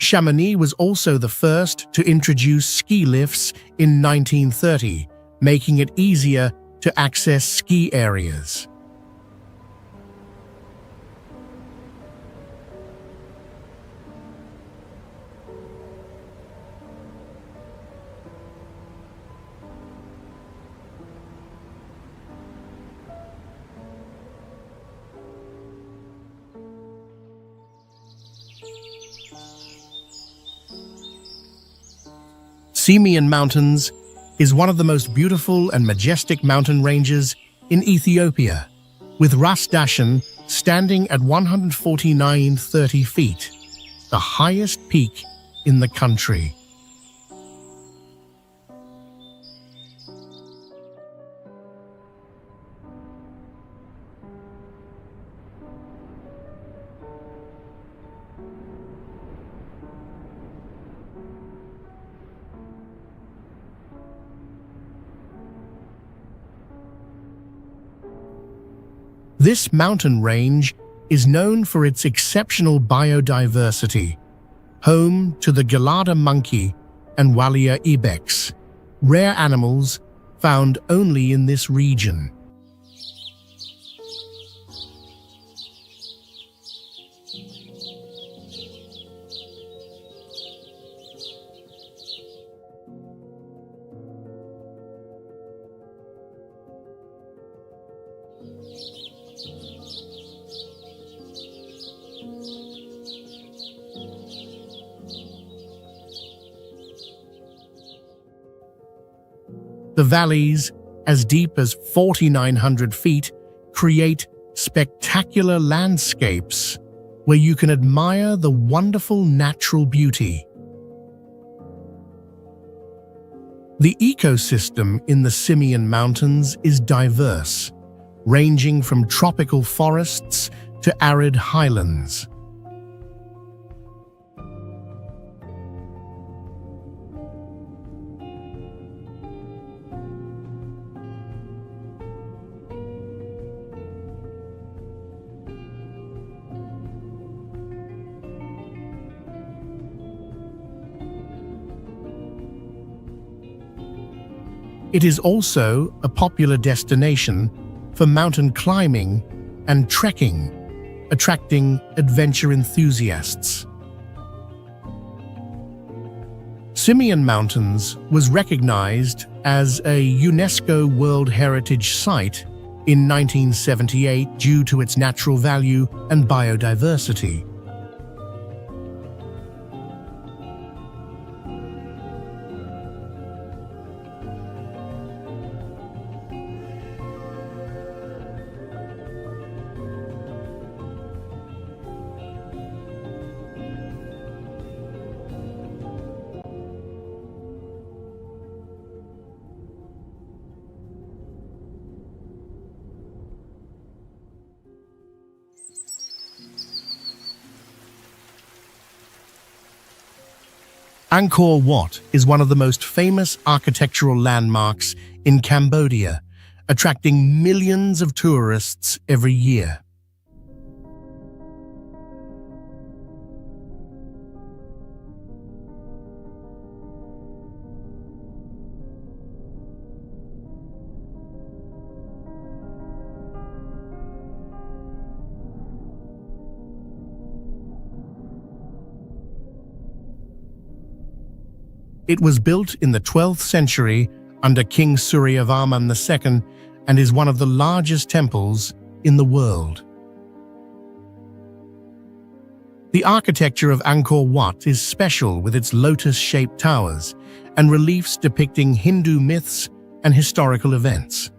Chamonix was also the first to introduce ski lifts in 1930, making it easier to access ski areas. Simien Mountains is one of the most beautiful and majestic mountain ranges in Ethiopia, with Ras Dashen standing at 149.30 feet, the highest peak in the country. This mountain range is known for its exceptional biodiversity, home to the Gelada monkey and Walia ibex, rare animals found only in this region. The valleys, as deep as 4,900 feet, create spectacular landscapes where you can admire the wonderful natural beauty. The ecosystem in the Simien Mountains is diverse, ranging from tropical forests to arid highlands. It is also a popular destination for mountain climbing and trekking, attracting adventure enthusiasts. Simien Mountains was recognized as a UNESCO World Heritage Site in 1978 due to its natural value and biodiversity. Angkor Wat is one of the most famous architectural landmarks in Cambodia, attracting millions of tourists every year. It was built in the 12th century under King Suryavarman II and is one of the largest temples in the world. The architecture of Angkor Wat is special with its lotus-shaped towers and reliefs depicting Hindu myths and historical events.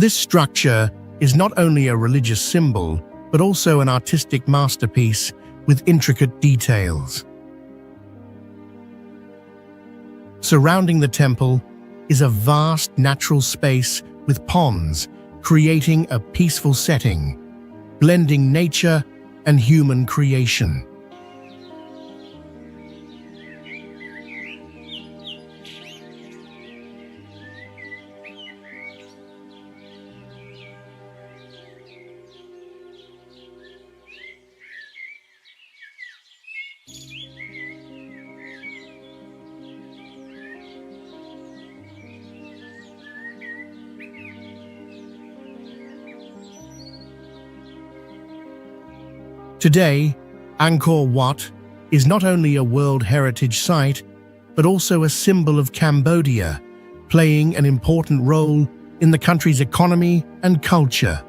This structure is not only a religious symbol, but also an artistic masterpiece with intricate details. Surrounding the temple is a vast natural space with ponds, creating a peaceful setting, blending nature and human creation. Today, Angkor Wat is not only a World Heritage Site, but also a symbol of Cambodia, playing an important role in the country's economy and culture.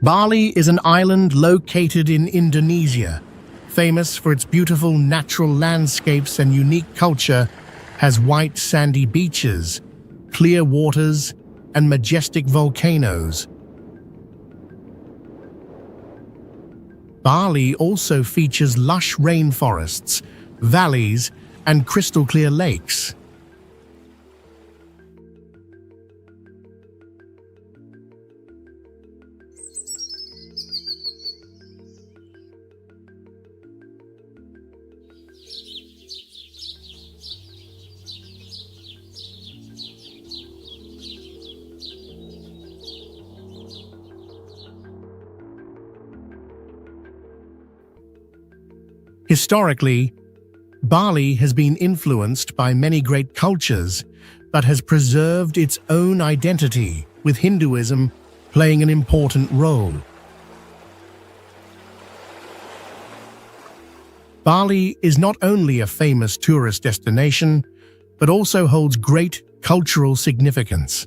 Bali is an island located in Indonesia, famous for its beautiful natural landscapes and unique culture, has white sandy beaches, clear waters, and majestic volcanoes. Bali also features lush rainforests, valleys, and crystal-clear lakes. Historically, Bali has been influenced by many great cultures, but has preserved its own identity, with Hinduism playing an important role. Bali is not only a famous tourist destination, but also holds great cultural significance.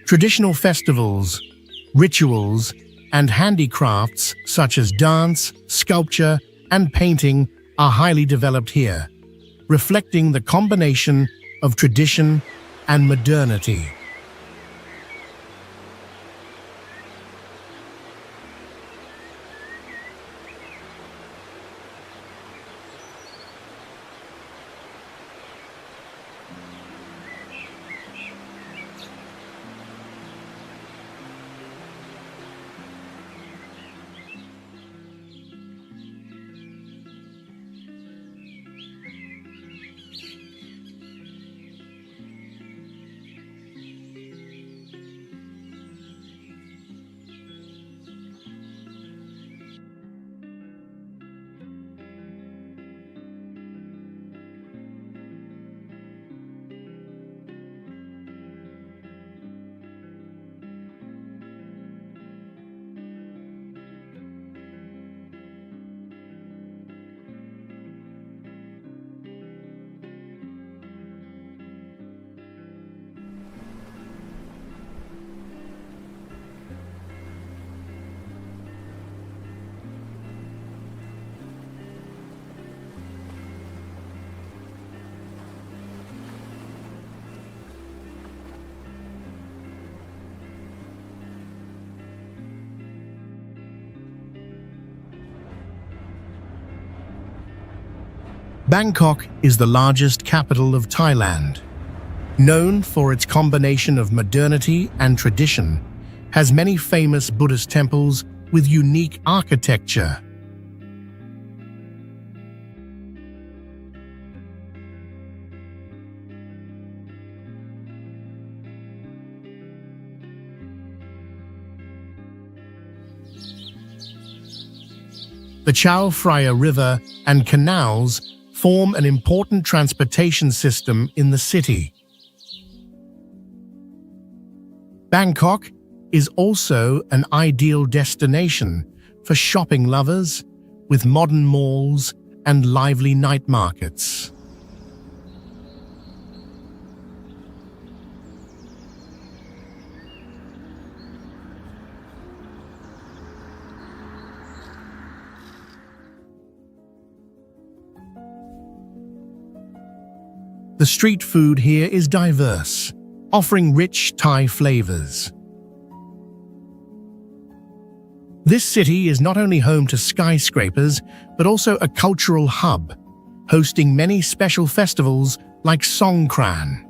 Traditional festivals, rituals, and handicrafts such as dance, sculpture, and painting are highly developed here, reflecting the combination of tradition and modernity. Bangkok is the largest capital of Thailand. Known for its combination of modernity and tradition, has many famous Buddhist temples with unique architecture. The Chao Phraya River and canals form an important transportation system in the city. Bangkok is also an ideal destination for shopping lovers, with modern malls and lively night markets. The street food here is diverse, offering rich Thai flavors. This city is not only home to skyscrapers, but also a cultural hub, hosting many special festivals like Songkran.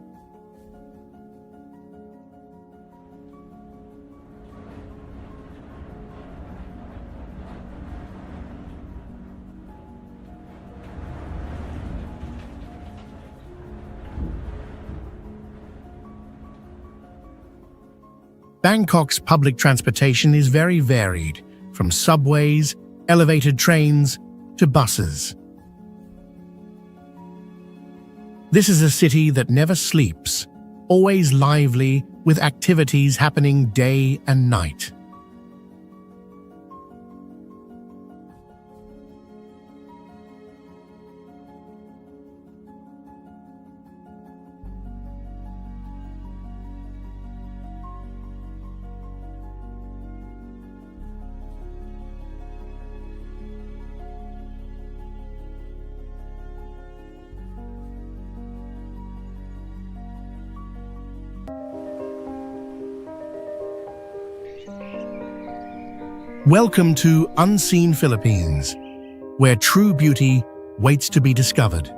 Bangkok's public transportation is very varied, from subways, elevated trains, to buses. This is a city that never sleeps, always lively with activities happening day and night. Welcome to Unseen Philippines, where true beauty waits to be discovered.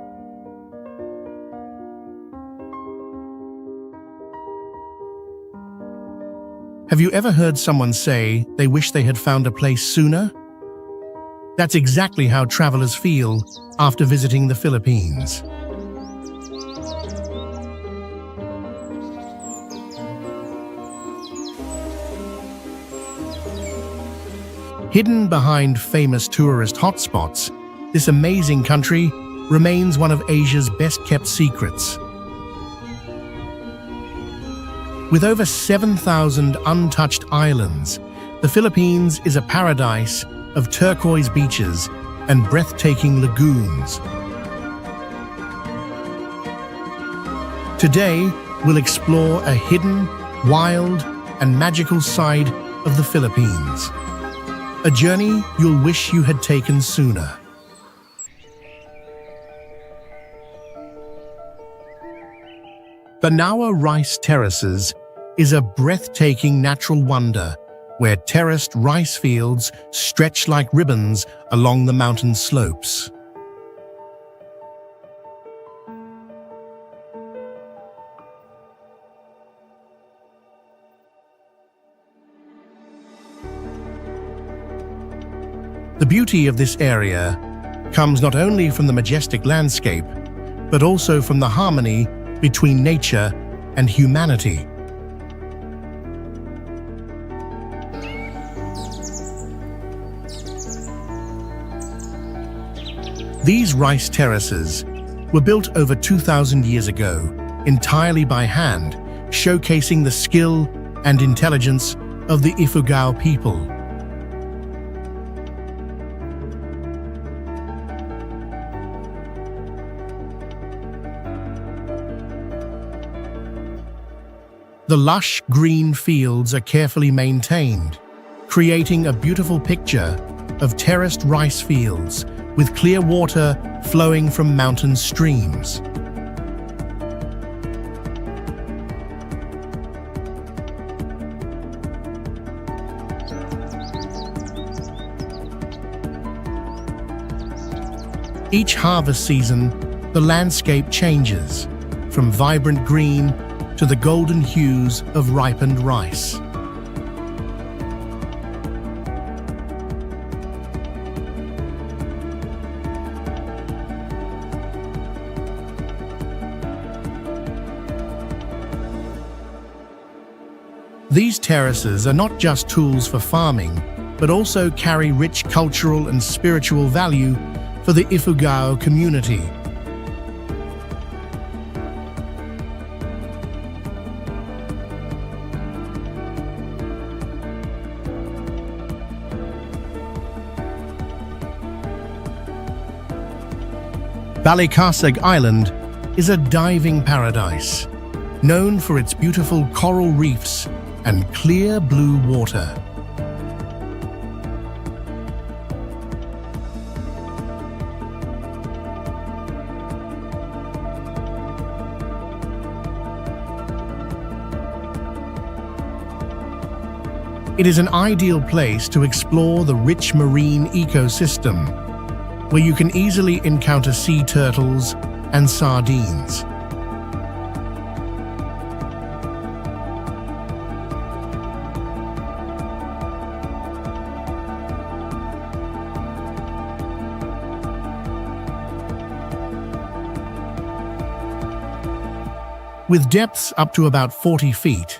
Have you ever heard someone say they wish they had found a place sooner? That's exactly how travelers feel after visiting the Philippines. Hidden behind famous tourist hotspots, this amazing country remains one of Asia's best-kept secrets. With over 7,000 untouched islands, the Philippines is a paradise of turquoise beaches and breathtaking lagoons. Today, we'll explore a hidden, wild, and magical side of the Philippines. A journey you'll wish you had taken sooner. Banawa Rice Terraces is a breathtaking natural wonder where terraced rice fields stretch like ribbons along the mountain slopes. The beauty of this area comes not only from the majestic landscape, but also from the harmony between nature and humanity. These rice terraces were built over 2,000 years ago, entirely by hand, showcasing the skill and intelligence of the Ifugao people. The lush green fields are carefully maintained, creating a beautiful picture of terraced rice fields with clear water flowing from mountain streams. Each harvest season, the landscape changes, from vibrant green to the golden hues of ripened rice. These terraces are not just tools for farming, but also carry rich cultural and spiritual value for the Ifugao community. Balikasag Island is a diving paradise, known for its beautiful coral reefs and clear blue water. It is an ideal place to explore the rich marine ecosystem, where you can easily encounter sea turtles and sardines. With depths up to about 40 feet,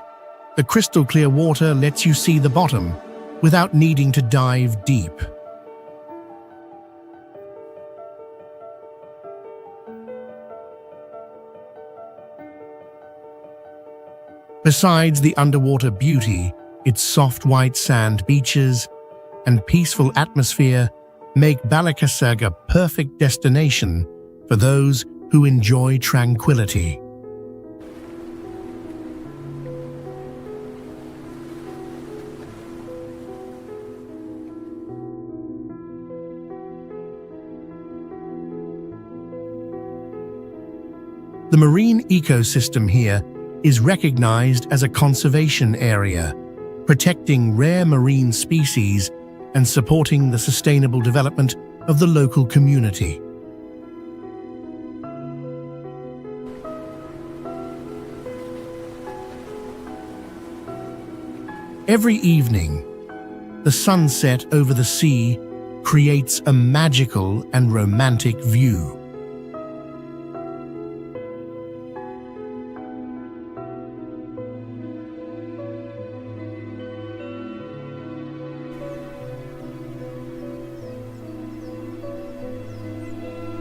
the crystal clear water lets you see the bottom without needing to dive deep. Besides the underwater beauty, its soft white sand beaches and peaceful atmosphere make Balikasag a perfect destination for those who enjoy tranquility. The marine ecosystem here is recognized as a conservation area, protecting rare marine species and supporting the sustainable development of the local community. Every evening, the sunset over the sea creates a magical and romantic view.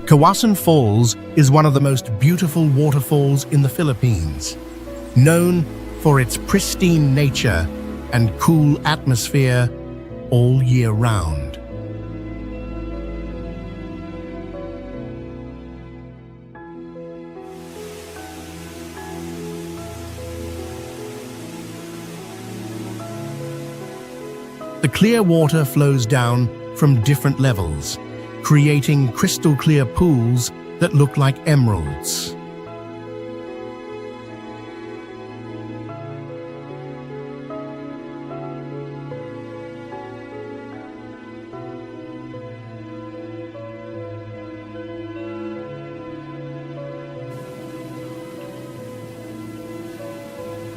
Kawasan Falls is one of the most beautiful waterfalls in the Philippines, known for its pristine nature and cool atmosphere all year round. The clear water flows down from different levels, creating crystal clear pools that look like emeralds.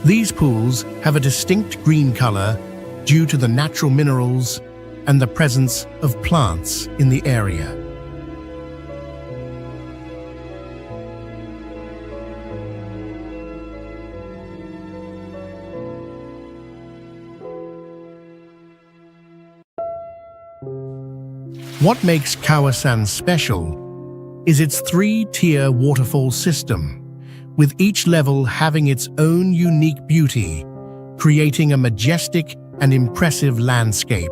These pools have a distinct green color due to the natural minerals and the presence of plants in the area. What makes Kawasan special is its three-tier waterfall system, with each level having its own unique beauty, creating a majestic and impressive landscape.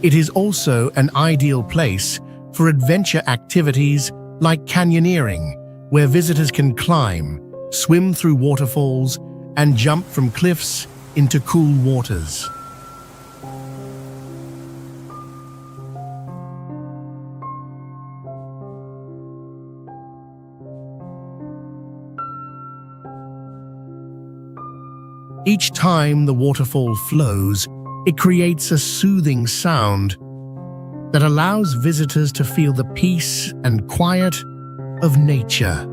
It is also an ideal place for adventure activities like canyoneering, where visitors can climb, swim through waterfalls, and jump from cliffs into cool waters. Each time the waterfall flows, it creates a soothing sound that allows visitors to feel the peace and quiet of nature.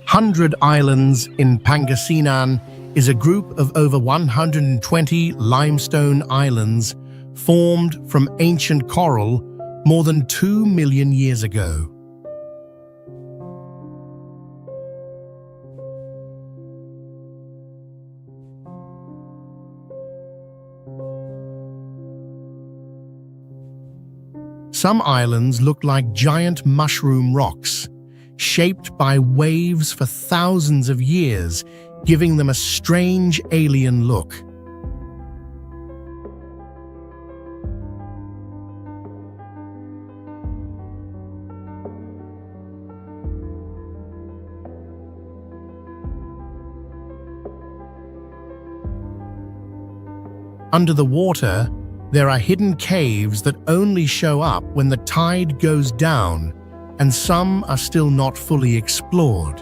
Hundred Islands in Pangasinan is a group of over 120 limestone islands formed from ancient coral more than 2 million years ago. Some islands look like giant mushroom rocks, shaped by waves for thousands of years, giving them a strange alien look. Under the water, there are hidden caves that only show up when the tide goes down, and some are still not fully explored.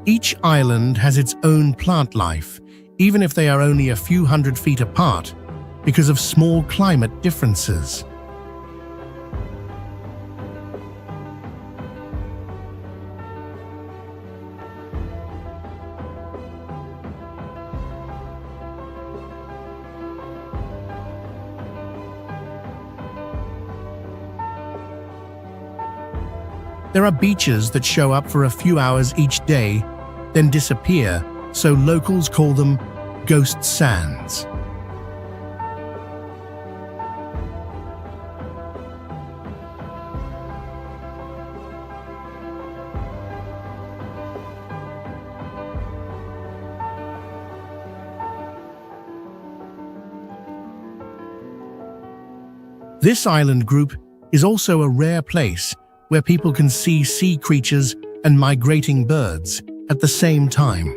Each island has its own plant life, even if they are only a few hundred feet apart, because of small climate differences. There are beaches that show up for a few hours each day, then disappear, so locals call them ghost sands. This island group is also a rare place where people can see sea creatures and migrating birds at the same time.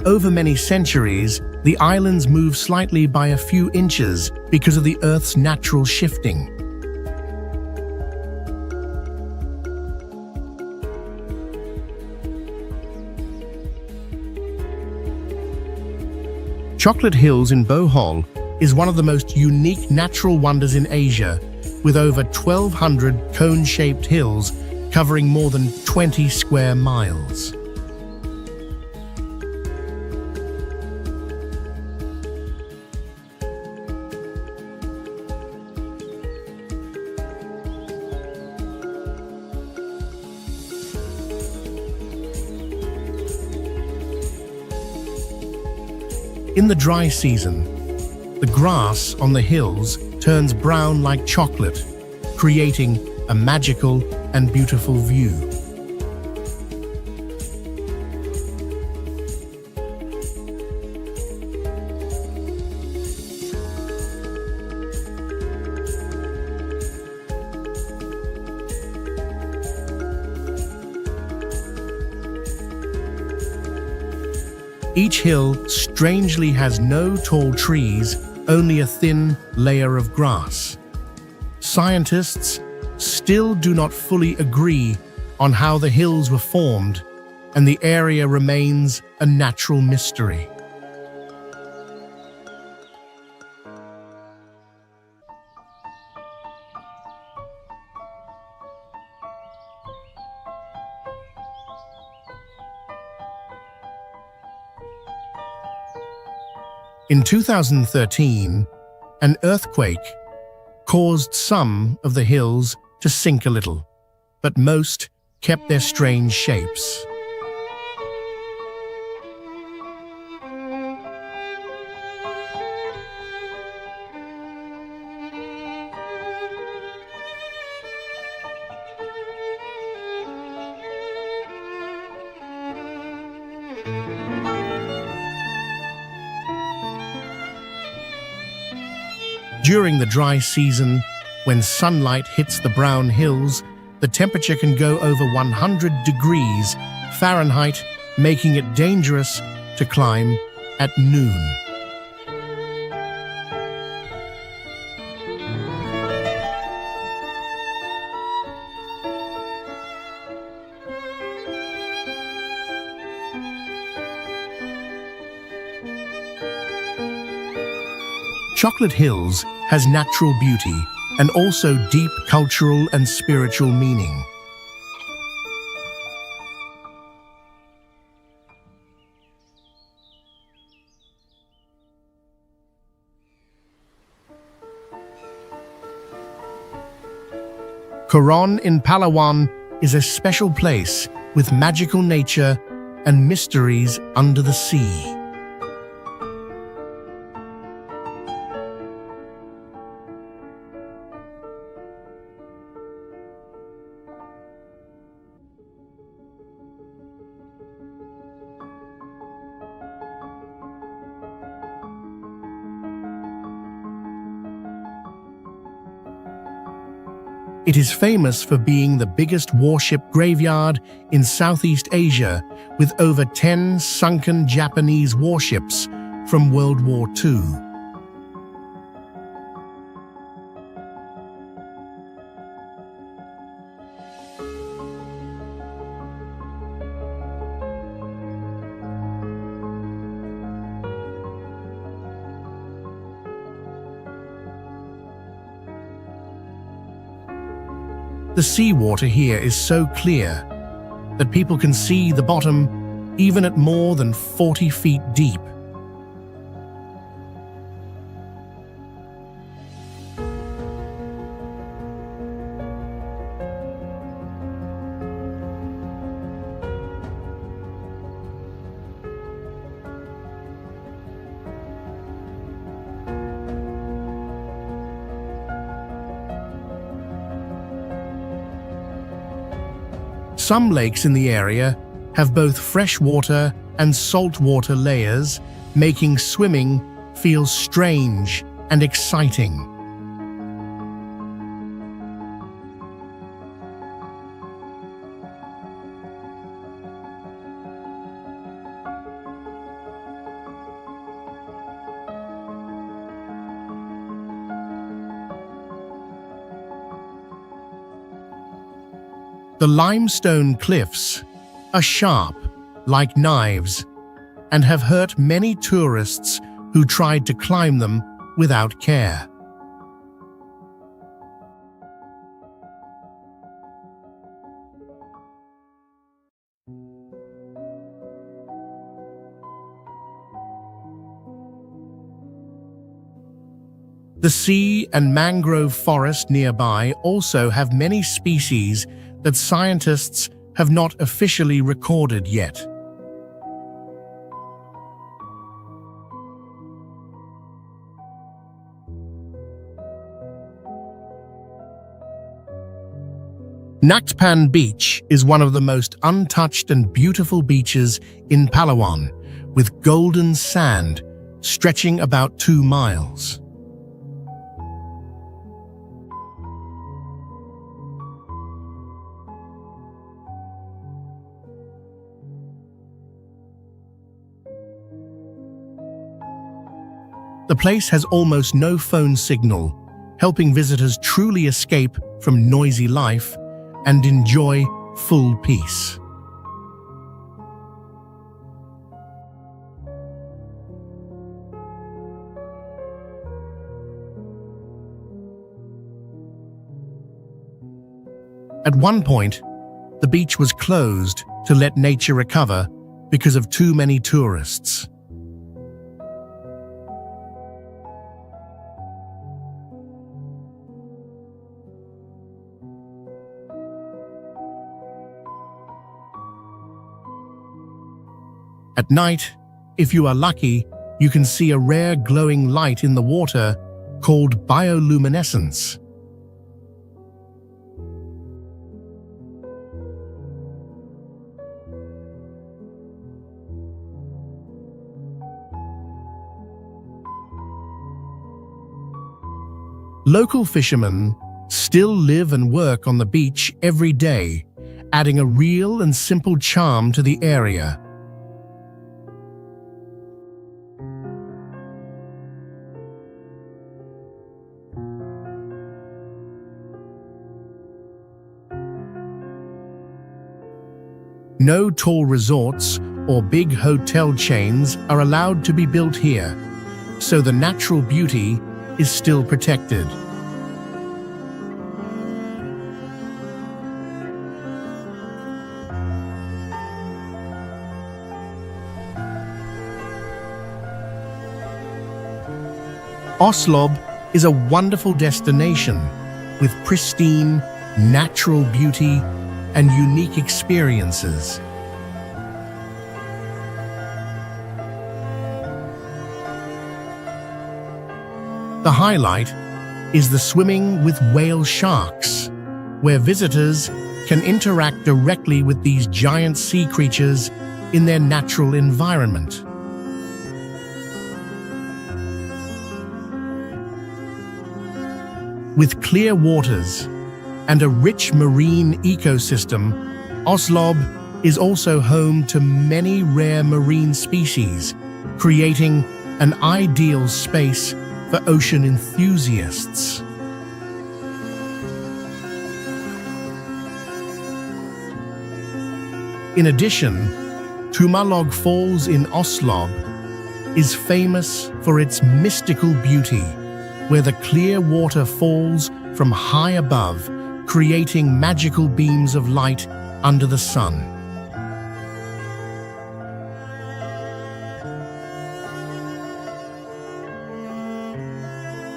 Over many centuries, the islands move slightly by a few inches because of the Earth's natural shifting. Chocolate Hills in Bohol is one of the most unique natural wonders in Asia, with over 1,200 cone-shaped hills covering more than 20 square miles. In the dry season, the grass on the hills turns brown like chocolate, creating a magical and beautiful view. Each hill strangely has no tall trees, only a thin layer of grass. Scientists still do not fully agree on how the hills were formed, and the area remains a natural mystery. In 2013, an earthquake caused some of the hills to sink a little, but most kept their strange shapes. During the dry season, when sunlight hits the brown hills, the temperature can go over 100 degrees Fahrenheit, making it dangerous to climb at noon. Chocolate Hills has natural beauty and also deep cultural and spiritual meaning. Coron in Palawan is a special place with magical nature and mysteries under the sea. It is famous for being the biggest warship graveyard in Southeast Asia, with over 10 sunken Japanese warships from World War II. The seawater here is so clear that people can see the bottom even at more than 40 feet deep. Some lakes in the area have both freshwater and saltwater layers, making swimming feel strange and exciting. The limestone cliffs are sharp, like knives, and have hurt many tourists who tried to climb them without care. The sea and mangrove forest nearby also have many species that scientists have not officially recorded yet. Nakpan Beach is one of the most untouched and beautiful beaches in Palawan, with golden sand stretching about 2 miles. The place has almost no phone signal, helping visitors truly escape from noisy life and enjoy full peace. At one point, the beach was closed to let nature recover because of too many tourists. At night, if you are lucky, you can see a rare glowing light in the water called bioluminescence. Local fishermen still live and work on the beach every day, adding a real and simple charm to the area. No tall resorts or big hotel chains are allowed to be built here, so the natural beauty is still protected. Oslob is a wonderful destination with pristine, natural beauty and unique experiences. The highlight is the swimming with whale sharks, where visitors can interact directly with these giant sea creatures in their natural environment. With clear waters and a rich marine ecosystem, Oslob is also home to many rare marine species, creating an ideal space for ocean enthusiasts. In addition, Tumalog Falls in Oslob is famous for its mystical beauty, where the clear water falls from high above, creating magical beams of light under the sun.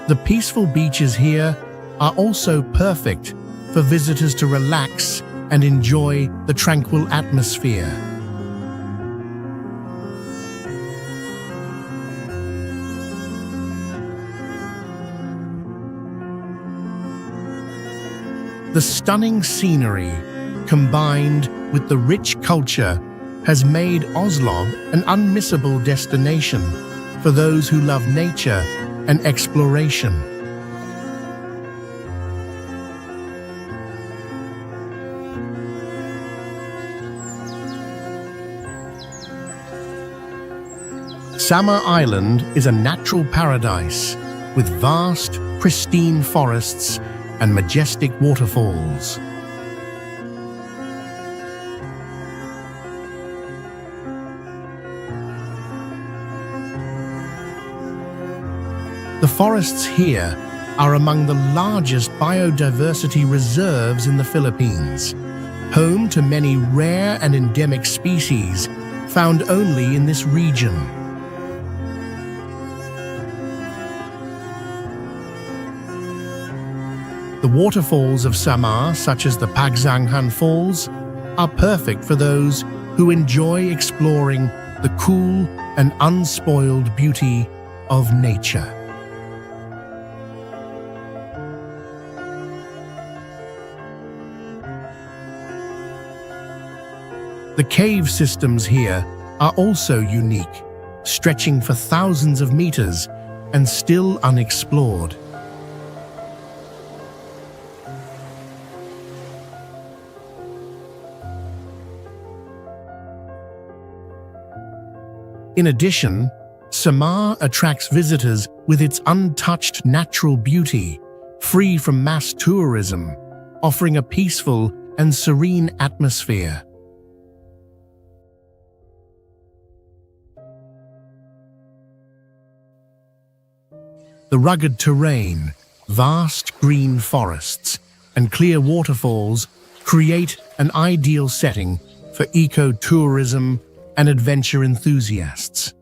The peaceful beaches here are also perfect for visitors to relax and enjoy the tranquil atmosphere. The stunning scenery combined with the rich culture, has made Oslo an unmissable destination for those who love nature and exploration. Samar Island is a natural paradise with vast, pristine forests and majestic waterfalls. The forests here are among the largest biodiversity reserves in the Philippines, home to many rare and endemic species found only in this region. The waterfalls of Samar, such as the Pagsanghan Falls, are perfect for those who enjoy exploring the cool and unspoiled beauty of nature. The cave systems here are also unique, stretching for thousands of meters and still unexplored. In addition, Samar attracts visitors with its untouched natural beauty, free from mass tourism, offering a peaceful and serene atmosphere. The rugged terrain, vast green forests, and clear waterfalls create an ideal setting for eco-tourism and adventure enthusiasts.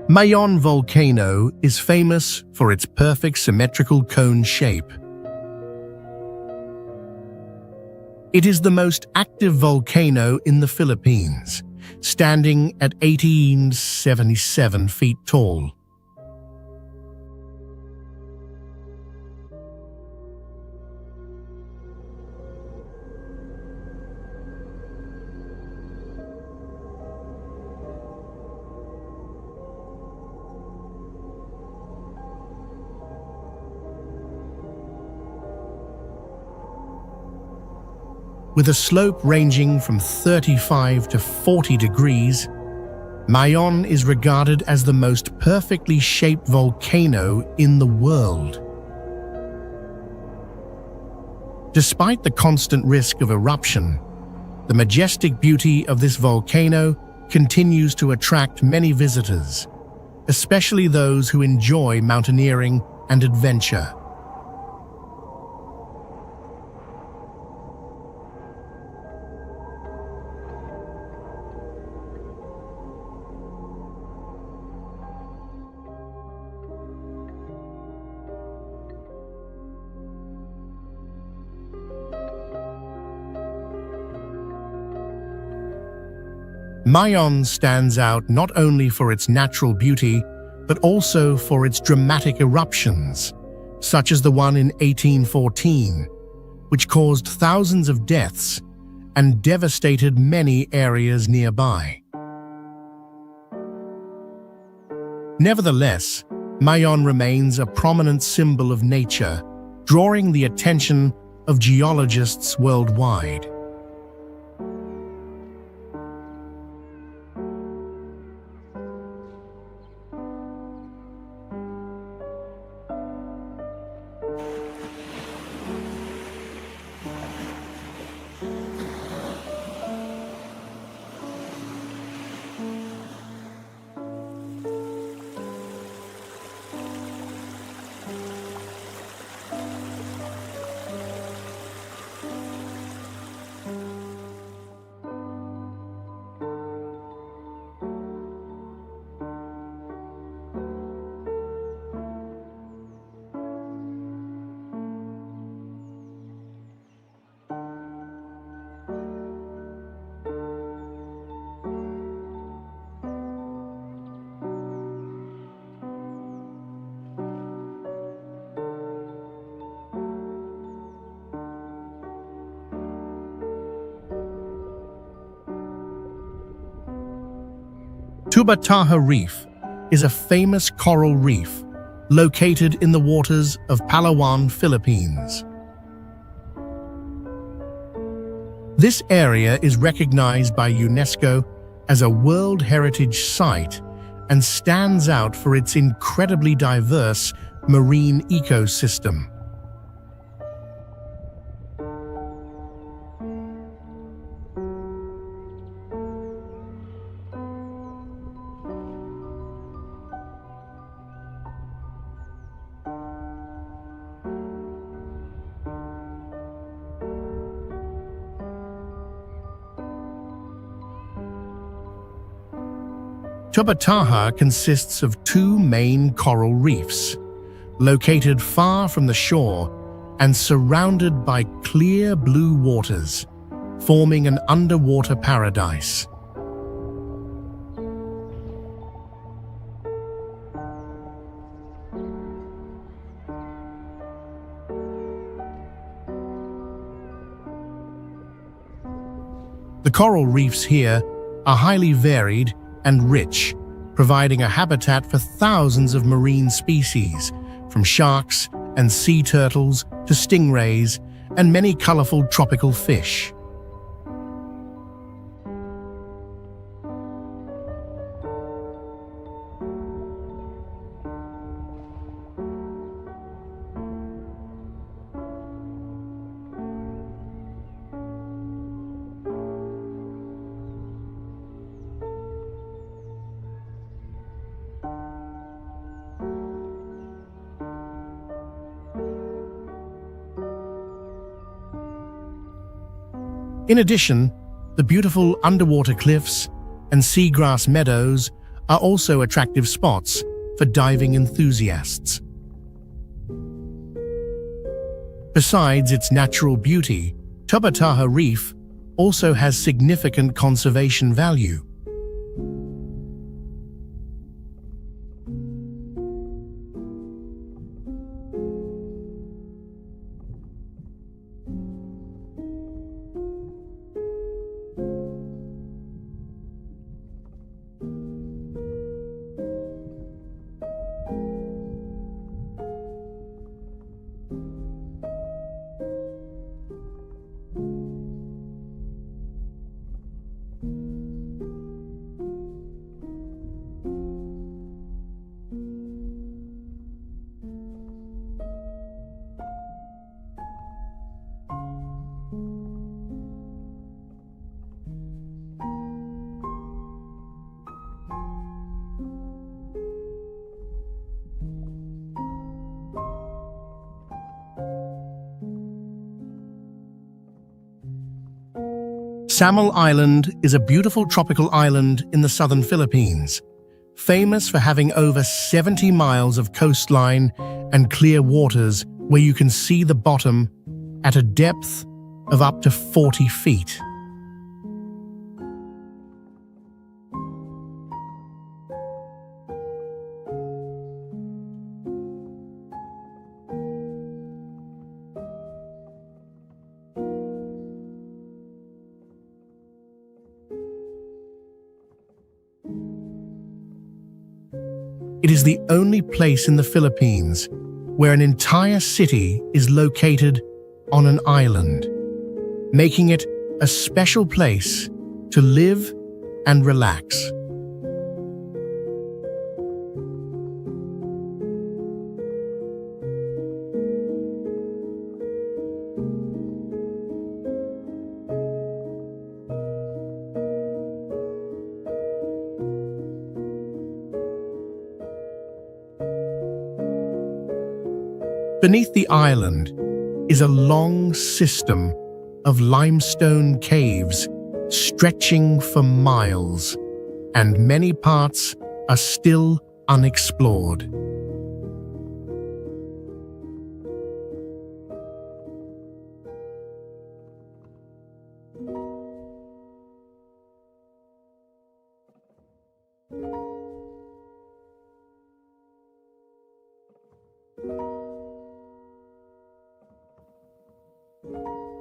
Mayon volcano is famous for its perfect symmetrical cone shape. It is the most active volcano in the Philippines, standing at 1,877 feet tall. With a slope ranging from 35 to 40 degrees, Mayon is regarded as the most perfectly shaped volcano in the world. Despite the constant risk of eruption, the majestic beauty of this volcano continues to attract many visitors, especially those who enjoy mountaineering and adventure. Mayon stands out not only for its natural beauty, but also for its dramatic eruptions, such as the one in 1814, which caused thousands of deaths and devastated many areas nearby. Nevertheless, Mayon remains a prominent symbol of nature, drawing the attention of geologists worldwide. Tubataha Reef is a famous coral reef located in the waters of Palawan, Philippines. This area is recognized by UNESCO as a World Heritage Site and stands out for its incredibly diverse marine ecosystem. Tubataha consists of two main coral reefs, located far from the shore and surrounded by clear blue waters, forming an underwater paradise. The coral reefs here are highly varied and rich, providing a habitat for thousands of marine species, from sharks and sea turtles to stingrays and many colorful tropical fish. In addition, the beautiful underwater cliffs and seagrass meadows are also attractive spots for diving enthusiasts. Besides its natural beauty, Tubataha Reef also has significant conservation value. Samal Island is a beautiful tropical island in the southern Philippines, famous for having over 70 miles of coastline and clear waters where you can see the bottom at a depth of up to 40 feet. It is the only place in the Philippines where an entire city is located on an island, making it a special place to live and relax. Beneath the island is a long system of limestone caves stretching for miles, and many parts are still unexplored.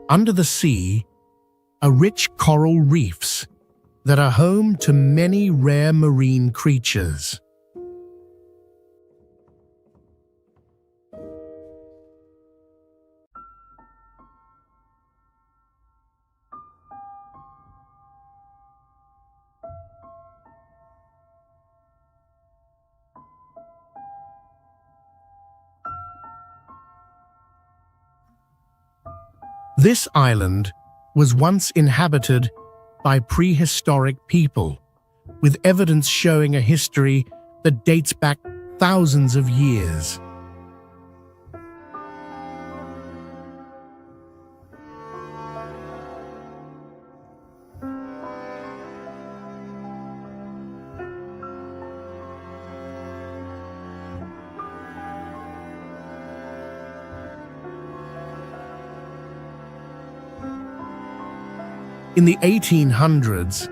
Under the sea are rich coral reefs that are home to many rare marine creatures. This island was once inhabited by prehistoric people, with evidence showing a history that dates back thousands of years. In the 1800s,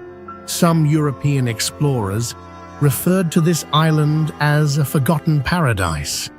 some European explorers referred to this island as a forgotten paradise.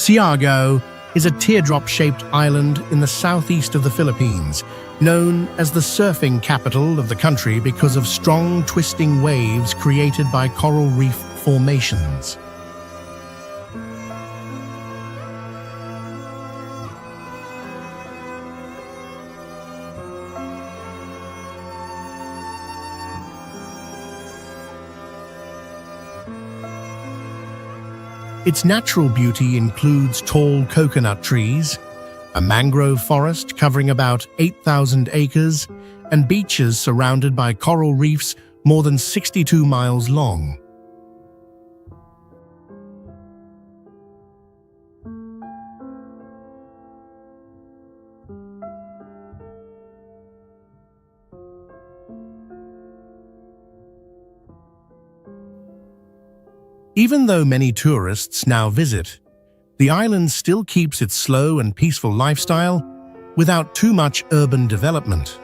Siargao is a teardrop-shaped island in the southeast of the Philippines, known as the surfing capital of the country because of strong twisting waves created by coral reef formations. Its natural beauty includes tall coconut trees, a mangrove forest covering about 8,000 acres, and beaches surrounded by coral reefs more than 62 miles long. Even though many tourists now visit, the island still keeps its slow and peaceful lifestyle without too much urban development.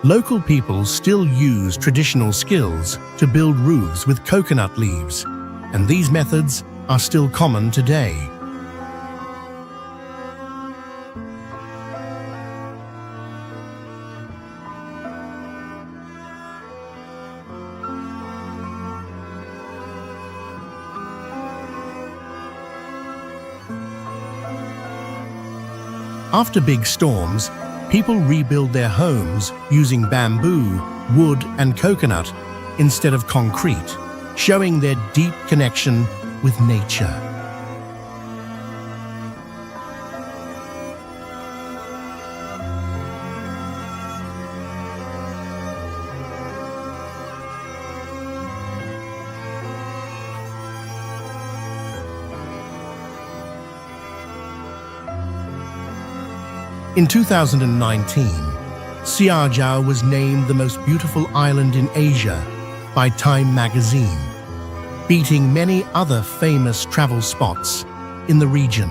Local people still use traditional skills to build roofs with coconut leaves, and these methods are still common today. After big storms, people rebuild their homes using bamboo, wood, and coconut instead of concrete, showing their deep connection with nature. In 2019, Siargao was named the most beautiful island in Asia by Time magazine, beating many other famous travel spots in the region.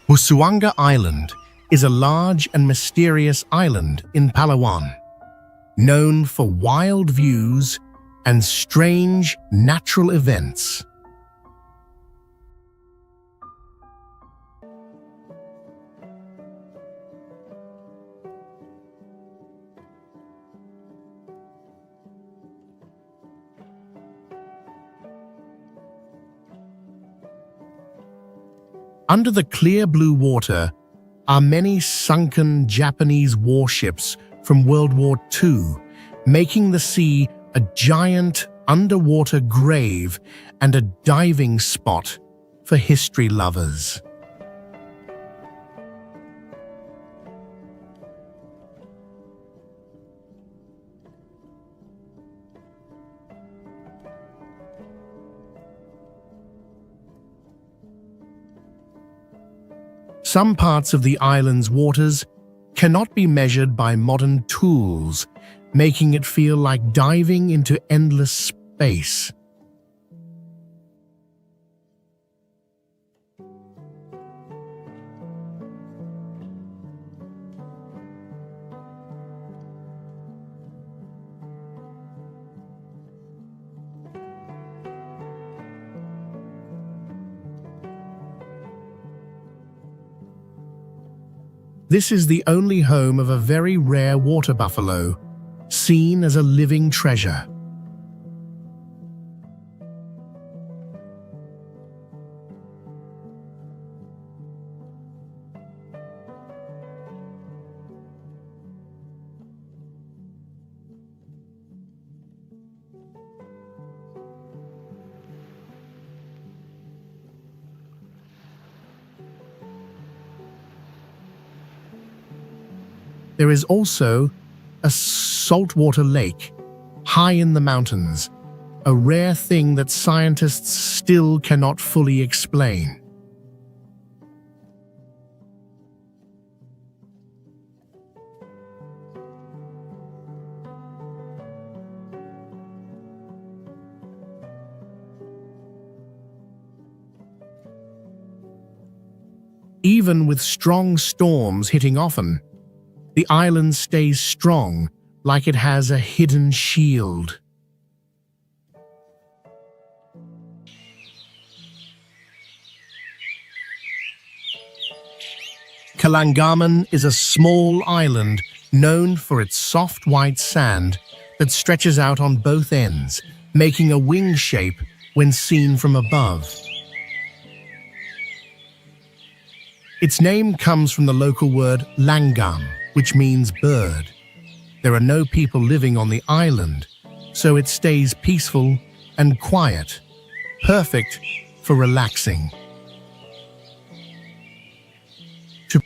Busuanga Island is a large and mysterious island in Palawan, known for wild views and strange natural events. Under the clear blue water are many sunken Japanese warships from World War II, making the sea a giant underwater grave and a diving spot for history lovers. Some parts of the island's waters cannot be measured by modern tools, making it feel like diving into endless space. This is the only home of a very rare water buffalo, seen as a living treasure. There is also a saltwater lake high in the mountains, a rare thing that scientists still cannot fully explain. Even with strong storms hitting often, the island stays strong, like it has a hidden shield. Kalangaman is a small island known for its soft white sand that stretches out on both ends, making a wing shape when seen from above. Its name comes from the local word langam, which means bird. There are no people living on the island, so it stays peaceful and quiet, perfect for relaxing. To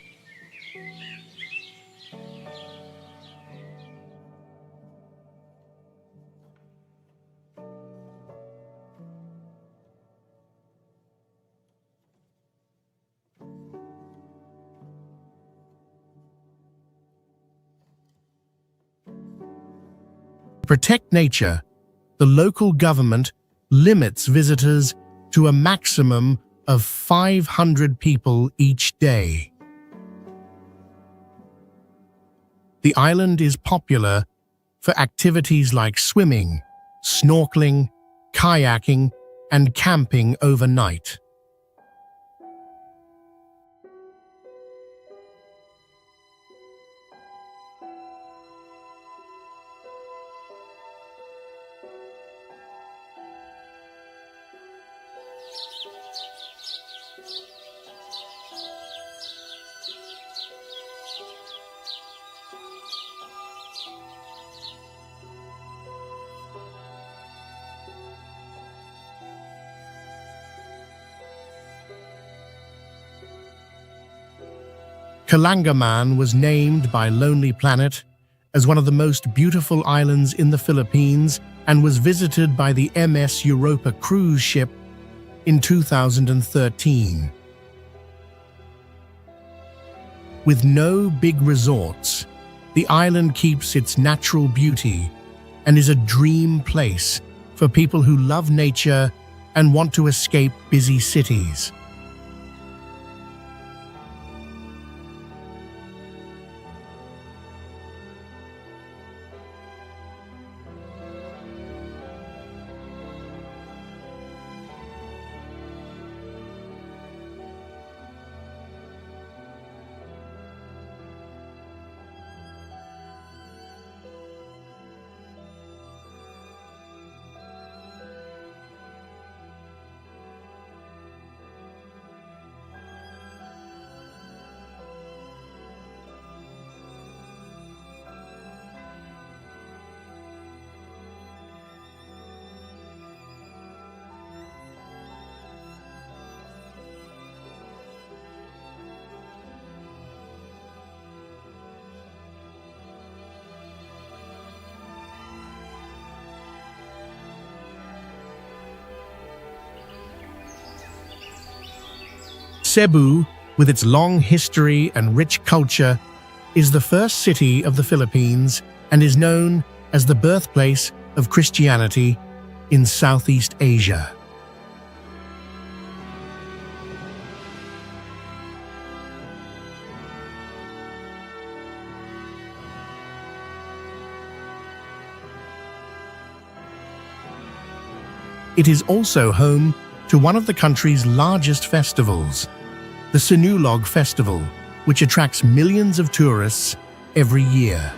protect nature, the local government limits visitors to a maximum of 500 people each day. The island is popular for activities like swimming, snorkeling, kayaking, and camping overnight. Kalangaman was named by Lonely Planet as one of the most beautiful islands in the Philippines and was visited by the MS Europa cruise ship in 2013. With no big resorts, the island keeps its natural beauty and is a dream place for people who love nature and want to escape busy cities. Cebu, with its long history and rich culture, is the first city of the Philippines and is known as the birthplace of Christianity in Southeast Asia. It is also home to one of the country's largest festivals, the Sinulog Festival, which attracts millions of tourists every year.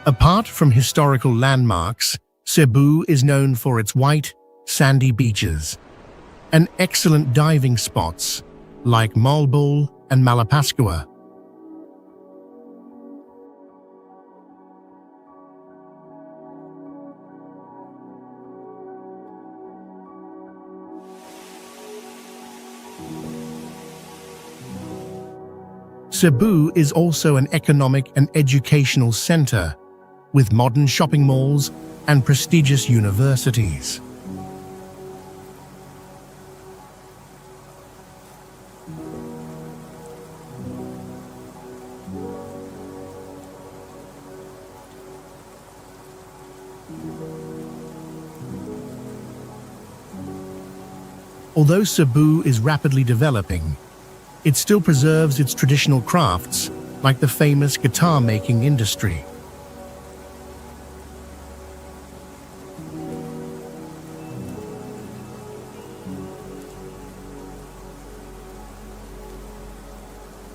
Apart from historical landmarks, Cebu is known for its white, sandy beaches and excellent diving spots like Malbol and Malapascua. Cebu is also an economic and educational center, with modern shopping malls and prestigious universities. Although Cebu is rapidly developing, it still preserves its traditional crafts, like the famous guitar-making industry.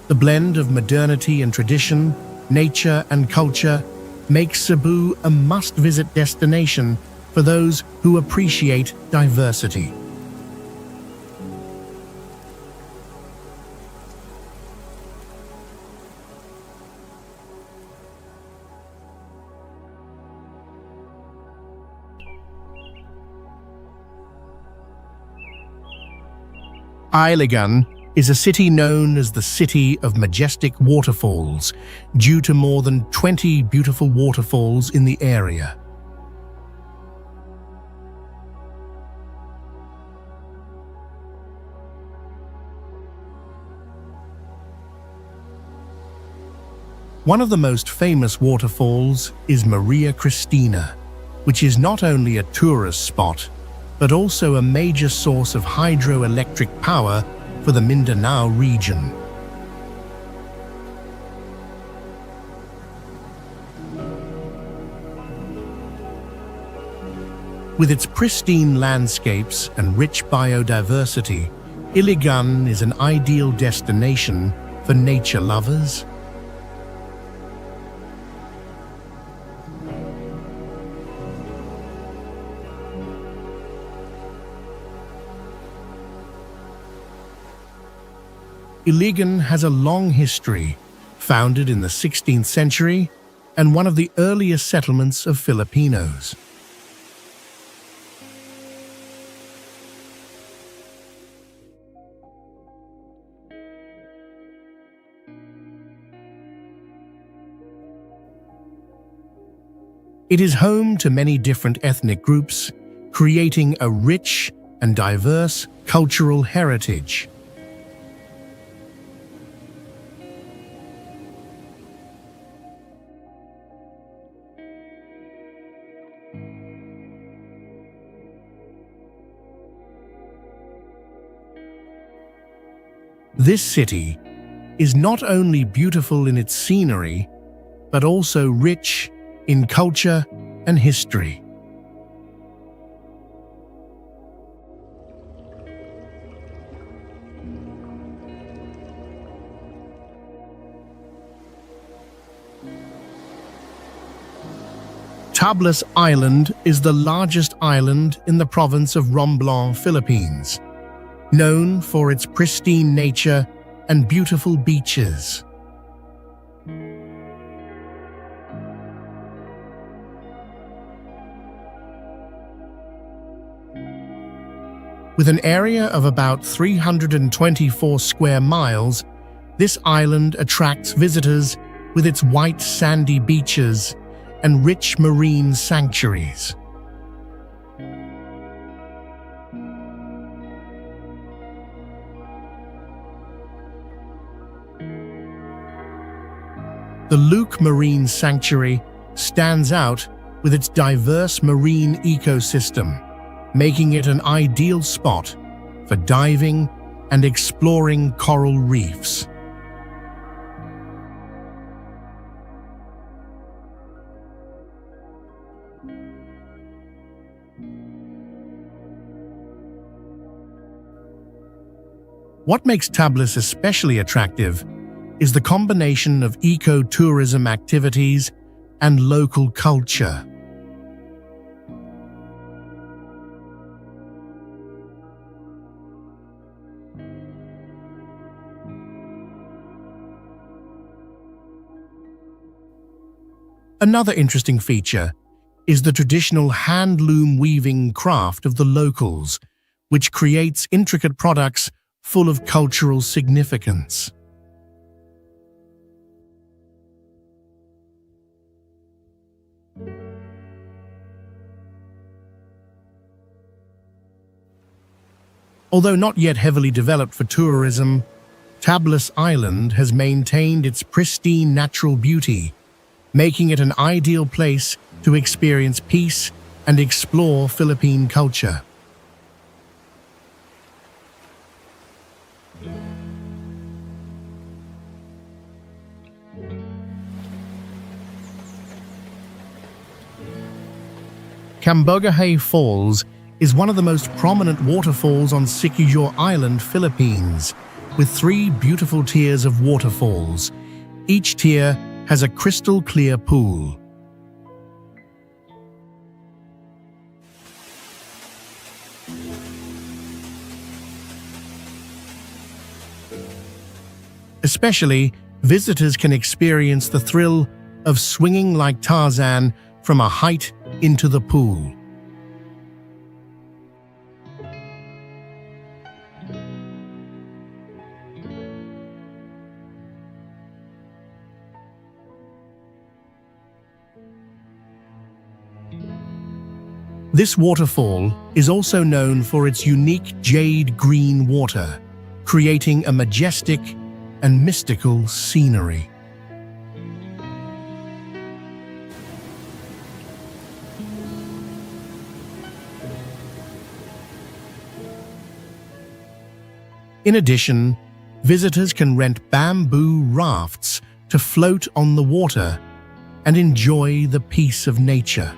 The blend of modernity and tradition, nature and culture, makes Cebu a must-visit destination for those who appreciate diversity. Iligan is a city known as the City of Majestic Waterfalls due to more than 20 beautiful waterfalls in the area. One of the most famous waterfalls is Maria Cristina, which is not only a tourist spot, but also a major source of hydroelectric power for the Mindanao region. With its pristine landscapes and rich biodiversity, Iligan is an ideal destination for nature lovers. Iligan has a long history, founded in the 16th century and one of the earliest settlements of Filipinos. It is home to many different ethnic groups, creating a rich and diverse cultural heritage. This city is not only beautiful in its scenery, but also rich in culture and history. Tablas Island is the largest island in the province of Romblon, Philippines, known for its pristine nature and beautiful beaches. With an area of about 324 square miles, this island attracts visitors with its white sandy beaches and rich marine sanctuaries. The Luke Marine Sanctuary stands out with its diverse marine ecosystem, making it an ideal spot for diving and exploring coral reefs. What makes Tablis especially attractive is the combination of ecotourism activities and local culture. Another interesting feature is the traditional hand-loom weaving craft of the locals, which creates intricate products full of cultural significance. Although not yet heavily developed for tourism, Tablis Island has maintained its pristine natural beauty, making it an ideal place to experience peace and explore Philippine culture. Cambogahay Falls is one of the most prominent waterfalls on Siquijor Island, Philippines, with 3 beautiful tiers of waterfalls. Each tier has a crystal-clear pool. Especially, visitors can experience the thrill of swinging like Tarzan from a height into the pool. This waterfall is also known for its unique jade green water, creating a majestic and mystical scenery. In addition, visitors can rent bamboo rafts to float on the water and enjoy the peace of nature.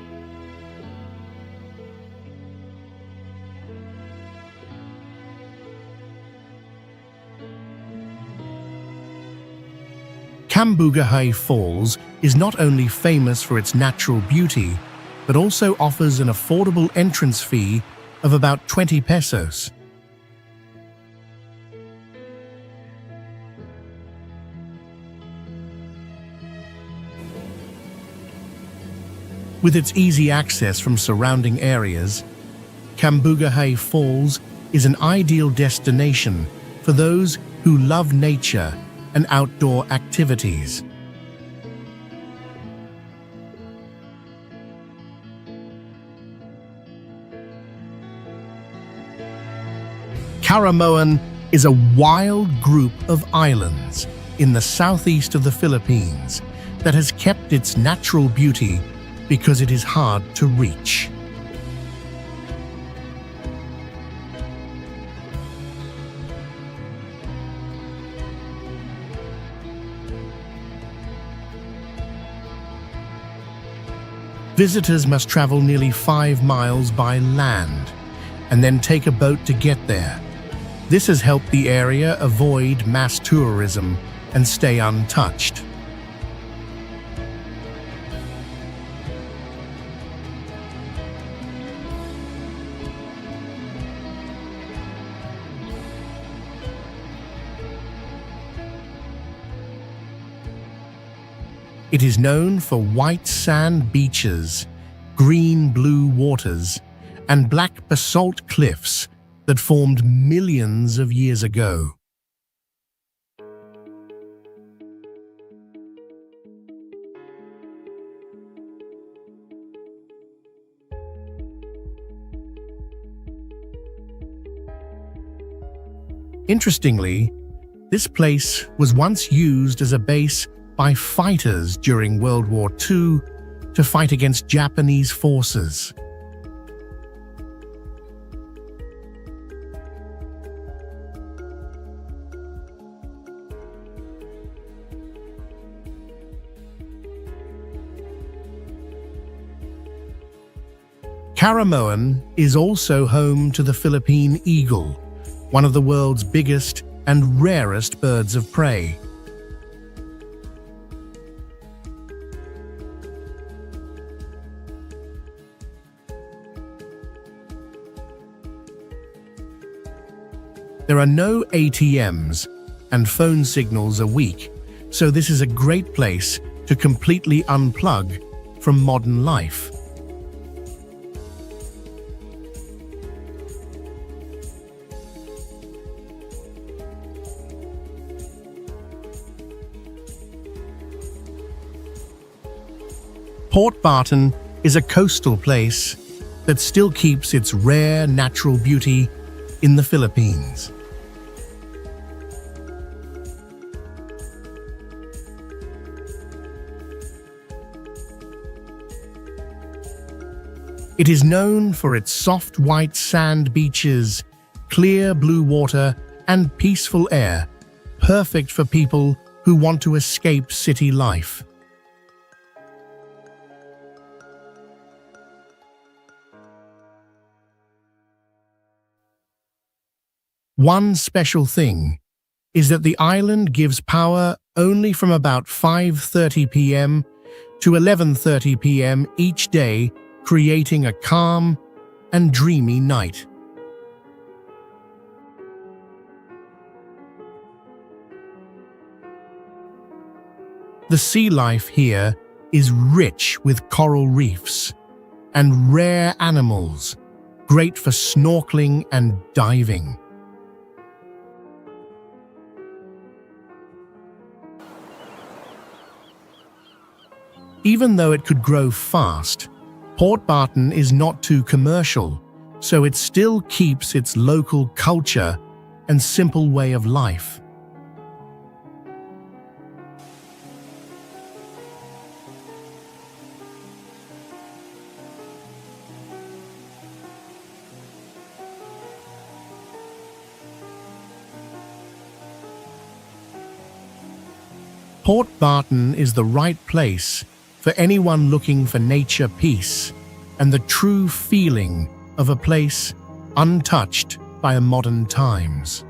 Cambogahay Falls is not only famous for its natural beauty, but also offers an affordable entrance fee of about 20 pesos. With its easy access from surrounding areas, Cambogahay Falls is an ideal destination for those who love nature and outdoor activities. Caramoan is a wild group of islands in the southeast of the Philippines that has kept its natural beauty because it is hard to reach. Visitors must travel nearly 5 miles by land and then take a boat to get there. This has helped the area avoid mass tourism and stay untouched. It is known for white sand beaches, green-blue waters, and black basalt cliffs that formed millions of years ago. Interestingly, this place was once used as a base by fighters during World War II to fight against Japanese forces. Caramoan is also home to the Philippine eagle, one of the world's biggest and rarest birds of prey. There are no ATMs, and phone signals are weak, so this is a great place to completely unplug from modern life. Port Barton is a coastal place that still keeps its rare natural beauty in the Philippines. It is known for its soft white sand beaches, clear blue water, and peaceful air, perfect for people who want to escape city life. One special thing is that the island gives power only from about 5:30 p.m. to 11:30 p.m. each day, creating a calm and dreamy night. The sea life here is rich with coral reefs and rare animals, great for snorkeling and diving. Even though it could grow fast, Port Barton is not too commercial, so it still keeps its local culture and simple way of life. Port Barton is the right place for anyone looking for nature peace and the true feeling of a place untouched by modern times.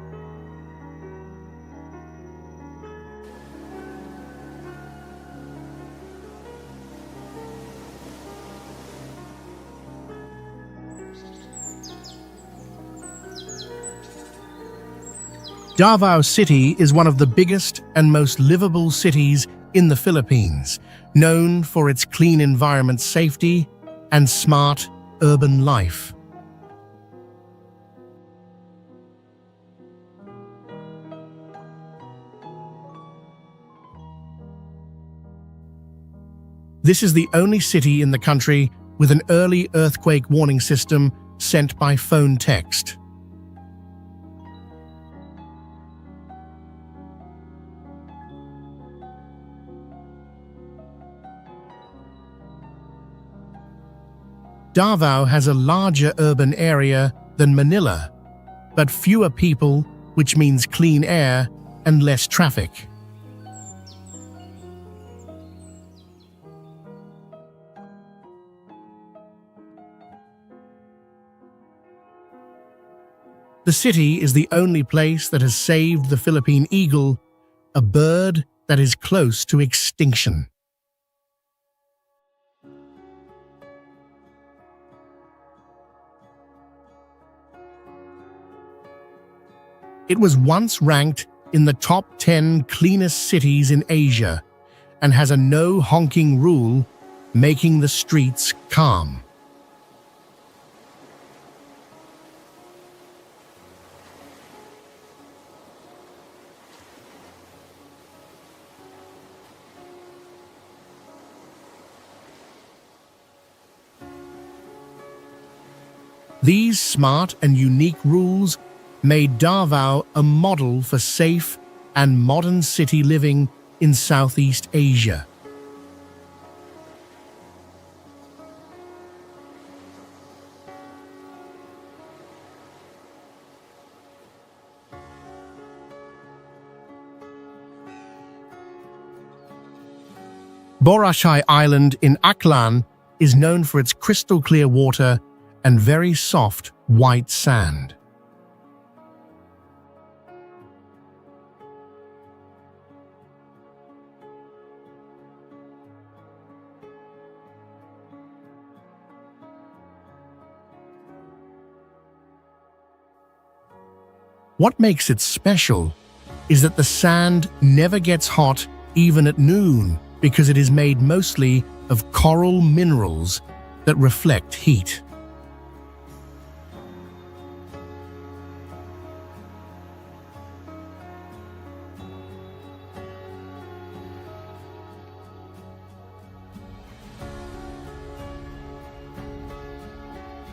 Davao City is one of the biggest and most livable cities in the Philippines, known for its clean environment safety and smart urban life. This is the only city in the country with an early earthquake warning system sent by phone text. Davao has a larger urban area than Manila, but fewer people, which means clean air and less traffic. The city is the only place that has saved the Philippine eagle, a bird that is close to extinction. It was once ranked in the top 10 cleanest cities in Asia and has a no honking rule, making the streets calm. These smart and unique rules made Davao a model for safe and modern city living in Southeast Asia. Boracay Island in Aklan is known for its crystal-clear water and very soft, white sand. What makes it special is that the sand never gets hot even at noon because it is made mostly of coral minerals that reflect heat.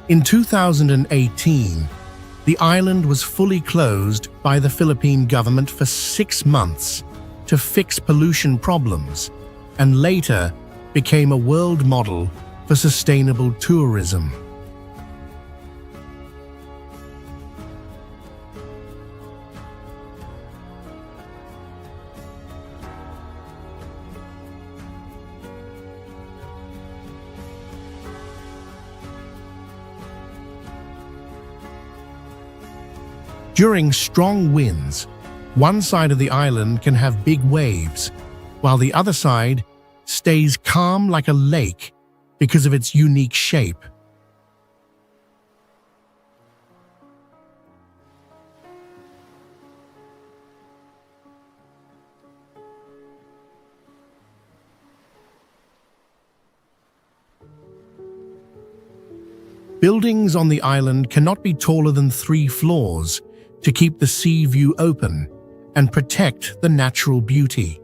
In 2018, the island was fully closed by the Philippine government for 6 months to fix pollution problems, and later became a world model for sustainable tourism. During strong winds, one side of the island can have big waves, while the other side stays calm like a lake because of its unique shape. Buildings on the island cannot be taller than 3 floors to keep the sea view open and protect the natural beauty.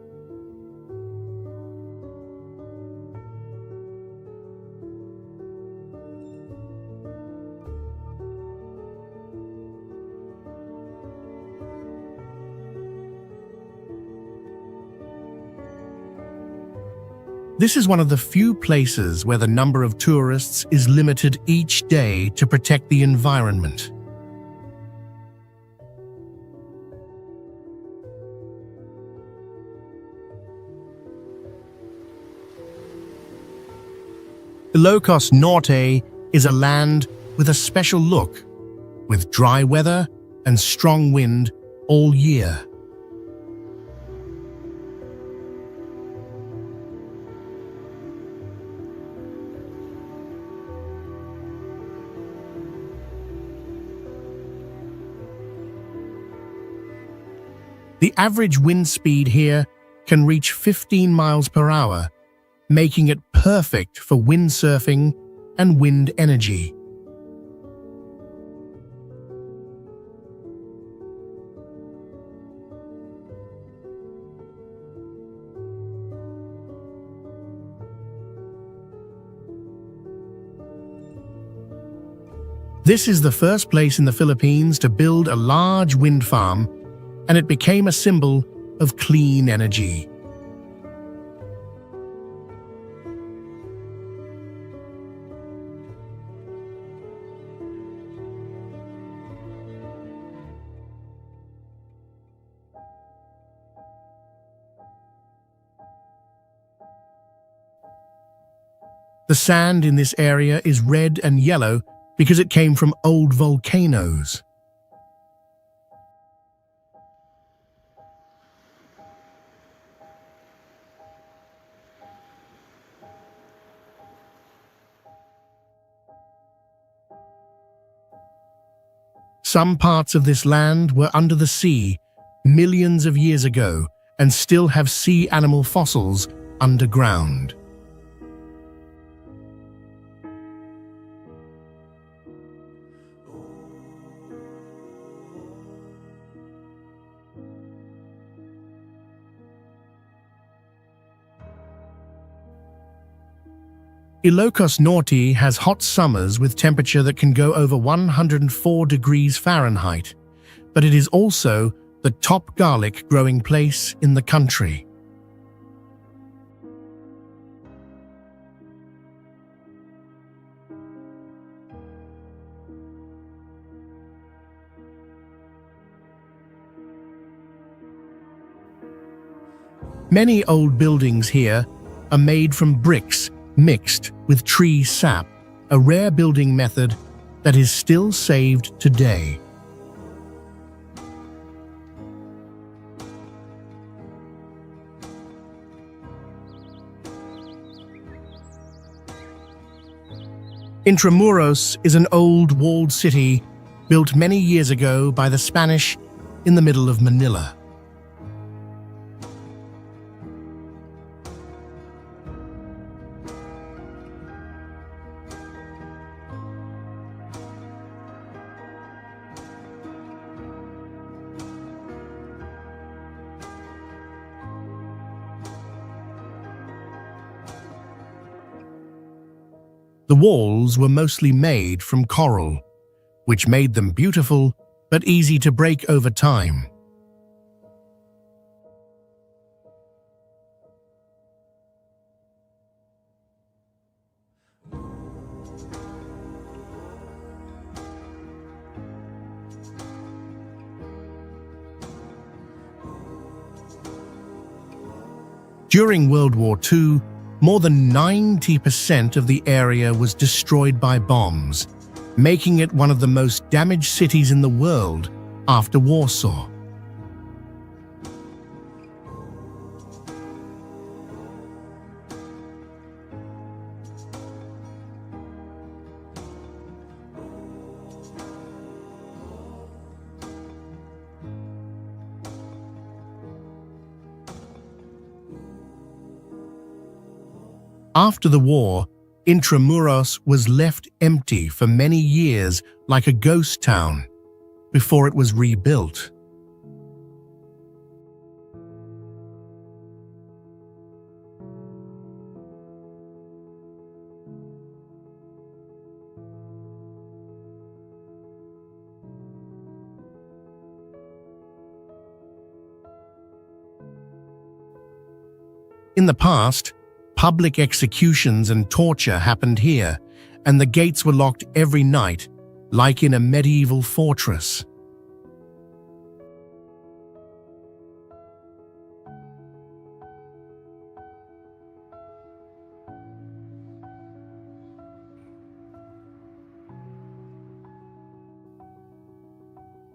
This is one of the few places where the number of tourists is limited each day to protect the environment. Ilocos Norte is a land with a special look, with dry weather and strong wind all year. The average wind speed here can reach 15 miles per hour, making it perfect for windsurfing and wind energy. This is the first place in the Philippines to build a large wind farm, and it became a symbol of clean energy. The sand in this area is red and yellow because it came from old volcanoes. Some parts of this land were under the sea millions of years ago and still have sea animal fossils underground. Ilocos Norte has hot summers with temperature that can go over 104 degrees Fahrenheit, but it is also the top garlic growing place in the country. Many old buildings here are made from bricks mixed with tree sap, a rare building method that is still saved today. Intramuros is an old walled city built many years ago by the Spanish in the middle of Manila. The walls were mostly made from coral, which made them beautiful but easy to break over time. During World War II, more than 90% of the area was destroyed by bombs, making it one of the most damaged cities in the world after Warsaw. After the war, Intramuros was left empty for many years like a ghost town before it was rebuilt. In the past, public executions and torture happened here, and the gates were locked every night, like in a medieval fortress.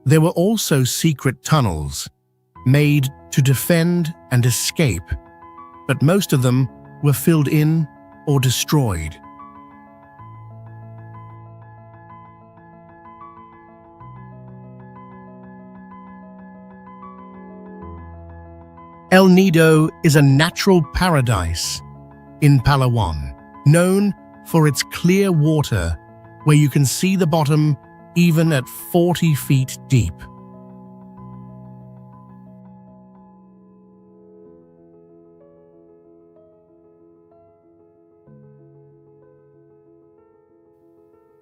There were also secret tunnels, made to defend and escape, but most of them were filled in or destroyed. El Nido is a natural paradise in Palawan, known for its clear water where you can see the bottom even at 40 feet deep.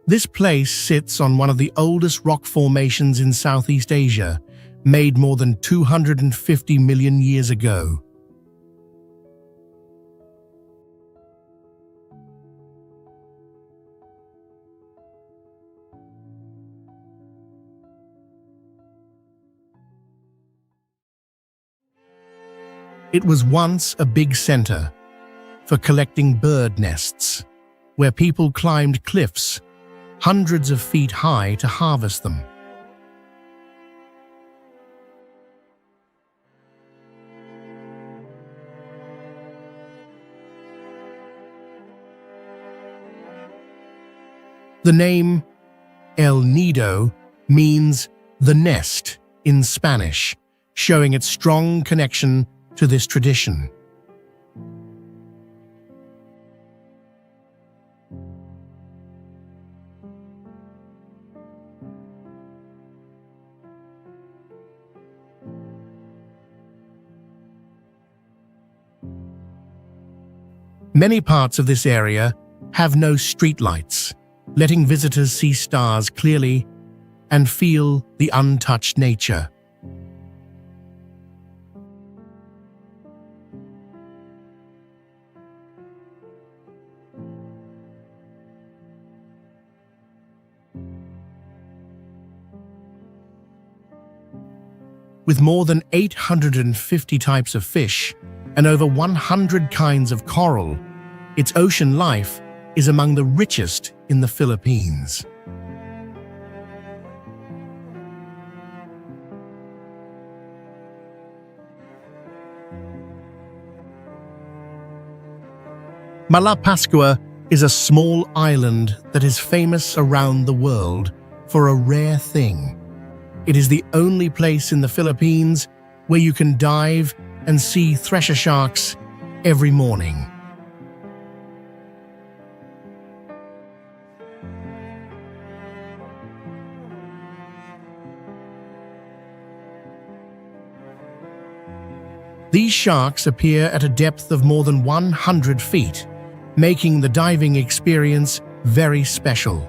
This place sits on one of the oldest rock formations in Southeast Asia, made more than 250 million years ago. It was once a big center for collecting bird nests, where people climbed cliffs hundreds of feet high to harvest them. The name El Nido means the nest in Spanish, showing its strong connection to this tradition. Many parts of this area have no streetlights, letting visitors see stars clearly and feel the untouched nature. With more than 850 types of fish and over 100 kinds of coral, its ocean life is among the richest in the Philippines. Malapascua is a small island that is famous around the world for a rare thing. It is the only place in the Philippines where you can dive and see thresher sharks every morning. These sharks appear at a depth of more than 100 feet, making the diving experience very special.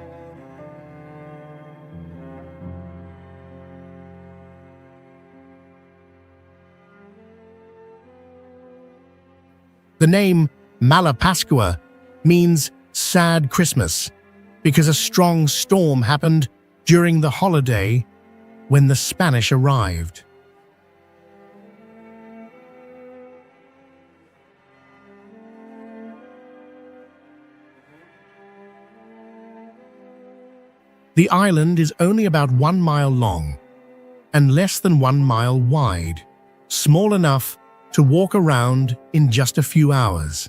The name Malapascua means sad Christmas because a strong storm happened during the holiday when the Spanish arrived. The island is only about 1 mile long and less than 1 mile wide, small enough to walk around in just a few hours.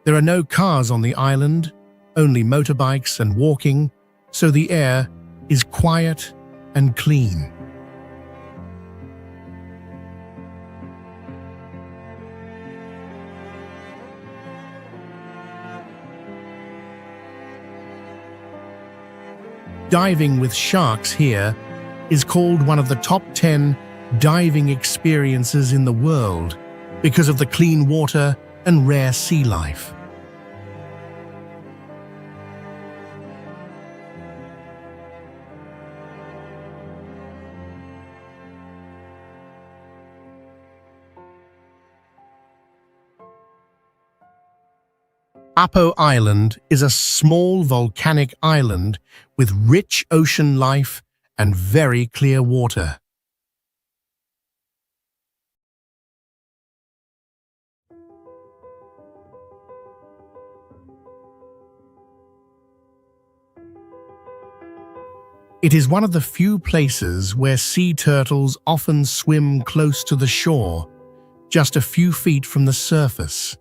There are no cars on the island, only motorbikes and walking, so the air is quiet and clean. Diving with sharks here is called one of the top 10 diving experiences in the world because of the clean water and rare sea life. Apo Island is a small volcanic island with rich ocean life and very clear water. It is one of the few places where sea turtles often swim close to the shore, just a few feet from the surface.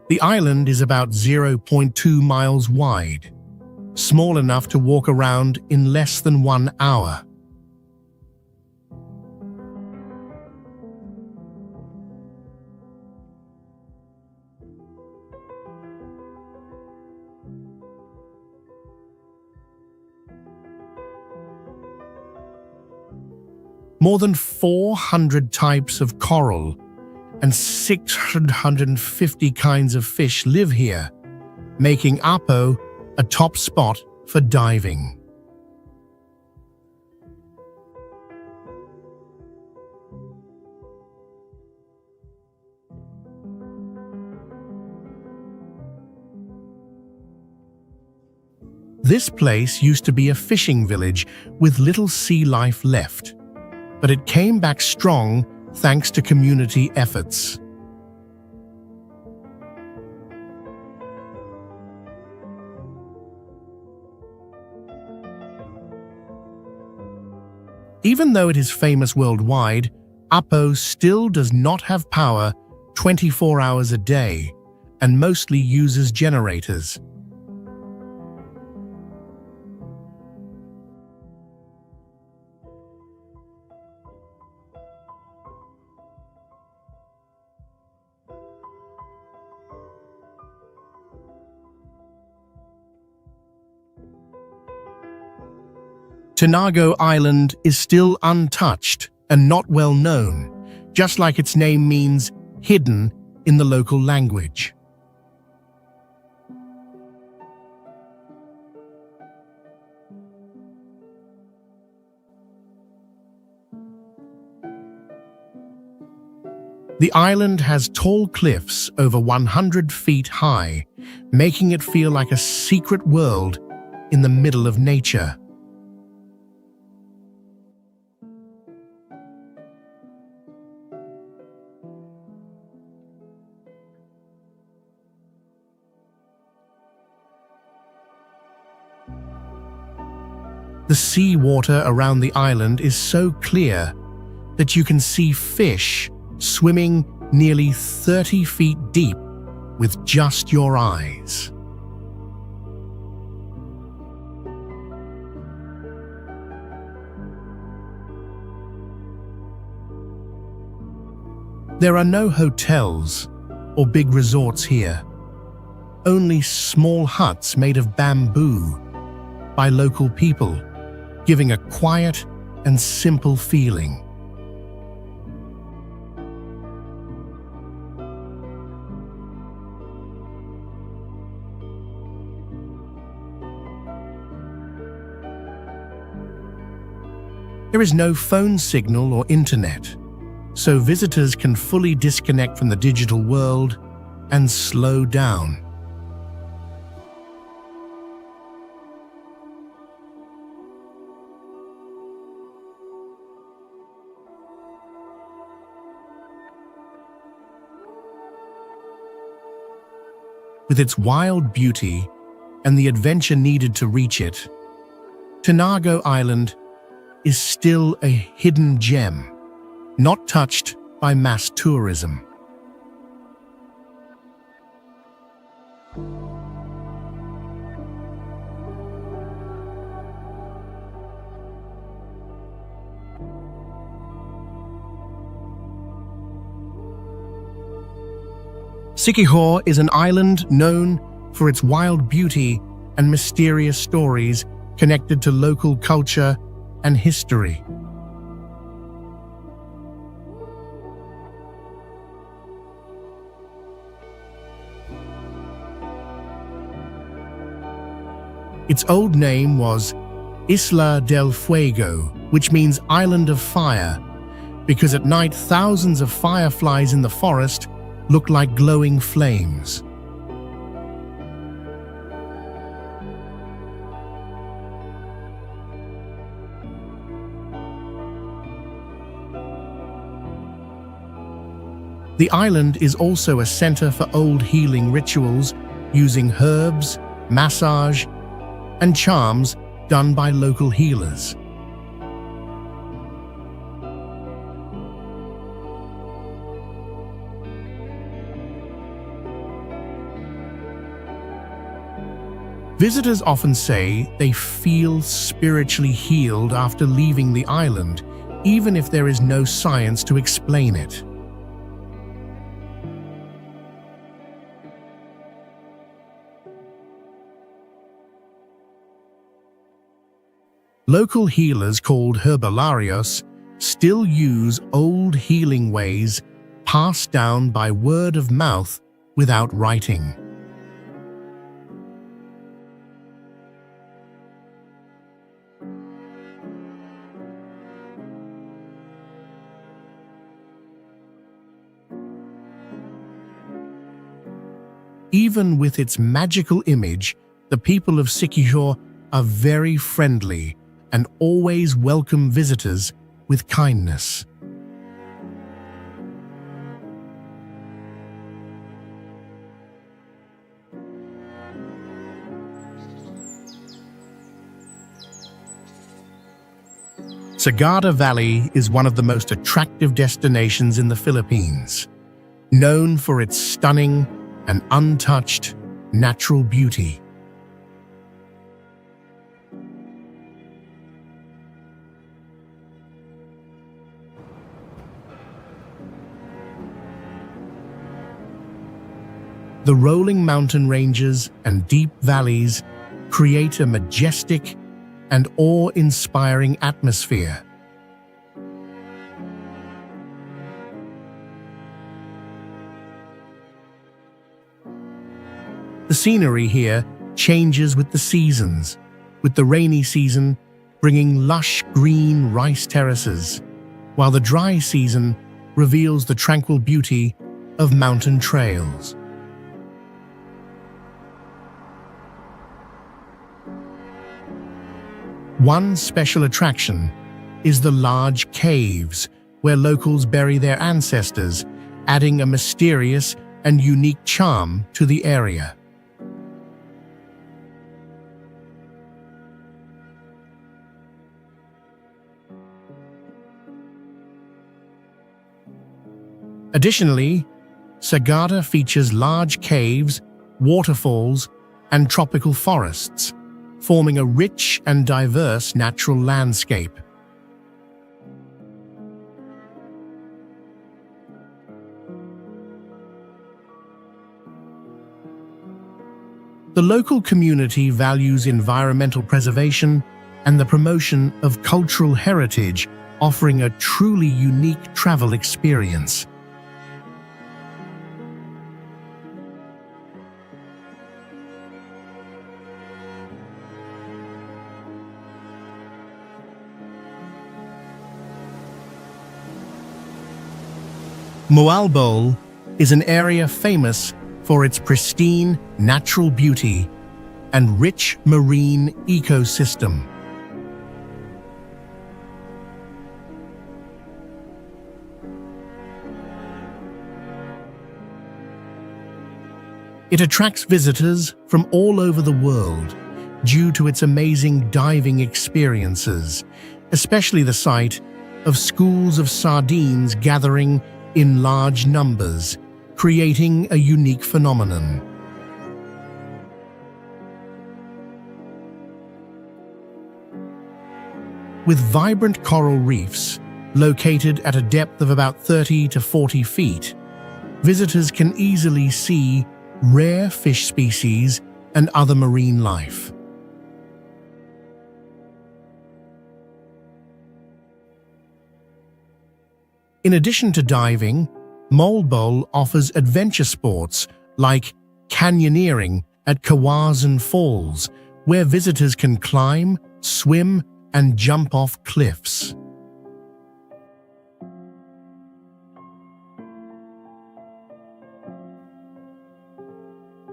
The island is about 0.2 miles wide, small enough to walk around in less than 1 hour. More than 400 types of coral and 650 kinds of fish live here, making Apo a top spot for diving. This place used to be a fishing village with little sea life left, but it came back strong thanks to community efforts. Even though it is famous worldwide, Apo still does not have power 24 hours a day and mostly uses generators. Tanago Island is still untouched and not well known, just like its name means hidden in the local language. The island has tall cliffs over 100 feet high, making it feel like a secret world in the middle of nature. The seawater around the island is so clear that you can see fish swimming nearly 30 feet deep with just your eyes. There are no hotels or big resorts here, only small huts made of bamboo by local people, giving a quiet and simple feeling. There is no phone signal or internet, so visitors can fully disconnect from the digital world and slow down. With its wild beauty and the adventure needed to reach it, Tanago Island is still a hidden gem, not touched by mass tourism. Siquijor is an island known for its wild beauty and mysterious stories connected to local culture and history. Its old name was Isla del Fuego, which means Island of Fire, because at night thousands of fireflies in the forest look like glowing flames. The island is also a center for old healing rituals using herbs, massage, and charms done by local healers. Visitors often say they feel spiritually healed after leaving the island, even if there is no science to explain it. Local healers called herbolarios still use old healing ways passed down by word of mouth without writing. Even with its magical image, the people of Siquijor are very friendly and always welcome visitors with kindness. Sagada Valley is one of the most attractive destinations in the Philippines, known for its stunning and untouched natural beauty. The rolling mountain ranges and deep valleys create a majestic and awe-inspiring atmosphere. The scenery here changes with the seasons, with the rainy season bringing lush green rice terraces, while the dry season reveals the tranquil beauty of mountain trails. One special attraction is the large caves where locals bury their ancestors, adding a mysterious and unique charm to the area. Additionally, Sagada features large caves, waterfalls, and tropical forests, forming a rich and diverse natural landscape. The local community values environmental preservation and the promotion of cultural heritage, offering a truly unique travel experience. Moalboal is an area famous for its pristine natural beauty and rich marine ecosystem. It attracts visitors from all over the world due to its amazing diving experiences, especially the sight of schools of sardines gathering in large numbers, creating a unique phenomenon. With vibrant coral reefs located at a depth of about 30 to 40 feet, visitors can easily see rare fish species and other marine life. In addition to diving, Moalboal offers adventure sports like canyoneering at Kawazan Falls, where visitors can climb, swim, and jump off cliffs.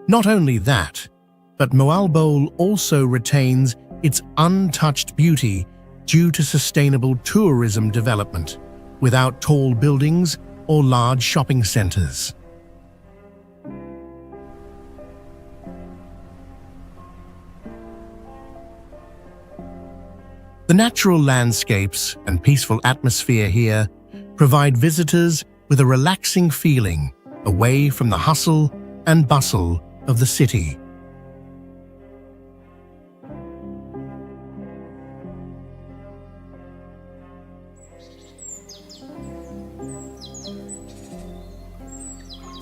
Not only that, but Moalboal also retains its untouched beauty due to sustainable tourism development, without tall buildings or large shopping centers. The natural landscapes and peaceful atmosphere here provide visitors with a relaxing feeling away from the hustle and bustle of the city.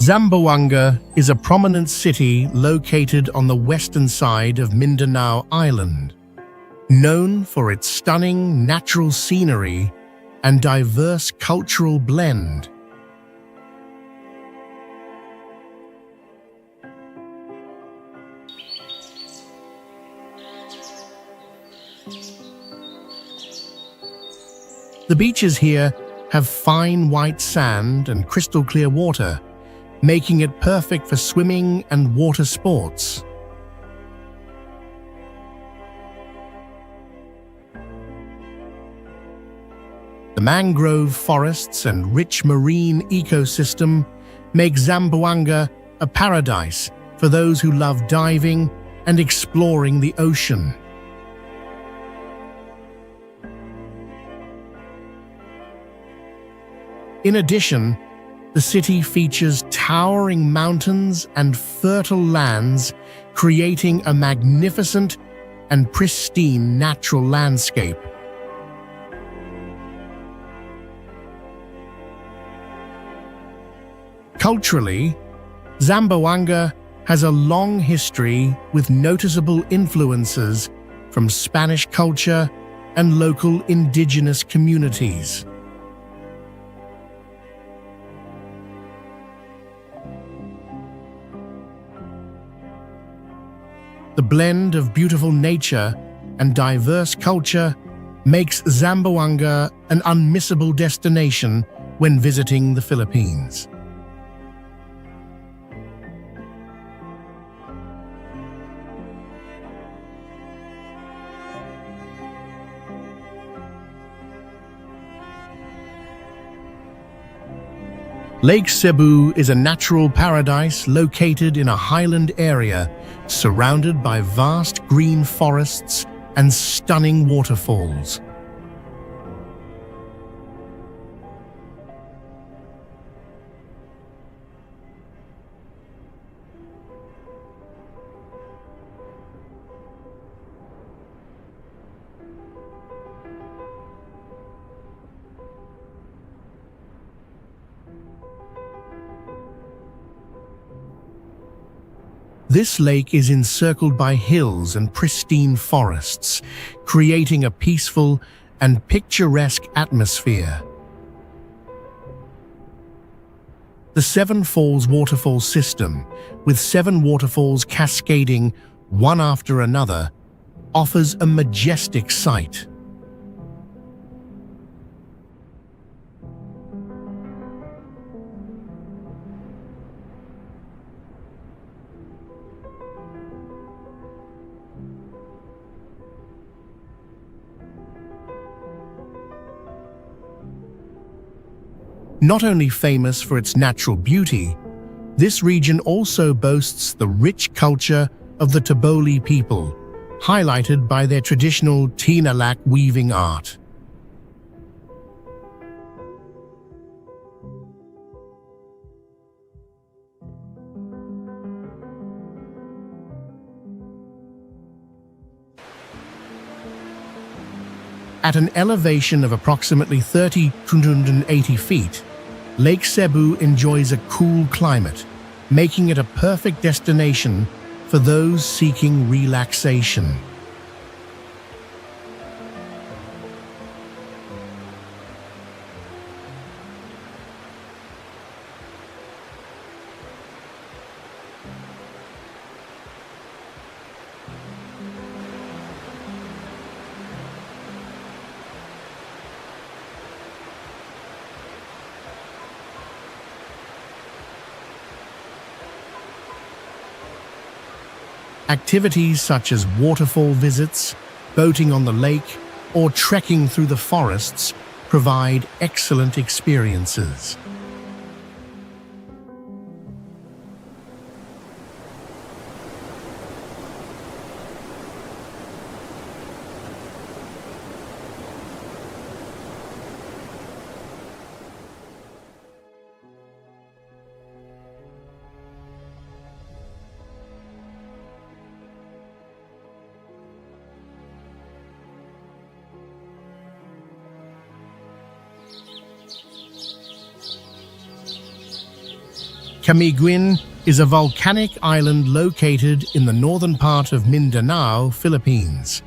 Zamboanga is a prominent city located on the western side of Mindanao Island, known for its stunning natural scenery and diverse cultural blend. The beaches here have fine white sand and crystal clear water, making it perfect for swimming and water sports. The mangrove forests and rich marine ecosystem make Zamboanga a paradise for those who love diving and exploring the ocean. In addition, the city features towering mountains and fertile lands, creating a magnificent and pristine natural landscape. Culturally, Zamboanga has a long history with noticeable influences from Spanish culture and local indigenous communities. The blend of beautiful nature and diverse culture makes Zamboanga an unmissable destination when visiting the Philippines. Lake Cebu is a natural paradise located in a highland area surrounded by vast green forests and stunning waterfalls. This lake is encircled by hills and pristine forests, creating a peaceful and picturesque atmosphere. The Seven Falls waterfall system, with 7 waterfalls cascading one after another, offers a majestic sight. Not only famous for its natural beauty, this region also boasts the rich culture of the Taboli people, highlighted by their traditional tinalak weaving art. At an elevation of approximately 280 feet, Lake Cebu enjoys a cool climate, making it a perfect destination for those seeking relaxation. Activities such as waterfall visits, boating on the lake, or trekking through the forests provide excellent experiences. Camiguin is a volcanic island located in the northern part of Mindanao, Philippines.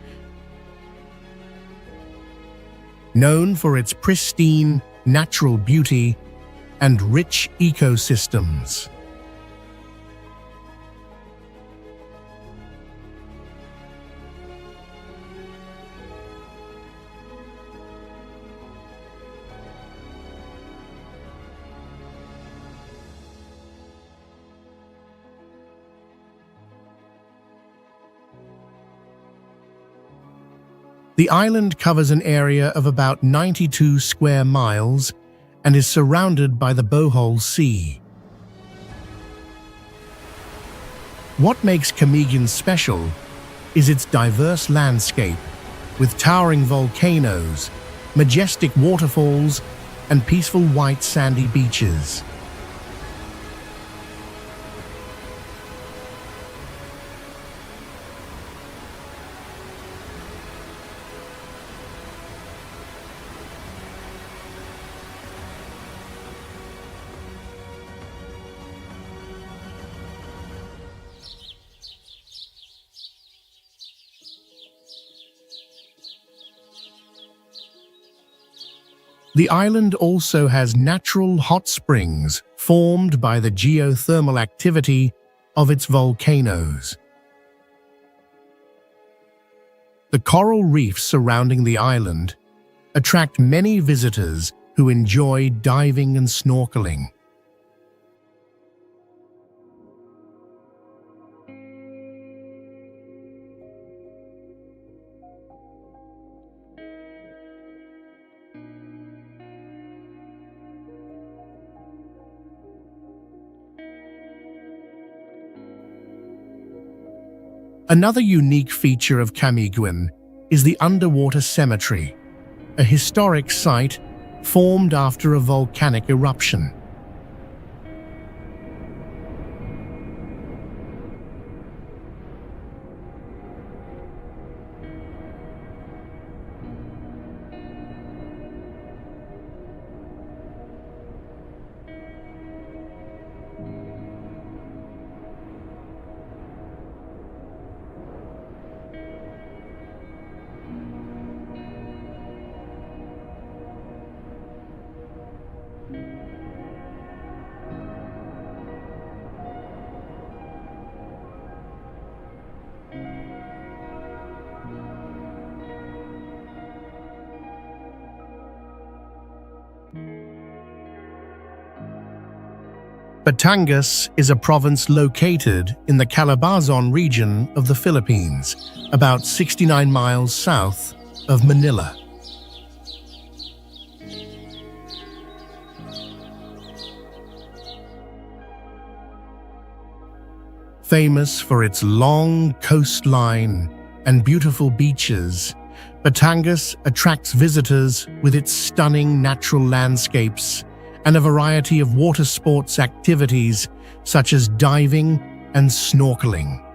Known for its pristine natural beauty and rich ecosystems. The island covers an area of about 92 square miles and is surrounded by the Bohol Sea. What makes Camiguin special is its diverse landscape, with towering volcanoes, majestic waterfalls, and peaceful white sandy beaches. The island also has natural hot springs formed by the geothermal activity of its volcanoes. The coral reefs surrounding the island attract many visitors who enjoy diving and snorkeling. Another unique feature of Camiguin is the underwater cemetery, a historic site formed after a volcanic eruption. Batangas is a province located in the Calabazon region of the Philippines, about 69 miles south of Manila. Famous for its long coastline and beautiful beaches, Batangas attracts visitors with its stunning natural landscapes and a variety of water sports activities such as diving and snorkeling.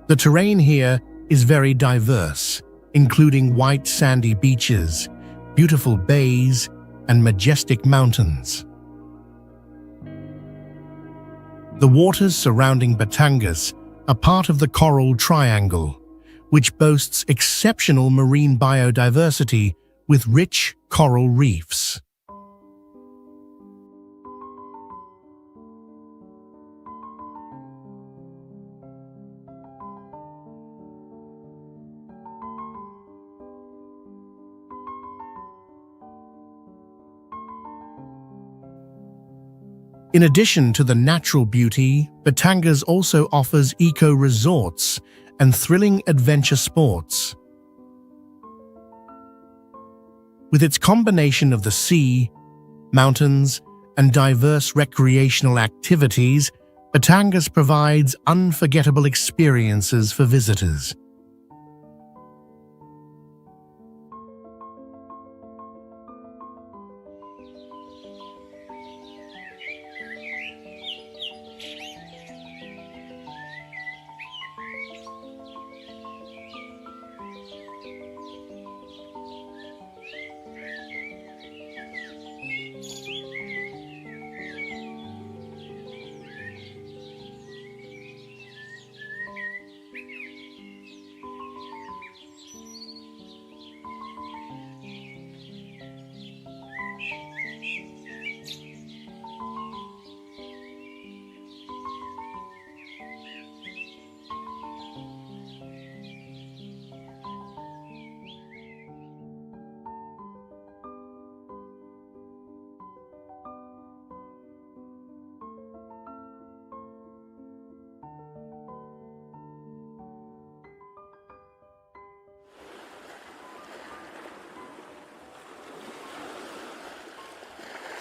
The terrain here is very diverse, including white sandy beaches, beautiful bays, and majestic mountains. The waters surrounding Batangas are part of the Coral Triangle, which boasts exceptional marine biodiversity with rich coral reefs. In addition to the natural beauty, Batangas also offers eco-resorts and thrilling adventure sports. With its combination of the sea, mountains, and diverse recreational activities, Batangas provides unforgettable experiences for visitors.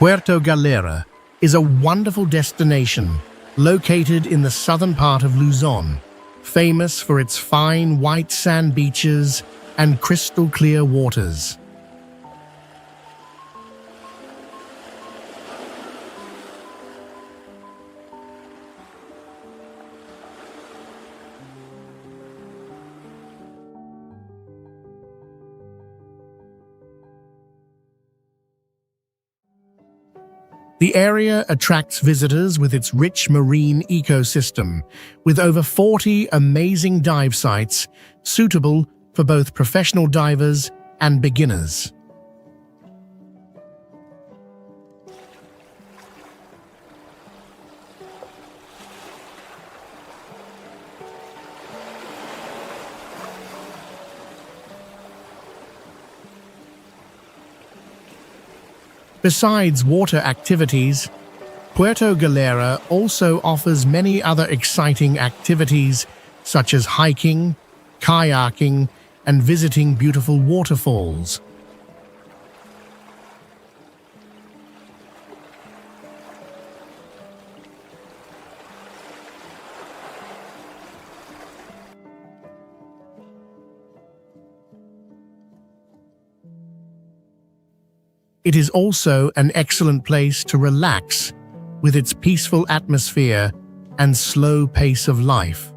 Puerto Galera is a wonderful destination located in the southern part of Luzon, famous for its fine white sand beaches and crystal clear waters. The area attracts visitors with its rich marine ecosystem, with over 40 amazing dive sites suitable for both professional divers and beginners. Besides water activities, Puerto Galera also offers many other exciting activities such as hiking, kayaking, and visiting beautiful waterfalls. It is also an excellent place to relax with its peaceful atmosphere and slow pace of life.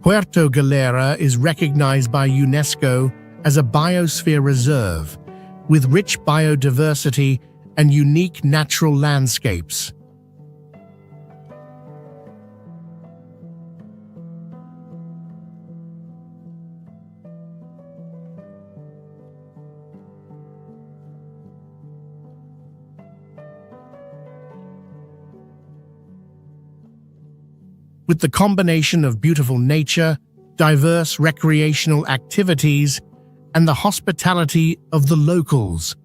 Puerto Galera is recognized by UNESCO as a biosphere reserve with rich biodiversity and unique natural landscapes. With the combination of beautiful nature, diverse recreational activities, and the hospitality of the locals,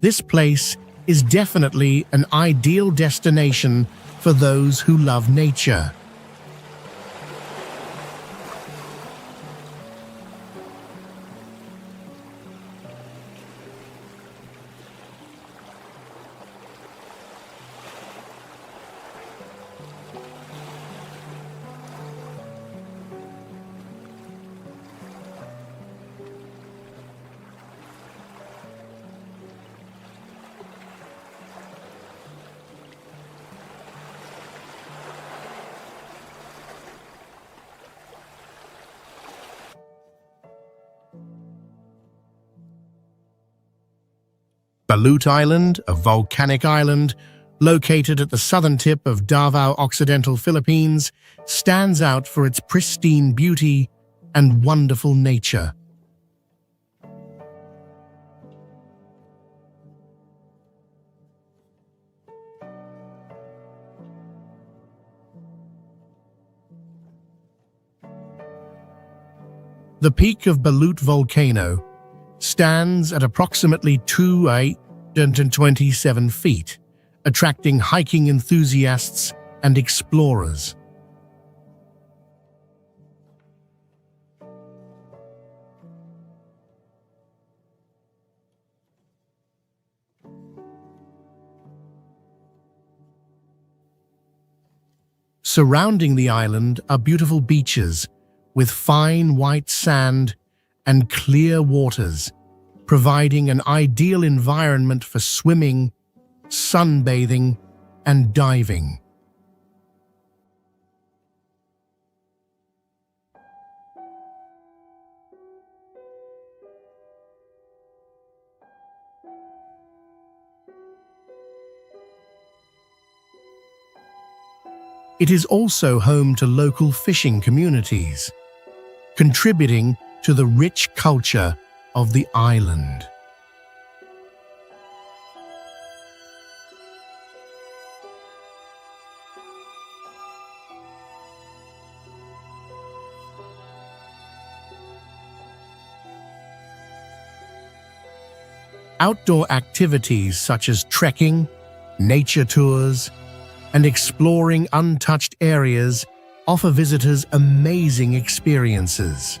this place is definitely an ideal destination for those who love nature. Balut Island, a volcanic island located at the southern tip of Davao Occidental Philippines, stands out for its pristine beauty and wonderful nature. The peak of Balut volcano stands at approximately 227 feet, attracting hiking enthusiasts and explorers. Surrounding the island are beautiful beaches with fine white sand and clear waters, providing an ideal environment for swimming, sunbathing, and diving. It is also home to local fishing communities, contributing to the rich culture of the island. Outdoor activities such as trekking, nature tours, and exploring untouched areas offer visitors amazing experiences.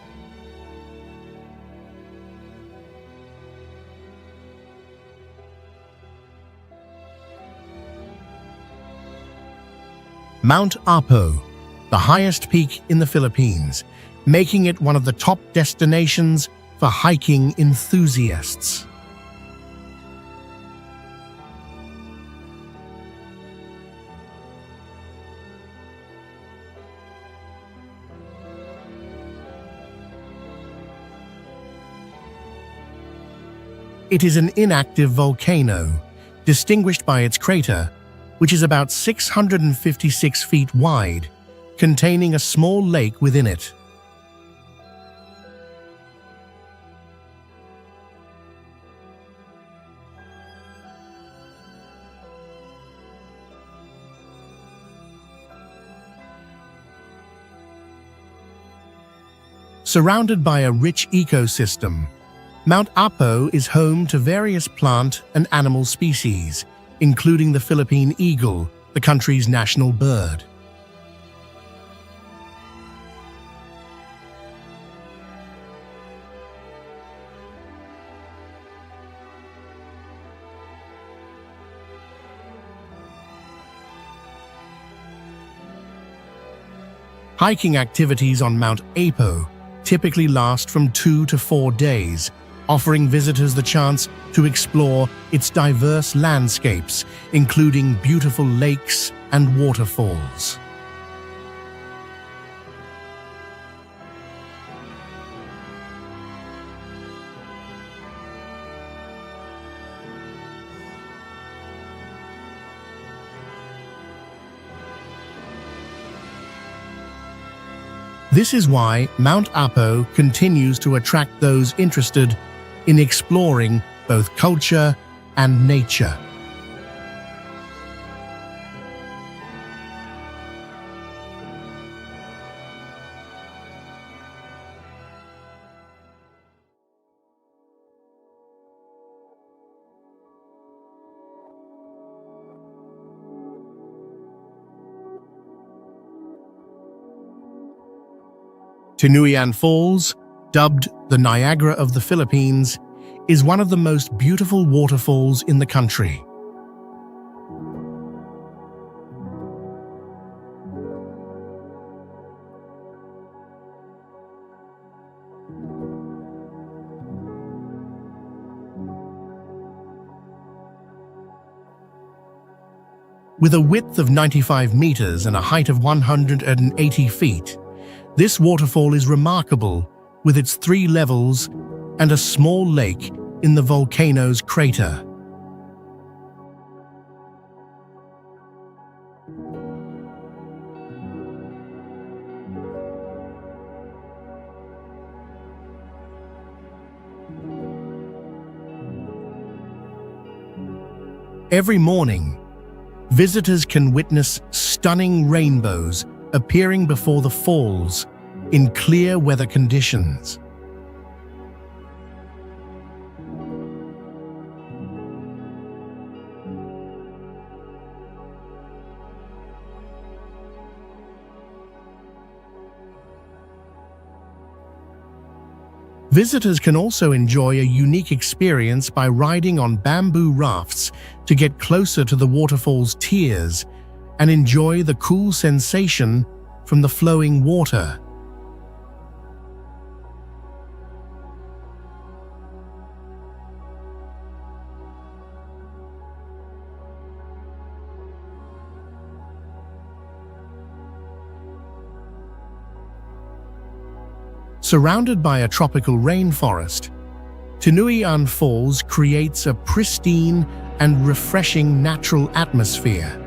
Mount Apo, the highest peak in the Philippines, making it one of the top destinations for hiking enthusiasts. It is an inactive volcano, distinguished by its crater, which is about 656 feet wide, containing a small lake within it. Surrounded by a rich ecosystem, Mount Apo is home to various plant and animal species, including the Philippine eagle, the country's national bird. Hiking activities on Mount Apo typically last from 2 to 4 days, offering visitors the chance to explore its diverse landscapes, including beautiful lakes and waterfalls. This is why Mount Apo continues to attract those interested in exploring both culture and nature. Tinuian Falls, dubbed the Niagara of the Philippines, is one of the most beautiful waterfalls in the country. With a width of 95 meters and a height of 180 feet, this waterfall is remarkable with its 3 levels and a small lake in the volcano's crater. Every morning, visitors can witness stunning rainbows appearing before the falls in clear weather conditions. Visitors can also enjoy a unique experience by riding on bamboo rafts to get closer to the waterfall's tiers and enjoy the cool sensation from the flowing water. Surrounded by a tropical rainforest, Tinuian Falls creates a pristine and refreshing natural atmosphere.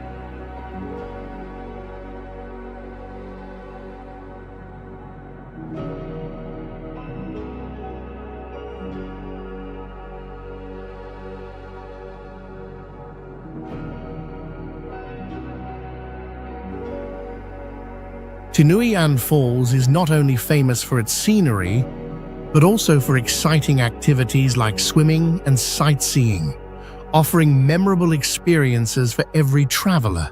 Tinuian Falls is not only famous for its scenery, but also for exciting activities like swimming and sightseeing, offering memorable experiences for every traveler.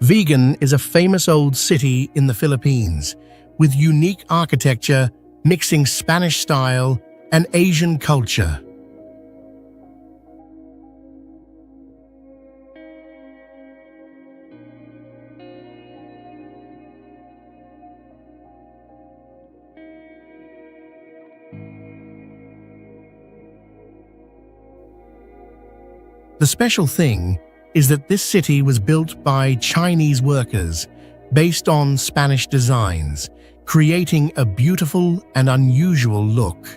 Vigan is a famous old city in the Philippines, with unique architecture mixing Spanish style and Asian culture. The special thing is that this city was built by Chinese workers based on Spanish designs, creating a beautiful and unusual look.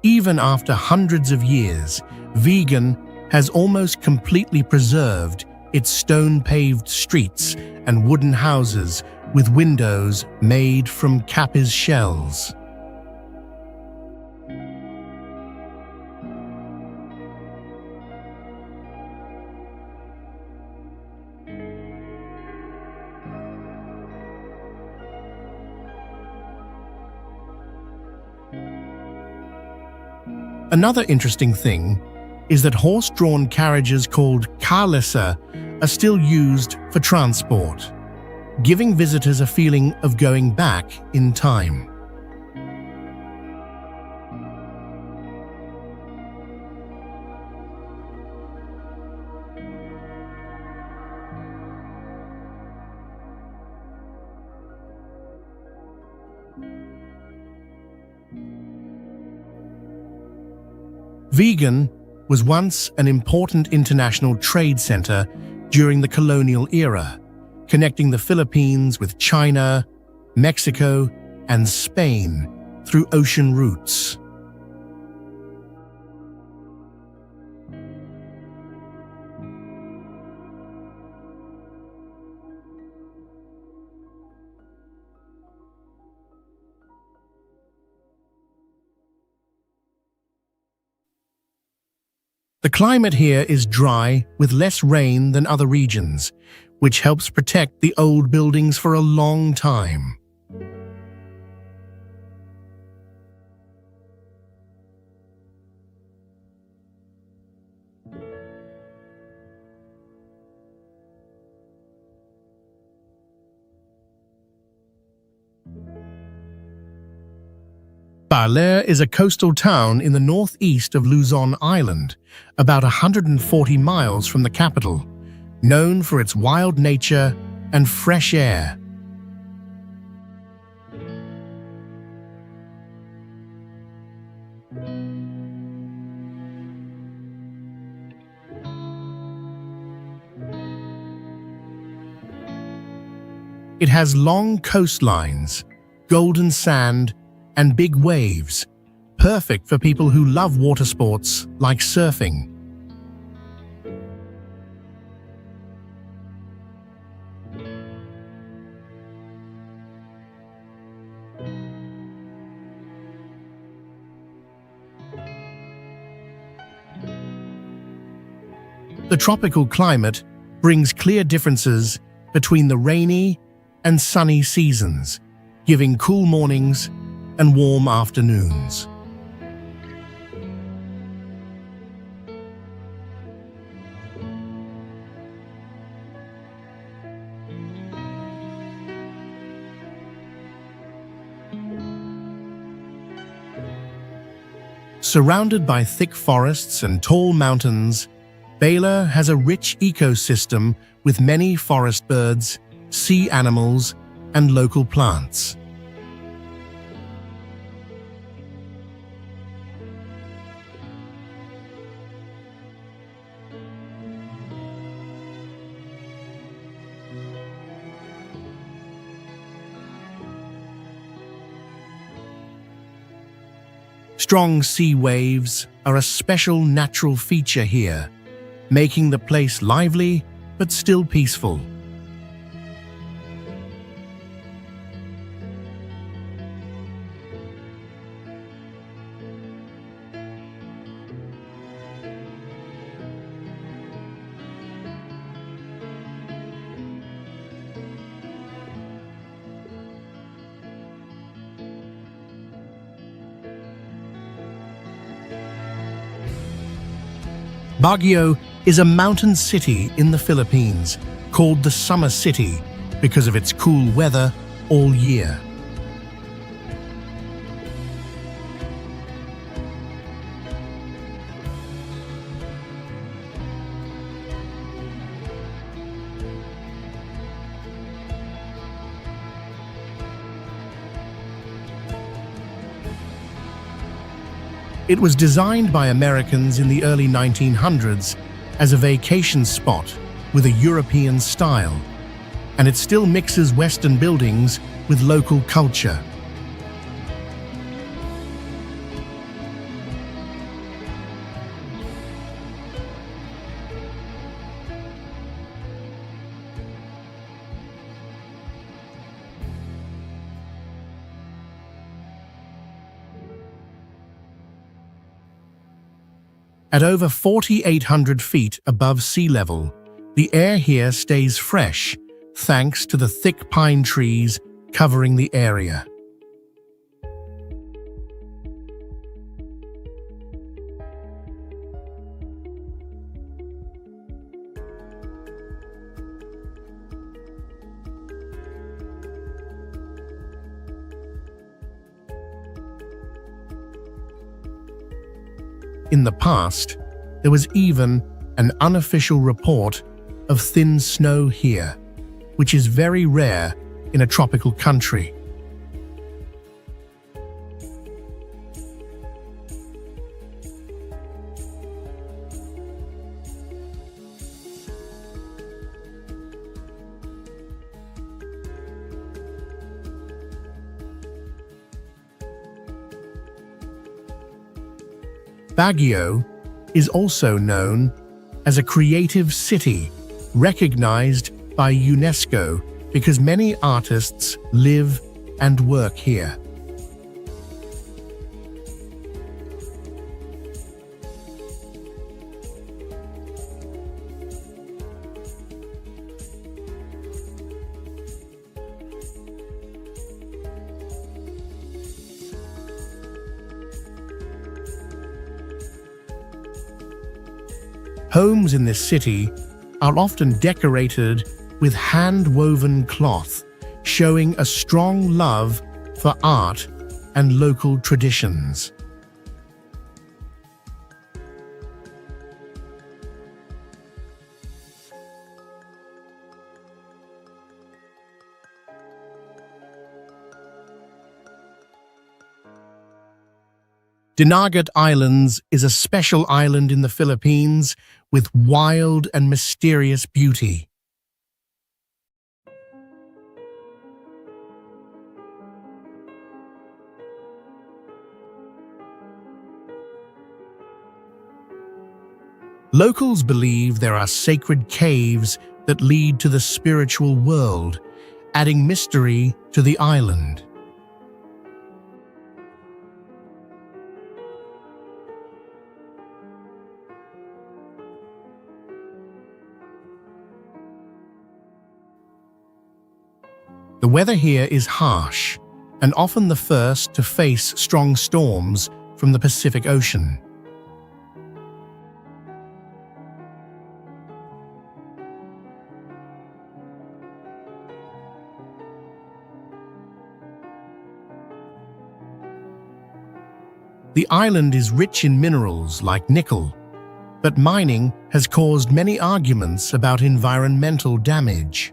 Even after hundreds of years, Vegan has almost completely preserved its stone-paved streets and wooden houses with windows made from Capiz shells. Another interesting thing is that horse-drawn carriages called carlessa are still used for transport, giving visitors a feeling of going back in time. Vegan was once an important international trade center during the colonial era, connecting the Philippines with China, Mexico, and Spain through ocean routes. The climate here is dry with less rain than other regions, which helps protect the old buildings for a long time. Baler is a coastal town in the northeast of Luzon Island, about 140 miles from the capital, known for its wild nature and fresh air. It has long coastlines, golden sand, and big waves, perfect for people who love water sports like surfing. The tropical climate brings clear differences between the rainy and sunny seasons, giving cool mornings and warm afternoons. Surrounded by thick forests and tall mountains, Baler has a rich ecosystem with many forest birds, sea animals, and local plants. Strong sea waves are a special natural feature here, making the place lively but still peaceful. Baguio is a mountain city in the Philippines called the Summer City because of its cool weather all year. It was designed by Americans in the early 1900s as a vacation spot with a European style, and it still mixes Western buildings with local culture. At over 4,800 feet above sea level, the air here stays fresh thanks to the thick pine trees covering the area. In the past, there was even an unofficial report of thin snow here, which is very rare in a tropical country. Baguio is also known as a creative city, recognized by UNESCO because many artists live and work here. Homes in this city are often decorated with hand-woven cloth, showing a strong love for art and local traditions. Dinagat Islands is a special island in the Philippines with wild and mysterious beauty. Locals believe there are sacred caves that lead to the spiritual world, adding mystery to the island. The weather here is harsh and often the first to face strong storms from the Pacific Ocean. The island is rich in minerals like nickel, but mining has caused many arguments about environmental damage.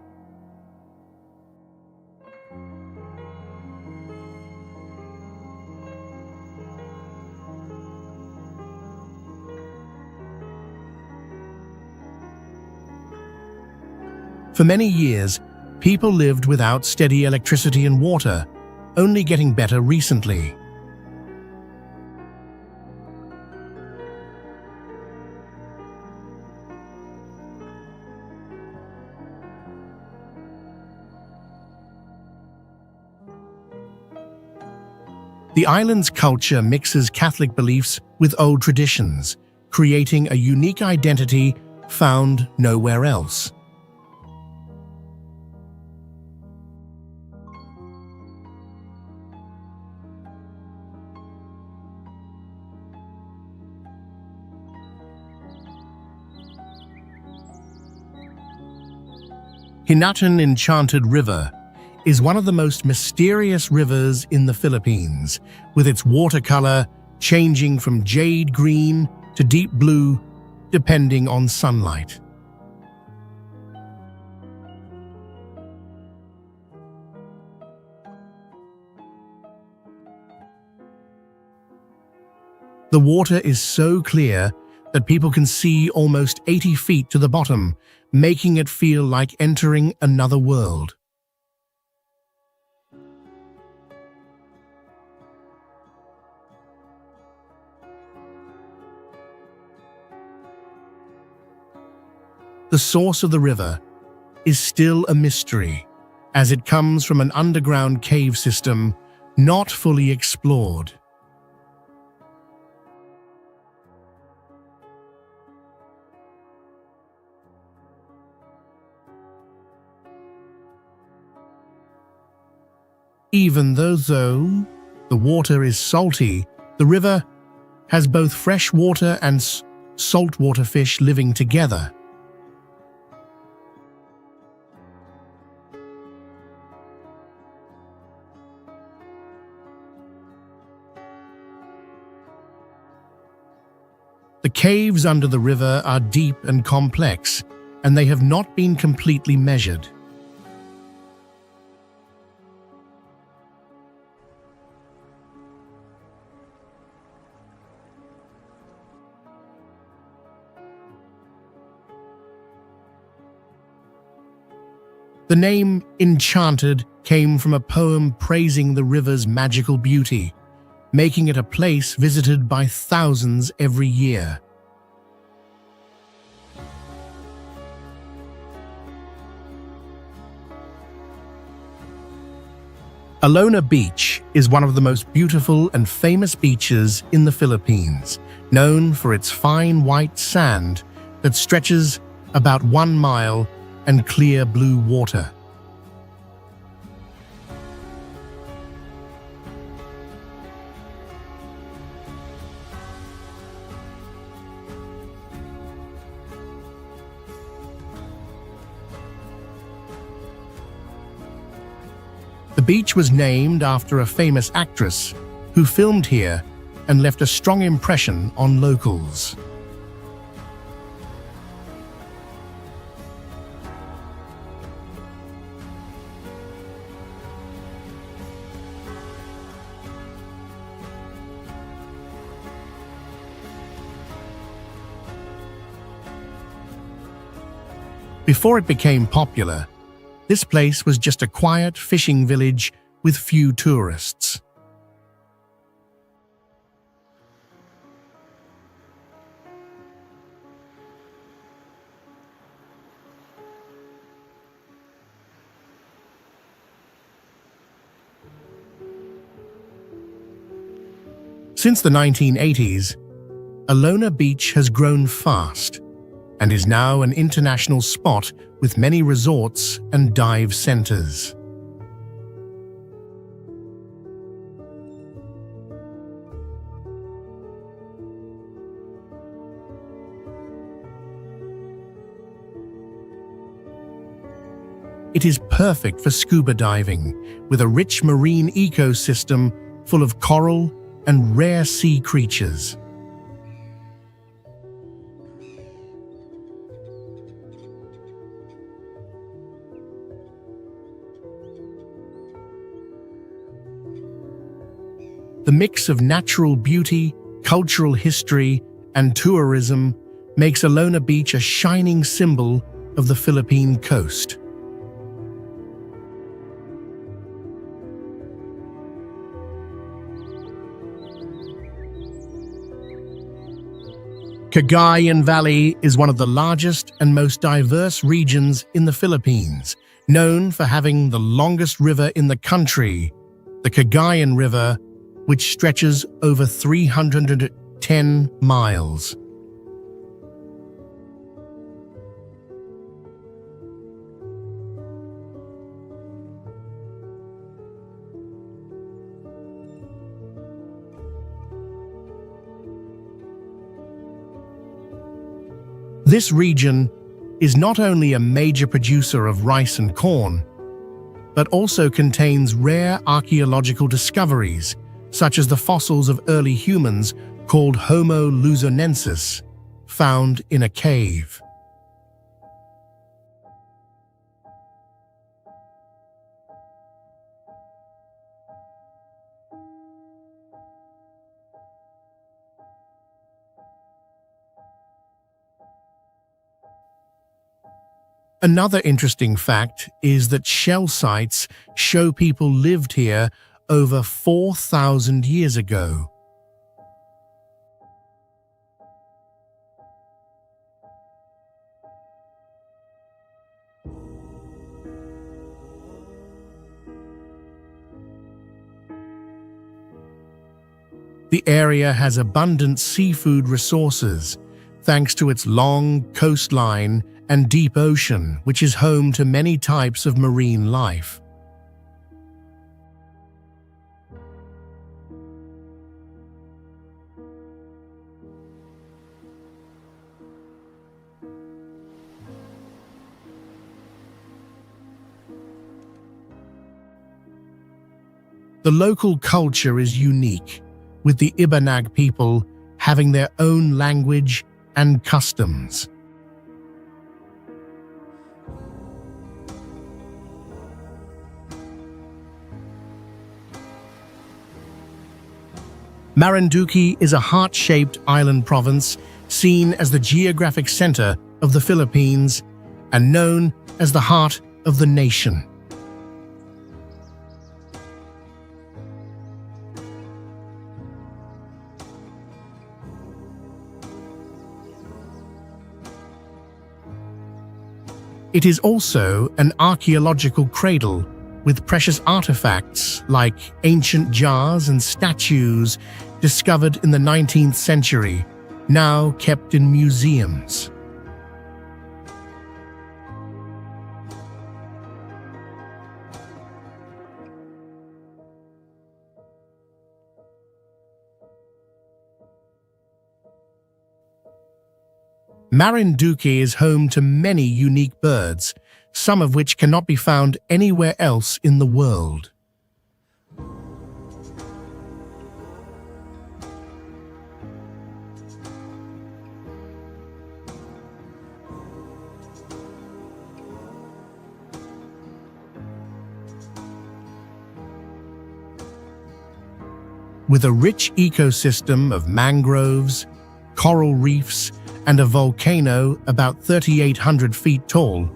For many years, people lived without steady electricity and water, only getting better recently. The island's culture mixes Catholic beliefs with old traditions, creating a unique identity found nowhere else. Hinatuan Enchanted River is one of the most mysterious rivers in the Philippines, with its watercolor changing from jade green to deep blue, depending on sunlight. The water is so clear that people can see almost 80 feet to the bottom, making it feel like entering another world. The source of the river is still a mystery, as it comes from an underground cave system not fully explored. Even though the water is salty, the river has both fresh water and saltwater fish living together. The caves under the river are deep and complex, and they have not been completely measured. The name Enchanted came from a poem praising the river's magical beauty, making it a place visited by thousands every year. Alona Beach is one of the most beautiful and famous beaches in the Philippines, known for its fine white sand that stretches about 1 mile and clear blue water. The beach was named after a famous actress who filmed here and left a strong impression on locals. Before it became popular, this place was just a quiet fishing village with few tourists. Since the 1980s, Alona Beach has grown fast and is now an international spot with many resorts and dive centers. It is perfect for scuba diving, with a rich marine ecosystem full of coral and rare sea creatures. The mix of natural beauty, cultural history, and tourism makes Alona Beach a shining symbol of the Philippine coast. Cagayan Valley is one of the largest and most diverse regions in the Philippines, known for having the longest river in the country, the Cagayan River, which stretches over 310 miles. This region is not only a major producer of rice and corn, but also contains rare archaeological discoveries, such as the fossils of early humans called Homo luzonensis, found in a cave. Another interesting fact is that shell sites show people lived here over 4,000 years ago. The area has abundant seafood resources, thanks to its long coastline and deep ocean, which is home to many types of marine life. The local culture is unique, with the Ibanag people having their own language and customs. Marinduque is a heart-shaped island province seen as the geographic center of the Philippines and known as the heart of the nation. It is also an archaeological cradle with precious artifacts like ancient jars and statues discovered in the 19th century, now kept in museums. Marinduque is home to many unique birds, some of which cannot be found anywhere else in the world. With a rich ecosystem of mangroves, coral reefs, and a volcano about 3,800 feet tall,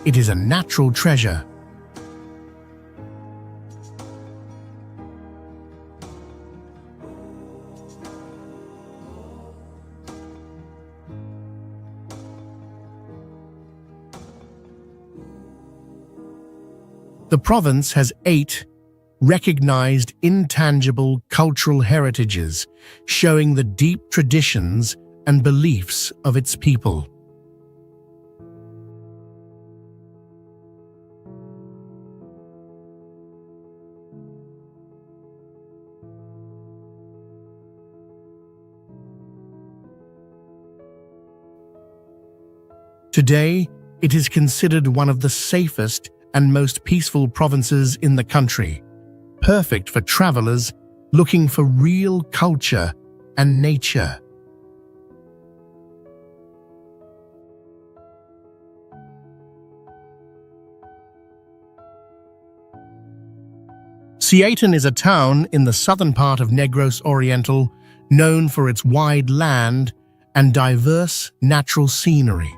it is a natural treasure. The province has 8 recognized intangible cultural heritages, showing the deep traditions and beliefs of its people. Today, it is considered one of the safest and most peaceful provinces in the country, perfect for travelers looking for real culture and nature. Siatan is a town in the southern part of Negros Oriental, known for its wide land and diverse natural scenery.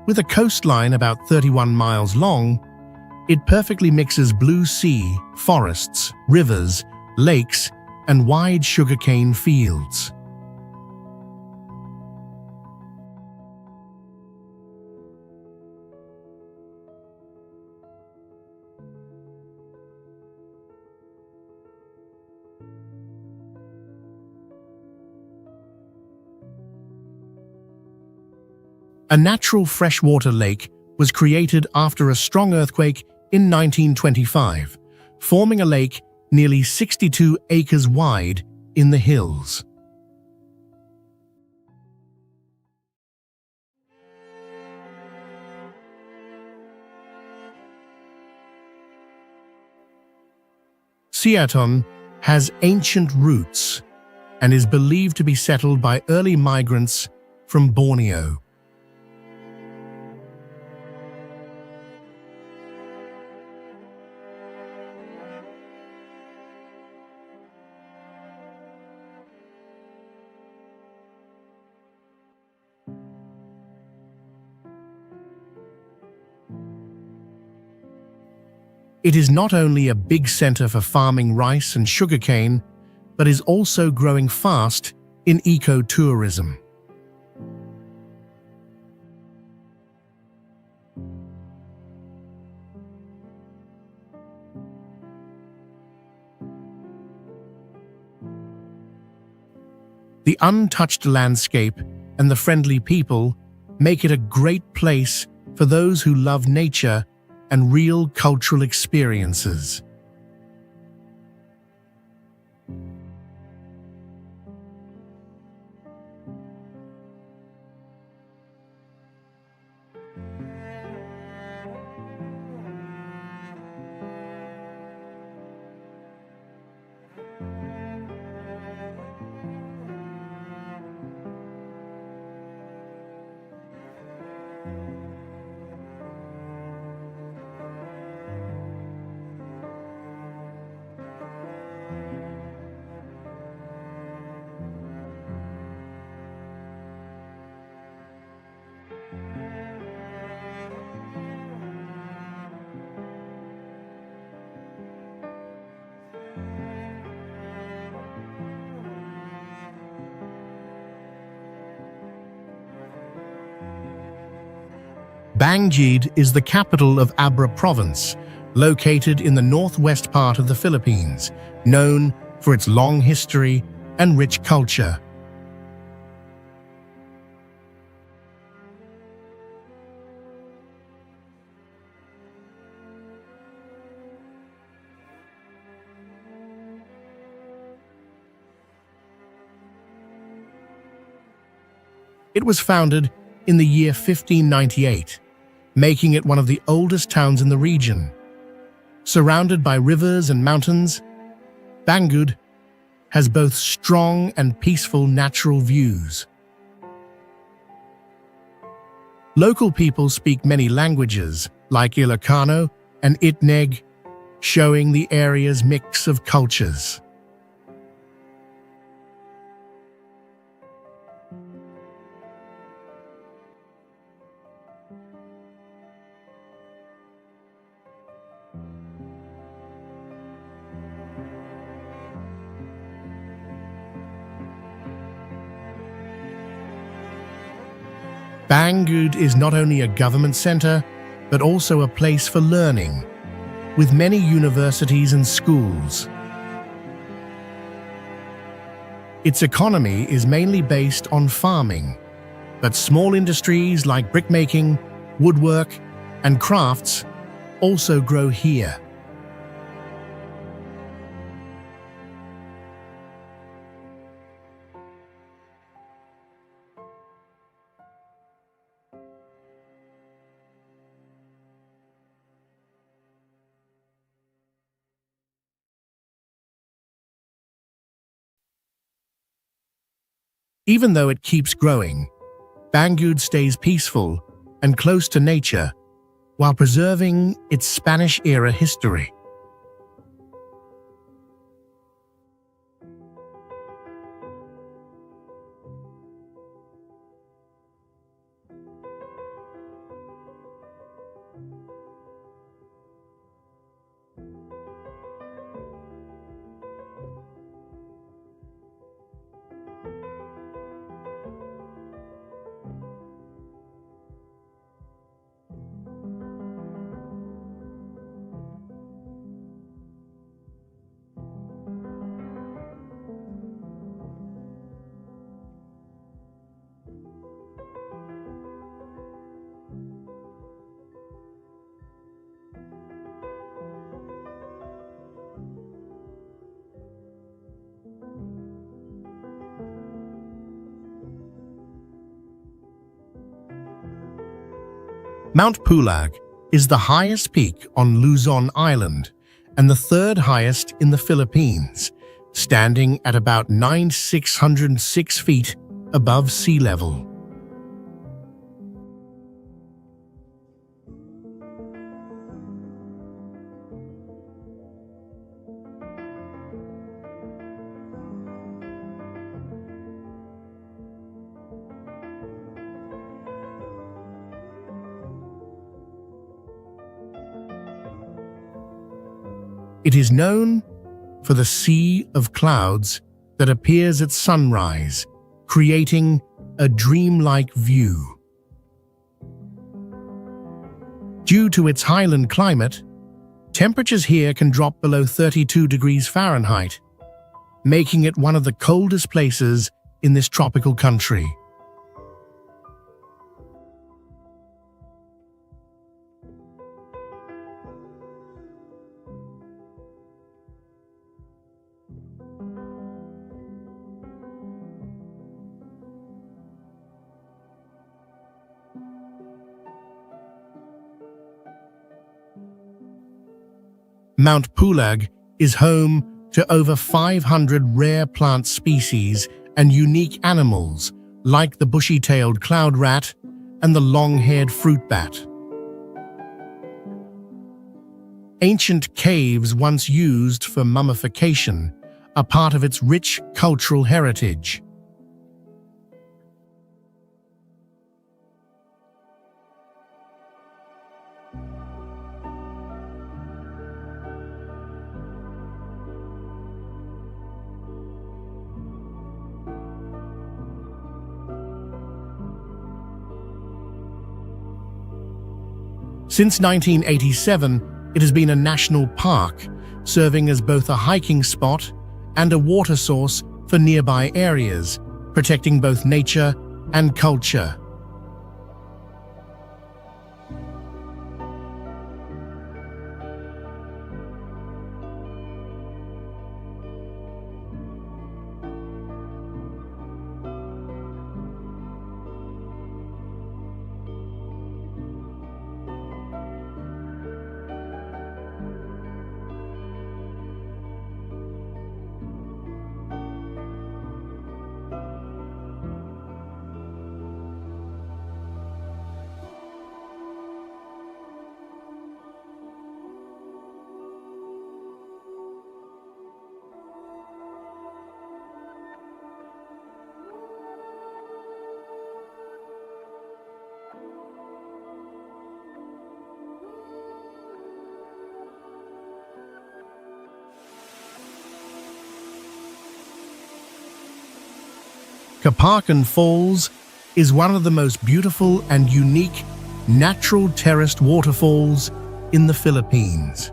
With a coastline about 31 miles long, it perfectly mixes blue sea, forests, rivers, lakes, and wide sugarcane fields. A natural freshwater lake was created after a strong earthquake in 1925, forming a lake nearly 62 acres wide in the hills. Siatan has ancient roots and is believed to be settled by early migrants from Borneo. It is not only a big center for farming rice and sugarcane, but is also growing fast in ecotourism. The untouched landscape and the friendly people make it a great place for those who love nature and real cultural experiences. Banjid is the capital of Abra province, located in the northwest part of the Philippines, known for its long history and rich culture. It was founded in the year 1598, making it one of the oldest towns in the region. Surrounded by rivers and mountains, Banjid has both strong and peaceful natural views. Local people speak many languages, like Ilocano and Itneg, showing the area's mix of cultures. Banjid is not only a government center, but also a place for learning, with many universities and schools. Its economy is mainly based on farming, but small industries like brickmaking, woodwork, and crafts also grow here. Even though it keeps growing, Banjid stays peaceful and close to nature while preserving its Spanish-era history. Mount Pulag is the highest peak on Luzon Island and the third highest in the Philippines, standing at about 9,606 feet above sea level. It is known for the sea of clouds that appears at sunrise, creating a dreamlike view. Due to its highland climate, temperatures here can drop below 32 degrees Fahrenheit, making it one of the coldest places in this tropical country. Mount Pulag is home to over 500 rare plant species and unique animals like the bushy-tailed cloud rat and the long-haired fruit bat. Ancient caves once used for mummification are part of its rich cultural heritage. Since 1987, it has been a national park, serving as both a hiking spot and a water source for nearby areas, protecting both nature and culture. Kapakan Falls is one of the most beautiful and unique natural terraced waterfalls in the Philippines.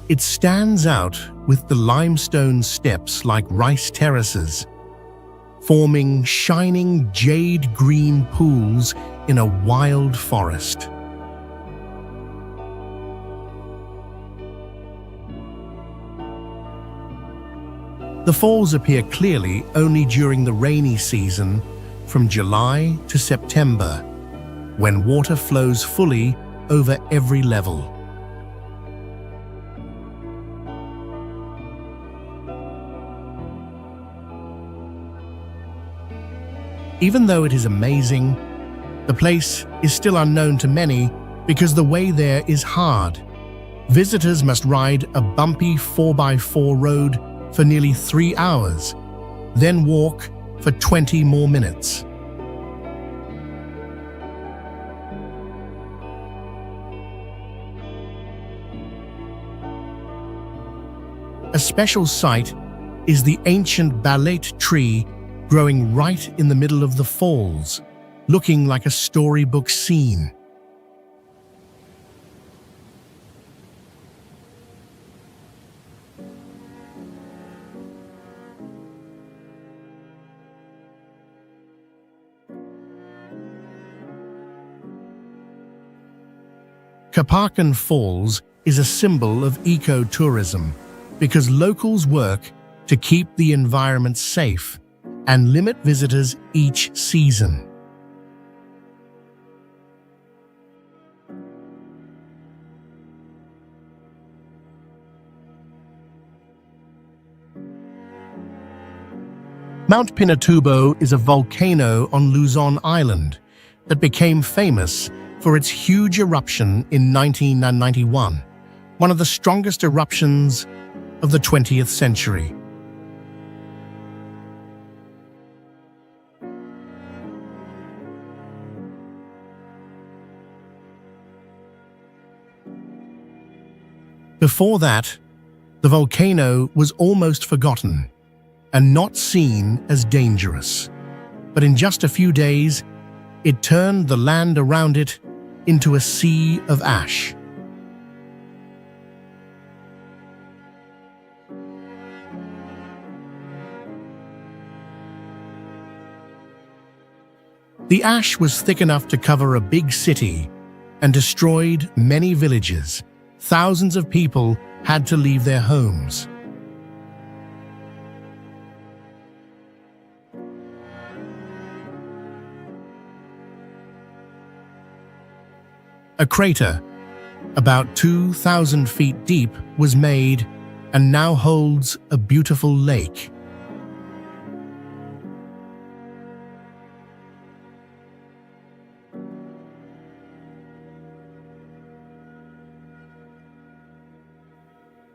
It stands out with the limestone steps like rice terraces, forming shining jade-green pools in a wild forest. The falls appear clearly only during the rainy season from July to September, when water flows fully over every level. Even though it is amazing, the place is still unknown to many because the way there is hard. Visitors must ride a bumpy 4x4 road for nearly 3 hours, then walk for 20 more minutes. A special sight is the ancient balete tree growing right in the middle of the falls, looking like a storybook scene. Kapakan Falls is a symbol of ecotourism because locals work to keep the environment safe and limit visitors each season. Mount Pinatubo is a volcano on Luzon Island that became famous for its huge eruption in 1991, one of the strongest eruptions of the 20th century. Before that, the volcano was almost forgotten and not seen as dangerous. But in just a few days, it turned the land around it into a sea of ash. The ash was thick enough to cover a big city and destroyed many villages. Thousands of people had to leave their homes. A crater, about 2,000 feet deep, was made and now holds a beautiful lake.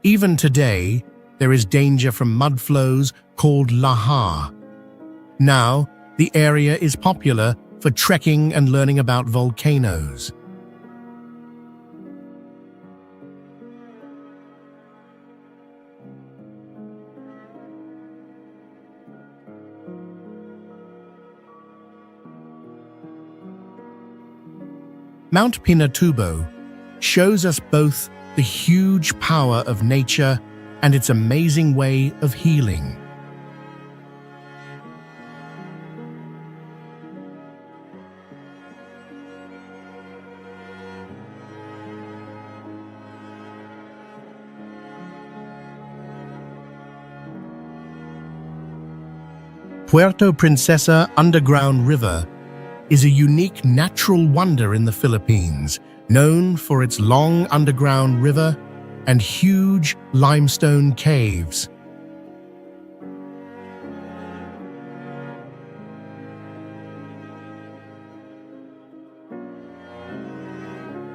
Even today, there is danger from mud flows called lahar. Now, the area is popular for trekking and learning about volcanoes. Mount Pinatubo shows us both the huge power of nature and its amazing way of healing. Puerto Princesa Underground River is a unique natural wonder in the Philippines, known for its long underground river and huge limestone caves.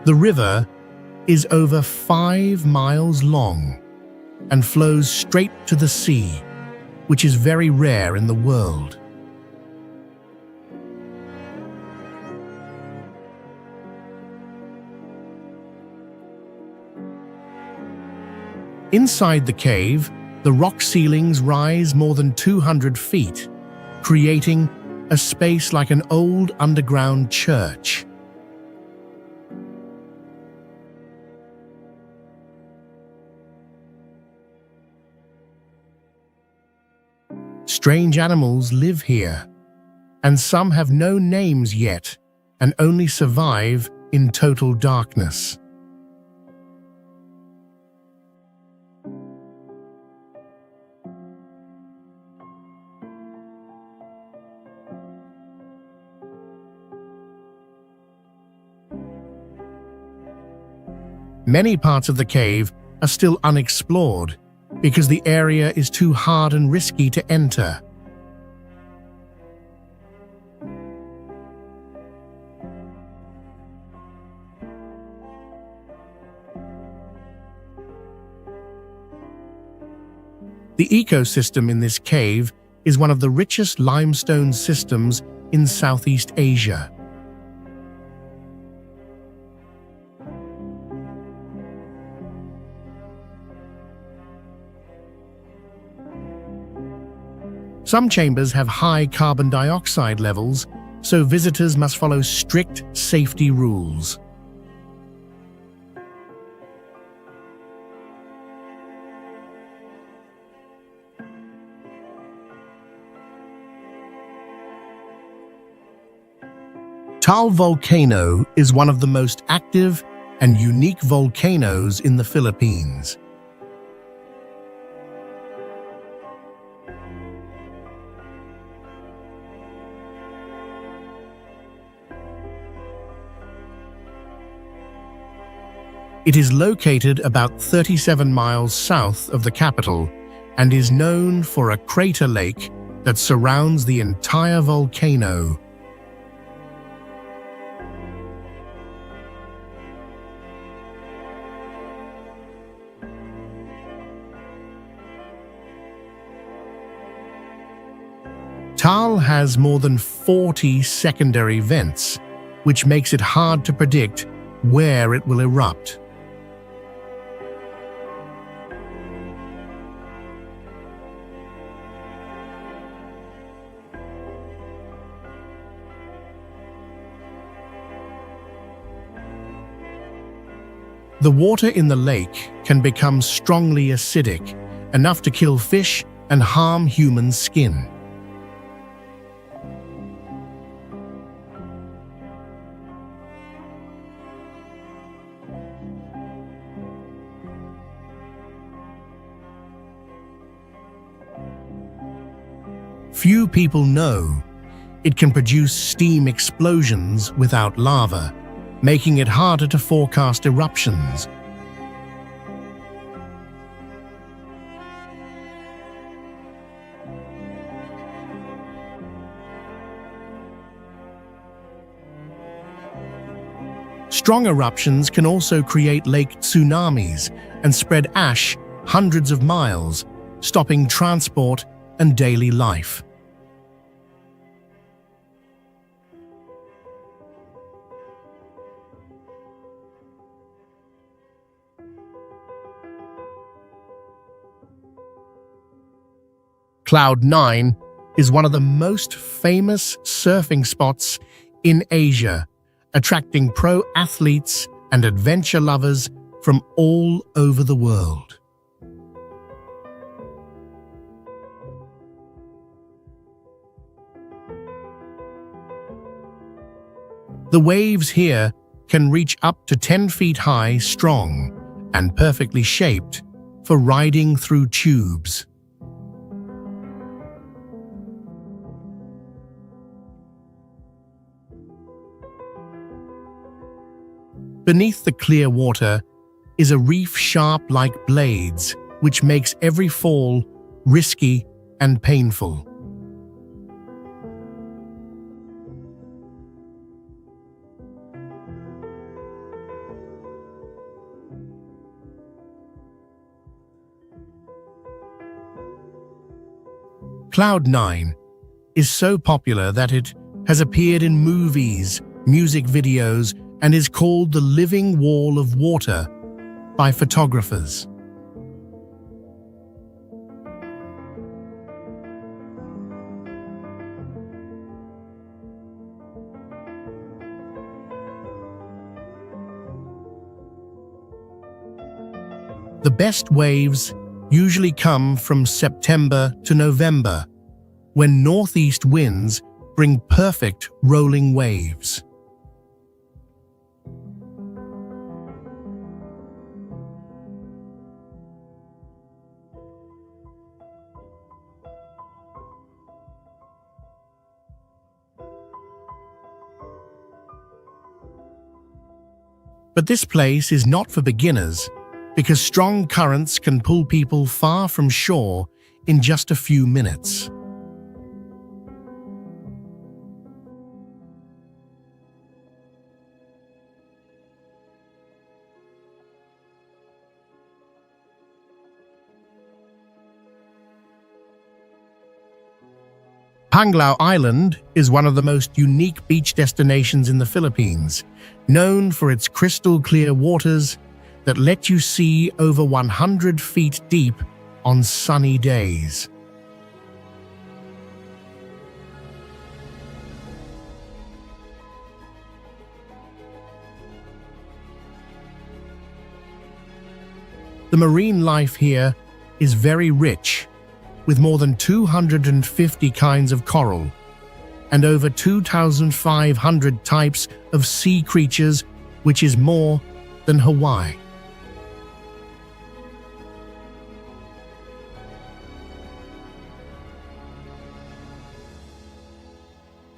The river is over 5 miles long and flows straight to the sea, which is very rare in the world. Inside the cave, the rock ceilings rise more than 200 feet, creating a space like an old underground church. Strange animals live here, and some have no names yet and only survive in total darkness. Many parts of the cave are still unexplored because the area is too hard and risky to enter. The ecosystem in this cave is one of the richest limestone systems in Southeast Asia. Some chambers have high carbon dioxide levels, so visitors must follow strict safety rules. Taal Volcano is one of the most active and unique volcanoes in the Philippines. It is located about 37 miles south of the capital and is known for a crater lake that surrounds the entire volcano. Tal has more than 40 secondary vents, which makes it hard to predict where it will erupt. The water in the lake can become strongly acidic, enough to kill fish and harm human skin. Few people know it can produce steam explosions without lava, making it harder to forecast eruptions. Strong eruptions can also create lake tsunamis and spread ash hundreds of miles, stopping transport and daily life. Cloud 9 is one of the most famous surfing spots in Asia, attracting pro athletes and adventure lovers from all over the world. The waves here can reach up to 10 feet high, strong, and perfectly shaped for riding through tubes. Beneath the clear water is a reef sharp like blades, which makes every fall risky and painful. Cloud 9 is so popular that it has appeared in movies, music videos, and is called the living wall of water by photographers. The best waves usually come from September to November, when northeast winds bring perfect rolling waves. But this place is not for beginners, because strong currents can pull people far from shore in just a few minutes. Panglao Island is one of the most unique beach destinations in the Philippines, known for its crystal-clear waters that let you see over 100 feet deep on sunny days. The marine life here is very rich, with more than 250 kinds of coral and over 2,500 types of sea creatures, which is more than Hawaii.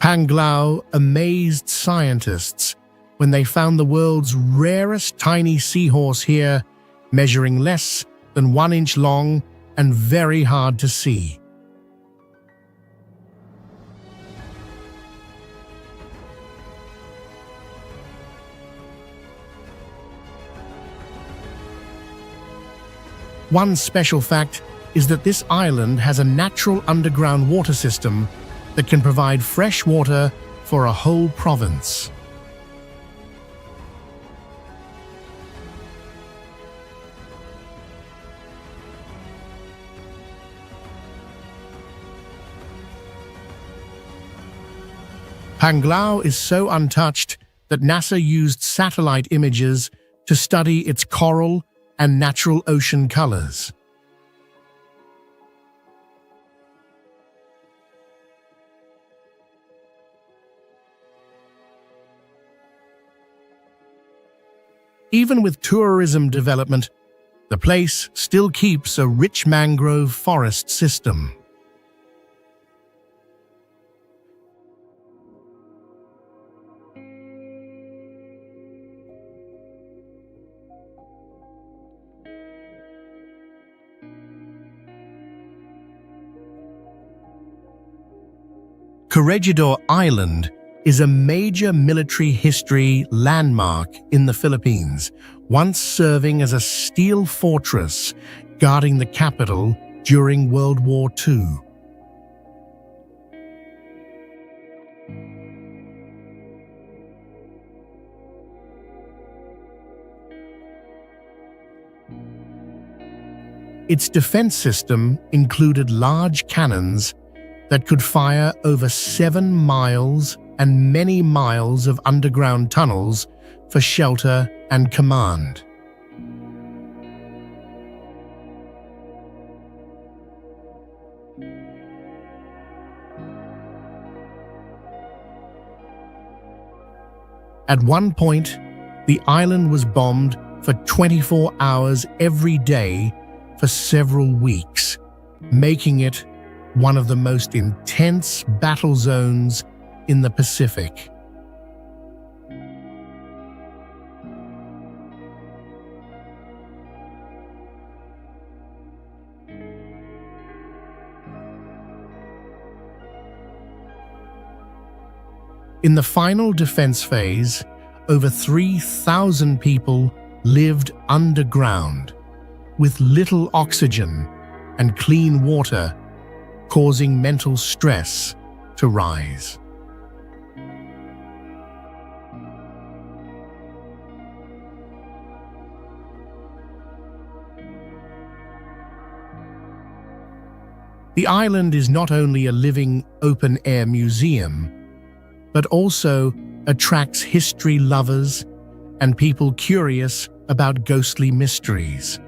Panglao amazed scientists when they found the world's rarest tiny seahorse here, measuring less than 1 inch long and very hard to see. One special fact is that this island has a natural underground water system that can provide fresh water for a whole province. Panglao is so untouched that NASA used satellite images to study its coral and natural ocean colors. Even with tourism development, the place still keeps a rich mangrove forest system. Corregidor Island is a major military history landmark in the Philippines, once serving as a steel fortress guarding the capital during World War II. Its defense system included large cannons that could fire over 7 miles and many miles of underground tunnels for shelter and command. At one point, the island was bombed for 24 hours every day for several weeks, making it one of the most intense battle zones in the Pacific. In the final defense phase, over 3,000 people lived underground, with little oxygen and clean water, causing mental stress to rise. The island is not only a living open-air museum, but also attracts history lovers and people curious about ghostly mysteries.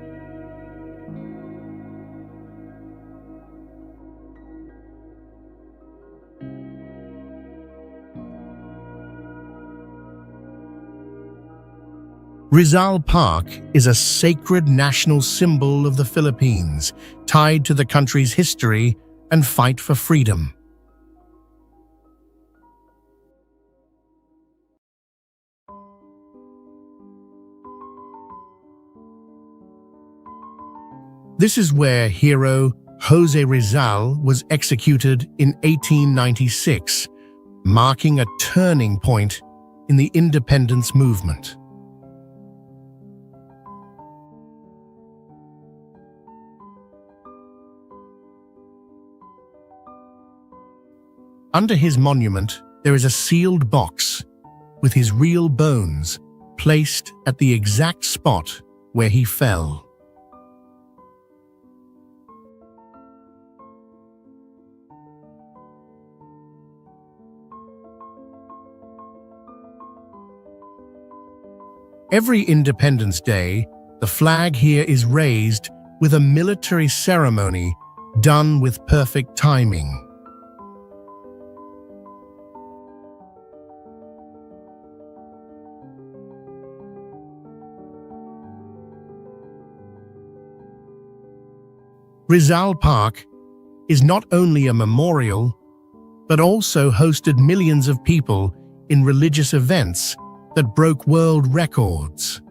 Rizal Park is a sacred national symbol of the Philippines, tied to the country's history and fight for freedom. This is where hero Jose Rizal was executed in 1896, marking a turning point in the independence movement. Under his monument, there is a sealed box with his real bones placed at the exact spot where he fell. Every Independence Day, the flag here is raised with a military ceremony done with perfect timing. Rizal Park is not only a memorial, but also hosted millions of people in religious events that broke world records.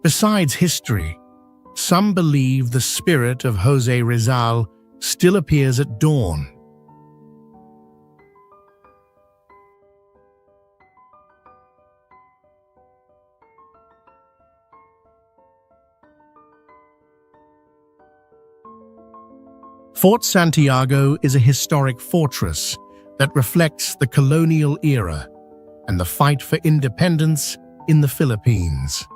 Besides history, some believe the spirit of Jose Rizal still appears at dawn. Fort Santiago is a historic fortress that reflects the colonial era and the fight for independence in the Philippines.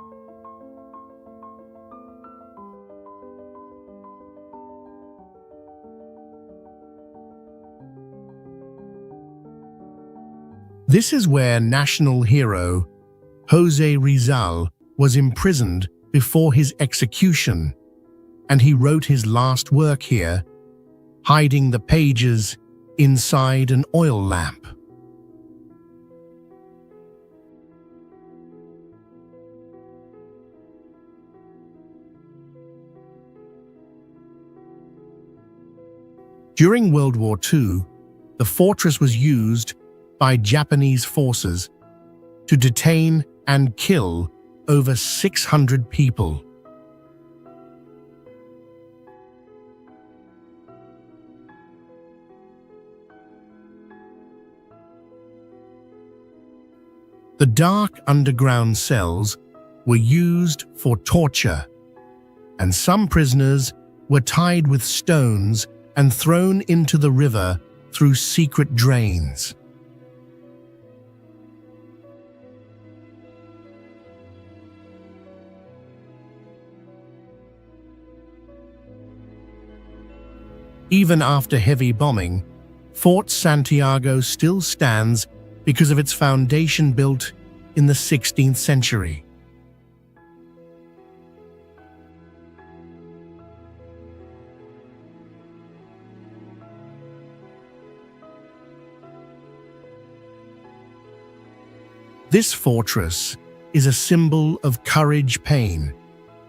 This is where national hero Jose Rizal was imprisoned before his execution, and he wrote his last work here, hiding the pages inside an oil lamp. During World War II, the fortress was used by Japanese forces to detain and kill over 600 people. The dark underground cells were used for torture, and some prisoners were tied with stones and thrown into the river through secret drains. Even after heavy bombing, Fort Santiago still stands because of its foundation built in the 16th century. This fortress is a symbol of courage, pain,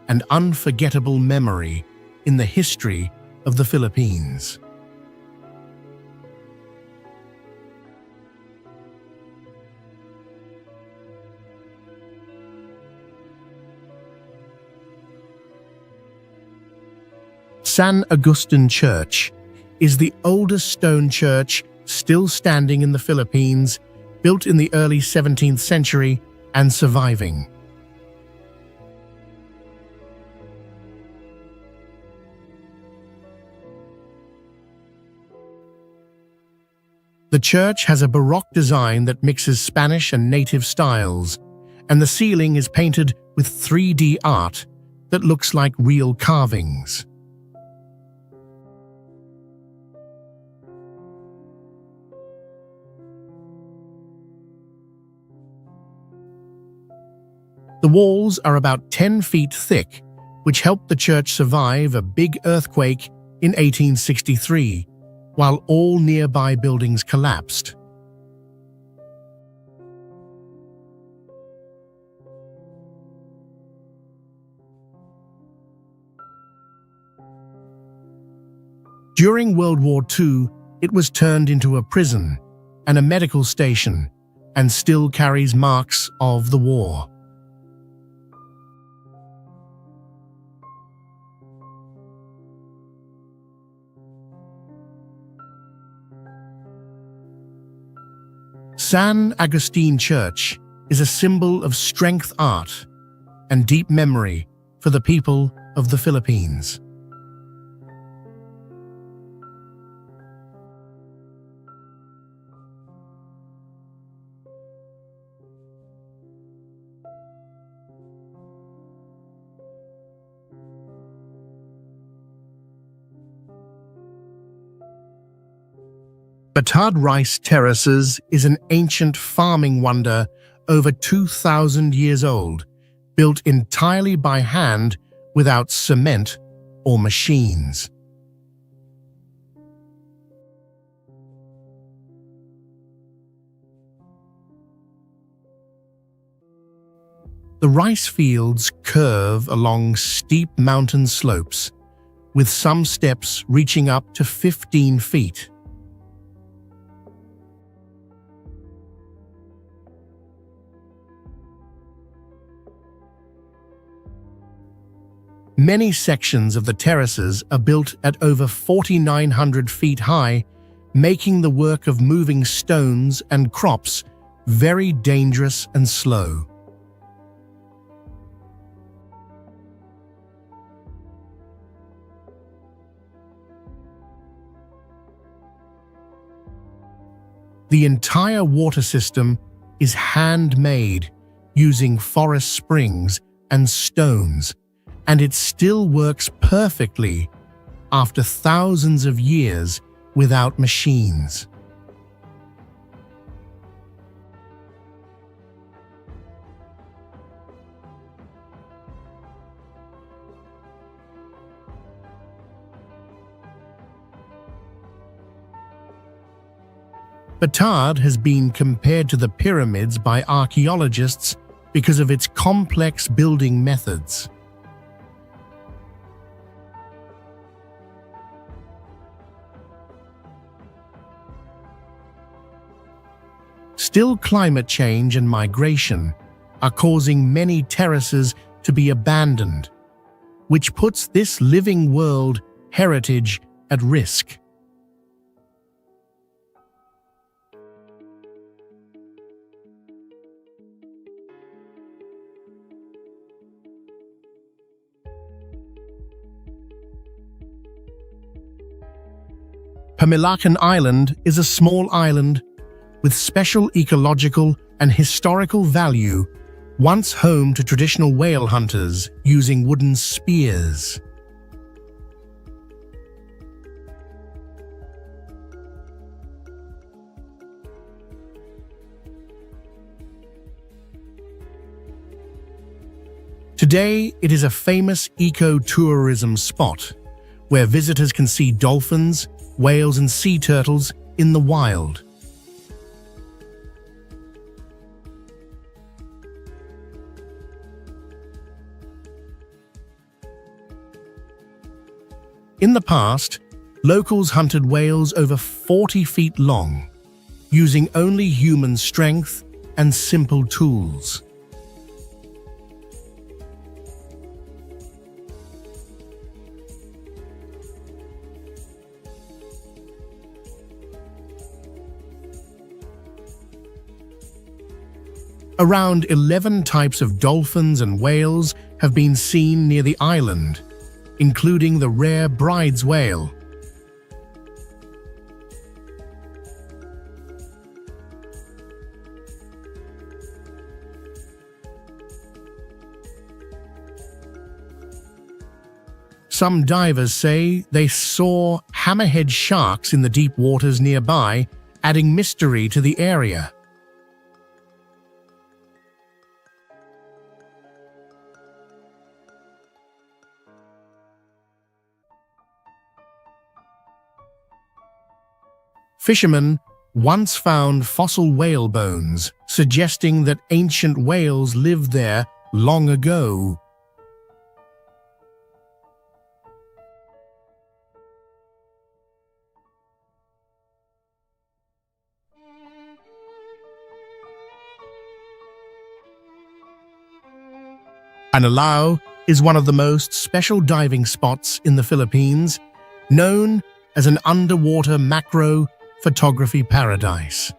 and unforgettable memory in the history of the Philippines. San Agustin Church is the oldest stone church still standing in the Philippines, built in the early 17th century and surviving. The church has a Baroque design that mixes Spanish and native styles, and the ceiling is painted with 3D art that looks like real carvings. The walls are about 10 feet thick, which helped the church survive a big earthquake in 1863, while all nearby buildings collapsed. During World War II, it was turned into a prison and a medical station, and still carries marks of the war. San Agustin Church is a symbol of strength, art, and deep memory for the people of the Philippines. Batad rice terraces is an ancient farming wonder over 2,000 years old, built entirely by hand without cement or machines. The rice fields curve along steep mountain slopes, with some steps reaching up to 15 feet. Many sections of the terraces are built at over 4,900 feet high, making the work of moving stones and crops very dangerous and slow. The entire water system is handmade using forest springs and stones, and it still works perfectly after thousands of years without machines. Batard has been compared to the pyramids by archaeologists because of its complex building methods. Still, climate change and migration are causing many terraces to be abandoned, which puts this living world heritage at risk. Pamilakan Island is a small island with special ecological and historical value, once home to traditional whale hunters using wooden spears. Today, it is a famous eco-tourism spot where visitors can see dolphins, whales and sea turtles in the wild. In the past, locals hunted whales over 40 feet long, using only human strength and simple tools. Around 11 types of dolphins and whales have been seen near the island, including the rare bride's whale. Some divers say they saw hammerhead sharks in the deep waters nearby, adding mystery to the area. Fishermen once found fossil whale bones, suggesting that ancient whales lived there long ago. Anilao is one of the most special diving spots in the Philippines, known as an underwater macro photography paradise.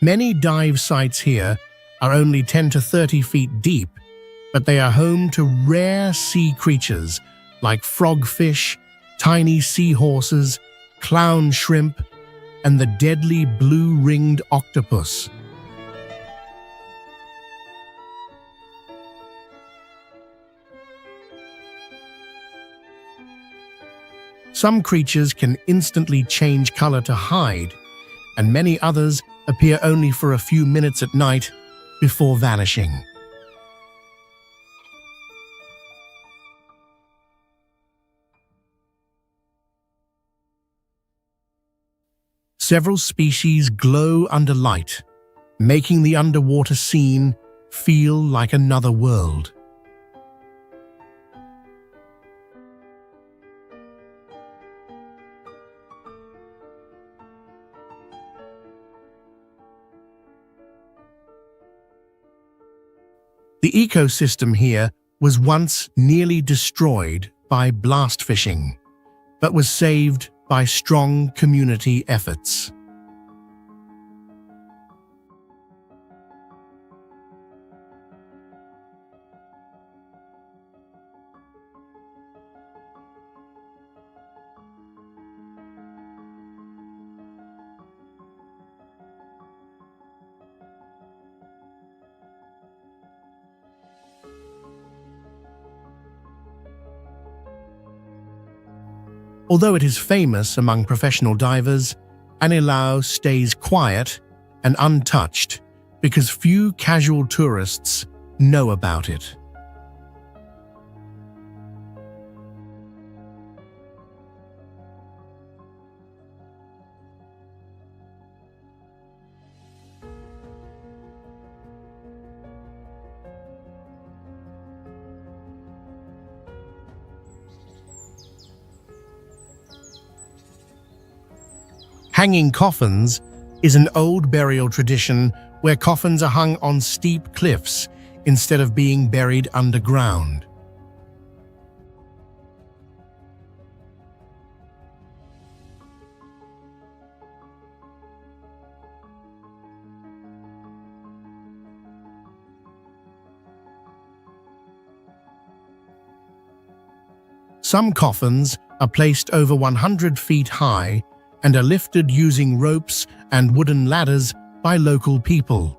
Many dive sites here are only 10 to 30 feet deep, but they are home to rare sea creatures like frogfish, tiny seahorses, clown shrimp, and the deadly blue-ringed octopus. Some creatures can instantly change color to hide, and many others appear only for a few minutes at night before vanishing. Several species glow under light, making the underwater scene feel like another world. The ecosystem here was once nearly destroyed by blast fishing, but was saved by strong community efforts. Although it is famous among professional divers, Anilao stays quiet and untouched because few casual tourists know about it. Hanging coffins is an old burial tradition where coffins are hung on steep cliffs instead of being buried underground. Some coffins are placed over 100 feet high and are lifted using ropes and wooden ladders by local people.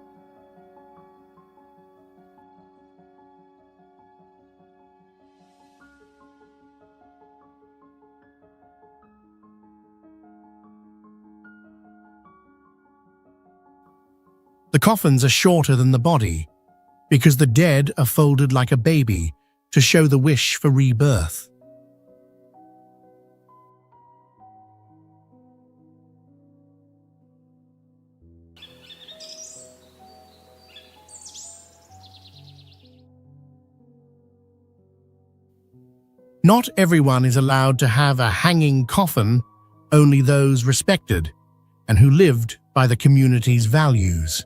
The coffins are shorter than the body because the dead are folded like a baby to show the wish for rebirth. Not everyone is allowed to have a hanging coffin, only those respected and who lived by the community's values.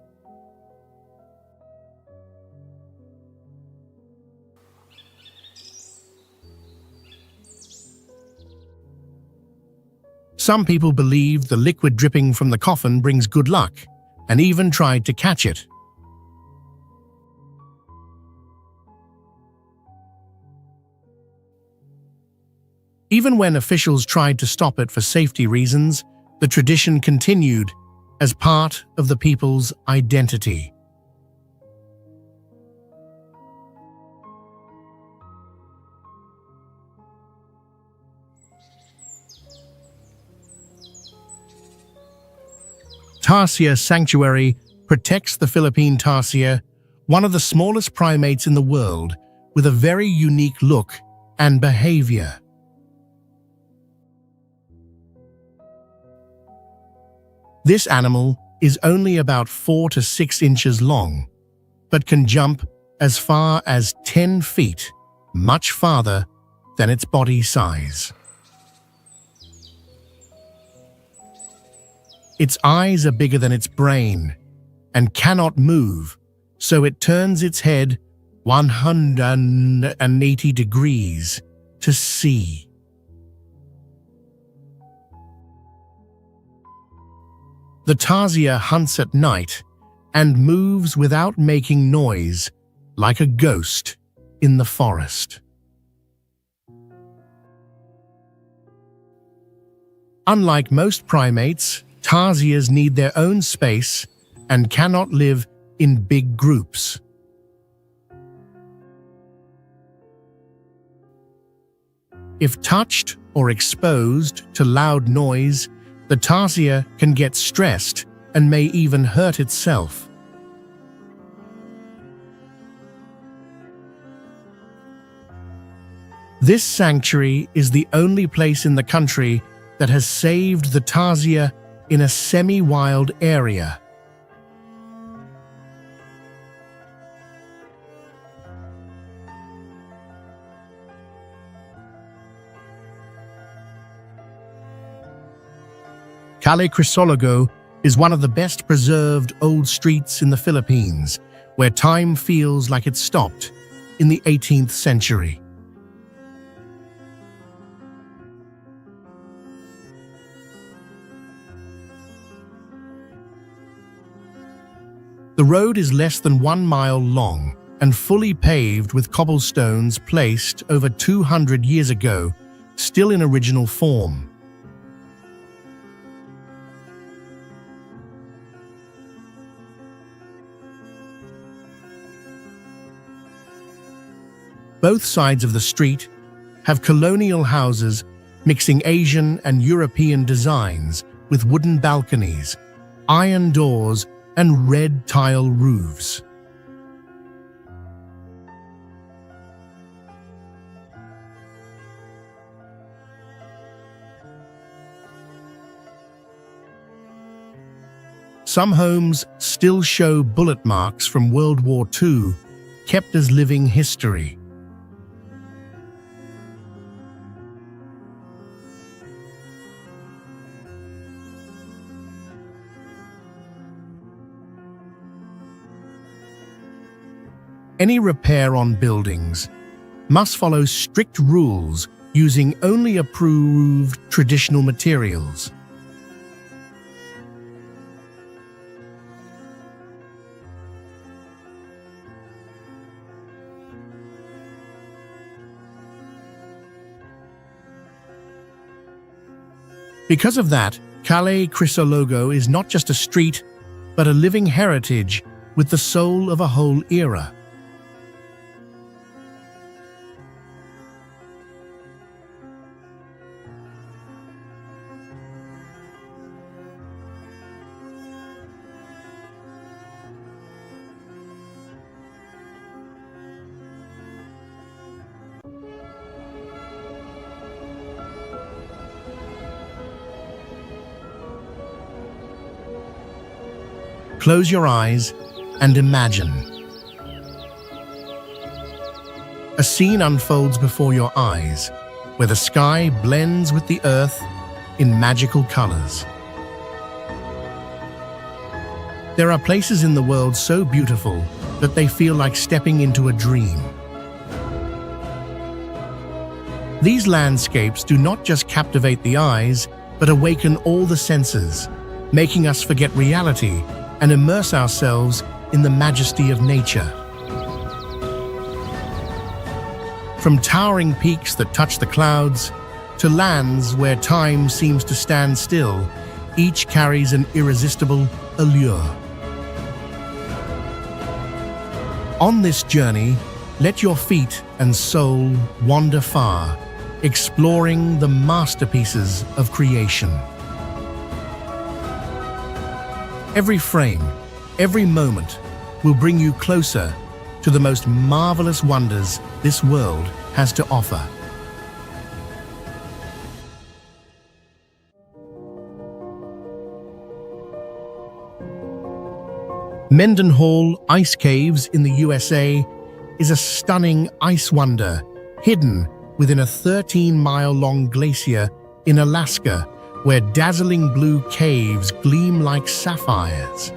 Some people believe the liquid dripping from the coffin brings good luck and even tried to catch it. Even when officials tried to stop it for safety reasons, the tradition continued as part of the people's identity. Tarsier Sanctuary protects the Philippine tarsier, one of the smallest primates in the world, with a very unique look and behavior. This animal is only about 4 to 6 inches long, but can jump as far as 10 feet, much farther than its body size. Its eyes are bigger than its brain and cannot move, so it turns its head 180 degrees to see. The tarsier hunts at night and moves without making noise, like a ghost in the forest. Unlike most primates, tarsiers need their own space and cannot live in big groups. If touched or exposed to loud noise, the tarsier can get stressed and may even hurt itself. This sanctuary is the only place in the country that has saved the tarsier in a semi-wild area. Calle Crisologo is one of the best preserved old streets in the Philippines, where time feels like it stopped in the 18th century. The road is less than 1 mile long and fully paved with cobblestones placed over 200 years ago, still in original form. Both sides of the street have colonial houses mixing Asian and European designs with wooden balconies, iron doors, and red tile roofs. Some homes still show bullet marks from World War II, kept as living history. Any repair on buildings must follow strict rules using only approved traditional materials. Because of that, Calais Chrysologo is not just a street, but a living heritage with the soul of a whole era. Close your eyes and imagine. A scene unfolds before your eyes, where the sky blends with the earth in magical colors. There are places in the world so beautiful that they feel like stepping into a dream. These landscapes do not just captivate the eyes, but awaken all the senses, making us forget reality and immerse ourselves in the majesty of nature. From towering peaks that touch the clouds to lands where time seems to stand still, each carries an irresistible allure. On this journey, let your feet and soul wander far, exploring the masterpieces of creation. Every frame, every moment will bring you closer to the most marvelous wonders this world has to offer. Mendenhall Ice Caves in the USA is a stunning ice wonder hidden within a 13-mile-long glacier in Alaska, where dazzling blue caves gleam like sapphires.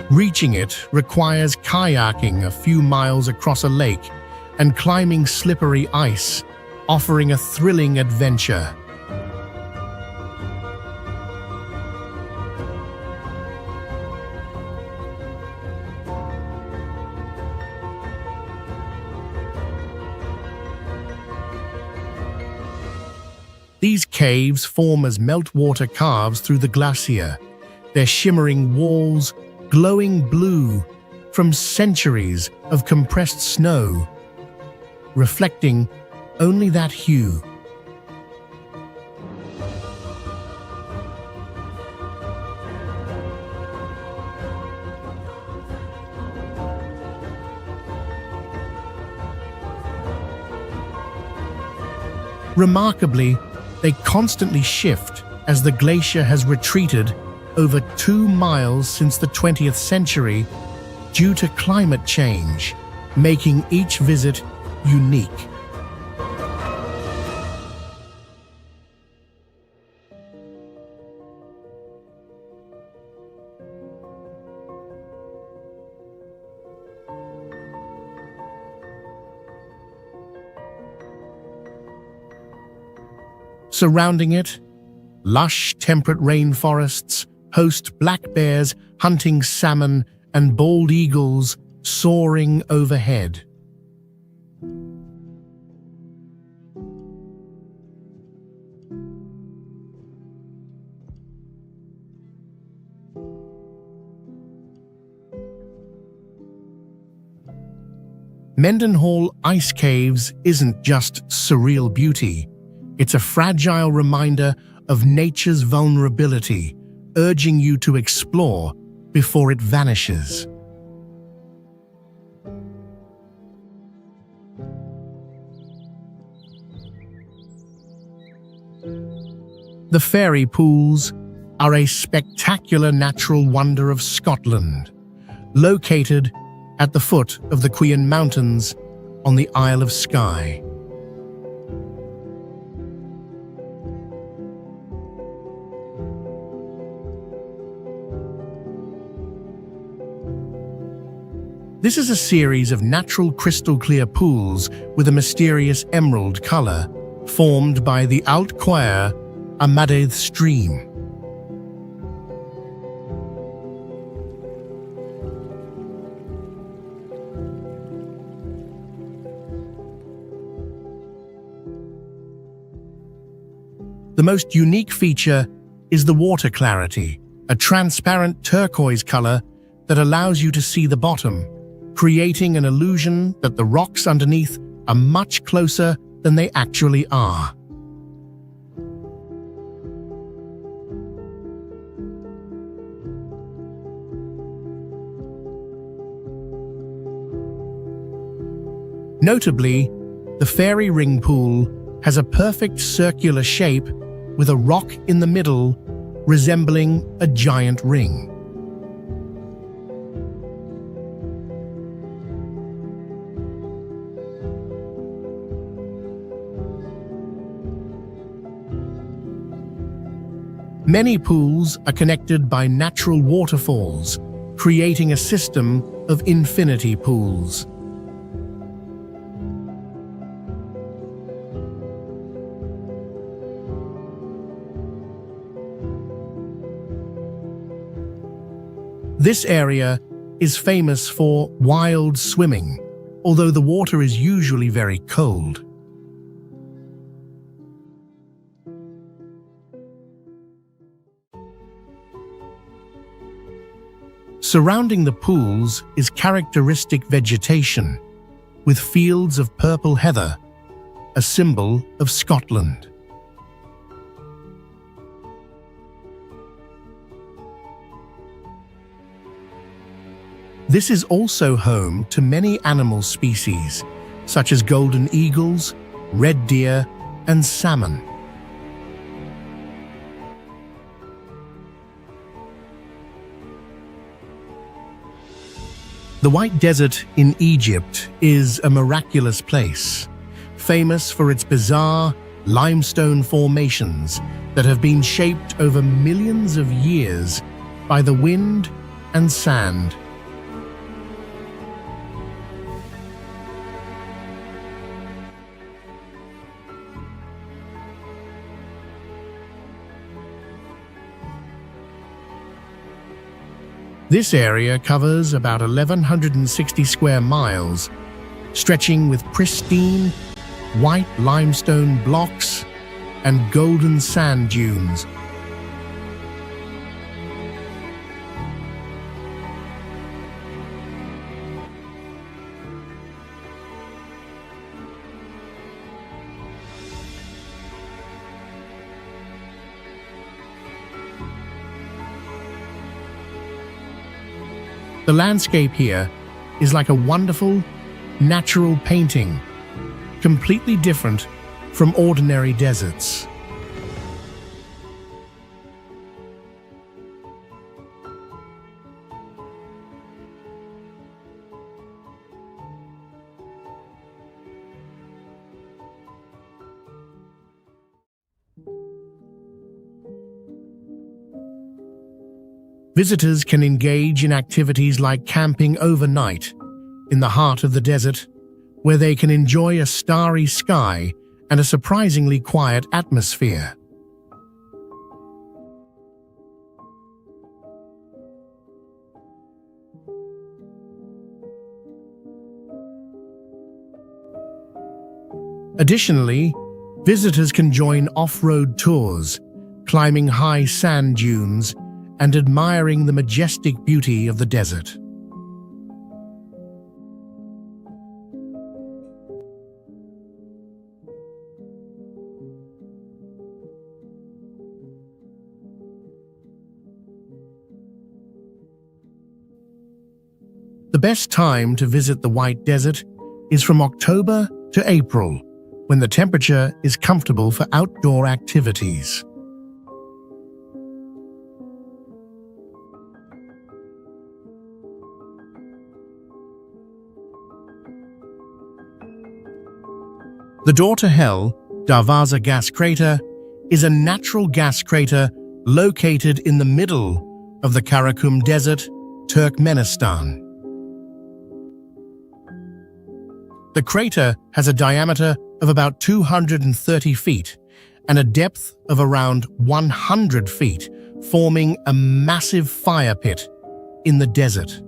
Reaching it requires kayaking a few miles across a lake and climbing slippery ice, offering a thrilling adventure. These caves form as meltwater carves through the glacier, their shimmering walls glowing blue from centuries of compressed snow, reflecting only that hue. Remarkably, they constantly shift as the glacier has retreated over 2 miles since the 20th century due to climate change, making each visit unique. Surrounding it, lush temperate rainforests host black bears hunting salmon and bald eagles soaring overhead. Mendenhall Ice Caves isn't just surreal beauty, it's a fragile reminder of nature's vulnerability, urging you to explore before it vanishes. The fairy pools are a spectacular natural wonder of Scotland, located at the foot of the Queen Mountains on the Isle of Skye. This is a series of natural crystal-clear pools with a mysterious emerald color, formed by the Altquire Amadeth stream. The most unique feature is the water clarity, a transparent turquoise color that allows you to see the bottom, creating an illusion that the rocks underneath are much closer than they actually are. Notably, the fairy ring pool has a perfect circular shape with a rock in the middle resembling a giant ring. Many pools are connected by natural waterfalls, creating a system of infinity pools. This area is famous for wild swimming, although the water is usually very cold. Surrounding the pools is characteristic vegetation, with fields of purple heather, a symbol of Scotland. This is also home to many animal species, such as golden eagles, red deer, and salmon. The White Desert in Egypt is a miraculous place, famous for its bizarre limestone formations that have been shaped over millions of years by the wind and sand. This area covers about 1,160 square miles, stretching with pristine, white limestone blocks and golden sand dunes. The landscape here is like a wonderful, natural painting, completely different from ordinary deserts. Visitors can engage in activities like camping overnight in the heart of the desert, where they can enjoy a starry sky and a surprisingly quiet atmosphere. Additionally, visitors can join off-road tours, climbing high sand dunes and admiring the majestic beauty of the desert. best time to visit the White Desert is from October to April, when the temperature is comfortable for outdoor activities. The door to hell, Darvaza gas crater, is a natural gas crater located in the middle of the Karakum Desert, Turkmenistan. The crater has a diameter of about 230 feet and a depth of around 100 feet, forming a massive fire pit in the desert.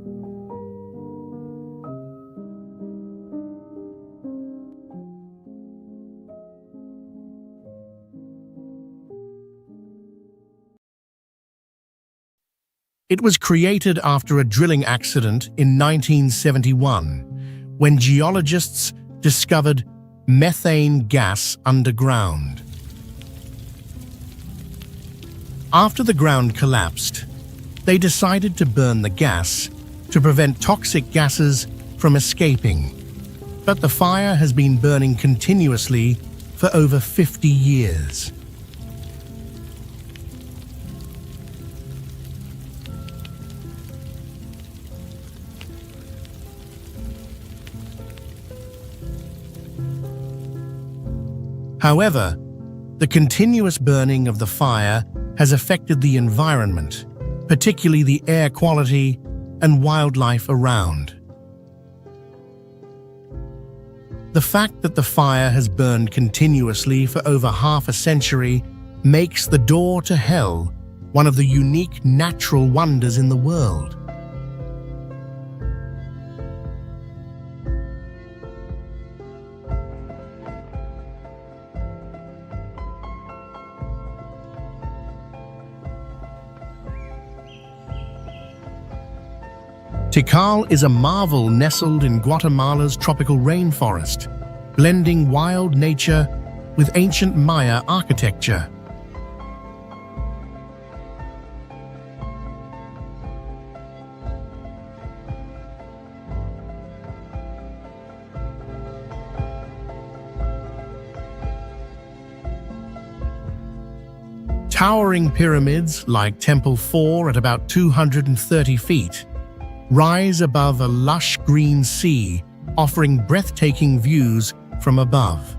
It was created after a drilling accident in 1971, when geologists discovered methane gas underground. After the ground collapsed, they decided to burn the gas to prevent toxic gases from escaping. But the fire has been burning continuously for over 50 years. However, the continuous burning of the fire has affected the environment, particularly the air quality and wildlife around. The fact that the fire has burned continuously for over half a century makes the door to hell one of the unique natural wonders in the world. Tikal is a marvel nestled in Guatemala's tropical rainforest, blending wild nature with ancient Maya architecture. Towering pyramids like Temple 4 at about 230 feet rise above a lush green sea, offering breathtaking views from above.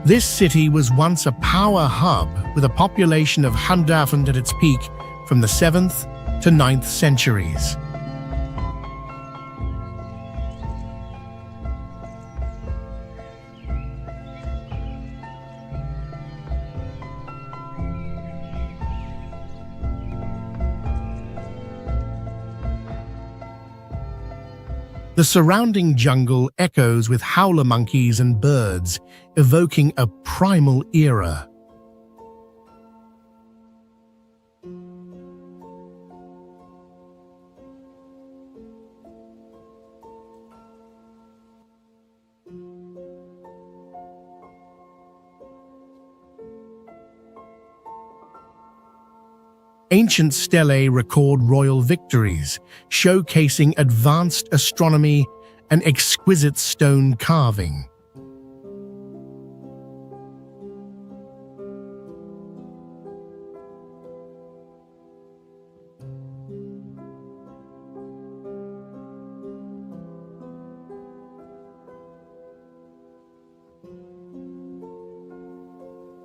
This city was once a power hub with a population of 100,000 at its peak from the 7th to 9th centuries. The surrounding jungle echoes with howler monkeys and birds, evoking a primal era. Ancient stelae record royal victories, showcasing advanced astronomy and exquisite stone carving.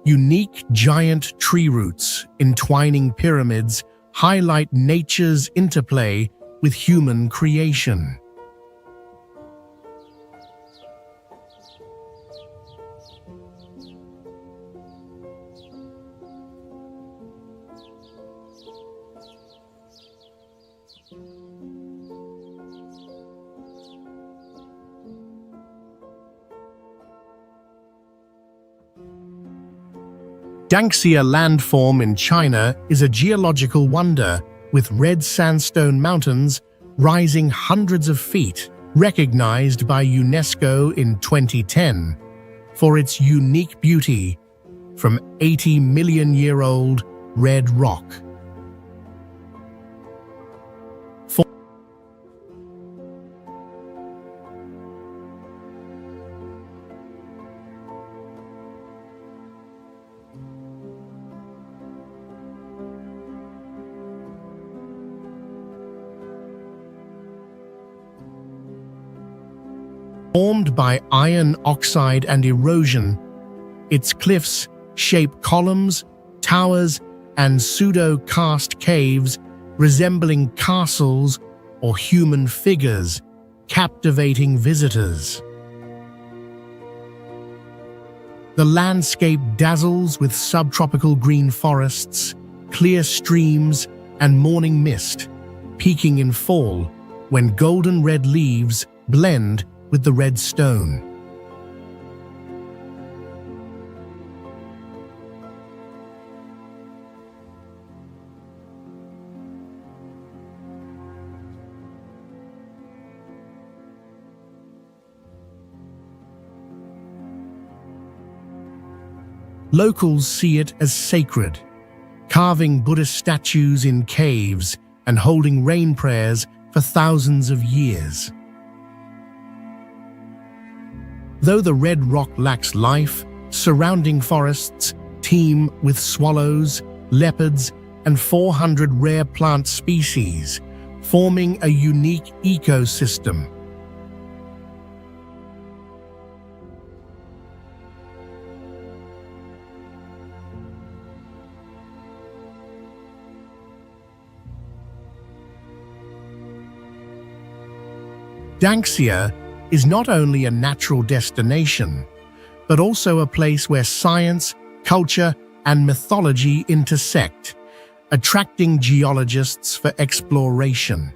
Unique giant tree roots entwining pyramids highlight nature's interplay with human creation. Yangtze landform in China is a geological wonder with red sandstone mountains rising hundreds of feet recognized by UNESCO in 2010 for its unique beauty from 80-million-year-old red rock. Formed by iron oxide and erosion, its cliffs shape columns, towers, and pseudo-karst caves resembling castles or human figures, captivating visitors. The landscape dazzles with subtropical green forests, clear streams, and morning mist, peaking in fall when golden red leaves blend with the red stone. Locals see it as sacred, carving Buddhist statues in caves and holding rain prayers for thousands of years. Though the red rock lacks life, surrounding forests teem with swallows, leopards, and 400 rare plant species, forming a unique ecosystem. Danxia is not only a natural destination, but also a place where science, culture, and mythology intersect, attracting geologists for exploration.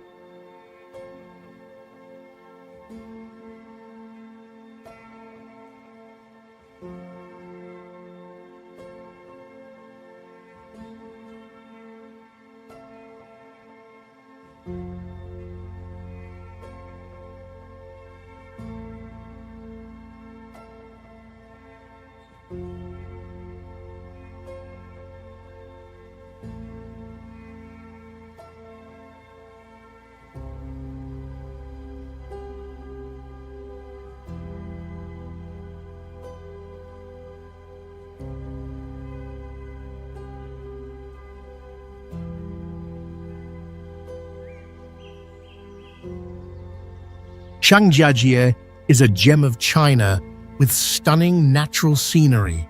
Shangjiajie is a gem of China with stunning natural scenery,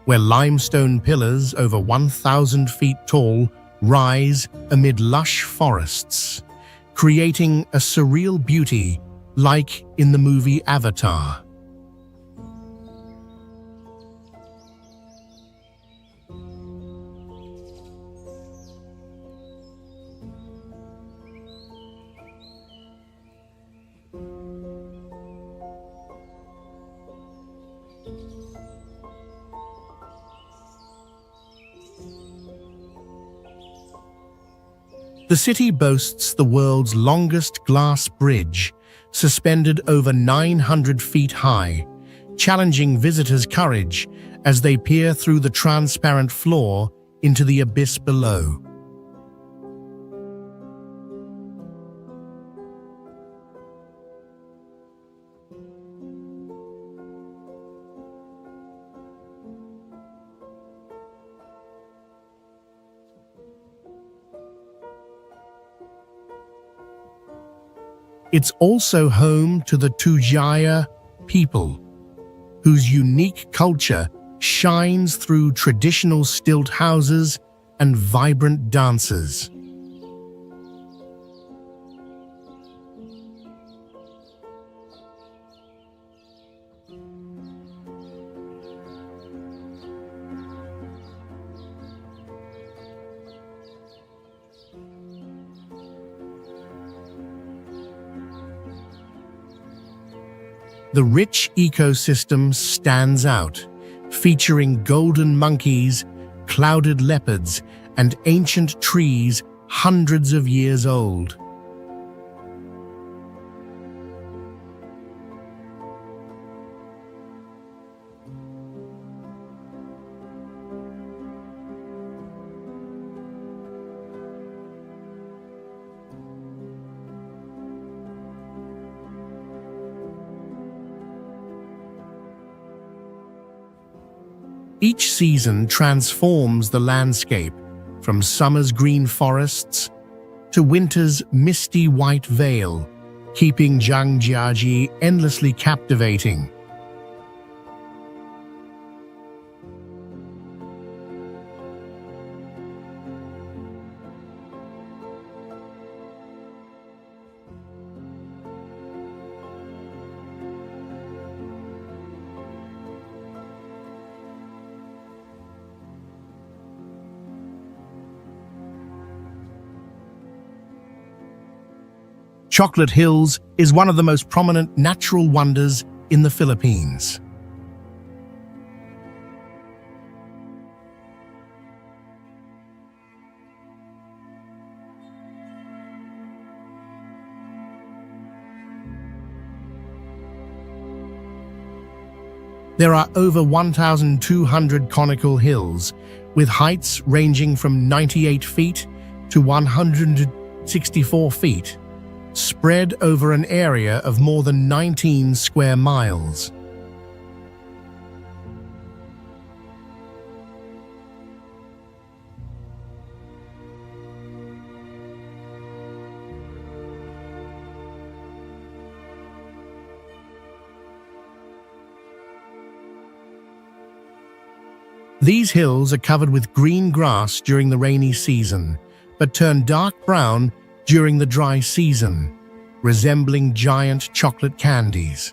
where limestone pillars over 1,000 feet tall rise amid lush forests, creating a surreal beauty like in the movie Avatar. The city boasts the world's longest glass bridge, suspended over 900 feet high, challenging visitors' courage as they peer through the transparent floor into the abyss below. It's also home to the Tujia people, whose unique culture shines through traditional stilt houses and vibrant dances. The rich ecosystem stands out, featuring golden monkeys, clouded leopards, and ancient trees hundreds of years old. Each season transforms the landscape, from summer's green forests to winter's misty white veil, keeping Zhangjiajie endlessly captivating. Chocolate Hills is one of the most prominent natural wonders in the Philippines. There are over 1,200 conical hills, with heights ranging from 98 feet to 164 feet. Spread over an area of more than 19 square miles. These hills are covered with green grass during the rainy season, but turn dark brown during the dry season, resembling giant chocolate candies.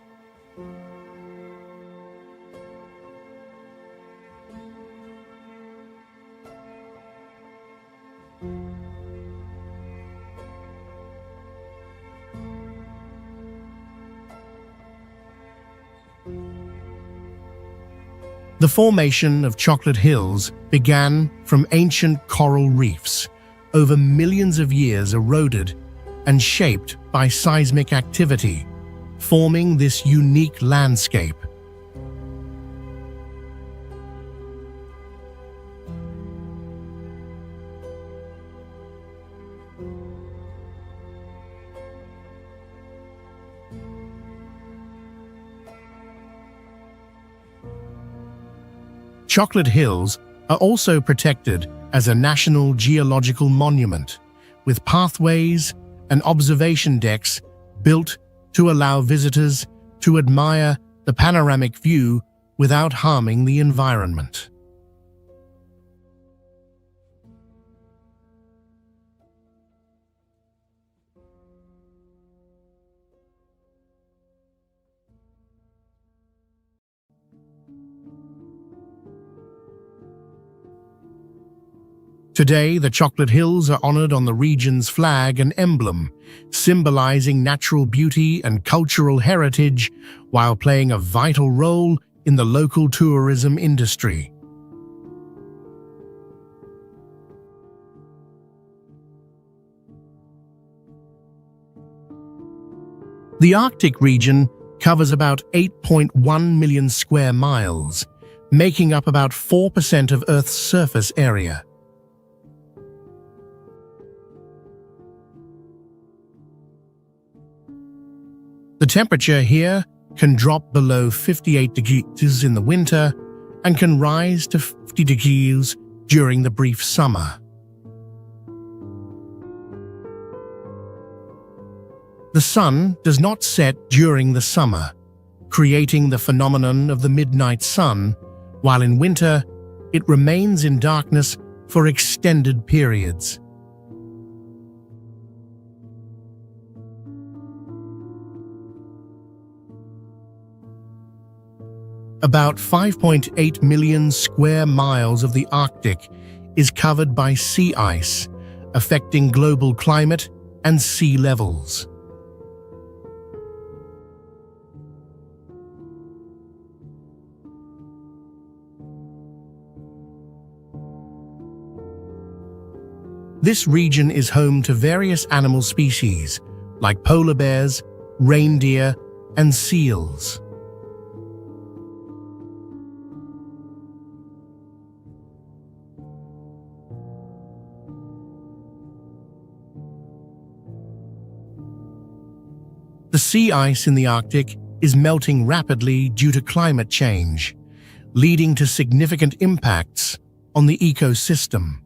The formation of Chocolate Hills began from ancient coral reefs, over millions of years eroded and shaped by seismic activity, forming this unique landscape. Chocolate Hills are also protected as a national geological monument, with pathways and observation decks built to allow visitors to admire the panoramic view without harming the environment. Today, the Chocolate Hills are honored on the region's flag and emblem, symbolizing natural beauty and cultural heritage while playing a vital role in the local tourism industry. The Arctic region covers about 8.1 million square miles, making up about 4% of Earth's surface area. The temperature here can drop below 58 degrees in the winter and can rise to 50 degrees during the brief summer. The sun does not set during the summer, creating the phenomenon of the midnight sun, while in winter it remains in darkness for extended periods. About 5.8 million square miles of the Arctic is covered by sea ice, affecting global climate and sea levels. This region is home to various animal species, like polar bears, reindeer, and seals. The sea ice in the Arctic is melting rapidly due to climate change, leading to significant impacts on the ecosystem.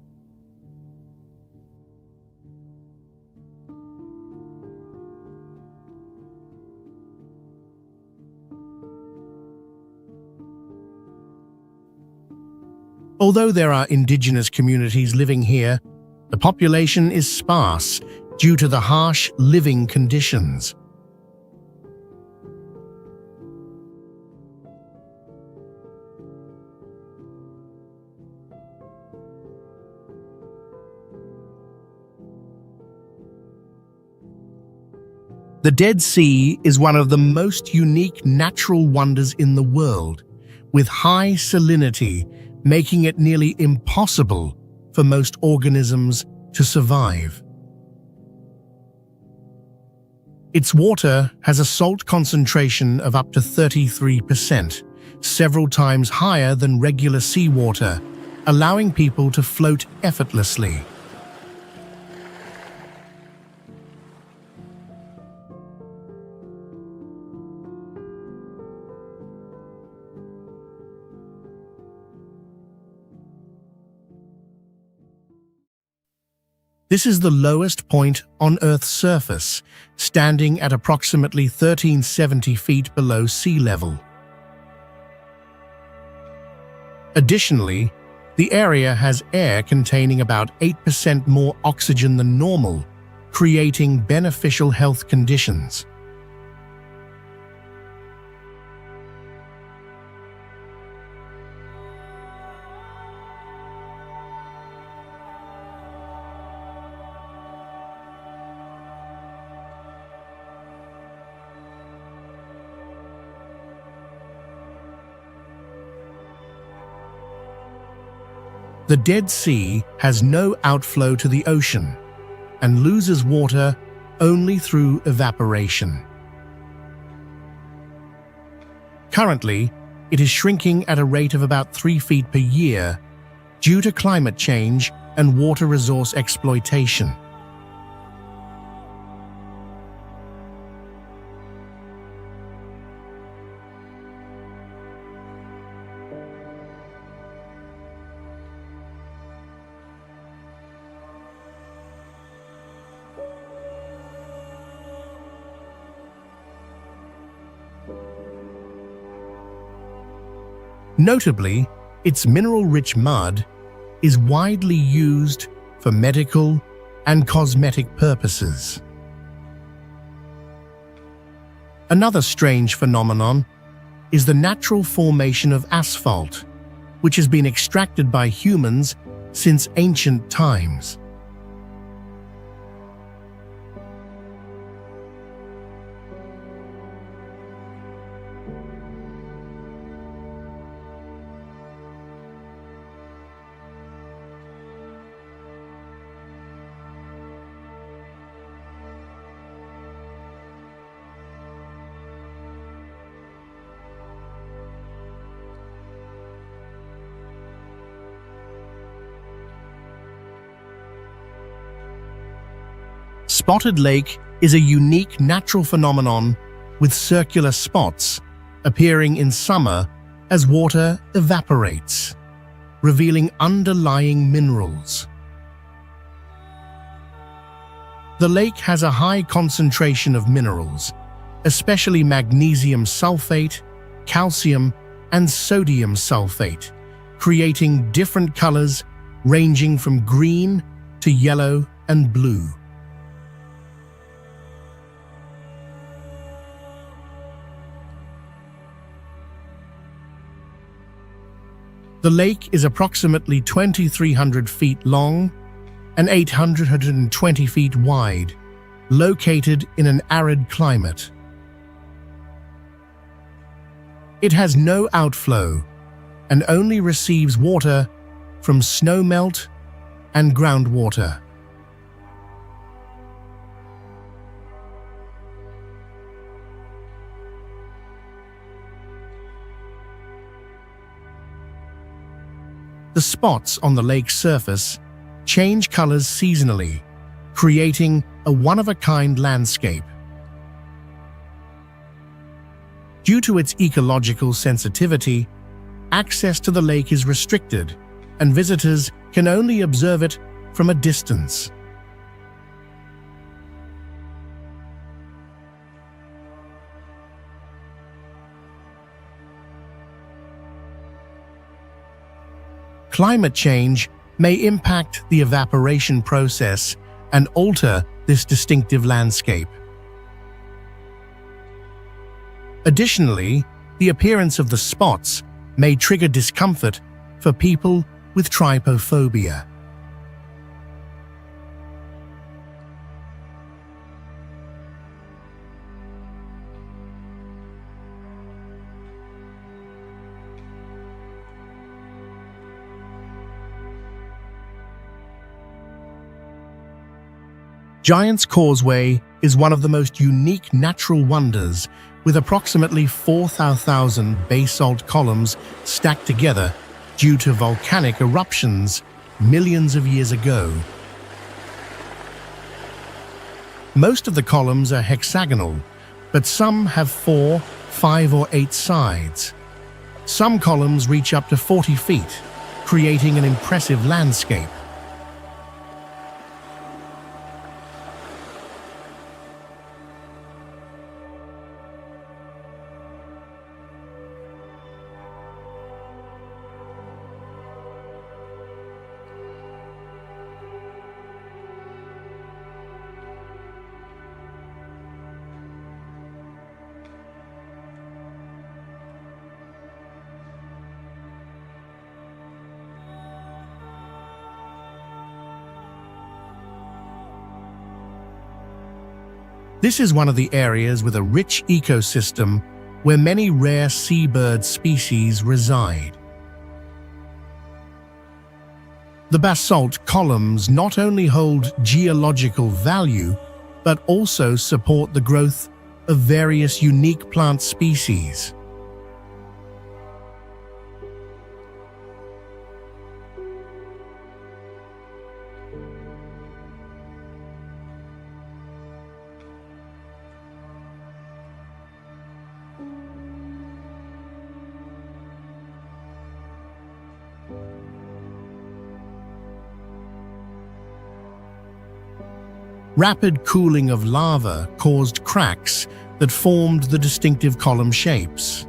Although there are indigenous communities living here, the population is sparse due to the harsh living conditions. The Dead Sea is one of the most unique natural wonders in the world, with high salinity making it nearly impossible for most organisms to survive. Its water has a salt concentration of up to 33%, several times higher than regular seawater, allowing people to float effortlessly. This is the lowest point on Earth's surface, standing at approximately 1,370 feet below sea level. Additionally, the area has air containing about 8% more oxygen than normal, creating beneficial health conditions. The Dead Sea has no outflow to the ocean and loses water only through evaporation. Currently, it is shrinking at a rate of about 3 feet per year due to climate change and water resource exploitation. Notably, its mineral-rich mud is widely used for medical and cosmetic purposes. Another strange phenomenon is the natural formation of asphalt, which has been extracted by humans since ancient times. Spotted Lake is a unique natural phenomenon with circular spots appearing in summer as water evaporates, revealing underlying minerals. The lake has a high concentration of minerals, especially magnesium sulfate, calcium, and sodium sulfate, creating different colors ranging from green to yellow and blue. The lake is approximately 2,300 feet long and 820 feet wide, located in an arid climate. It has no outflow and only receives water from snowmelt and groundwater. The spots on the lake's surface change colors seasonally, creating a one-of-a-kind landscape. Due to its ecological sensitivity, access to the lake is restricted, and visitors can only observe it from a distance. Climate change may impact the evaporation process and alter this distinctive landscape. Additionally, the appearance of the spots may trigger discomfort for people with trypophobia. Giant's Causeway is one of the most unique natural wonders, with approximately 4,000 basalt columns stacked together due to volcanic eruptions millions of years ago. Most of the columns are hexagonal, but some have 4, 5, or 8 sides. Some columns reach up to 40 feet, creating an impressive landscape. This is one of the areas with a rich ecosystem where many rare seabird species reside. The basalt columns not only hold geological value, but also support the growth of various unique plant species. Rapid cooling of lava caused cracks that formed the distinctive column shapes.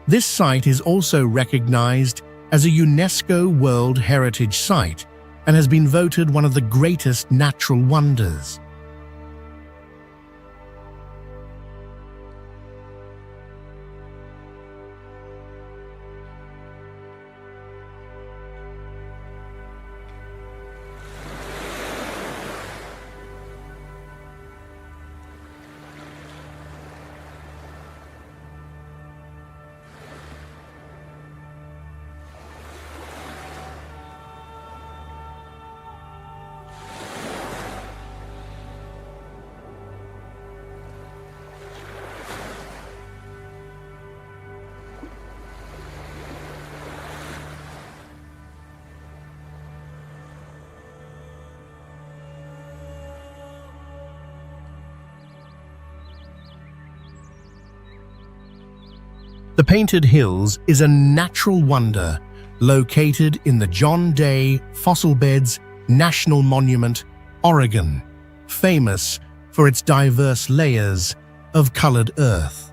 This site is also recognized as a UNESCO World Heritage Site and has been voted one of the greatest natural wonders. The Painted Hills is a natural wonder located in the John Day Fossil Beds National Monument, Oregon, famous for its diverse layers of colored earth.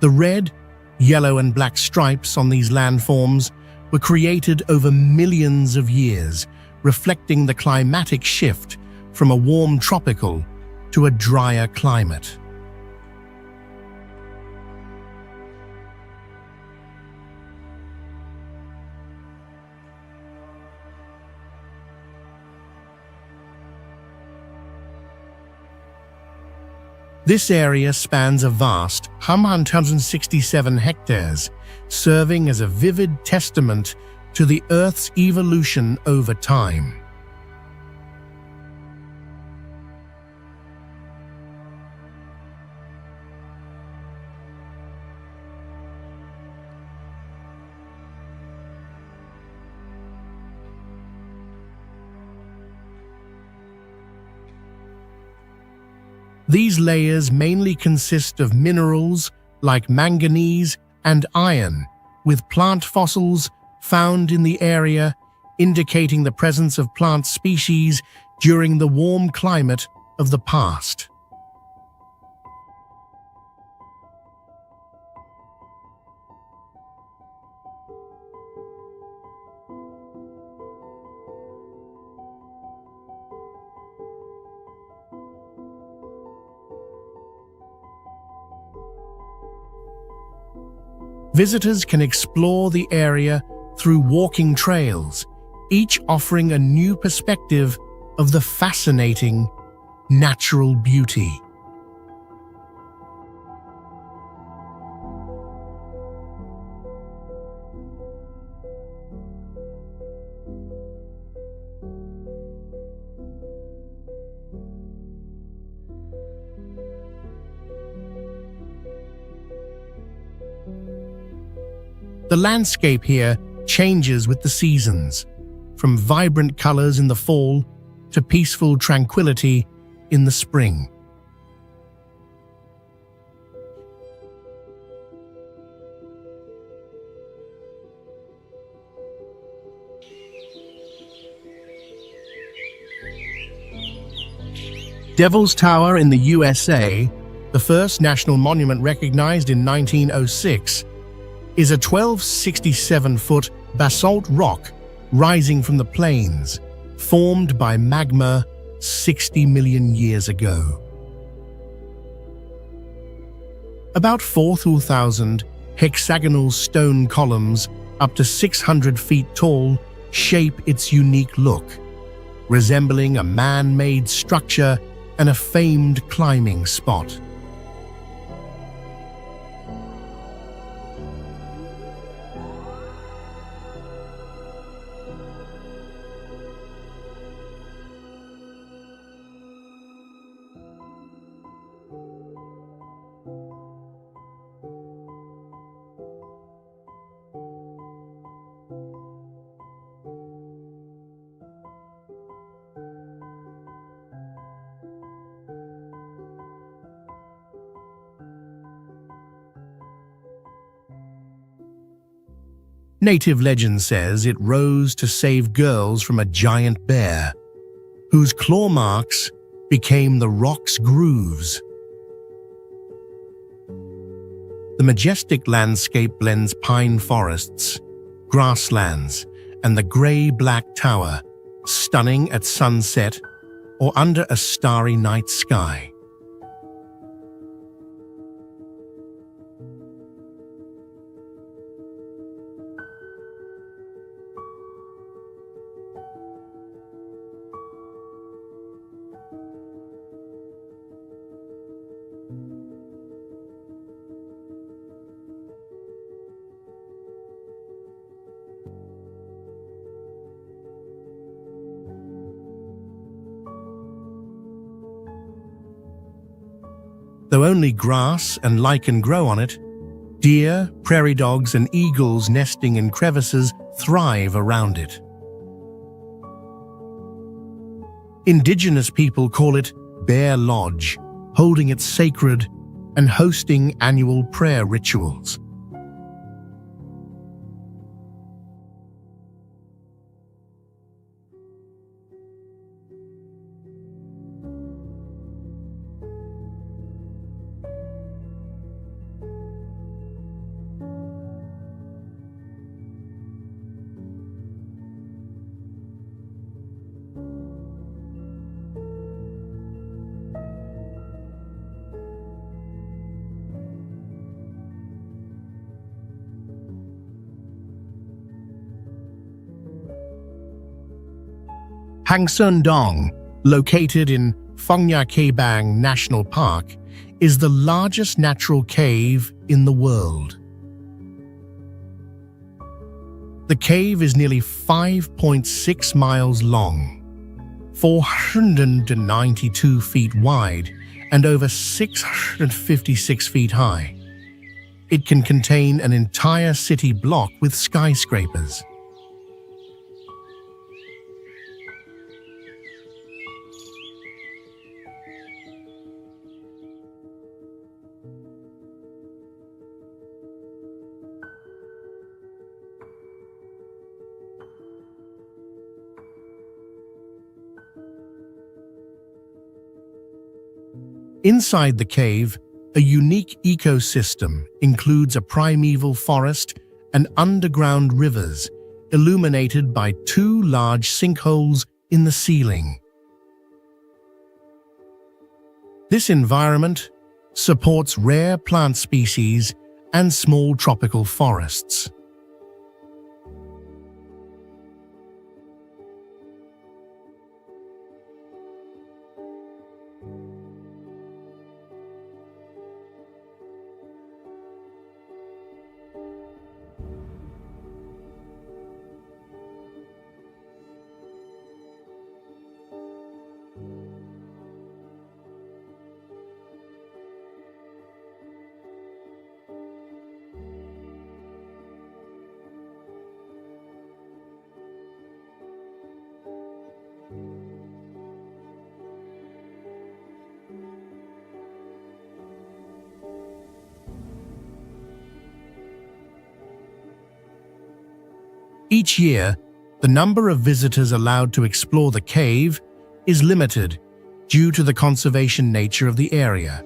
The red, yellow, and black stripes on these landforms were created over millions of years, reflecting the climatic shift from a warm tropical to a drier climate. This area spans a vast 167 hectares, serving as a vivid testament to the Earth's evolution over time. These layers mainly consist of minerals like manganese and iron, with plant fossils found in the area indicating the presence of plant species during the warm climate of the past. Visitors can explore the area through walking trails, each offering a new perspective of the fascinating natural beauty. The landscape here changes with the seasons, from vibrant colors in the fall to peaceful tranquility in the spring. Devil's Tower in the USA, the first national monument recognized in 1906, is a 1,267-foot basalt rock rising from the plains, formed by magma 60 million years ago. About 4,000 hexagonal stone columns, up to 600 feet tall, shape its unique look, resembling a man-made structure and a famed climbing spot. Native legend says it rose to save girls from a giant bear, whose claw marks became the rock's grooves. The majestic landscape blends pine forests, grasslands, and the gray-black tower, stunning at sunset or under a starry night sky. Though only grass and lichen grow on it, deer, prairie dogs, and eagles nesting in crevices thrive around it. Indigenous people call it Bear Lodge, holding it sacred and hosting annual prayer rituals. Hangsun Dong, located in Phongya-Kebang National Park, is the largest natural cave in the world. The cave is nearly 5.6 miles long, 492 feet wide, and over 656 feet high. It can contain an entire city block with skyscrapers. Inside the cave, a unique ecosystem includes a primeval forest and underground rivers, illuminated by two large sinkholes in the ceiling. This environment supports rare plant species and small tropical forests. Each year, the number of visitors allowed to explore the cave is limited due to the conservation nature of the area.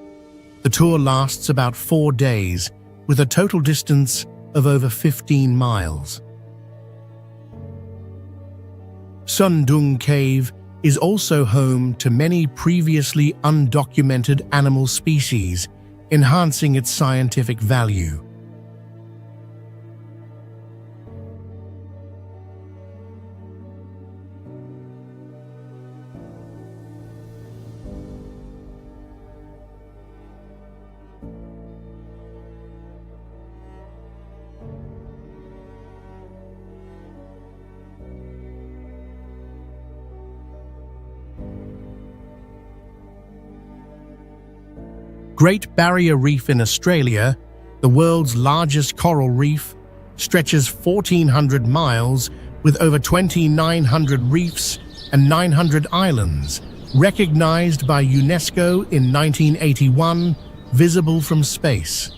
The tour lasts about 4 days, with a total distance of over 15 miles. Sundung Cave is also home to many previously undocumented animal species, enhancing its scientific value. Great Barrier Reef in Australia, the world's largest coral reef, stretches 1,400 miles with over 2,900 reefs and 900 islands, recognized by UNESCO in 1981, visible from space.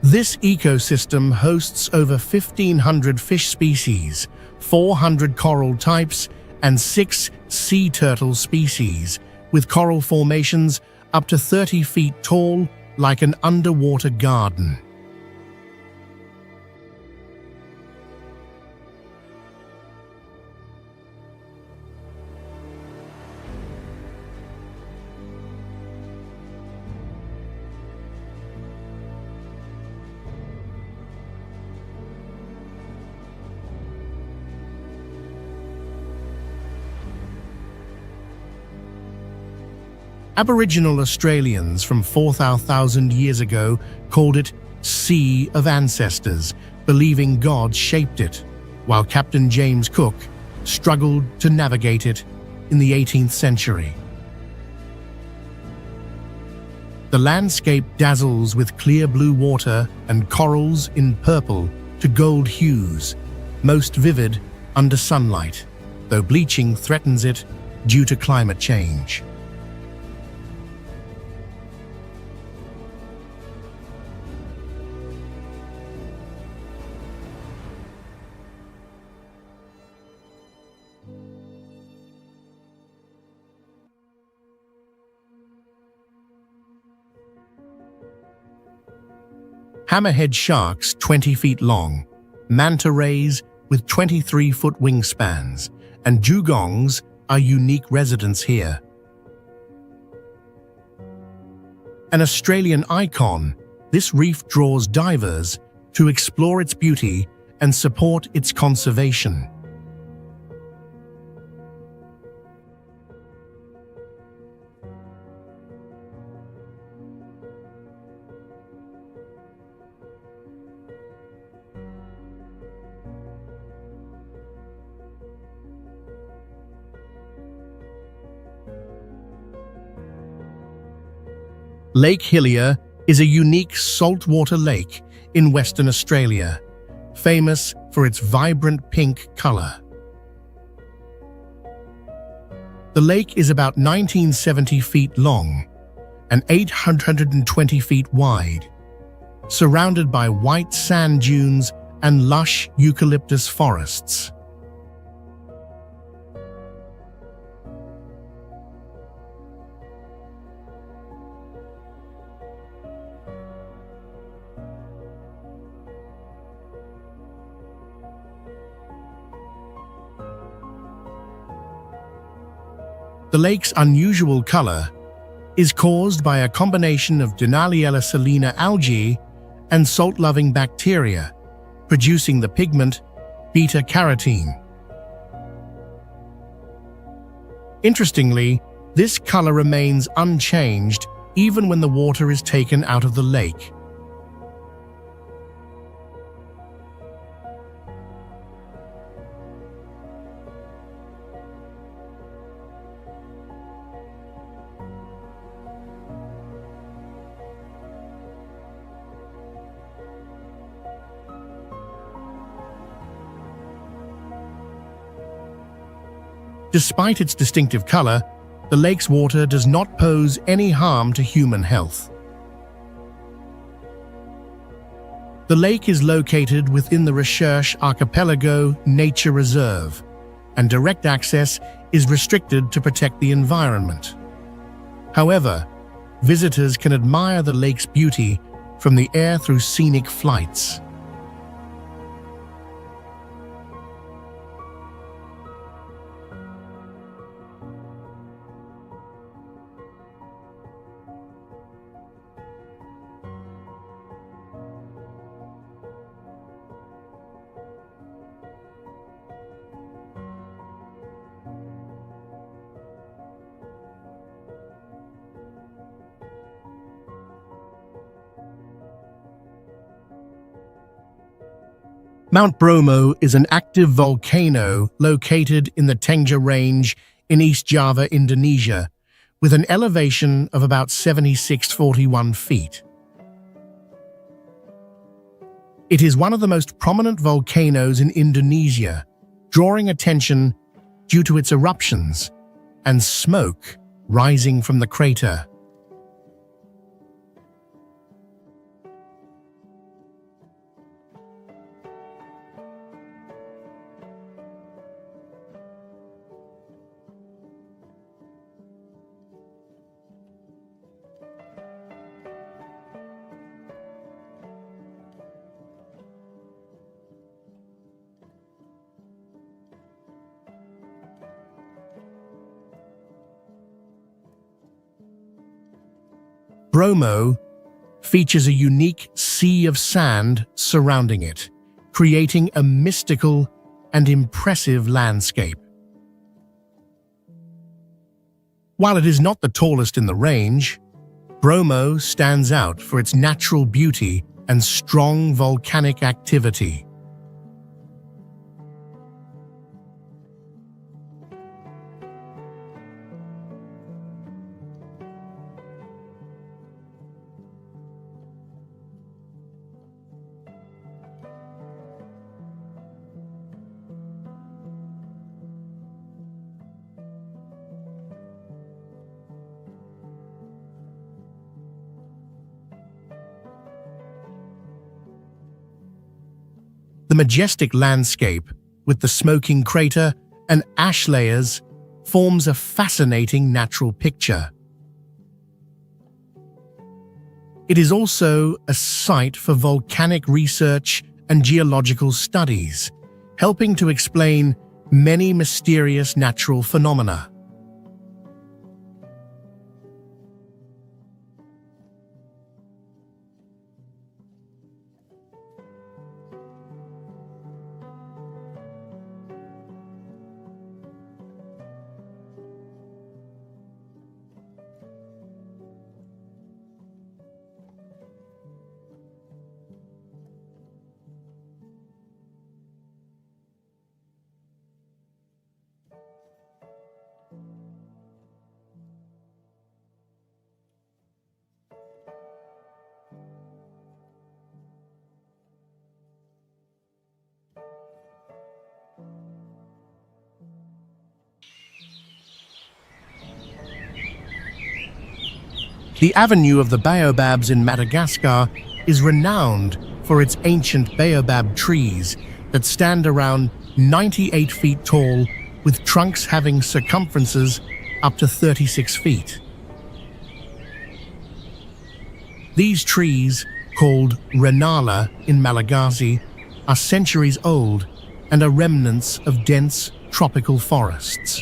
This ecosystem hosts over 1,500 fish species, 400 coral types, and 6 sea turtle species, with coral formations up to 30 feet tall, like an underwater garden. Aboriginal Australians from 4,000 years ago called it Sea of Ancestors, believing God shaped it, while Captain James Cook struggled to navigate it in the 18th century. The landscape dazzles with clear blue water and corals in purple to gold hues, most vivid under sunlight, though bleaching threatens it due to climate change. Hammerhead sharks 20 feet long, manta rays with 23-foot wingspans, and dugongs are unique residents here. An Australian icon, this reef draws divers to explore its beauty and support its conservation. Lake Hillier is a unique saltwater lake in Western Australia, famous for its vibrant pink color. The lake is about 1970 feet long and 820 feet wide, surrounded by white sand dunes and lush eucalyptus forests. The lake's unusual color is caused by a combination of Dunaliella salina algae and salt-loving bacteria, producing the pigment beta-carotene. Interestingly, this color remains unchanged even when the water is taken out of the lake. Despite its distinctive color, the lake's water does not pose any harm to human health. The lake is located within the Recherche Archipelago Nature Reserve, and direct access is restricted to protect the environment. However, visitors can admire the lake's beauty from the air through scenic flights. Mount Bromo is an active volcano located in the Tengger Range in East Java, Indonesia, with an elevation of about 7,641 feet. It is one of the most prominent volcanoes in Indonesia, drawing attention due to its eruptions and smoke rising from the crater. Bromo features a unique sea of sand surrounding it, creating a mystical and impressive landscape. While it is not the tallest in the range, Bromo stands out for its natural beauty and strong volcanic activity. The majestic landscape, with the smoking crater and ash layers, forms a fascinating natural picture. It is also a site for volcanic research and geological studies, helping to explain many mysterious natural phenomena. The Avenue of the Baobabs in Madagascar is renowned for its ancient baobab trees that stand around 98 feet tall, with trunks having circumferences up to 36 feet. These trees, called Renala in Malagasy, are centuries old and are remnants of dense tropical forests.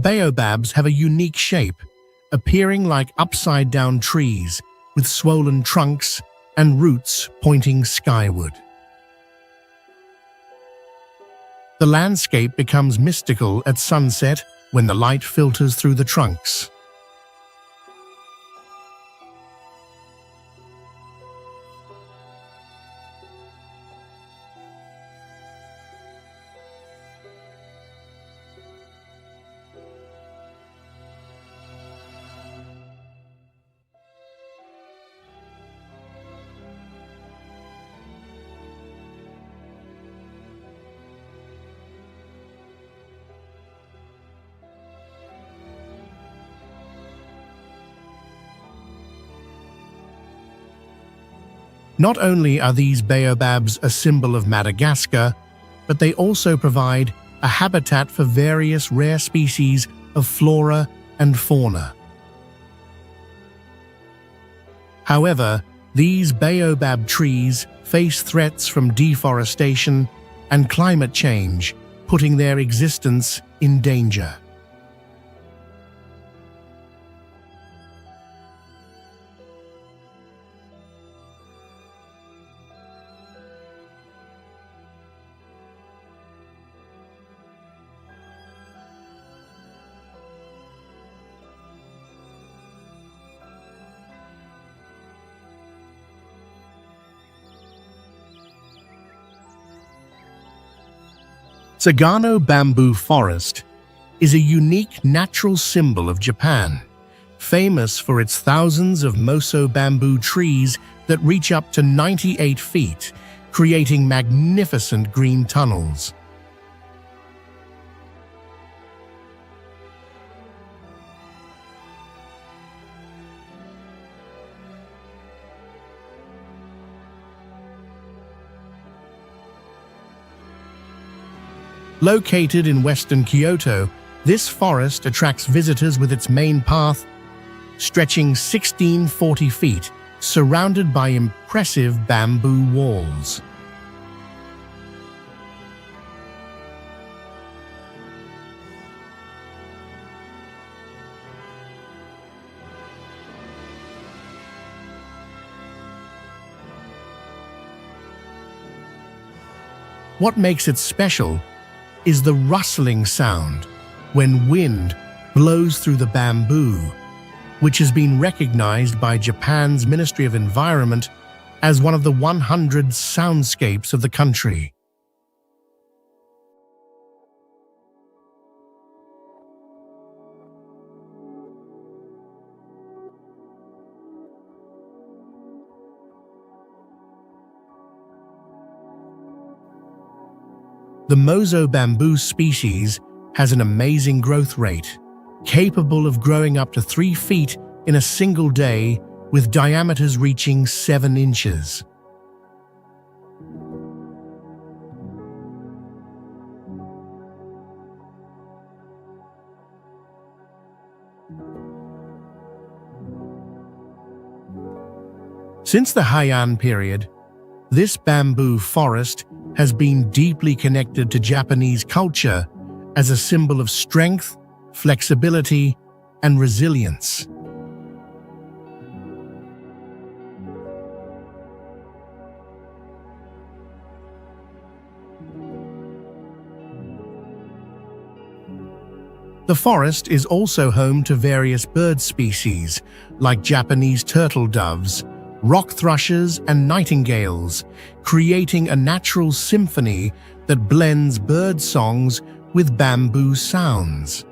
Baobabs have a unique shape, appearing like upside-down trees with swollen trunks and roots pointing skyward. The landscape becomes mystical at sunset when the light filters through the trunks. Not only are these baobabs a symbol of Madagascar, but they also provide a habitat for various rare species of flora and fauna. However, these baobab trees face threats from deforestation and climate change, putting their existence in danger. Sagano Bamboo Forest is a unique natural symbol of Japan, famous for its thousands of moso bamboo trees that reach up to 98 feet, creating magnificent green tunnels. Located in western Kyoto, this forest attracts visitors with its main path, stretching 1640 feet, surrounded by impressive bamboo walls. What makes it special is the rustling sound when wind blows through the bamboo, which has been recognized by Japan's Ministry of Environment as one of the 100 soundscapes of the country. The moso bamboo species has an amazing growth rate, capable of growing up to 3 feet in a single day with diameters reaching 7 inches. Since the Heian period, this bamboo forest has been deeply connected to Japanese culture as a symbol of strength, flexibility, and resilience. The forest is also home to various bird species, like Japanese turtle doves, rock thrushes, and nightingales, creating a natural symphony that blends bird songs with bamboo sounds.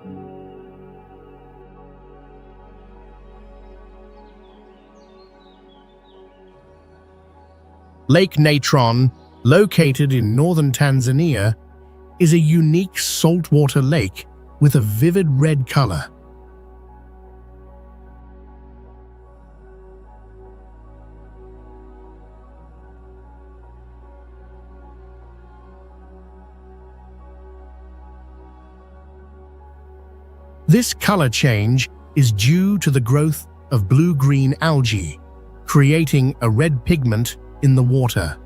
Lake Natron, located in northern Tanzania, is a unique saltwater lake with a vivid red color. This color change is due to the growth of blue-green algae, creating a red pigment in the water.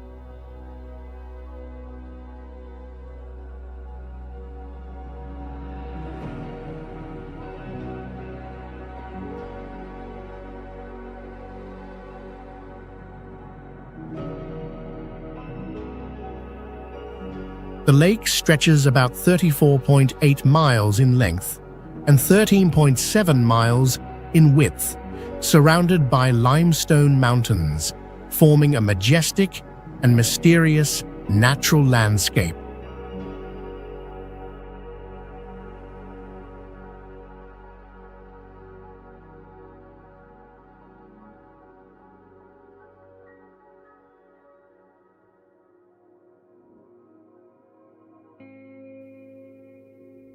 The lake stretches about 34.8 miles in length and 13.7 miles in width, surrounded by limestone mountains, forming a majestic and mysterious natural landscape.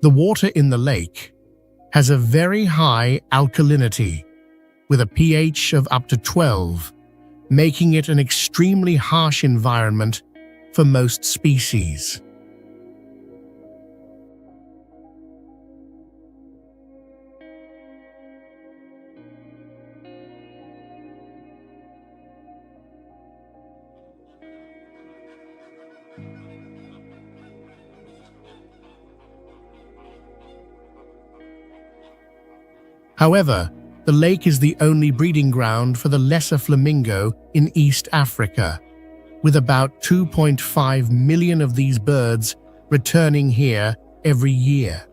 The water in the lake has a very high alkalinity, with a pH of up to 12, making it an extremely harsh environment for most species. However, the lake is the only breeding ground for the lesser flamingo in East Africa, with about 2.5 million of these birds returning here every year.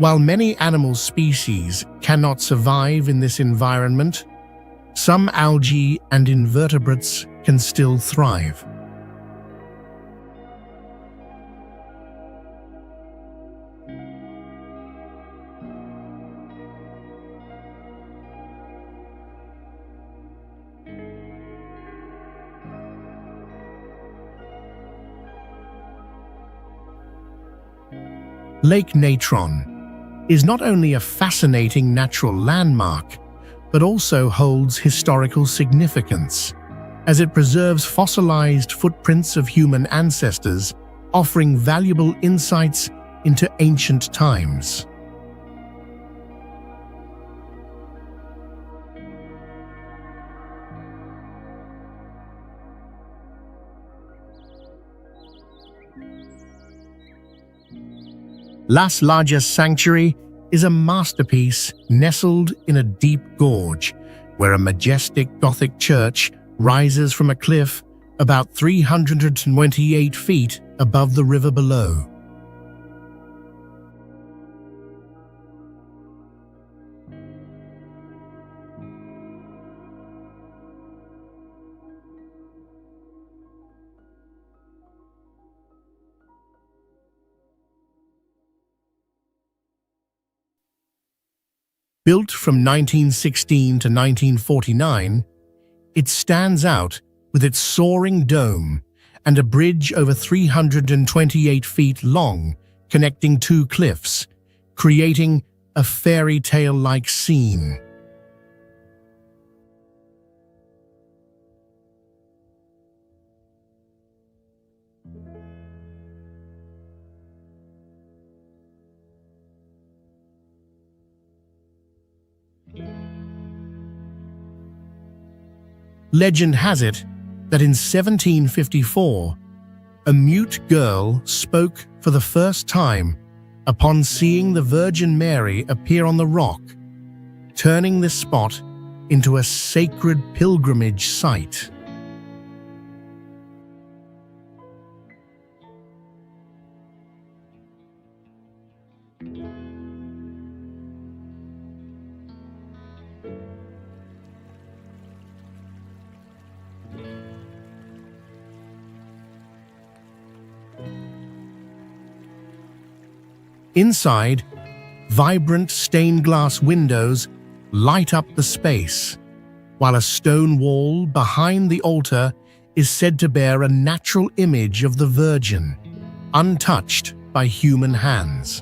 While many animal species cannot survive in this environment, some algae and invertebrates can still thrive. Lake Natron is not only a fascinating natural landmark, but also holds historical significance, as it preserves fossilized footprints of human ancestors, offering valuable insights into ancient times. Las Lajas Sanctuary is a masterpiece nestled in a deep gorge, where a majestic Gothic church rises from a cliff about 328 feet above the river below. Built from 1916 to 1949, it stands out with its soaring dome and a bridge over 328 feet long connecting two cliffs, creating a fairy tale-like scene. Legend has it that in 1754, a mute girl spoke for the first time upon seeing the Virgin Mary appear on the rock, turning this spot into a sacred pilgrimage site. Inside, vibrant stained glass windows light up the space, while a stone wall behind the altar is said to bear a natural image of the Virgin, untouched by human hands.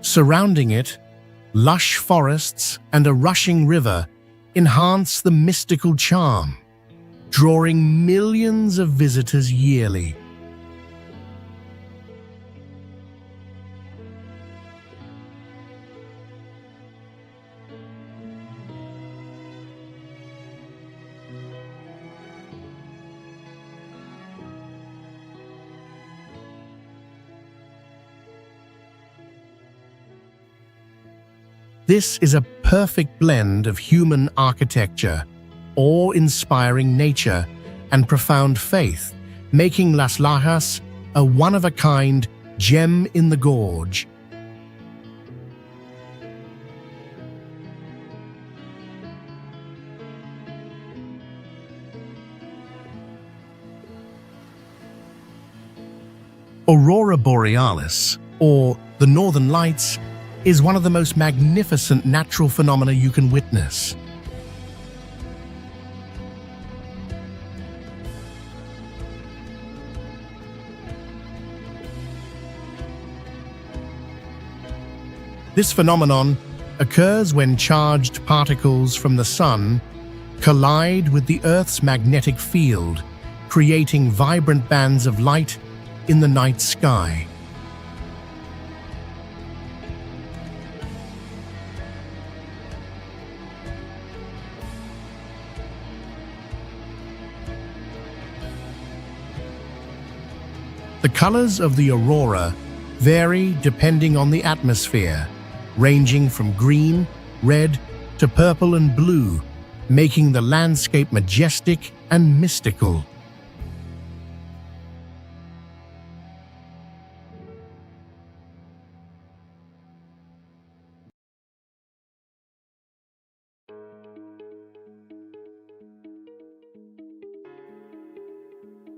Surrounding it, lush forests and a rushing river enhance the mystical charm, drawing millions of visitors yearly. This is a perfect blend of human architecture, awe-inspiring nature, and profound faith, making Las Lajas a one-of-a-kind gem in the gorge. Aurora Borealis, or the Northern Lights, is one of the most magnificent natural phenomena you can witness. This phenomenon occurs when charged particles from the Sun collide with the Earth's magnetic field, creating vibrant bands of light in the night sky. The colors of the aurora vary depending on the atmosphere, ranging from green, red, to purple and blue, making the landscape majestic and mystical.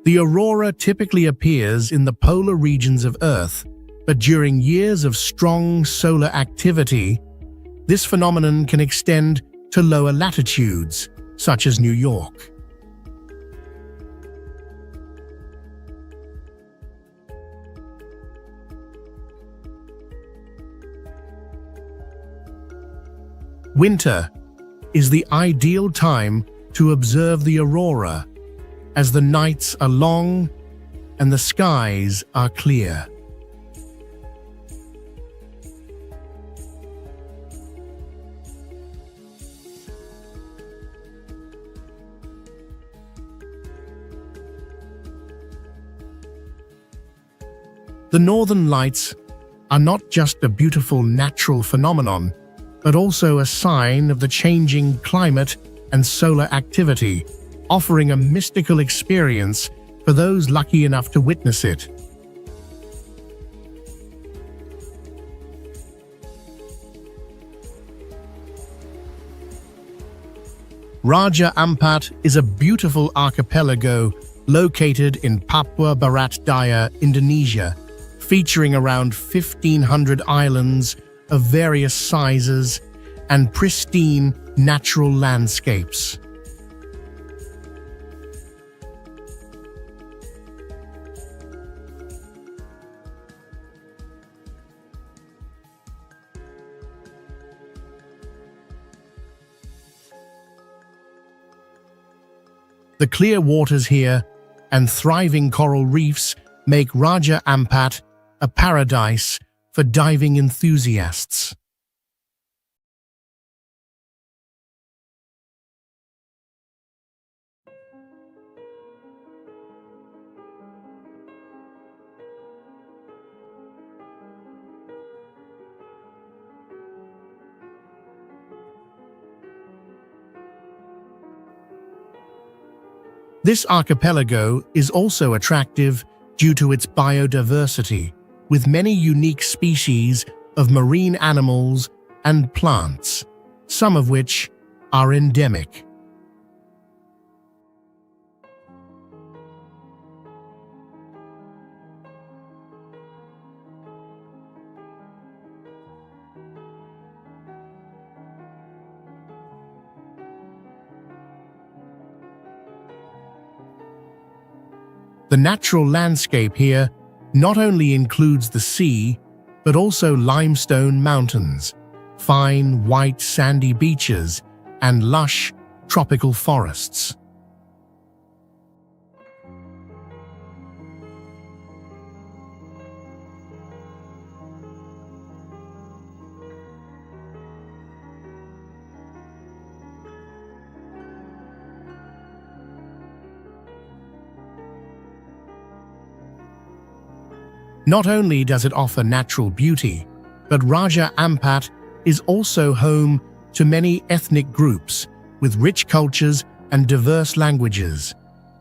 The aurora typically appears in the polar regions of Earth, but during years of strong solar activity, this phenomenon can extend to lower latitudes, such as New York. Winter is the ideal time to observe the aurora, as the nights are long and the skies are clear. The Northern Lights are not just a beautiful natural phenomenon, but also a sign of the changing climate and solar activity, offering a mystical experience for those lucky enough to witness it. Raja Ampat is a beautiful archipelago located in Papua Barat Daya, Indonesia, featuring around 1,500 islands of various sizes and pristine natural landscapes. The clear waters here and thriving coral reefs make Raja Ampat a paradise for diving enthusiasts. This archipelago is also attractive due to its biodiversity, with many unique species of marine animals and plants, some of which are endemic. The natural landscape here not only includes the sea, but also limestone mountains, fine white sandy beaches, and lush tropical forests. Not only does it offer natural beauty, but Raja Ampat is also home to many ethnic groups with rich cultures and diverse languages,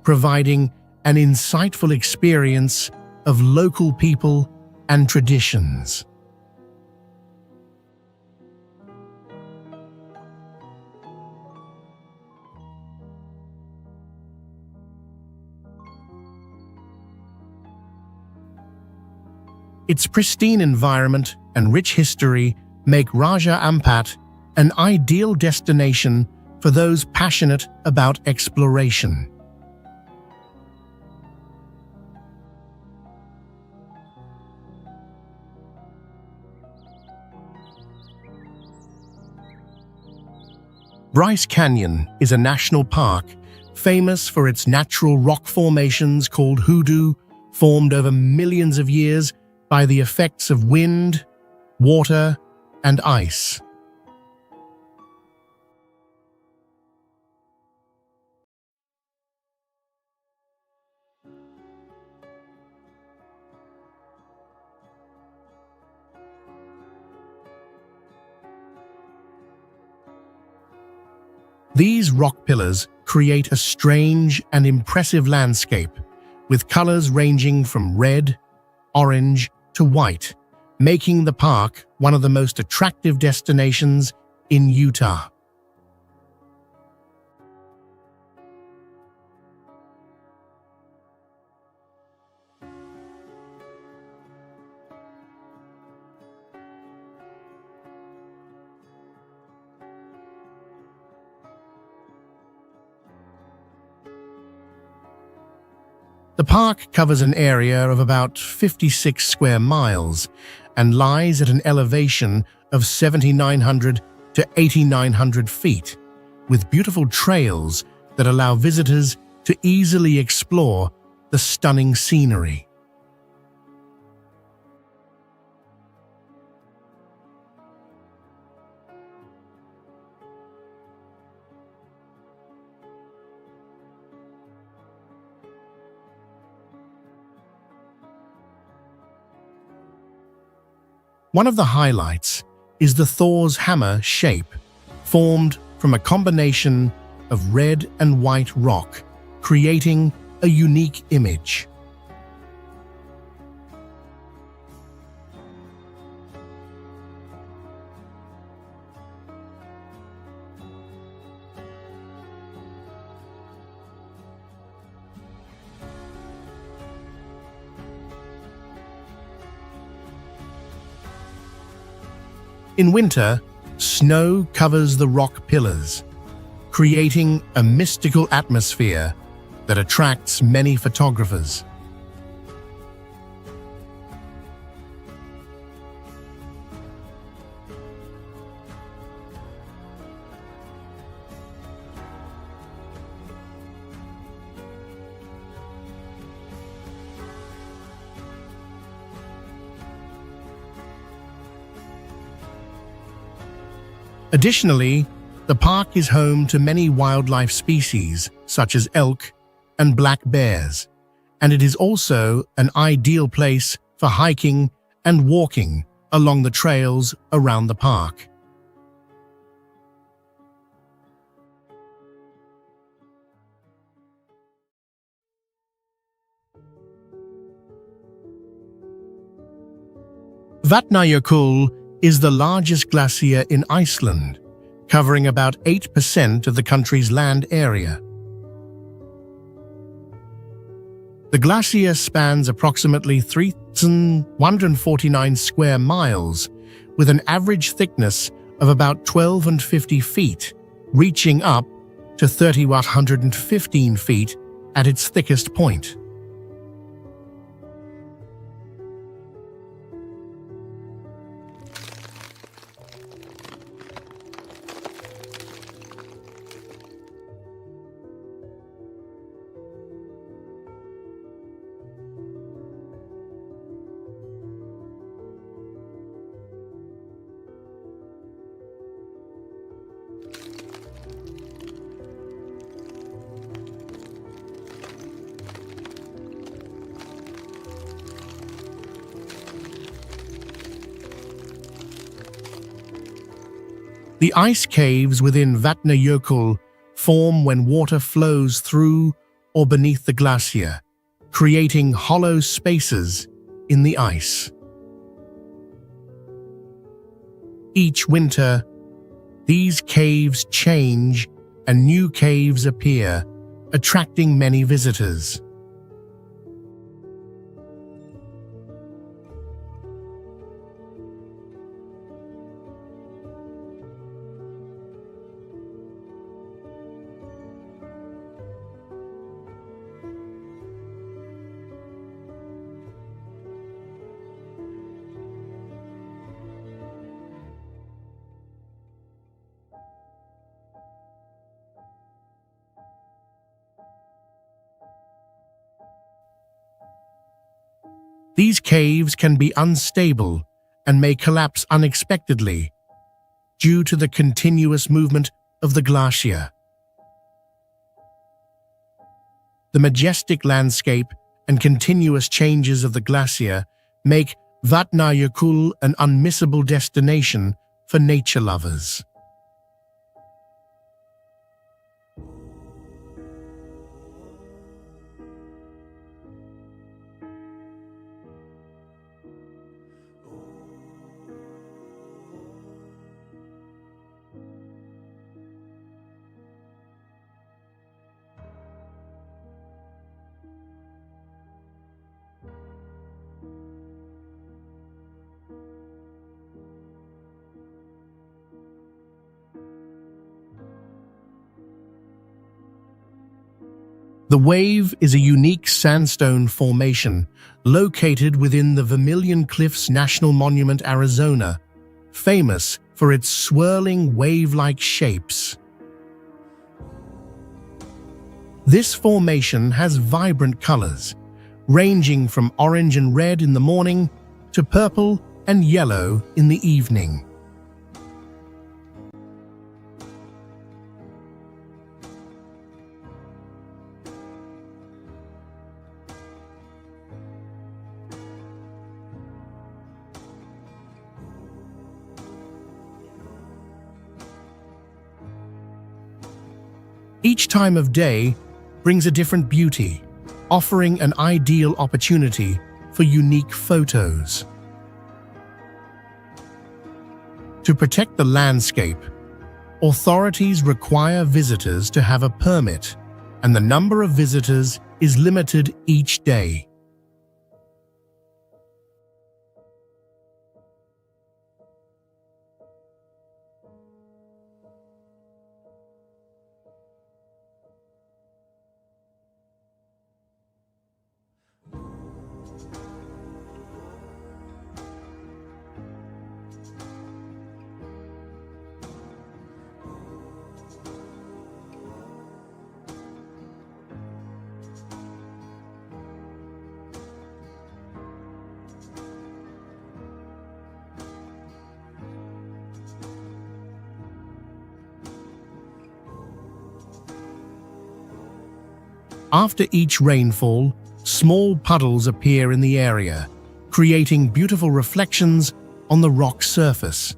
providing an insightful experience of local people and traditions. Its pristine environment and rich history make Raja Ampat an ideal destination for those passionate about exploration. Bryce Canyon is a national park famous for its natural rock formations called hoodoo, formed over millions of years by the effects of wind, water, and ice. These rock pillars create a strange and impressive landscape, with colors ranging from red, orange, to white, making the park one of the most attractive destinations in Utah. The park covers an area of about 56 square miles and lies at an elevation of 7,900 to 8,900 feet, with beautiful trails that allow visitors to easily explore the stunning scenery. One of the highlights is the Thor's hammer shape, formed from a combination of red and white rock, creating a unique image. In winter, snow covers the rock pillars, creating a mystical atmosphere that attracts many photographers. Additionally, the park is home to many wildlife species, such as elk and black bears, and it is also an ideal place for hiking and walking along the trails around the park. Vatnajökull is the largest glacier in Iceland, covering about 8% of the country's land area. The glacier spans approximately 3,149 square miles, with an average thickness of about 1250 feet, reaching up to 3,115 feet at its thickest point. The ice caves within Vatnajökull form when water flows through or beneath the glacier, creating hollow spaces in the ice. Each winter, these caves change and new caves appear, attracting many visitors. These caves can be unstable and may collapse unexpectedly due to the continuous movement of the glacier. The majestic landscape and continuous changes of the glacier make Vatnajökull an unmissable destination for nature lovers. The Wave is a unique sandstone formation located within the Vermilion Cliffs National Monument, Arizona, famous for its swirling wave-like shapes. This formation has vibrant colors, ranging from orange and red in the morning to purple and yellow in the evening. Each time of day brings a different beauty, offering an ideal opportunity for unique photos. To protect the landscape, authorities require visitors to have a permit, and the number of visitors is limited each day. After each rainfall, small puddles appear in the area, creating beautiful reflections on the rock surface.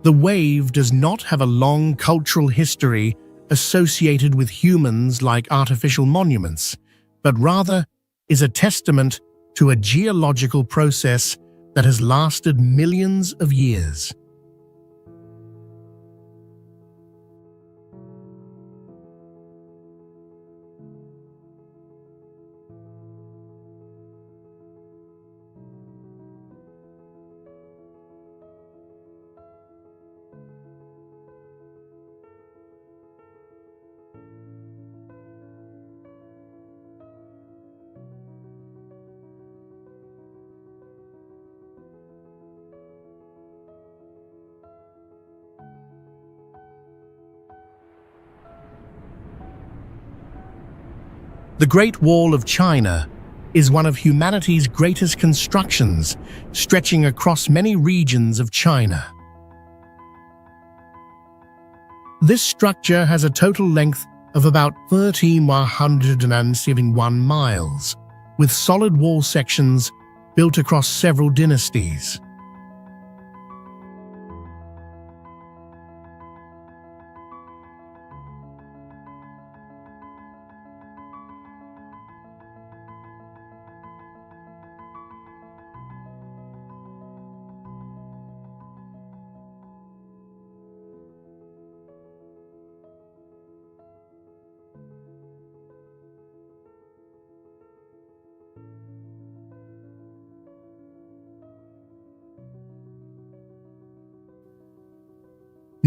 The Wave does not have a long cultural history associated with humans like artificial monuments, but rather is a testament to a geological process that has lasted millions of years. The Great Wall of China is one of humanity's greatest constructions, stretching across many regions of China. This structure has a total length of about 1,371 miles, with solid wall sections built across several dynasties.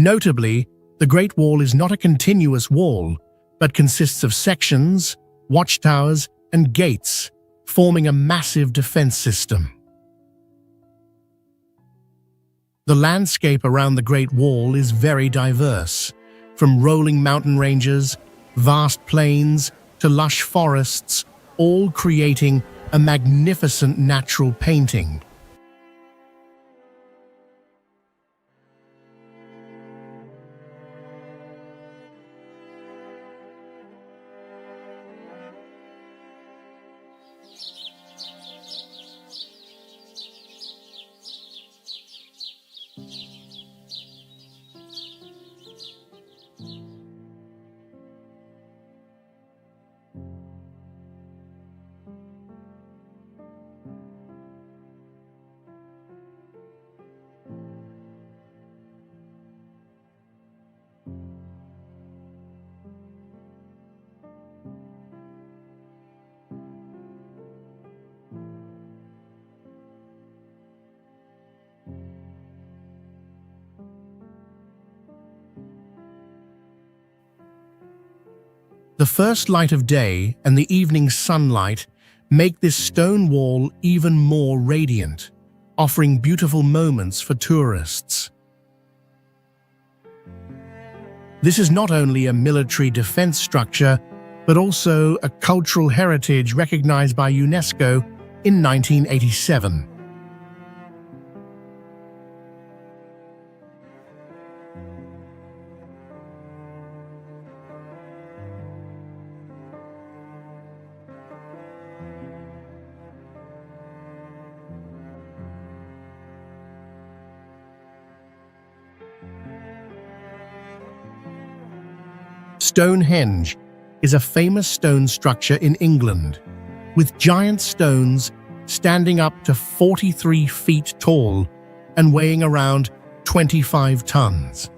Notably, the Great Wall is not a continuous wall, but consists of sections, watchtowers, and gates, forming a massive defense system. The landscape around the Great Wall is very diverse, from rolling mountain ranges, vast plains, to lush forests, all creating a magnificent natural painting. The first light of day and the evening sunlight make this stone wall even more radiant, offering beautiful moments for tourists. This is not only a military defense structure, but also a cultural heritage recognized by UNESCO in 1987. Stonehenge is a famous stone structure in England, with giant stones standing up to 43 feet tall and weighing around 25 tons.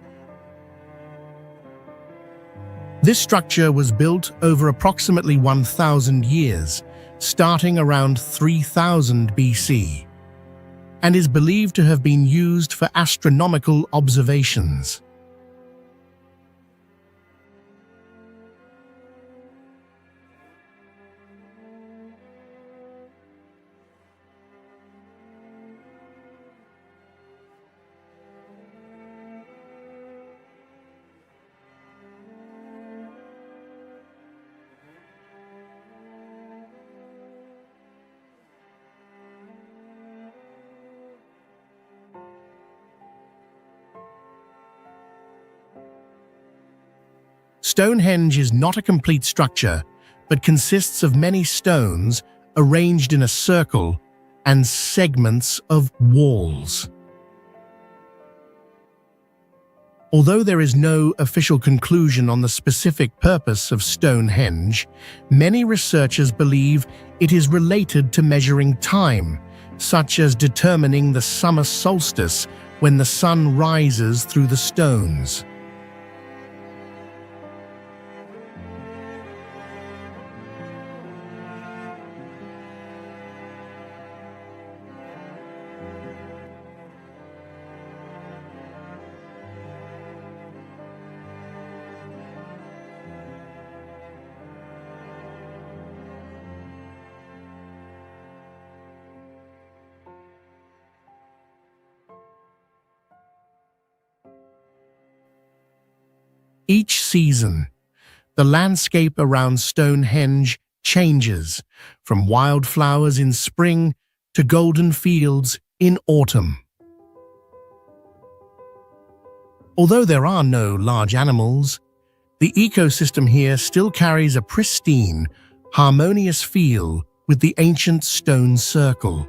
This structure was built over approximately 1,000 years, starting around 3000 BC, and is believed to have been used for astronomical observations. Stonehenge is not a complete structure, but consists of many stones arranged in a circle and segments of walls. Although there is no official conclusion on the specific purpose of Stonehenge, many researchers believe it is related to measuring time, such as determining the summer solstice when the sun rises through the stones. Each season, the landscape around Stonehenge changes, from wildflowers in spring to golden fields in autumn. Although there are no large animals, the ecosystem here still carries a pristine, harmonious feel with the ancient stone circle.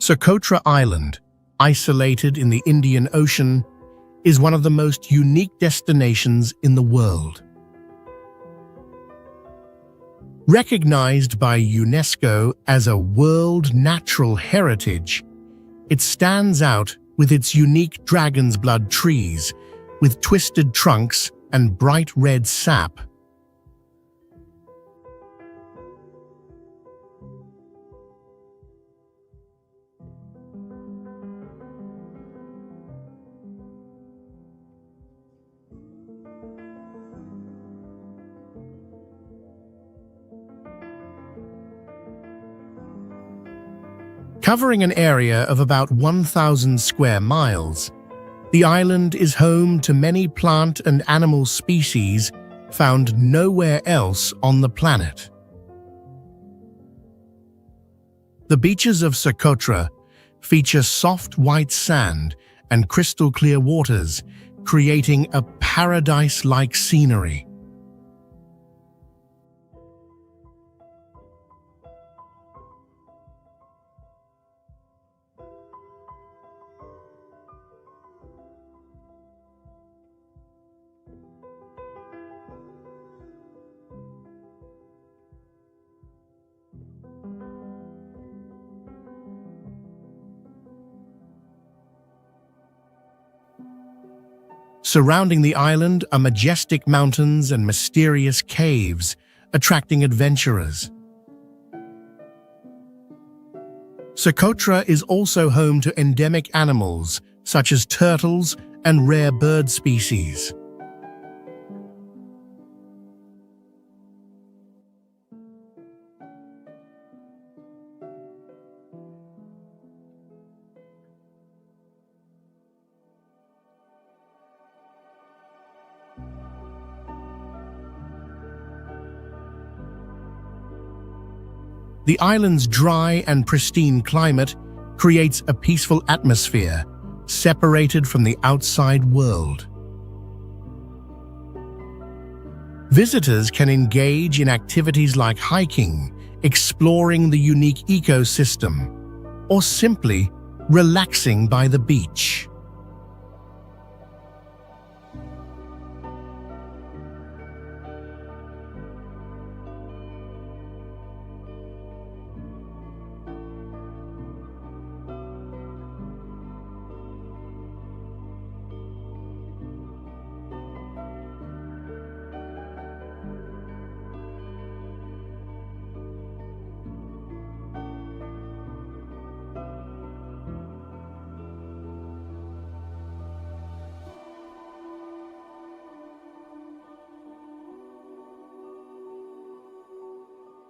Socotra Island, isolated in the Indian Ocean, is one of the most unique destinations in the world. Recognized by UNESCO as a World Natural Heritage, it stands out with its unique dragon's blood trees, with twisted trunks and bright red sap. Covering an area of about 1,000 square miles, the island is home to many plant and animal species found nowhere else on the planet. The beaches of Socotra feature soft white sand and crystal clear waters, creating a paradise-like scenery. Surrounding the island are majestic mountains and mysterious caves, attracting adventurers. Socotra is also home to endemic animals such as turtles and rare bird species. The island's dry and pristine climate creates a peaceful atmosphere, separated from the outside world. Visitors can engage in activities like hiking, exploring the unique ecosystem, or simply relaxing by the beach.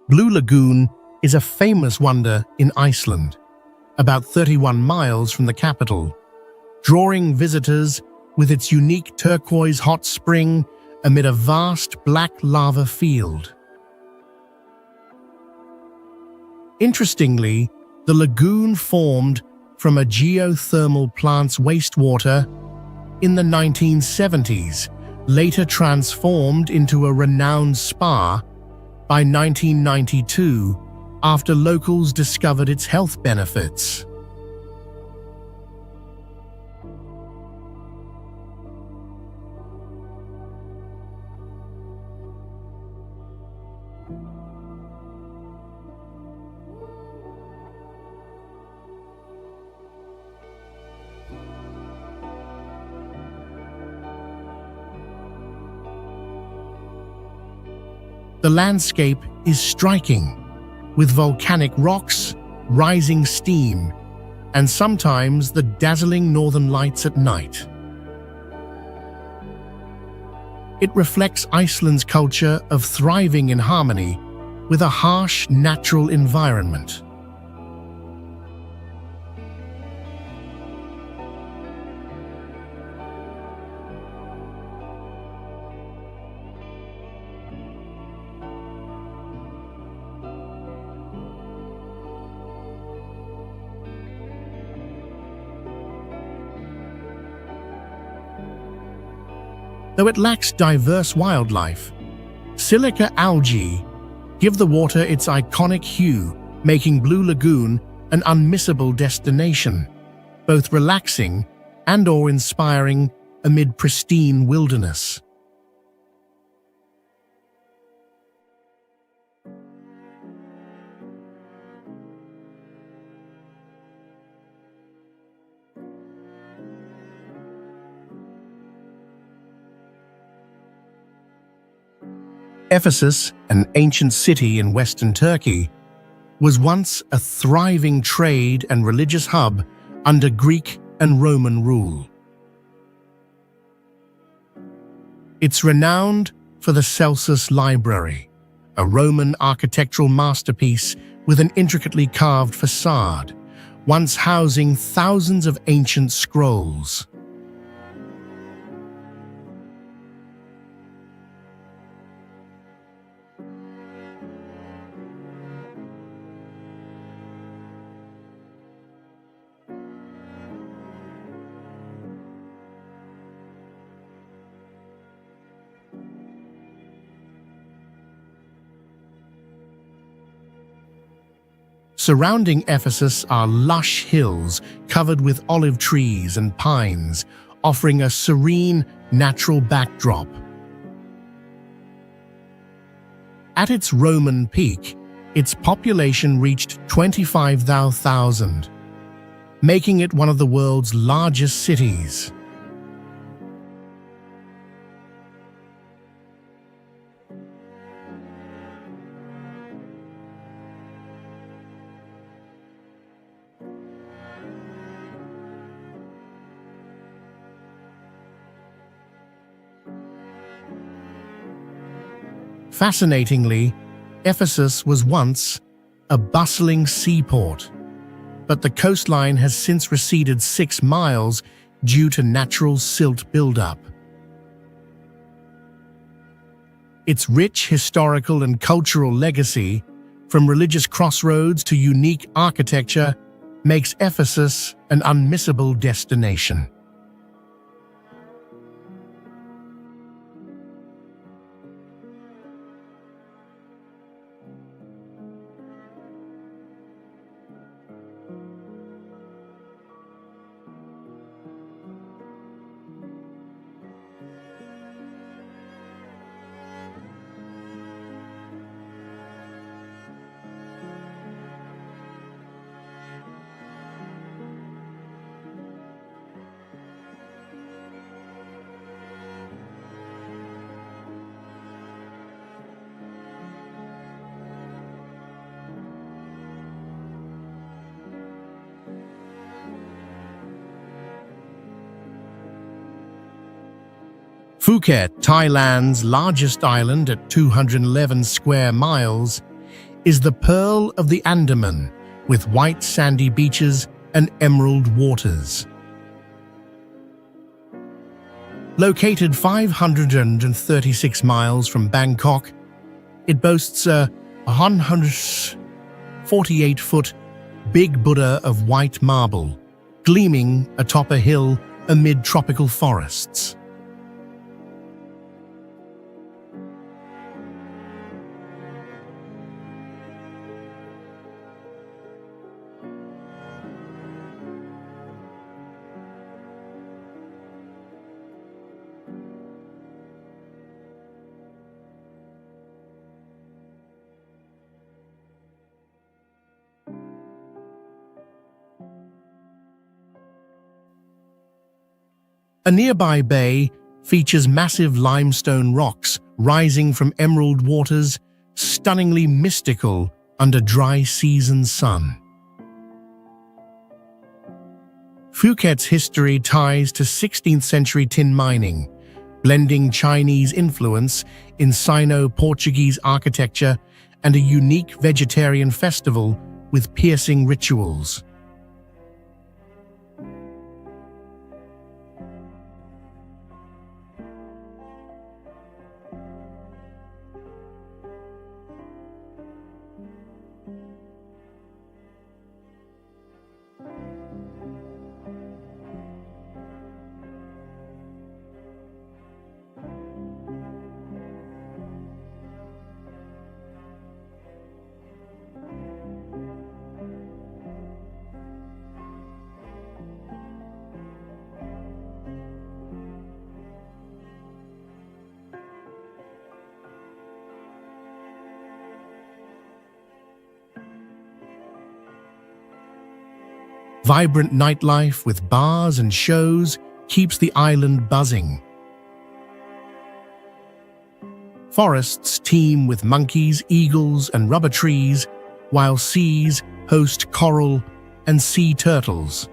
Blue Lagoon is a famous wonder in Iceland, about 31 miles from the capital, drawing visitors with its unique turquoise hot spring amid a vast black lava field. Interestingly, the lagoon formed from a geothermal plant's wastewater in the 1970s, later transformed into a renowned spa by 1992 after locals discovered its health benefits. The landscape is striking, with volcanic rocks, rising steam, and sometimes the dazzling northern lights at night. It reflects Iceland's culture of thriving in harmony with a harsh natural environment. Though it lacks diverse wildlife, silica algae give the water its iconic hue, making Blue Lagoon an unmissable destination, both relaxing and awe-inspiring amid pristine wilderness. Ephesus, an ancient city in western Turkey, was once a thriving trade and religious hub under Greek and Roman rule. It's renowned for the Celsus Library, a Roman architectural masterpiece with an intricately carved facade, once housing thousands of ancient scrolls. Surrounding Ephesus are lush hills covered with olive trees and pines, offering a serene, natural backdrop. At its Roman peak, its population reached 25,000, making it one of the world's largest cities. Fascinatingly, Ephesus was once a bustling seaport, but the coastline has since receded 6 miles due to natural silt buildup. Its rich historical and cultural legacy, from religious crossroads to unique architecture, makes Ephesus an unmissable destination. Phuket, Thailand's largest island at 211 square miles, is the pearl of the Andaman, with white sandy beaches and emerald waters. Located 536 miles from Bangkok, it boasts a 148-foot Big Buddha of white marble, gleaming atop a hill amid tropical forests. A nearby bay features massive limestone rocks rising from emerald waters, stunningly mystical under dry season sun. Phuket's history ties to 16th century tin mining, blending Chinese influence in Sino-Portuguese architecture and a unique vegetarian festival with piercing rituals. Vibrant nightlife with bars and shows keeps the island buzzing. Forests teem with monkeys, eagles, and rubber trees, while seas host coral and sea turtles.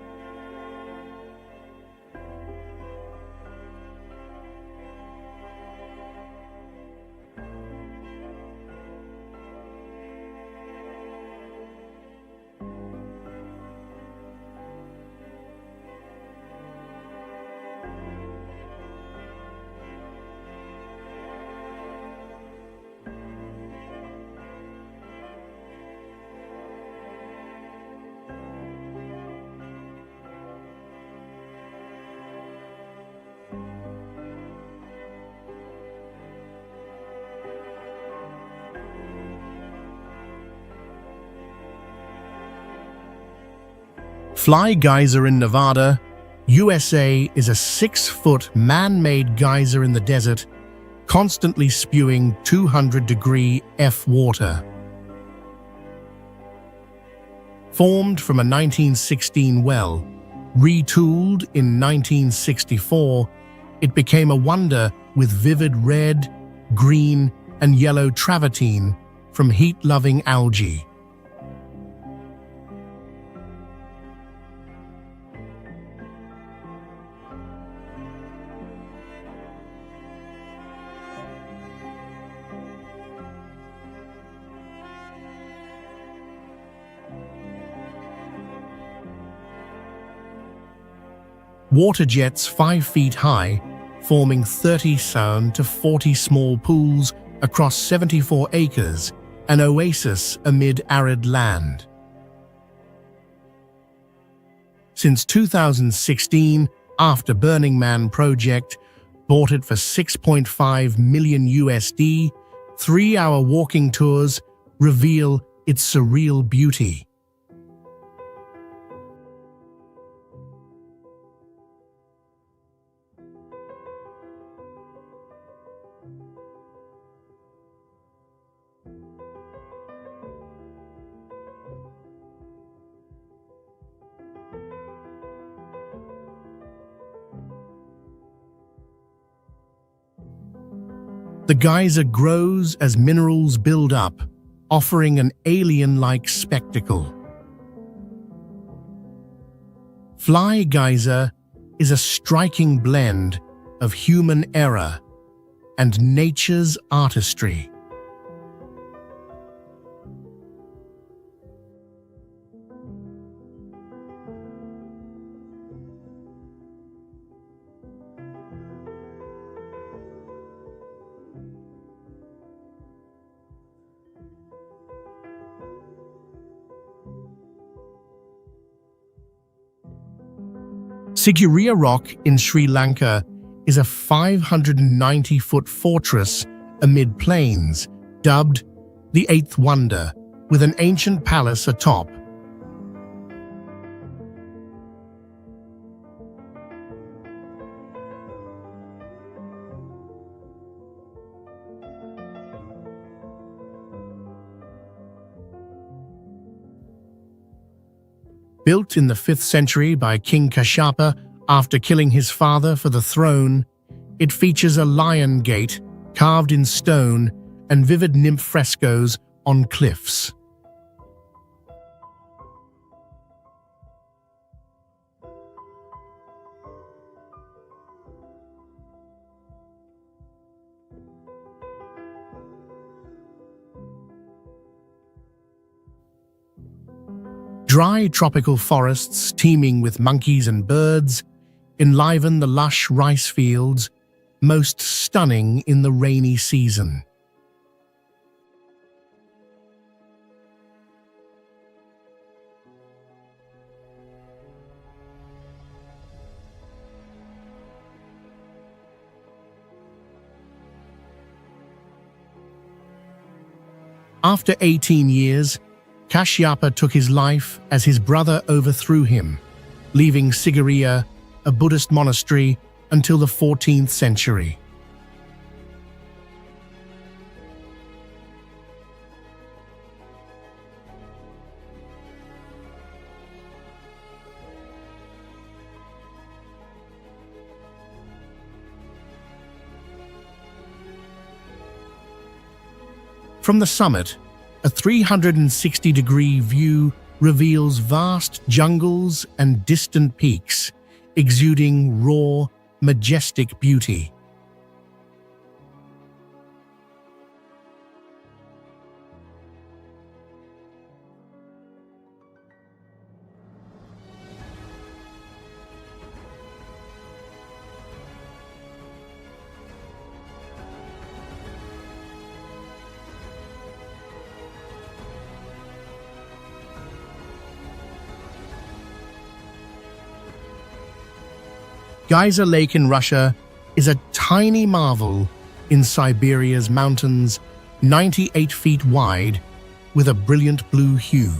Fly Geyser in Nevada, USA is a 6-foot man-made geyser in the desert, constantly spewing 200-degree F water. Formed from a 1916 well, retooled in 1964, it became a wonder with vivid red, green, and yellow travertine from heat-loving algae. Water jets 5 feet high, forming 30 to 40 small pools across 74 acres, an oasis amid arid land. Since 2016, After Burning Man project bought it for $6.5 million USD, 3-hour walking tours reveal its surreal beauty. The geyser grows as minerals build up, offering an alien-like spectacle. Fly Geyser is a striking blend of human error and nature's artistry. Sigiriya Rock in Sri Lanka is a 590-foot fortress amid plains, dubbed the Eighth Wonder, with an ancient palace atop. Built in the 5th century by King Kashyapa after killing his father for the throne, it features a lion gate carved in stone and vivid nymph frescoes on cliffs. Dry tropical forests teeming with monkeys and birds enliven the lush rice fields, most stunning in the rainy season. After 18 years, Kashyapa took his life as his brother overthrew him, leaving Sigiriya a Buddhist monastery until the 14th century. From the summit, a 360-degree view reveals vast jungles and distant peaks, exuding raw, majestic beauty. Geyser Lake in Russia is a tiny marvel in Siberia's mountains, 98 feet wide, with a brilliant blue hue.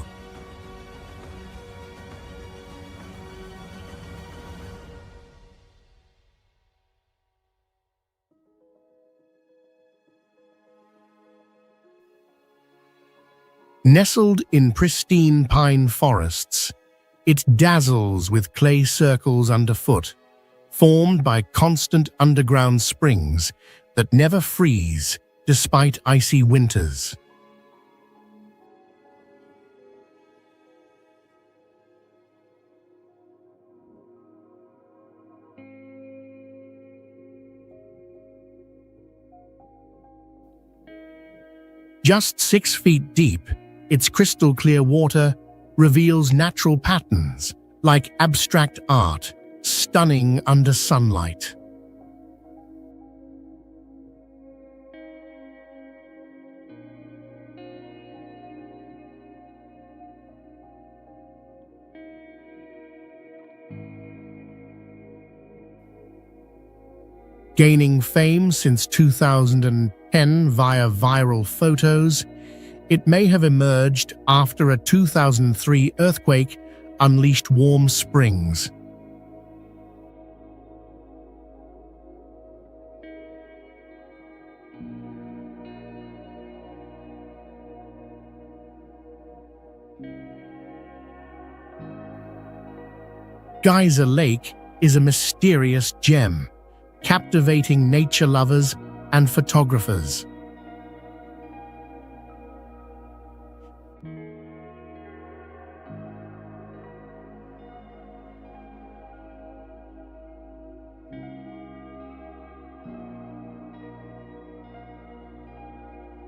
Nestled in pristine pine forests, it dazzles with clay circles underfoot, formed by constant underground springs that never freeze despite icy winters. Just 6 feet deep, its crystal-clear water reveals natural patterns like abstract art, stunning under sunlight. Gaining fame since 2010 via viral photos, it may have emerged after a 2003 earthquake unleashed warm springs. Geyser Lake is a mysterious gem, captivating nature lovers and photographers.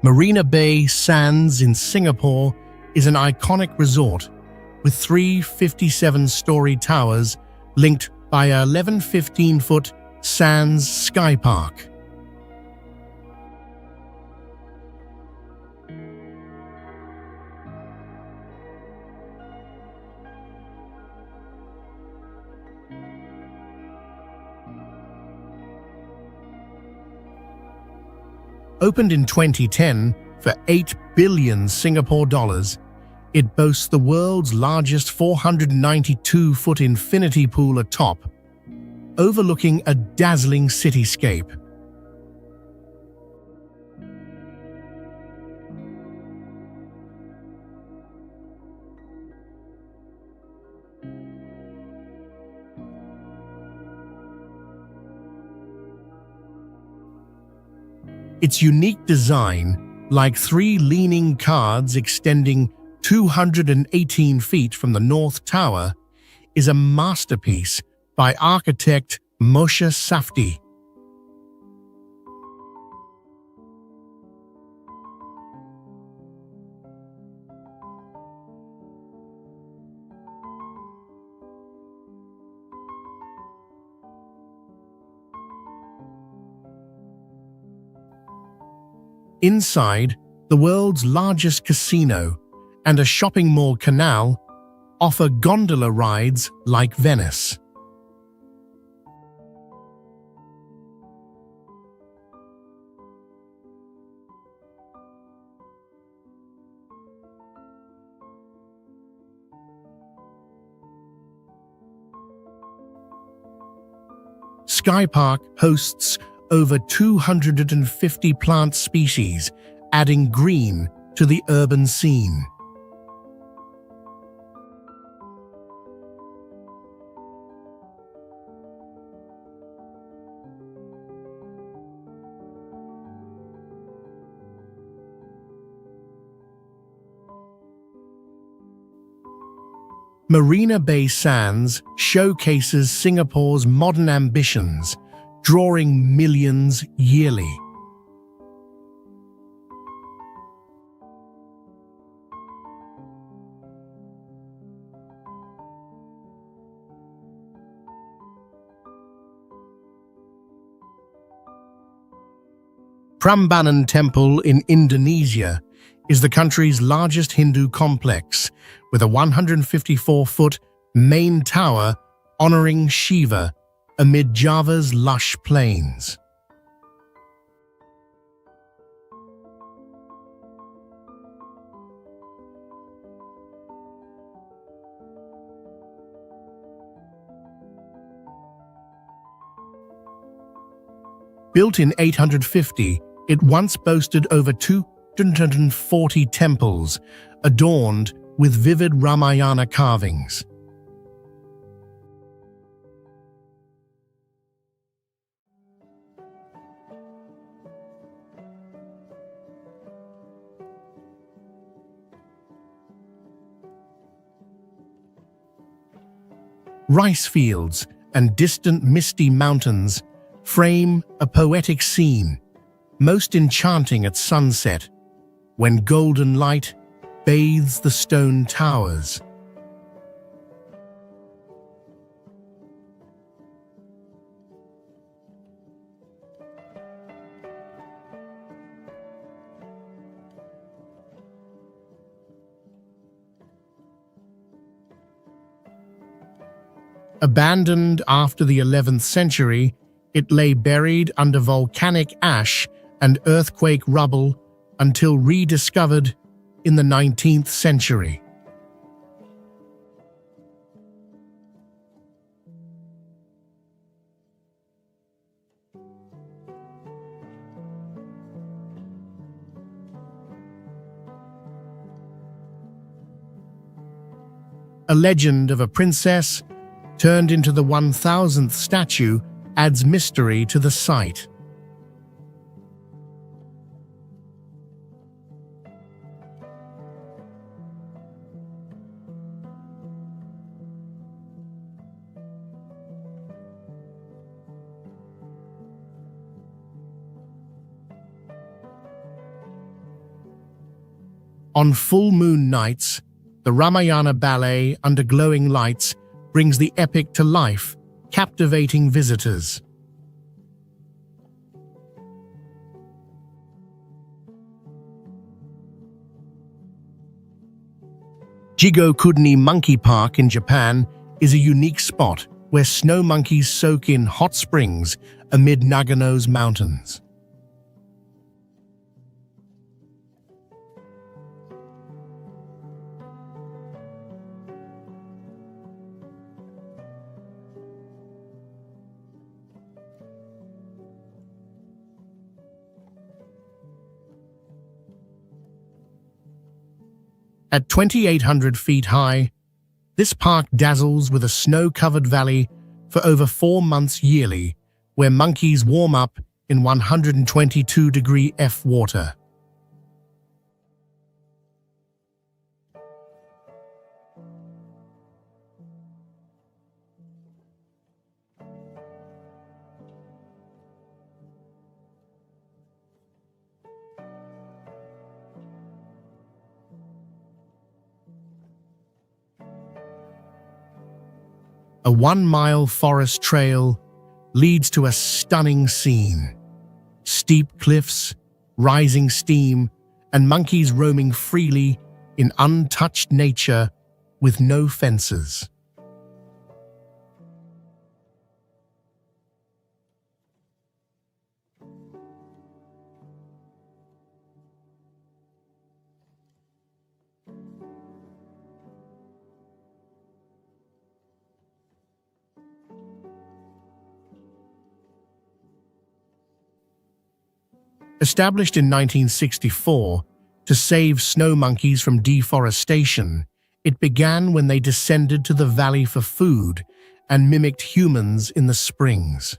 Marina Bay Sands in Singapore is an iconic resort with 3 57-story towers linked by a 11-15-foot Sands Sky Park. Opened in 2010 for 8 billion Singapore dollars, it boasts the world's largest 492-foot infinity pool atop, overlooking a dazzling cityscape. Its unique design, like 3 leaning cards extending 218 feet from the North Tower, is a masterpiece by architect Moshe Safdie. Inside, the world's largest casino and a shopping mall canal offer gondola rides like Venice. Sky Park hosts over 250 plant species, adding green to the urban scene. Marina Bay Sands showcases Singapore's modern ambitions, drawing millions yearly. Prambanan Temple in Indonesia is the country's largest Hindu complex, with a 154-foot main tower honoring Shiva amid Java's lush plains. Built in 850, it once boasted over 240 temples, adorned with vivid Ramayana carvings. Rice fields and distant misty mountains frame a poetic scene, most enchanting at sunset, when golden light bathes the stone towers. Abandoned after the 11th century, it lay buried under volcanic ash and earthquake rubble until rediscovered in the 19th century. A legend of a princess turned into the 1000th statue adds mystery to the site. On full moon nights, the Ramayana ballet under glowing lights brings the epic to life, captivating visitors. Jigokudani Monkey Park in Japan is a unique spot where snow monkeys soak in hot springs amid Nagano's mountains. At 2,800 feet high, this park dazzles with a snow-covered valley for over 4 months yearly, where monkeys warm up in 122-degree F water. A 1-mile forest trail leads to a stunning scene. Steep cliffs, rising steam, and monkeys roaming freely in untouched nature with no fences. Established in 1964 to save snow monkeys from deforestation, it began when they descended to the valley for food and mimicked humans in the springs.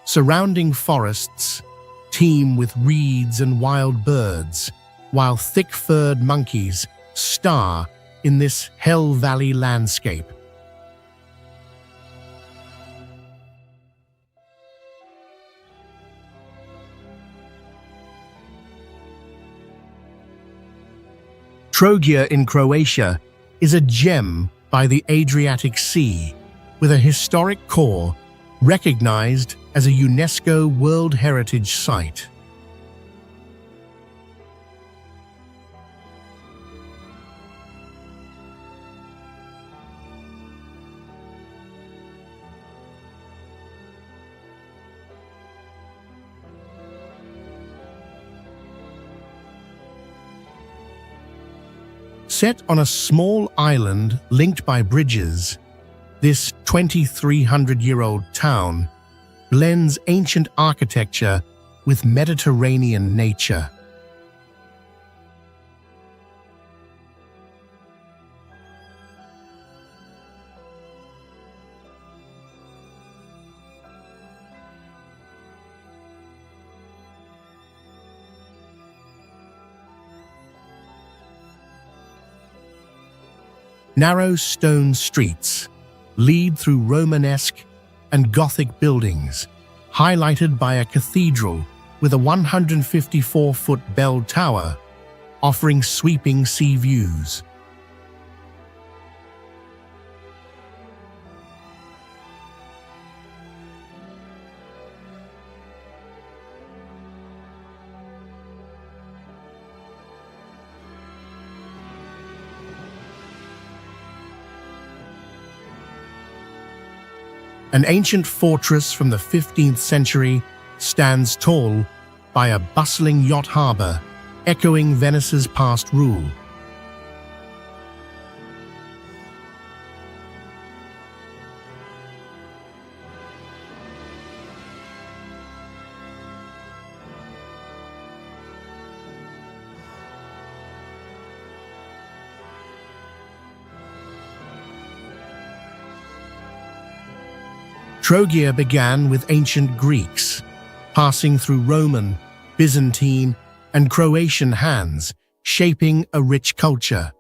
Surrounding forests teem with reeds and wild birds, while thick-furred monkeys star in this Hell Valley landscape. Trogir in Croatia is a gem by the Adriatic Sea, with a historic core recognized as a UNESCO World Heritage Site. Set on a small island linked by bridges, this 2,300-year-old town blends ancient architecture with Mediterranean nature. Narrow stone streets lead through Romanesque and Gothic buildings, highlighted by a cathedral with a 154-foot bell tower, offering sweeping sea views. An ancient fortress from the 15th century stands tall by a bustling yacht harbor, echoing Venice's past rule. Trogir began with ancient Greeks, passing through Roman, Byzantine, and Croatian hands, shaping a rich culture.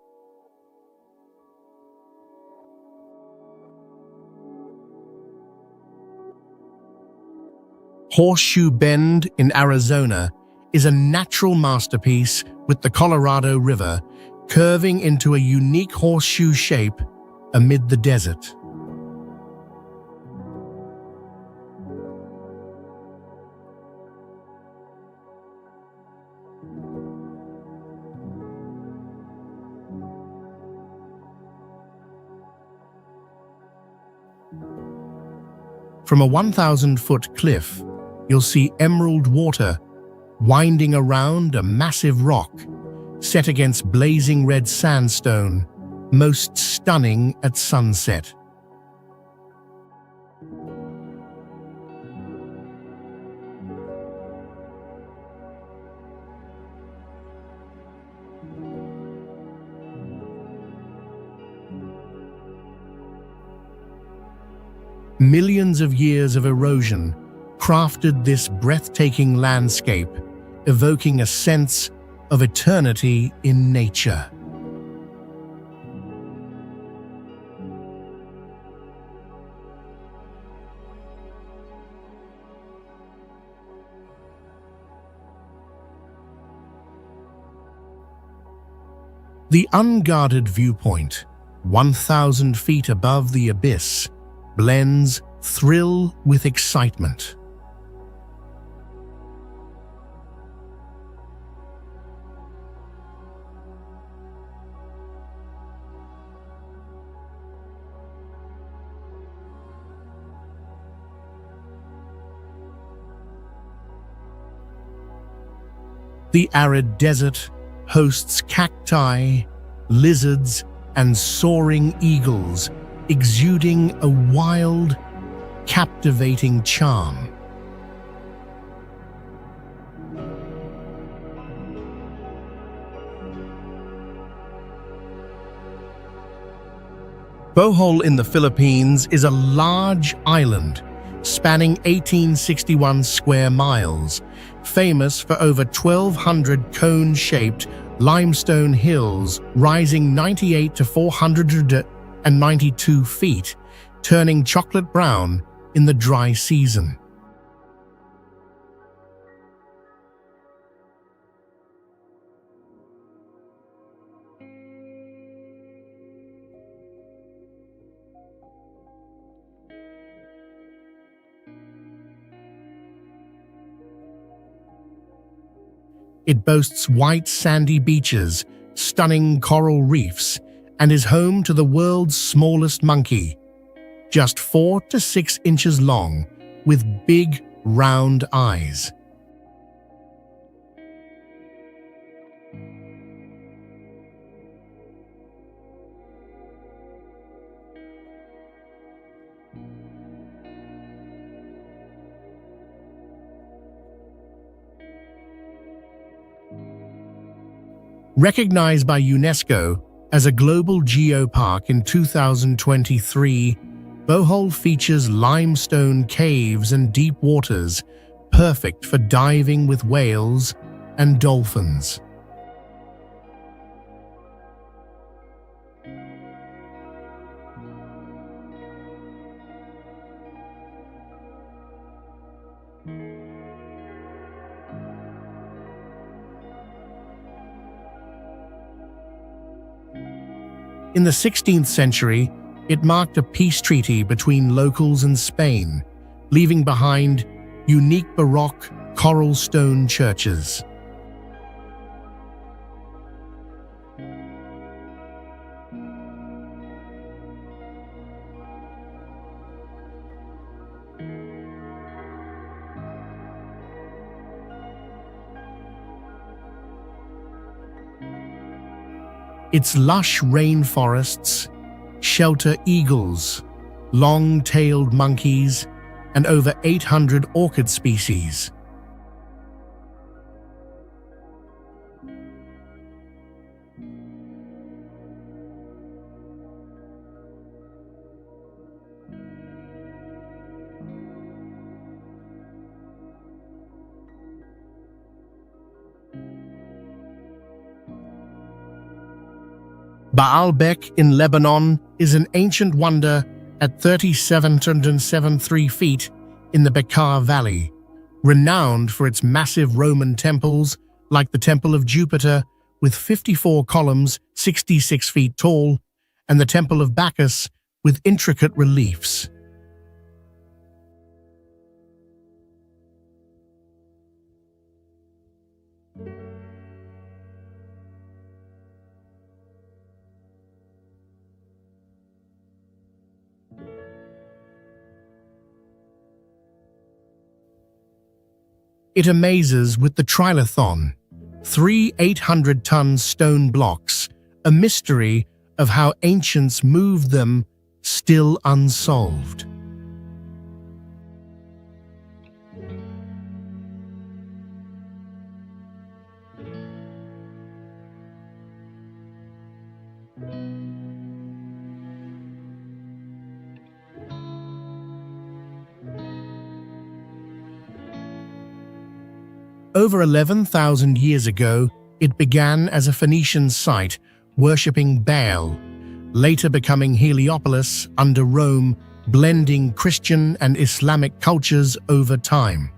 Horseshoe Bend in Arizona is a natural masterpiece with the Colorado River curving into a unique horseshoe shape amid the desert. From a 1,000-foot cliff, you'll see emerald water winding around a massive rock set against blazing red sandstone, most stunning at sunset. Millions of years of erosion crafted this breathtaking landscape, evoking a sense of eternity in nature. The unguarded viewpoint, 1,000 feet above the abyss, blends thrill with excitement. The arid desert hosts cacti, lizards, and soaring eagles, exuding a wild, captivating charm. Bohol in the Philippines is a large island spanning 1861 square miles, famous for over 1,200 cone-shaped limestone hills rising 98 to 492 feet, turning chocolate brown in the dry season. It boasts white sandy beaches, stunning coral reefs, and is home to the world's smallest monkey, just 4 to 6 inches long, with big, round eyes. Recognized by UNESCO as a global geopark in 2023, Bohol features limestone caves and deep waters, perfect for diving with whales and dolphins. In the 16th century, it marked a peace treaty between locals and Spain, leaving behind unique Baroque coral stone churches. Its lush rainforests shelter eagles, long-tailed monkeys, and over 800 orchid species. Baalbek in Lebanon is an ancient wonder at 3,773 feet in the Bekaa Valley, renowned for its massive Roman temples like the Temple of Jupiter with 54 columns 66 feet tall, and the Temple of Bacchus with intricate reliefs. It amazes with the trilithon, 3 800-ton stone blocks, a mystery of how ancients moved them still unsolved. Over 11,000 years ago, it began as a Phoenician site worshipping Baal, later becoming Heliopolis under Rome, blending Christian and Islamic cultures over time.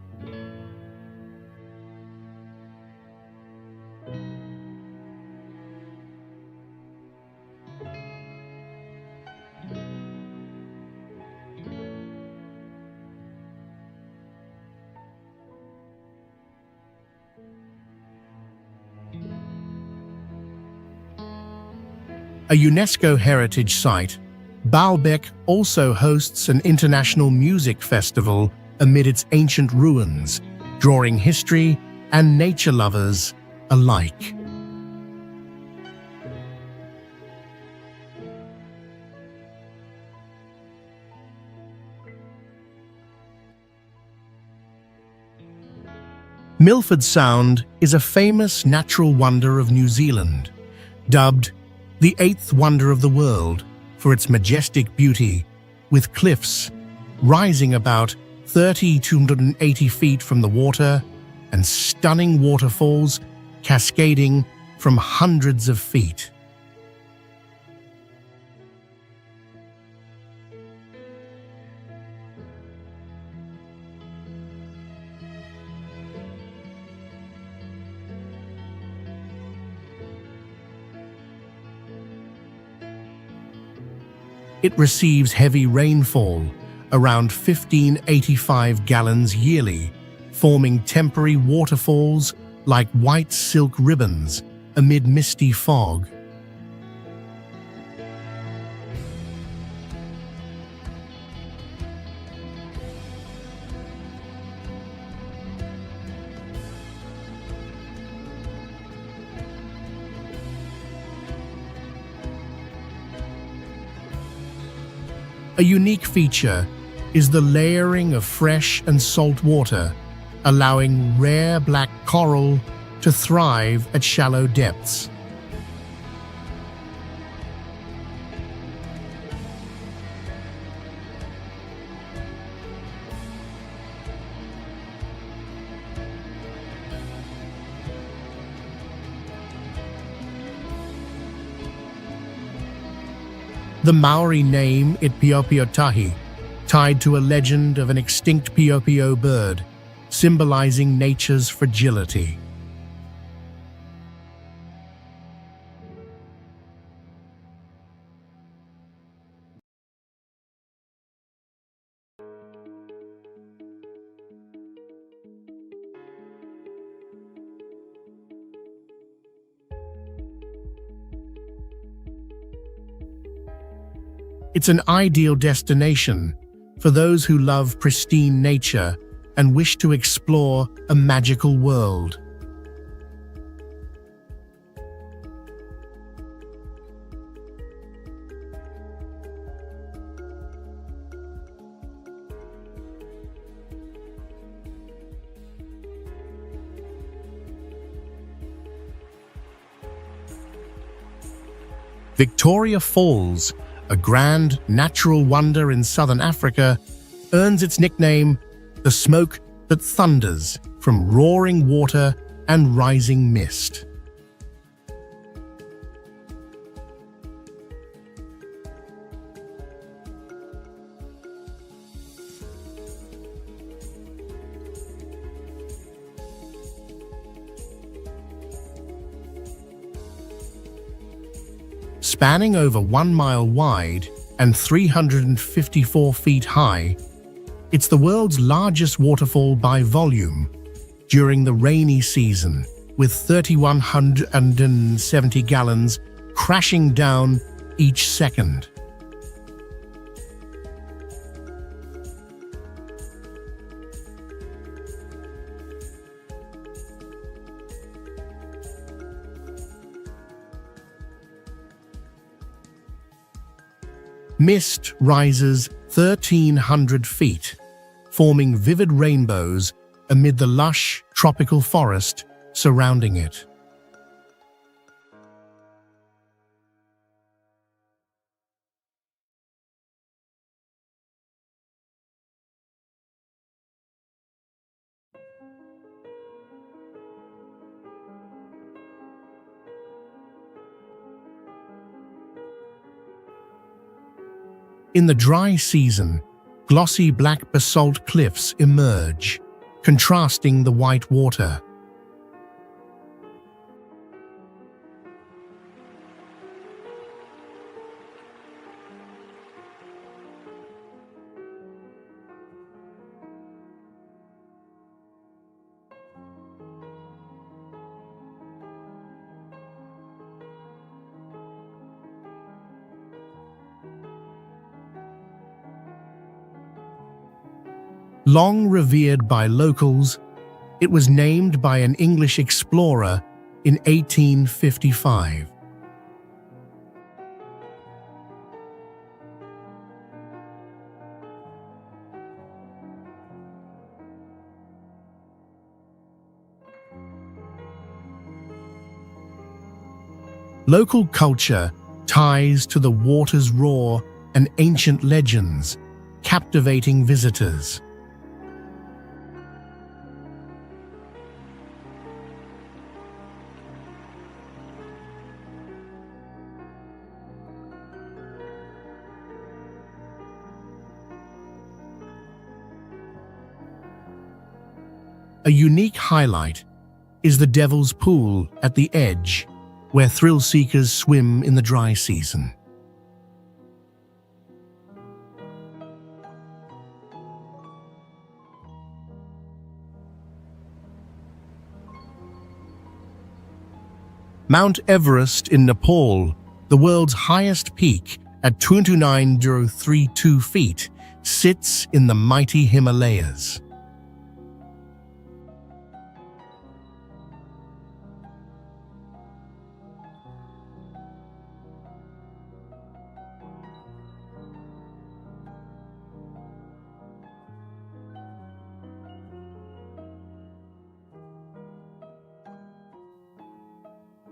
A UNESCO heritage site, Baalbek also hosts an international music festival amid its ancient ruins, drawing history and nature lovers alike. Milford Sound is a famous natural wonder of New Zealand, dubbed the 8th wonder of the world for its majestic beauty, with cliffs rising about 30 to 280 feet from the water, and stunning waterfalls cascading from hundreds of feet. It receives heavy rainfall, around 1585 gallons yearly, forming temporary waterfalls like white silk ribbons amid misty fog. A unique feature is the layering of fresh and salt water, allowing rare black coral to thrive at shallow depths. The Maori name Itpiopiotahi, tied to a legend of an extinct Piopio bird, symbolizing nature's fragility. It's an ideal destination for those who love pristine nature and wish to explore a magical world. Victoria Falls, a grand natural wonder in southern Africa, earns its nickname, the smoke that thunders from roaring water and rising mist. Spanning over 1 mile wide and 354 feet high, it's the world's largest waterfall by volume during the rainy season, with 3,170 gallons crashing down each second. Mist rises 1,300 feet, forming vivid rainbows amid the lush tropical forest surrounding it. In the dry season, glossy black basalt cliffs emerge, contrasting the white water. Long revered by locals, it was named by an English explorer in 1855. Local culture ties to the water's roar and ancient legends, captivating visitors. A unique highlight is the Devil's Pool at the edge, where thrill-seekers swim in the dry season. Mount Everest in Nepal, the world's highest peak at 29,032 feet, sits in the mighty Himalayas.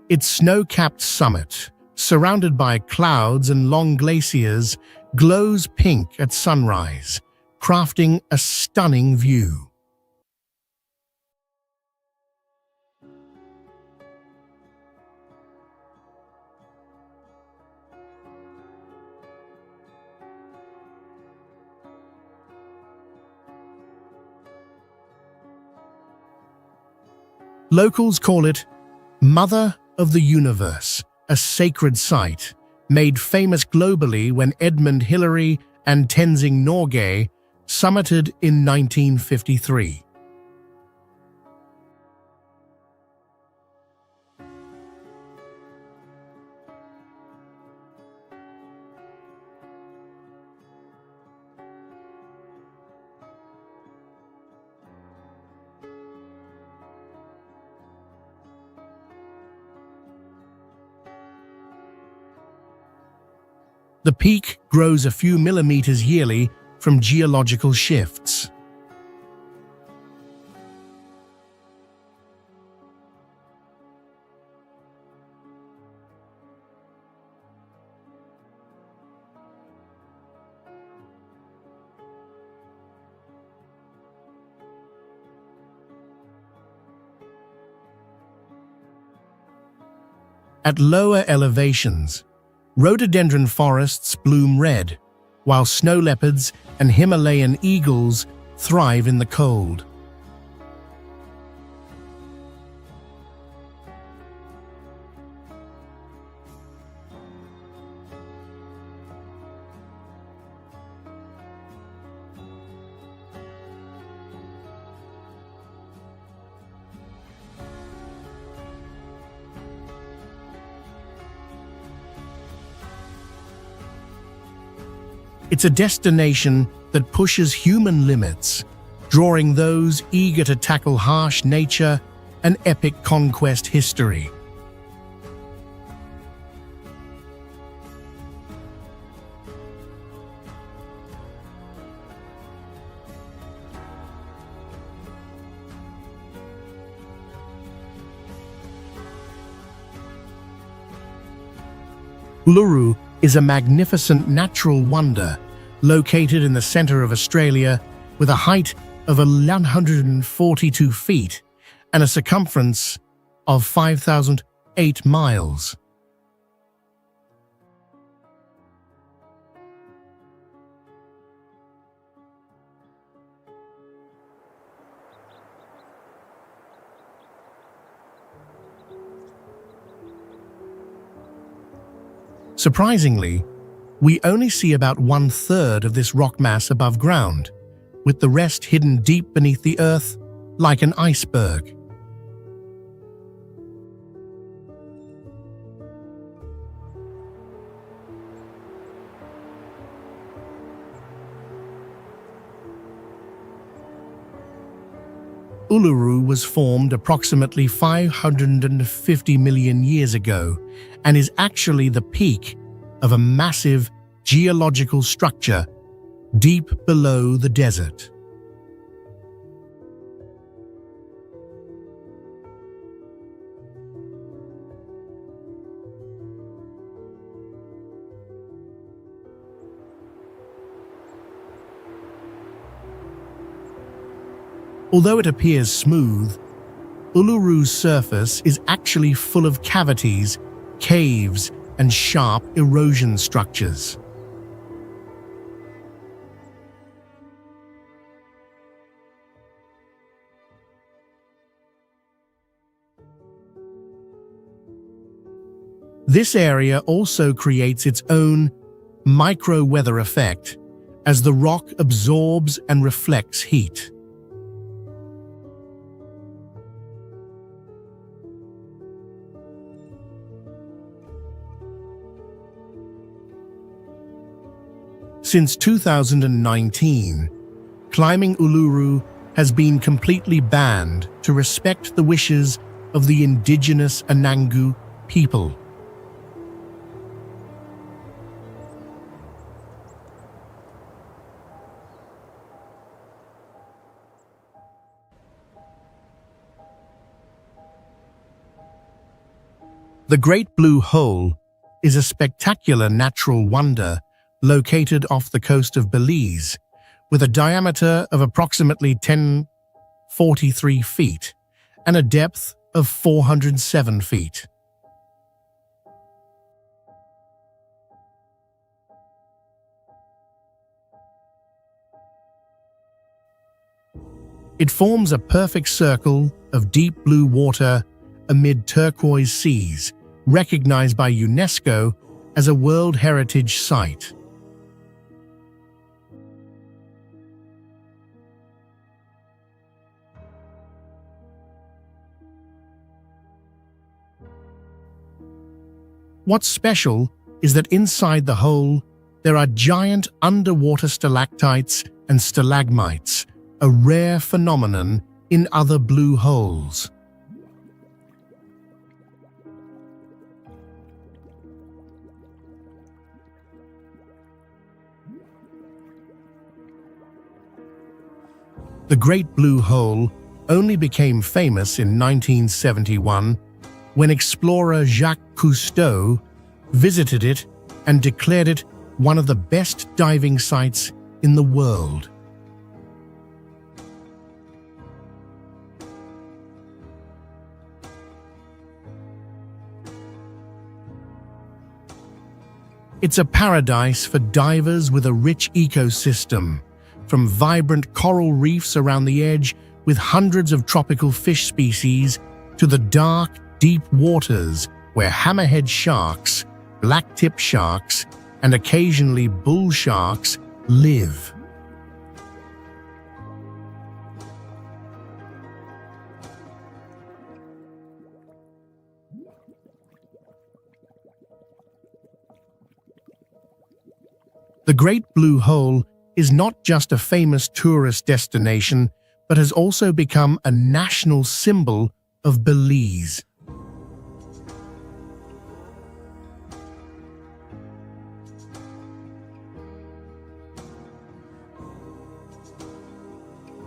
Its snow-capped summit, surrounded by clouds and long glaciers, glows pink at sunrise, crafting a stunning view. Locals call it Mother of the Universe, a sacred site, made famous globally when Edmund Hillary and Tenzing Norgay summited in 1953. The peak grows a few millimeters yearly from geological shifts. At lower elevations, rhododendron forests bloom red, while snow leopards and Himalayan eagles thrive in the cold. It's a destination that pushes human limits, drawing those eager to tackle harsh nature and epic conquest history. Uluru is a magnificent natural wonder located in the center of Australia with a height of 142 feet and a circumference of 5,008 miles. Surprisingly, we only see about 1/3 of this rock mass above ground, with the rest hidden deep beneath the earth like an iceberg. Uluru was formed approximately 550 million years ago and is actually the peak of a massive geological structure deep below the desert. Although it appears smooth, Uluru's surface is actually full of cavities, caves, and sharp erosion structures. This area also creates its own micro-weather effect as the rock absorbs and reflects heat. Since 2019, climbing Uluru has been completely banned to respect the wishes of the indigenous Anangu people. The Great Blue Hole is a spectacular natural wonder located off the coast of Belize, with a diameter of approximately 1043 feet and a depth of 407 feet. It forms a perfect circle of deep blue water amid turquoise seas, recognized by UNESCO as a World Heritage Site. What's special is that inside the hole, there are giant underwater stalactites and stalagmites, a rare phenomenon in other blue holes. The Great Blue Hole only became famous in 1971 when explorer Jacques Cousteau visited it and declared it one of the best diving sites in the world. It's a paradise for divers with a rich ecosystem, from vibrant coral reefs around the edge with hundreds of tropical fish species to the dark, deep waters where hammerhead sharks, black-tip sharks, and occasionally bull sharks live. The Great Blue Hole is not just a famous tourist destination, but has also become a national symbol of Belize.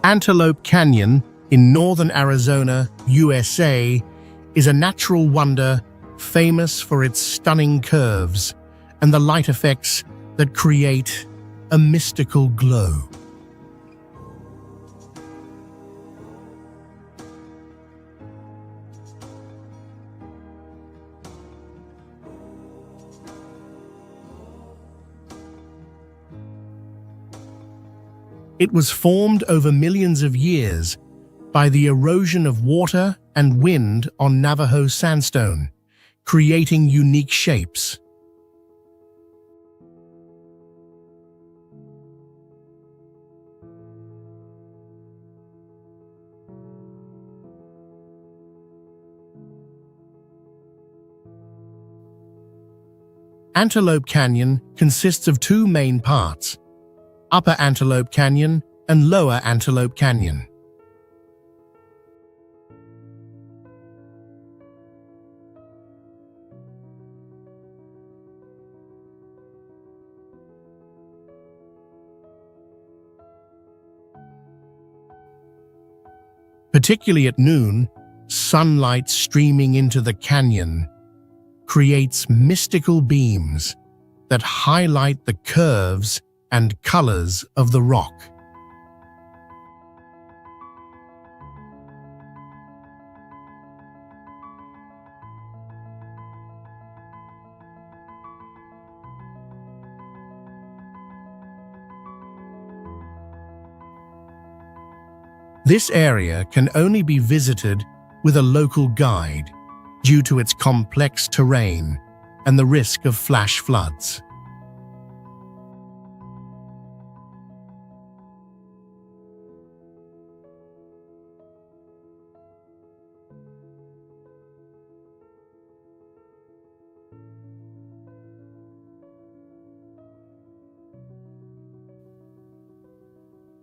Antelope Canyon in northern Arizona, USA, is a natural wonder famous for its stunning curves and the light effects that create a mystical glow. It was formed over millions of years by the erosion of water and wind on Navajo sandstone, creating unique shapes. Antelope Canyon consists of two main parts: Upper Antelope Canyon and Lower Antelope Canyon. Particularly at noon, sunlight streaming into the canyon creates mystical beams that highlight the curves and colors of the rock. This area can only be visited with a local guide due to its complex terrain, and the risk of flash floods.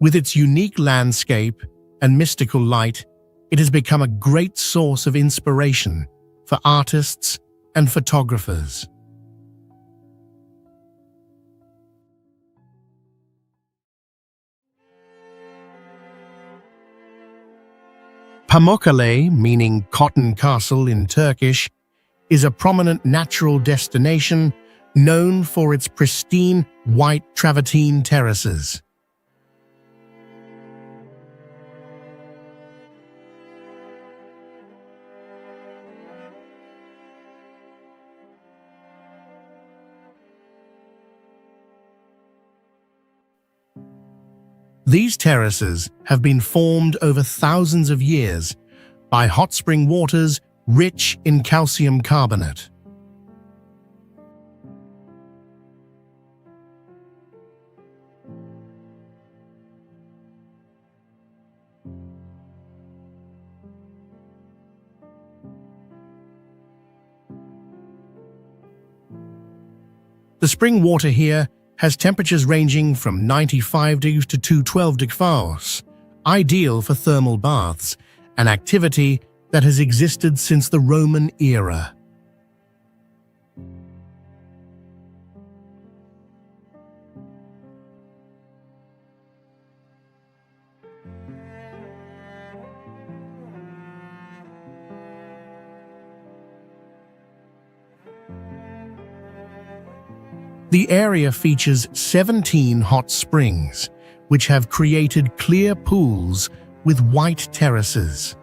With its unique landscape and mystical light, it has become a great source of inspiration for artists and photographers. Pamukkale, meaning Cotton Castle in Turkish, is a prominent natural destination known for its pristine white travertine terraces. These terraces have been formed over thousands of years by hot spring waters rich in calcium carbonate. The spring water here has temperatures ranging from 95 degrees to 212 degrees, ideal for thermal baths, an activity that has existed since the Roman era. The area features 17 hot springs, which have created clear pools with white terraces.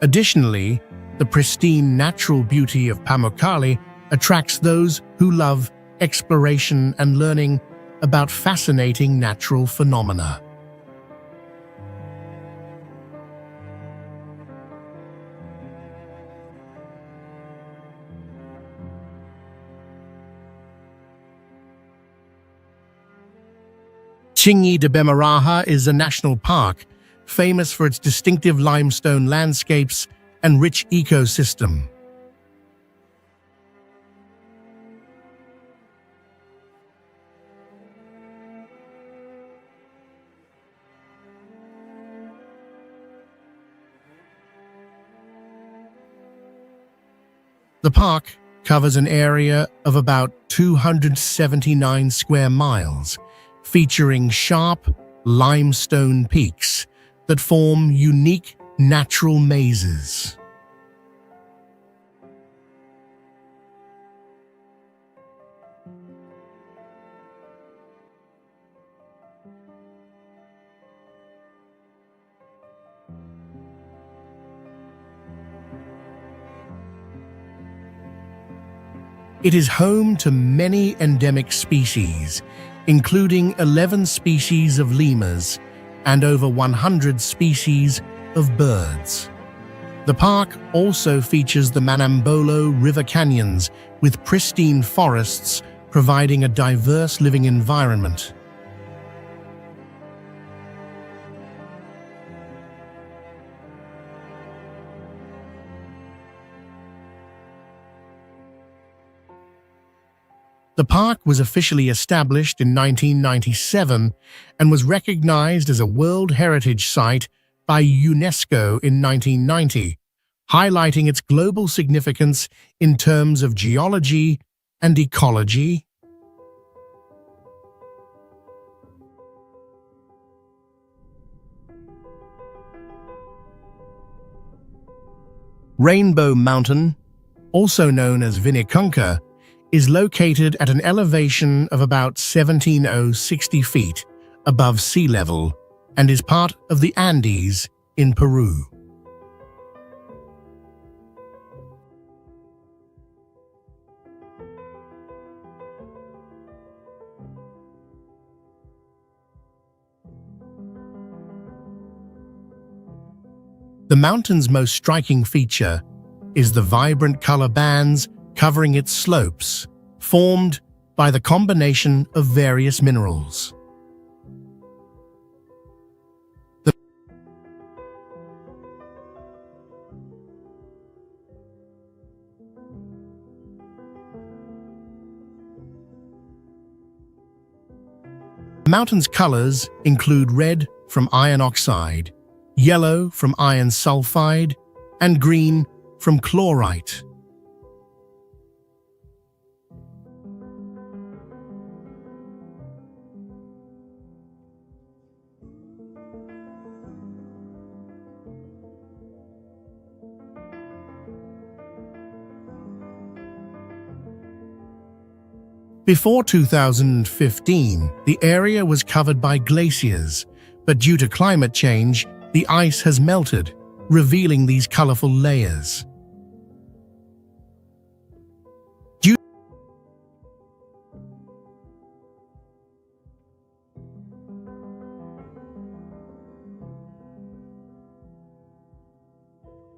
Additionally, the pristine natural beauty of Pamukkale attracts those who love exploration and learning about fascinating natural phenomena. Chingi de Bemaraha is a national park famous for its distinctive limestone landscapes and rich ecosystem. The park covers an area of about 279 square miles, featuring sharp limestone peaks that form unique natural mazes. It is home to many endemic species, including 11 species of lemurs and over 100 species of birds. The park also features the Manambolo River canyons with pristine forests providing a diverse living environment. The park was officially established in 1997 and was recognized as a World Heritage Site by UNESCO in 1990, highlighting its global significance in terms of geology and ecology. Rainbow Mountain, also known as Vinikunka, is located at an elevation of about 17,060 feet above sea level and is part of the Andes in Peru. The mountain's most striking feature is the vibrant color bands covering its slopes, formed by the combination of various minerals. The mountain's colors include red from iron oxide, yellow from iron sulfide, and green from chlorite. Before 2015, the area was covered by glaciers, but due to climate change, the ice has melted, revealing these colorful layers. Due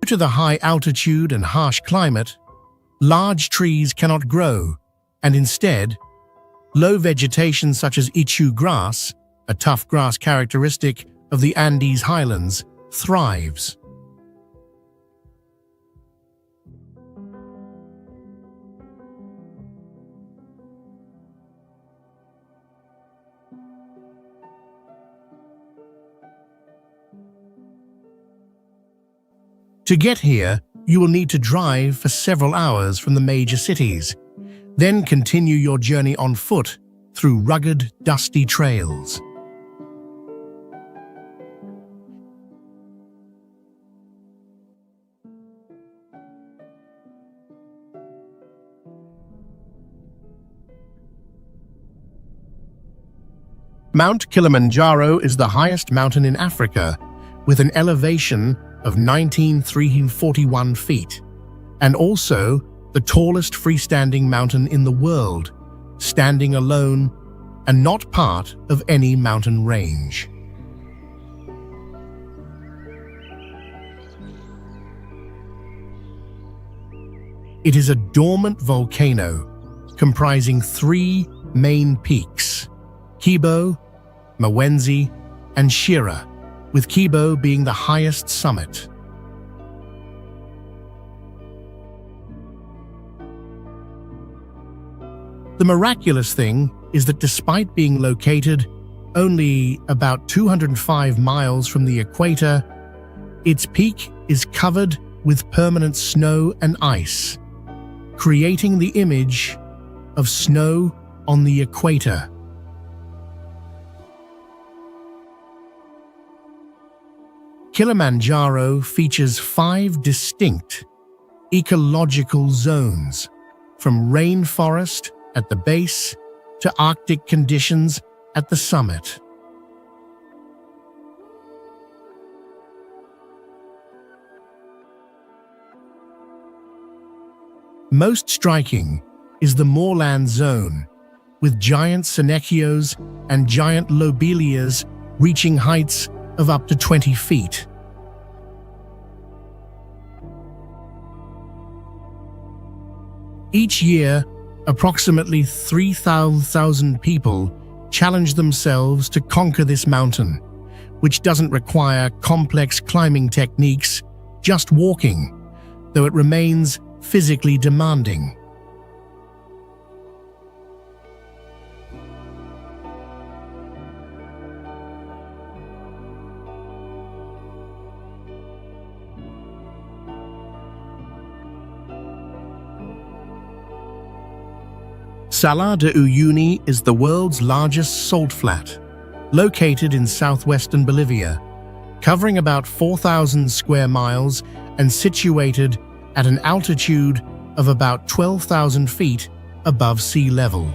to the high altitude and harsh climate, large trees cannot grow, and instead, low vegetation such as ichu grass, a tough grass characteristic of the Andes highlands, thrives. To get here, you will need to drive for several hours from the major cities, then continue your journey on foot through rugged, dusty trails. Mount Kilimanjaro is the highest mountain in Africa, with an elevation of 19,341 feet, and also the tallest freestanding mountain in the world, standing alone and not part of any mountain range. It is a dormant volcano comprising three main peaks: Kibo, Mawenzi, and Shira, with Kibo being the highest summit. The miraculous thing is that despite being located only about 205 miles from the equator, its peak is covered with permanent snow and ice, creating the image of snow on the equator. Kilimanjaro features 5 distinct ecological zones, from rainforest at the base to Arctic conditions at the summit. Most striking is the moorland zone, with giant senechios and giant lobelias reaching heights of up to 20 feet. Each year, approximately 3,000 people challenge themselves to conquer this mountain, which doesn't require complex climbing techniques, just walking, though it remains physically demanding. Salar de Uyuni is the world's largest salt flat, located in southwestern Bolivia, covering about 4,000 square miles and situated at an altitude of about 12,000 feet above sea level.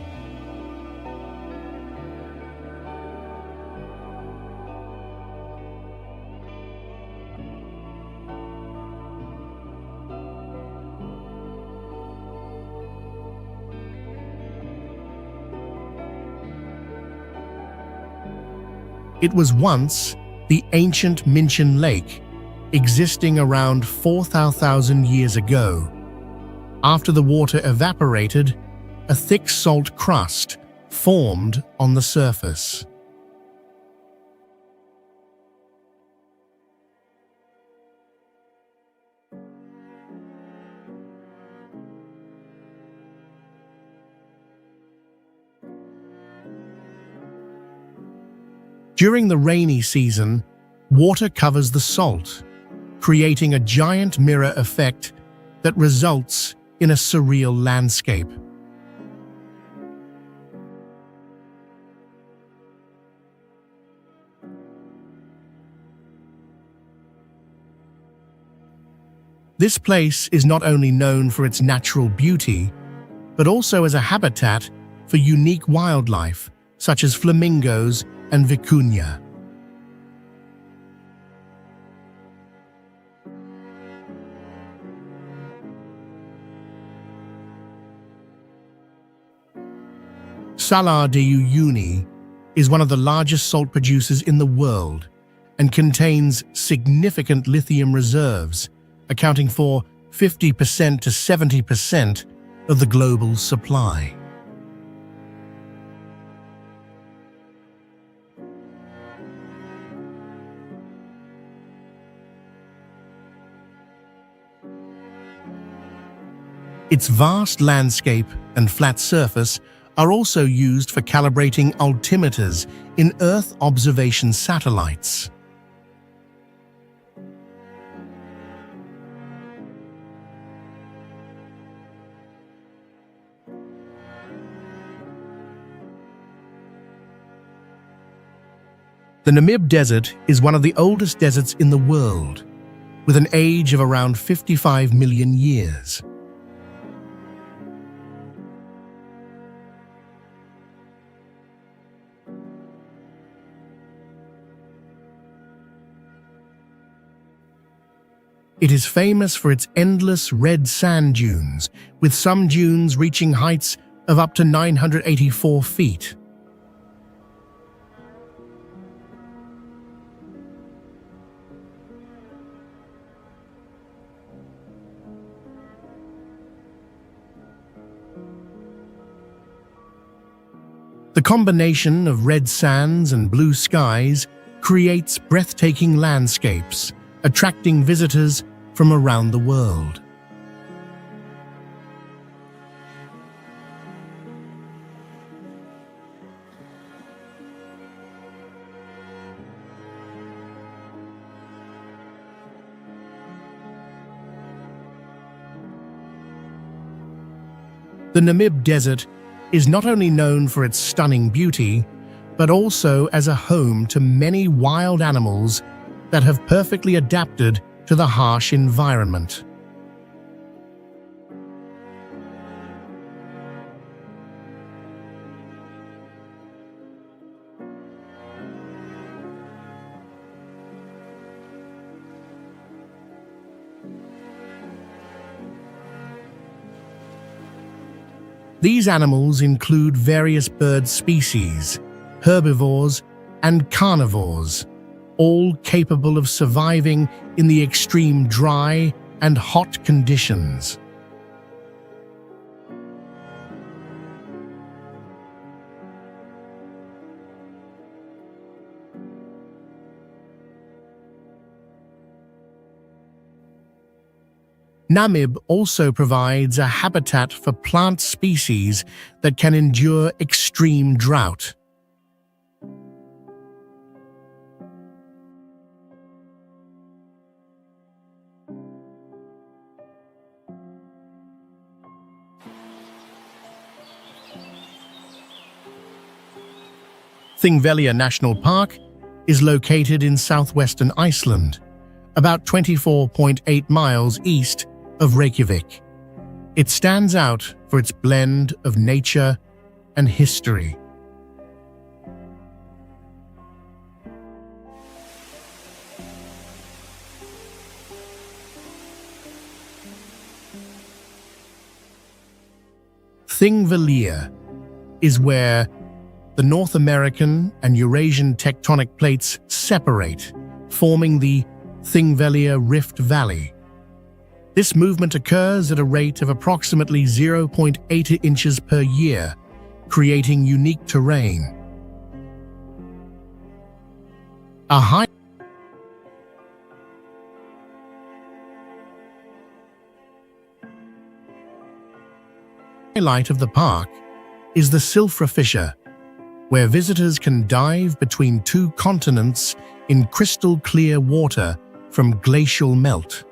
It was once the ancient Minchin Lake, existing around 4,000 years ago. After the water evaporated, a thick salt crust formed on the surface. During the rainy season, water covers the salt, creating a giant mirror effect that results in a surreal landscape. This place is not only known for its natural beauty, but also as a habitat for unique wildlife, such as flamingos and vicuña. Salar de Uyuni is one of the largest salt producers in the world and contains significant lithium reserves, accounting for 50% to 70% of the global supply. Its vast landscape and flat surface are also used for calibrating altimeters in Earth observation satellites. The Namib Desert is one of the oldest deserts in the world, with an age of around 55 million years. It is famous for its endless red sand dunes, with some dunes reaching heights of up to 984 feet. The combination of red sands and blue skies creates breathtaking landscapes, attracting visitors from around the world. The Namib Desert is not only known for its stunning beauty, but also as a home to many wild animals that have perfectly adapted to the harsh environment. These animals include various bird species, herbivores, and carnivores, all capable of surviving in the extreme dry and hot conditions. Namib also provides a habitat for plant species that can endure extreme drought. Thingvellir National Park is located in southwestern Iceland, about 24.8 miles east of Reykjavik. It stands out for its blend of nature and history. Thingvellir is where the North American and Eurasian tectonic plates separate, forming the Thingvellir Rift Valley. This movement occurs at a rate of approximately 0.8 inches per year, creating unique terrain. A highlight of the park is the Silfra Fissure, where visitors can dive between two continents in crystal-clear water from glacial melt.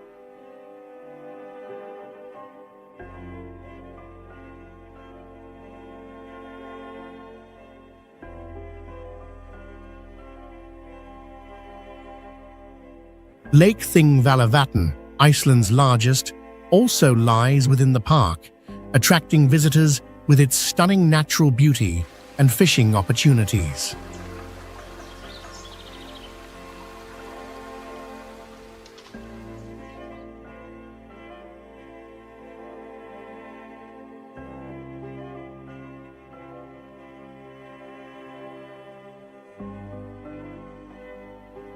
Lake Thingvallavatn, Iceland's largest, also lies within the park, attracting visitors with its stunning natural beauty and fishing opportunities.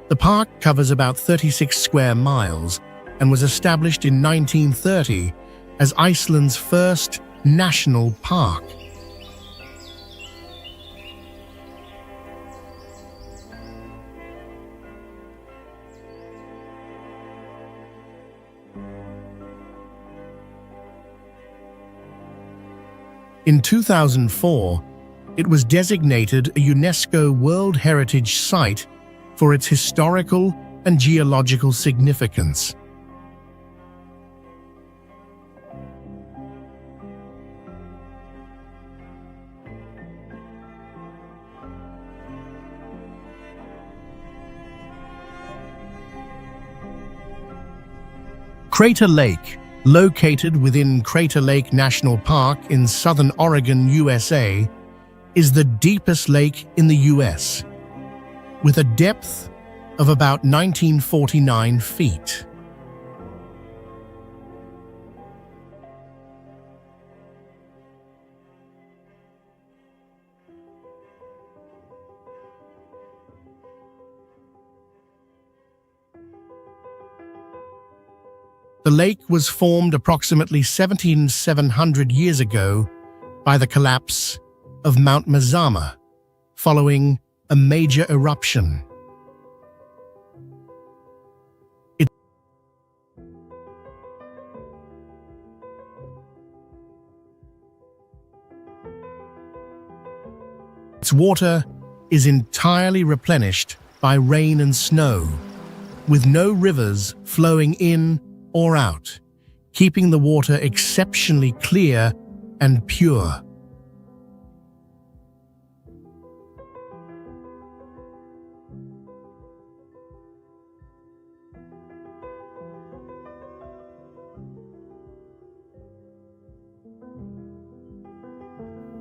The park covers about 36 square miles and was established in 1930 as Iceland's first national park. In 2004, it was designated a UNESCO World Heritage Site for its historical and geological significance. Crater Lake, located within Crater Lake National Park in southern Oregon, USA, is the deepest lake in the US, with a depth of about 1949 feet. The lake was formed approximately 17,700 years ago by the collapse of Mount Mazama, following a major eruption. Its water is entirely replenished by rain and snow, with no rivers flowing in or out, keeping the water exceptionally clear and pure.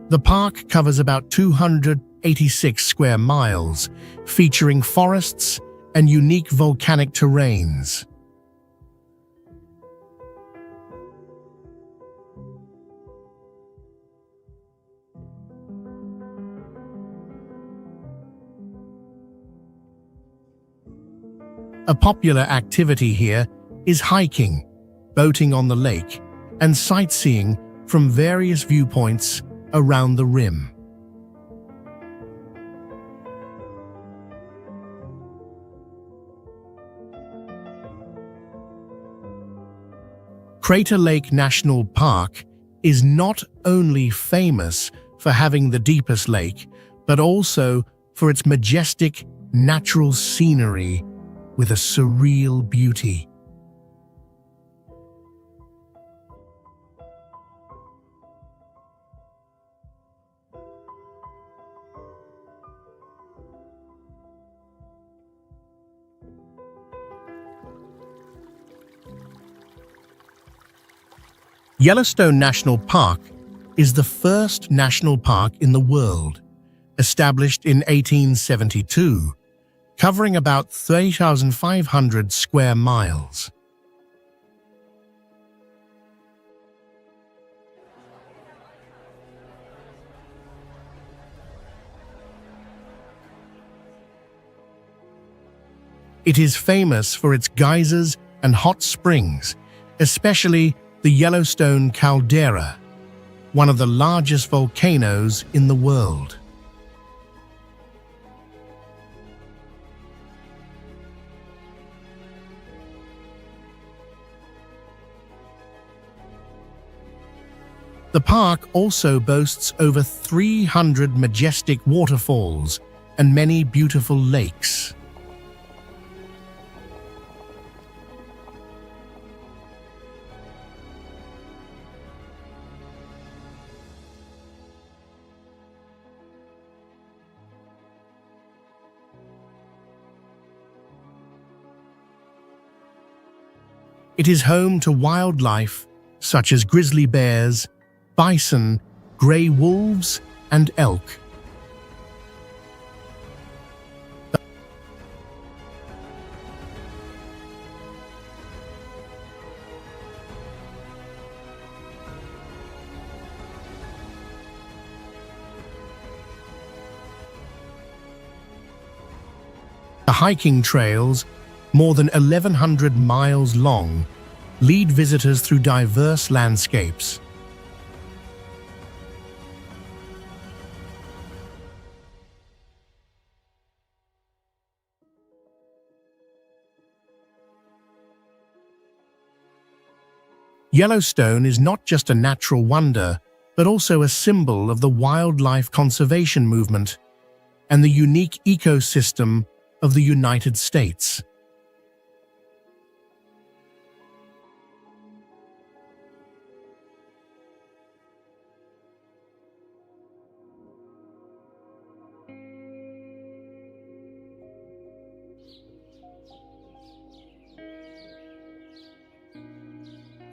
The park covers about 286 square miles, featuring forests and unique volcanic terrains. A popular activity here is hiking, boating on the lake, and sightseeing from various viewpoints around the rim. Crater Lake National Park is not only famous for having the deepest lake, but also for its majestic natural scenery with a surreal beauty. Yellowstone National Park is the first national park in the world, established in 1872, covering about 3,500 square miles. It is famous for its geysers and hot springs, especially the Yellowstone caldera, one of the largest volcanoes in the world. The park also boasts over 300 majestic waterfalls and many beautiful lakes. It is home to wildlife such as grizzly bears, bison, grey wolves, and elk. The hiking trails, more than 1,100 miles long, lead visitors through diverse landscapes. Yellowstone is not just a natural wonder, but also a symbol of the wildlife conservation movement and the unique ecosystem of the United States.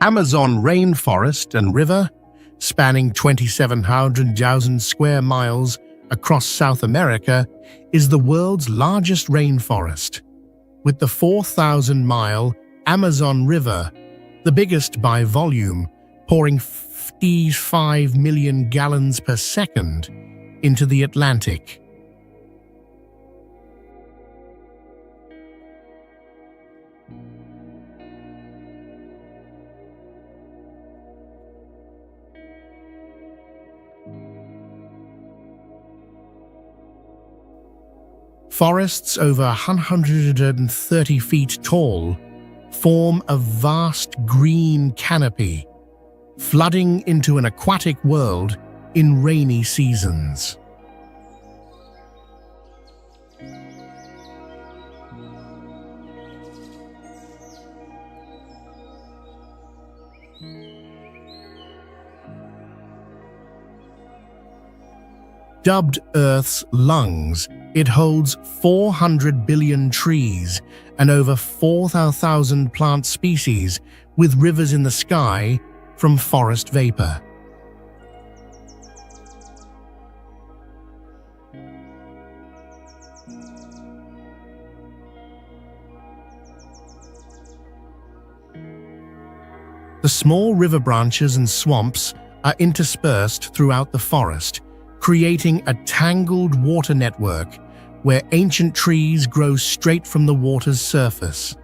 Amazon rainforest and river, spanning 2,700,000 square miles across South America, is the world's largest rainforest, with the 4,000-mile Amazon River, the biggest by volume, pouring 55 million gallons per second into the Atlantic. Forests over 130 feet tall form a vast green canopy, flooding into an aquatic world in rainy seasons. Dubbed Earth's lungs, it holds 400 billion trees and over 4,000 plant species, with rivers in the sky from forest vapor. The small river branches and swamps are interspersed throughout the forest, creating a tangled water network where ancient trees grow straight from the water's surface.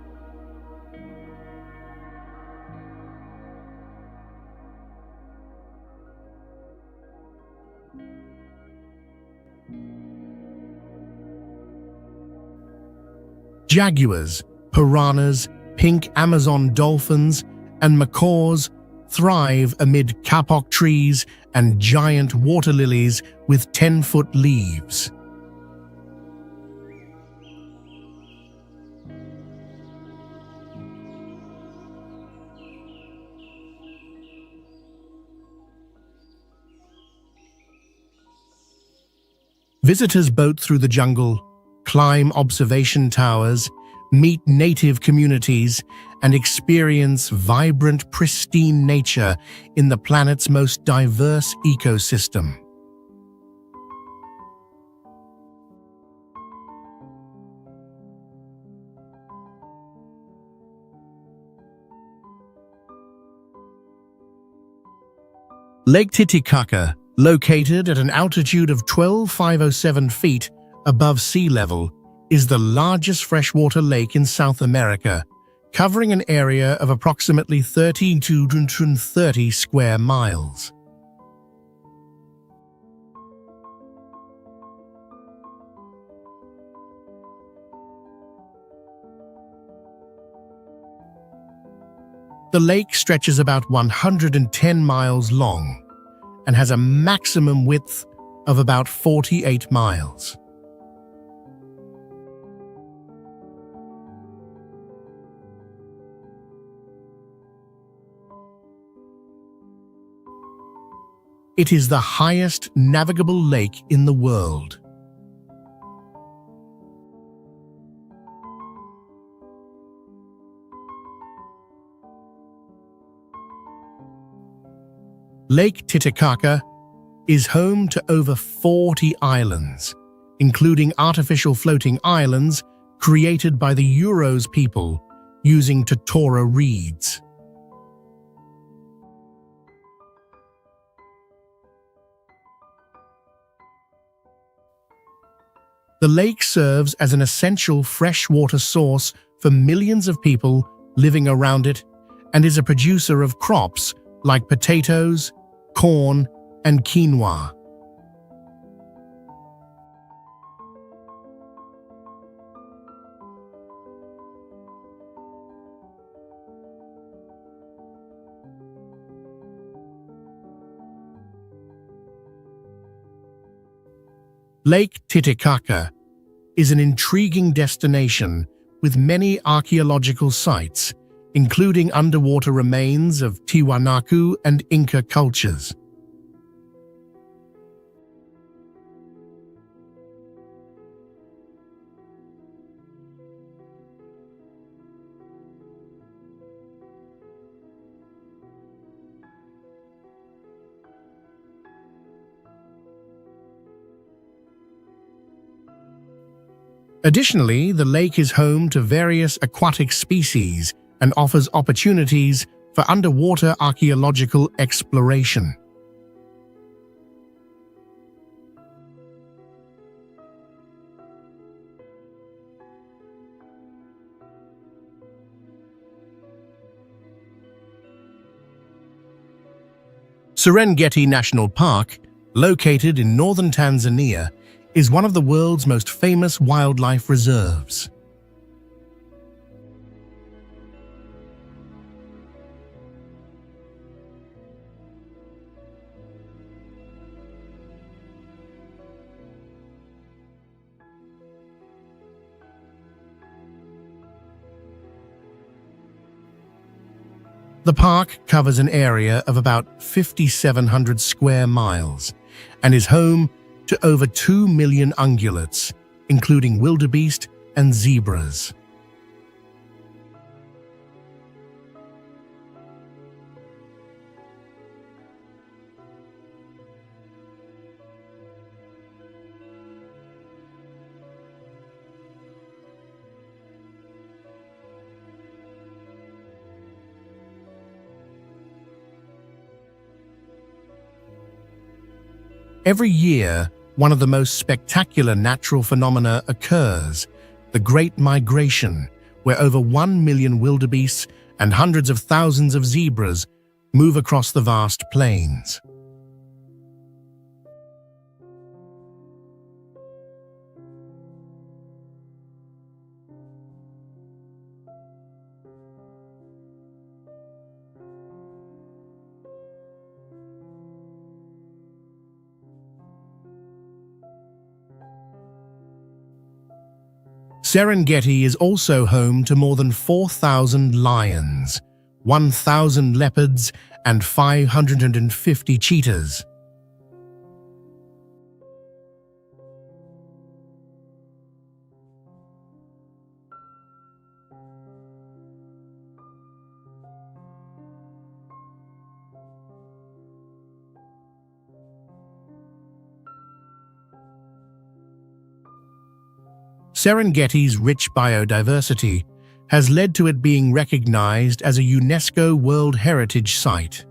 Jaguars, piranhas, pink Amazon dolphins, and macaws thrive amid kapok trees and giant water lilies with 10-foot leaves. Visitors boat through the jungle, climb observation towers, meet native communities, and experience vibrant, pristine nature in the planet's most diverse ecosystem. Lake Titicaca, located at an altitude of 12,507 feet above sea level, is the largest freshwater lake in South America, covering an area of approximately 1,330 square miles. The lake stretches about 110 miles long and has a maximum width of about 48 miles. It is the highest navigable lake in the world. Lake Titicaca is home to over 40 islands, including artificial floating islands created by the Euros people using totora reeds. The lake serves as an essential freshwater source for millions of people living around it and is a producer of crops like potatoes, corn, and quinoa. Lake Titicaca is an intriguing destination with many archaeological sites, including underwater remains of Tiwanaku and Inca cultures. Additionally, the lake is home to various aquatic species and offers opportunities for underwater archaeological exploration. Serengeti National Park, located in northern Tanzania, is one of the world's most famous wildlife reserves. The park covers an area of about 5,700 square miles and is home to over 2 million ungulates, including wildebeest and zebras. Every year, one of the most spectacular natural phenomena occurs, the Great Migration, where over 1 million wildebeests and hundreds of thousands of zebras move across the vast plains. Serengeti is also home to more than 4,000 lions, 1,000 leopards, and 550 cheetahs. Serengeti's rich biodiversity has led to it being recognized as a UNESCO World Heritage Site.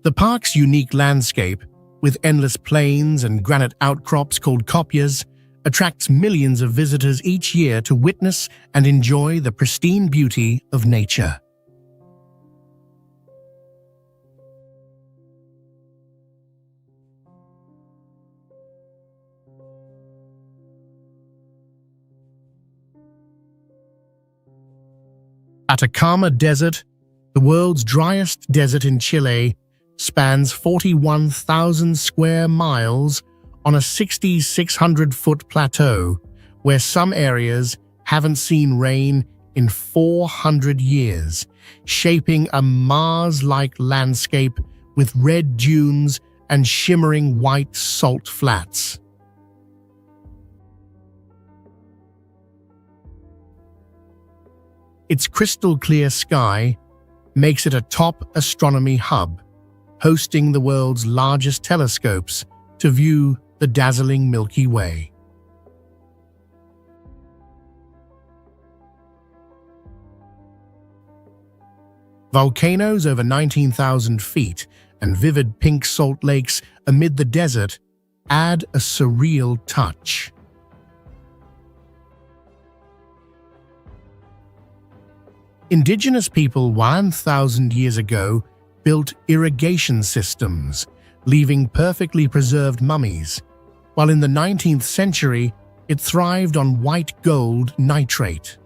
The park's unique landscape, with endless plains and granite outcrops called kopjes, attracts millions of visitors each year to witness and enjoy the pristine beauty of nature. Atacama Desert, the world's driest desert in Chile, spans 41,000 square miles on a 6,600-foot plateau where some areas haven't seen rain in 400 years, shaping a Mars-like landscape with red dunes and shimmering white salt flats. Its crystal-clear sky makes it a top astronomy hub, hosting the world's largest telescopes to view the dazzling Milky Way. Volcanoes over 19,000 feet and vivid pink salt lakes amid the desert add a surreal touch. Indigenous people 1,000 years ago built irrigation systems, leaving perfectly preserved mummies, while in the 19th century it thrived on white gold nitrate.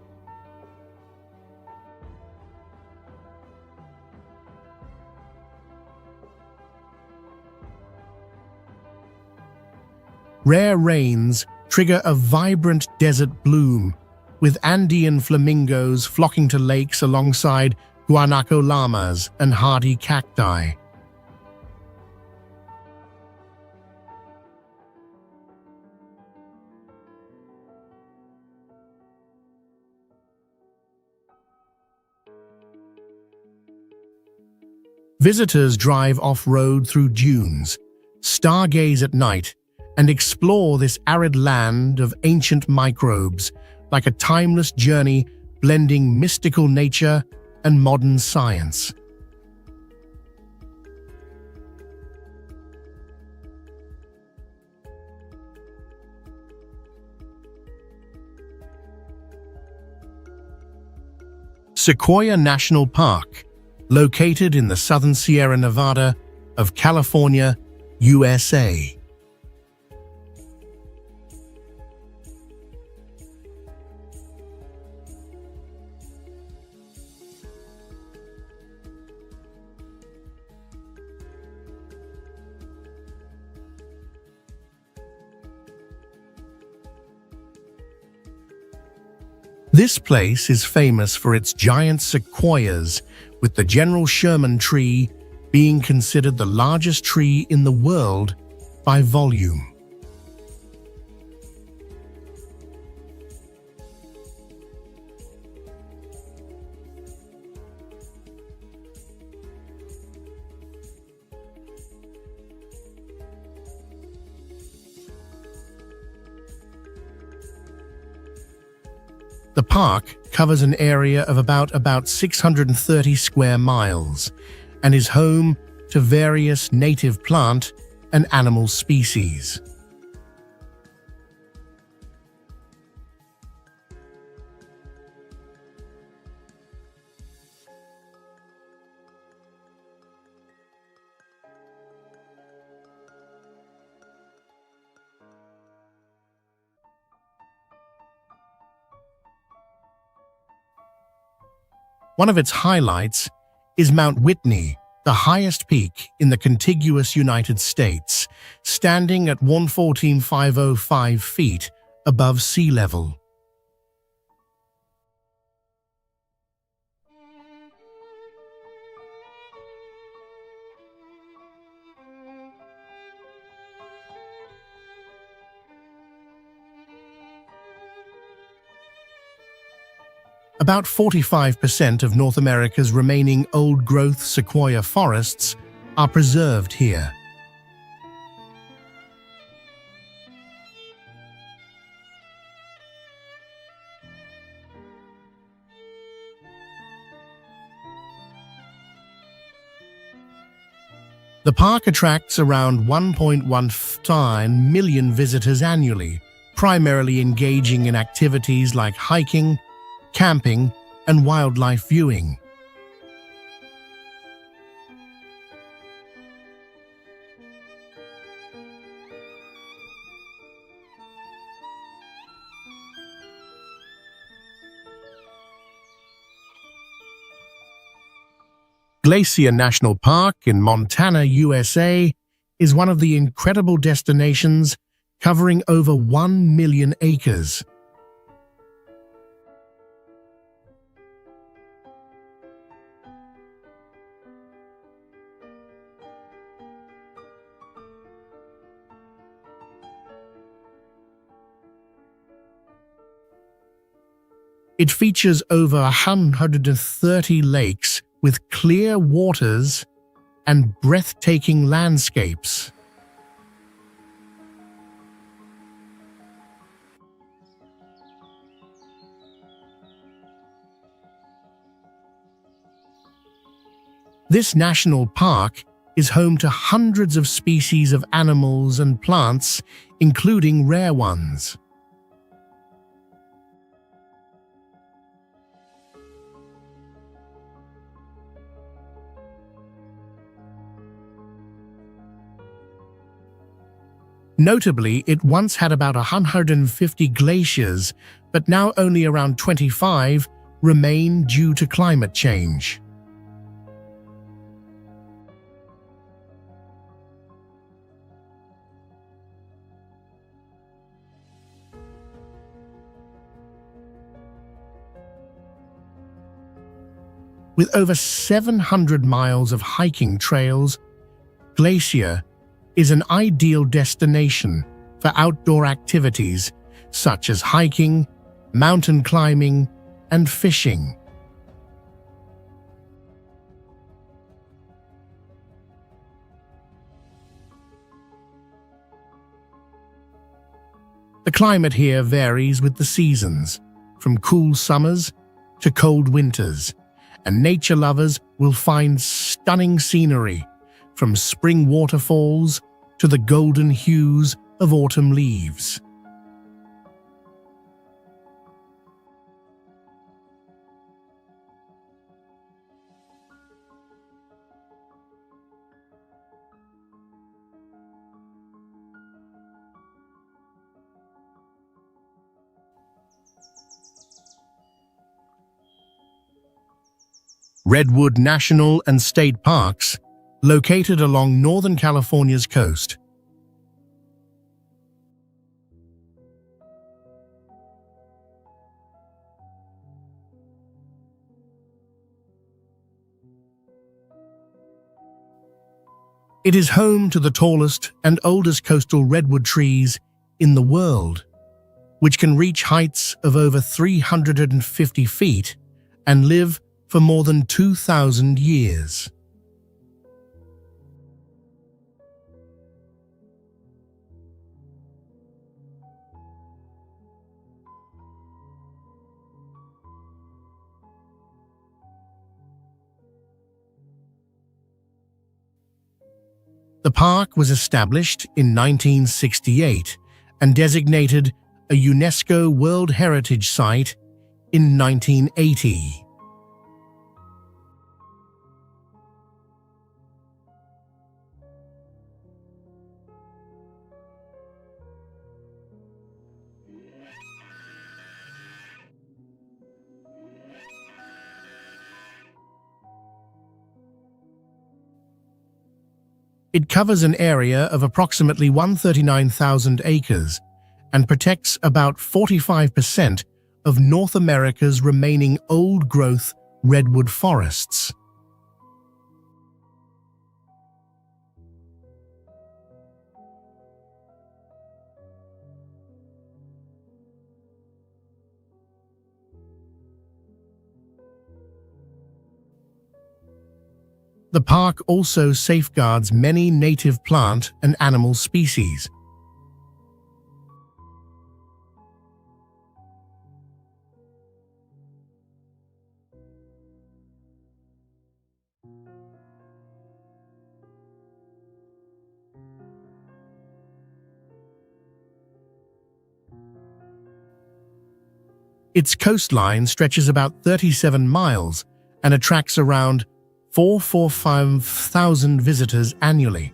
Rare rains trigger a vibrant desert bloom, with Andean flamingos flocking to lakes alongside guanaco llamas and hardy cacti. Visitors drive off-road through dunes, stargaze at night, and explore this arid land of ancient microbes, like a timeless journey blending mystical nature and modern science. Sequoia National Park, located in the southern Sierra Nevada of California, USA. This place is famous for its giant sequoias, with the General Sherman tree being considered the largest tree in the world by volume. The park covers an area of about 630 square miles and is home to various native plant and animal species. One of its highlights is Mount Whitney, the highest peak in the contiguous United States, standing at 114,505 feet above sea level. About 45% of North America's remaining old-growth sequoia forests are preserved here. The park attracts around 1.15 million visitors annually, primarily engaging in activities like hiking, camping, and wildlife viewing. Glacier National Park in Montana, USA, is one of the incredible destinations covering over 1 million acres. It features over 130 lakes with clear waters and breathtaking landscapes. This national park is home to hundreds of species of animals and plants, including rare ones. Notably, it once had about 150 glaciers, but now only around 25 remain due to climate change. With over 700 miles of hiking trails, Glacier is an ideal destination for outdoor activities such as hiking, mountain climbing, and fishing. The climate here varies with the seasons, from cool summers to cold winters, and nature lovers will find stunning scenery, from spring waterfalls to the golden hues of autumn leaves. Redwood National and State Parks, located along Northern California's coast. It is home to the tallest and oldest coastal redwood trees in the world, which can reach heights of over 350 feet and live for more than 2,000 years. The park was established in 1968 and designated a UNESCO World Heritage Site in 1980. It covers an area of approximately 139,000 acres and protects about 45% of North America's remaining old-growth redwood forests. The park also safeguards many native plant and animal species. Its coastline stretches about 37 miles and attracts around 445,000 visitors annually.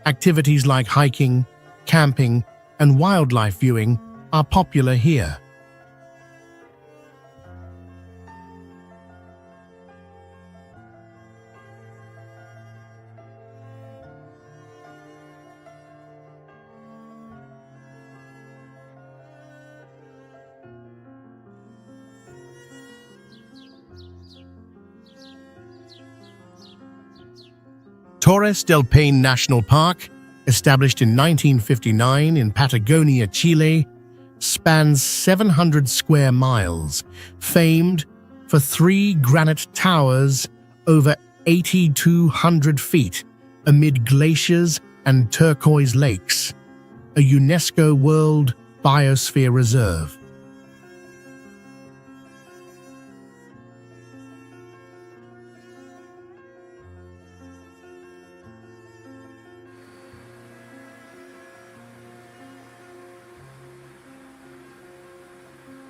Activities like hiking, camping, and wildlife viewing are popular here. Torres del Paine National Park, established in 1959 in Patagonia, Chile, spans 700 square miles, famed for 3 granite towers over 8,200 feet amid glaciers and turquoise lakes, a UNESCO World Biosphere Reserve.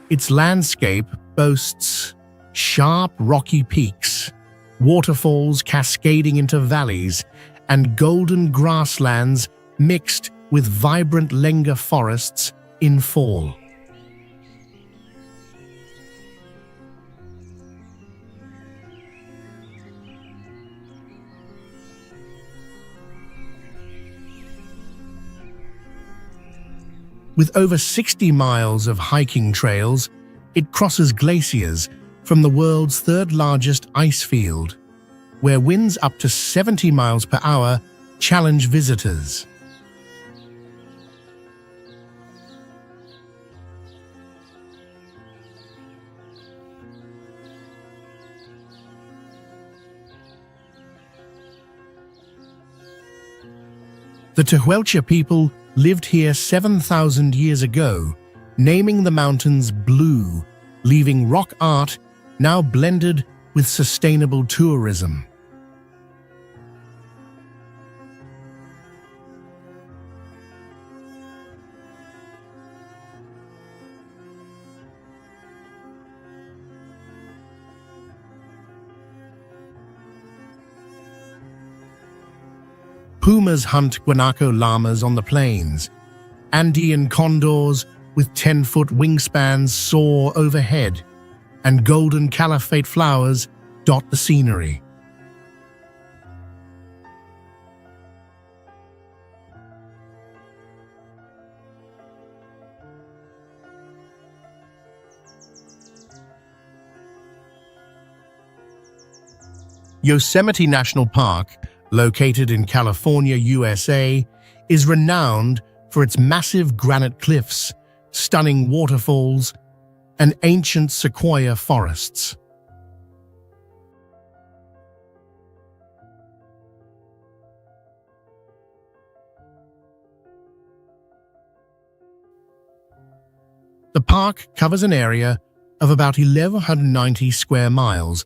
Its landscape boasts sharp rocky peaks, waterfalls cascading into valleys, and golden grasslands mixed with vibrant lenga forests in fall. With over 60 miles of hiking trails, it crosses glaciers from the world's third-largest ice field, where winds up to 70 miles per hour challenge visitors. The Tehuelche people lived here 7,000 years ago, naming the mountains blue, leaving rock art now blended with sustainable tourism. Pumas hunt guanaco llamas on the plains. Andean condors with 10-foot wingspans soar overhead, and golden caliphate flowers dot the scenery. Yosemite National Park, located in California, USA, is renowned for its massive granite cliffs, stunning waterfalls, and ancient sequoia forests. The park covers an area of about 1,190 square miles,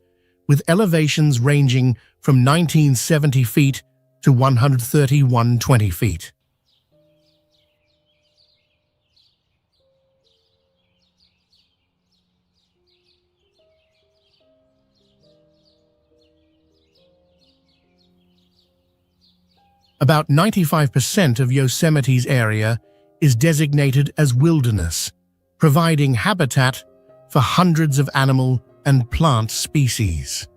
with elevations ranging from 1970 feet to 131.20 feet. About 95% of Yosemite's area is designated as wilderness, providing habitat for hundreds of animal and plant species.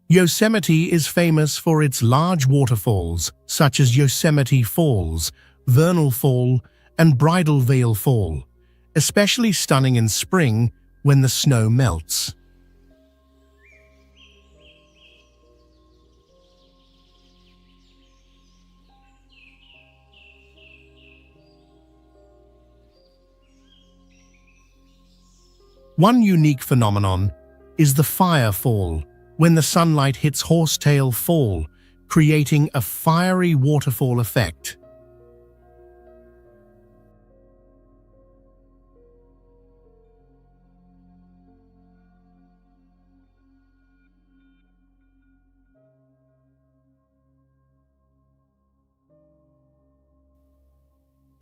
Yosemite is famous for its large waterfalls, such as Yosemite Falls, Vernal Fall, and Bridal Veil Fall, especially stunning in spring when the snow melts. One unique phenomenon is the fire fall, when the sunlight hits Horsetail Fall, creating a fiery waterfall effect.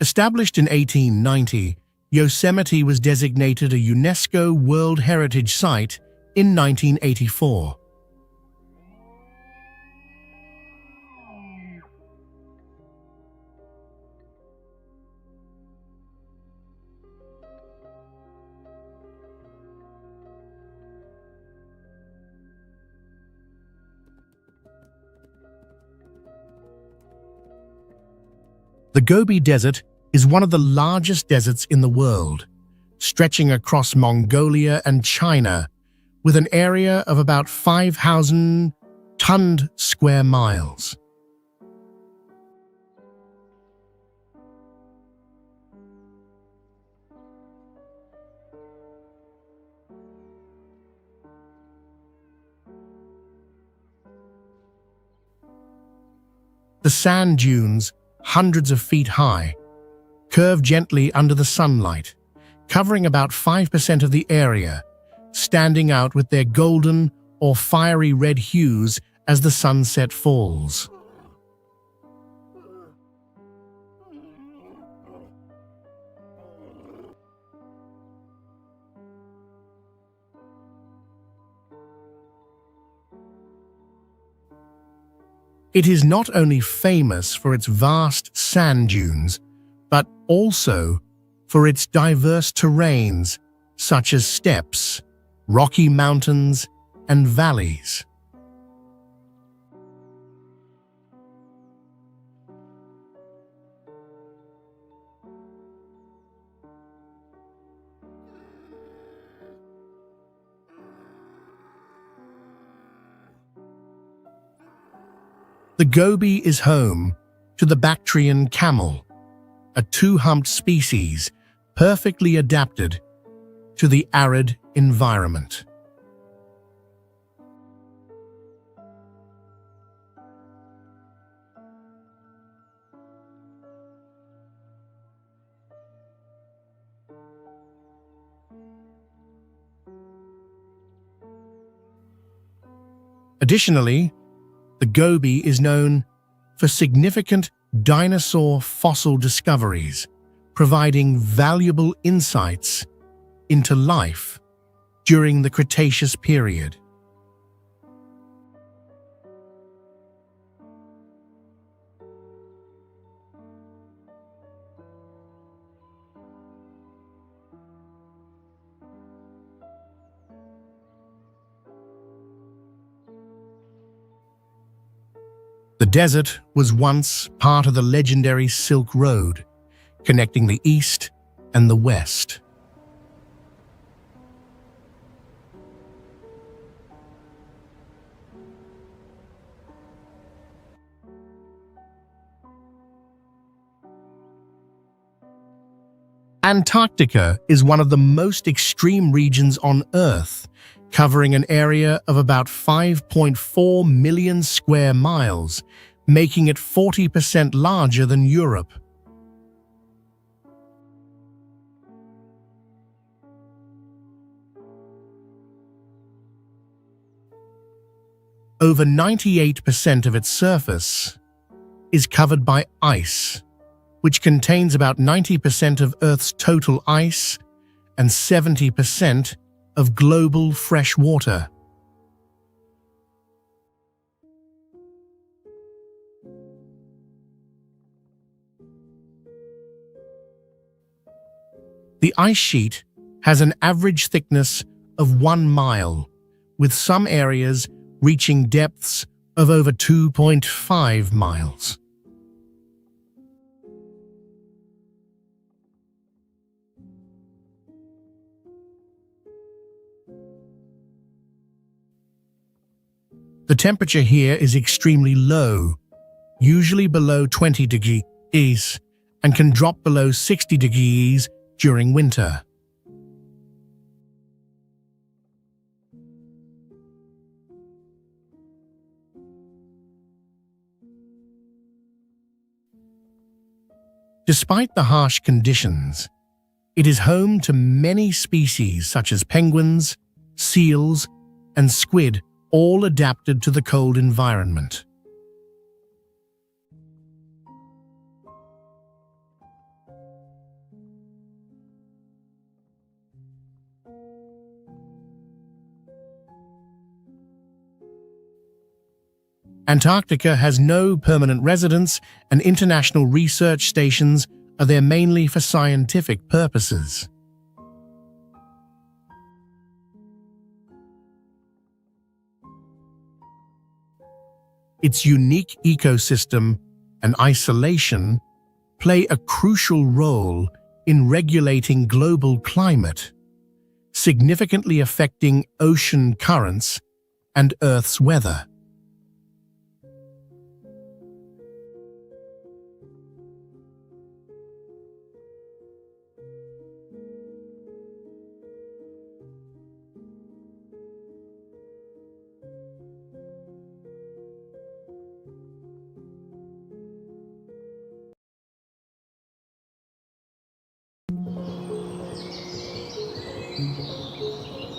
Established in 1890, Yosemite was designated a UNESCO World Heritage Site in 1984. The Gobi Desert is one of the largest deserts in the world, stretching across Mongolia and China, with an area of about 5,000 square miles. The sand dunes, hundreds of feet high, curve gently under the sunlight, covering about 5% of the area, standing out with their golden or fiery red hues as the sunset falls. It is not only famous for its vast sand dunes, but also for its diverse terrains, such as steppes, rocky mountains, and valleys. The Gobi is home to the Bactrian camel, a two-humped species perfectly adapted to the arid environment. Additionally, the Gobi is known for significant dinosaur fossil discoveries, providing valuable insights into life during the Cretaceous period. The desert was once part of the legendary Silk Road, connecting the East and the West. Antarctica is one of the most extreme regions on Earth, covering an area of about 5.4 million square miles, making it 40% larger than Europe. Over 98% of its surface is covered by ice, which contains about 90% of Earth's total ice and 70% of global fresh water. The ice sheet has an average thickness of 1 mile, with some areas reaching depths of over 2.5 miles. The temperature here is extremely low, usually below 20 degrees, and can drop below 60 degrees during winter. Despite the harsh conditions, it is home to many species such as penguins, seals, and squid, all adapted to the cold environment. Antarctica has no permanent residents, and international research stations are there mainly for scientific purposes. Its unique ecosystem and isolation play a crucial role in regulating global climate, significantly affecting ocean currents and Earth's weather.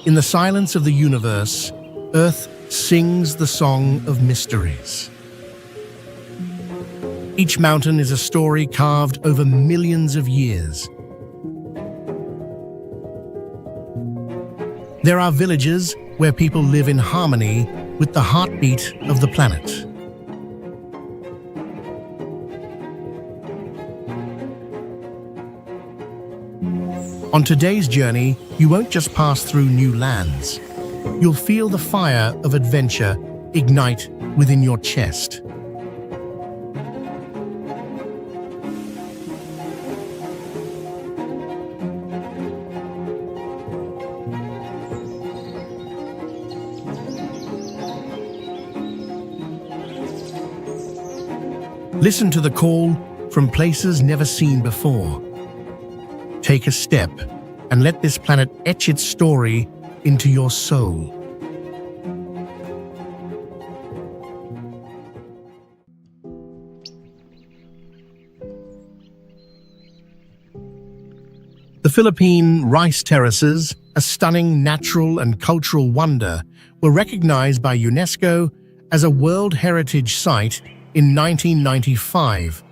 In the silence of the universe, Earth sings the song of mysteries. Each mountain is a story carved over millions of years. There are villages where people live in harmony with the heartbeat of the planet. On today's journey, you won't just pass through new lands. You'll feel the fire of adventure ignite within your chest. Listen to the call from places never seen before. Take a step and let this planet etch its story into your soul. The Philippine rice terraces, a stunning natural and cultural wonder, were recognized by UNESCO as a World Heritage Site in 1995,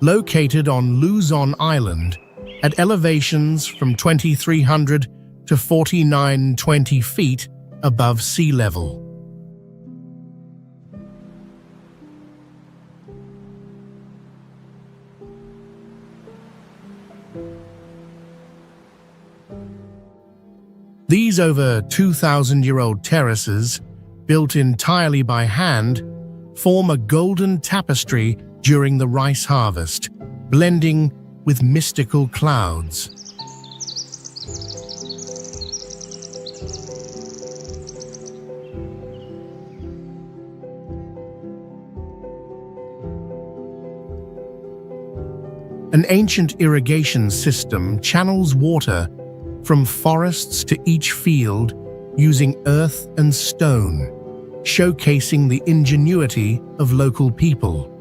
located on Luzon Island, at elevations from 2,300 to 4,920 feet above sea level. These over 2,000-year-old terraces, built entirely by hand, form a golden tapestry during the rice harvest, blending with mystical clouds. An ancient irrigation system channels water from forests to each field using earth and stone, showcasing the ingenuity of local people.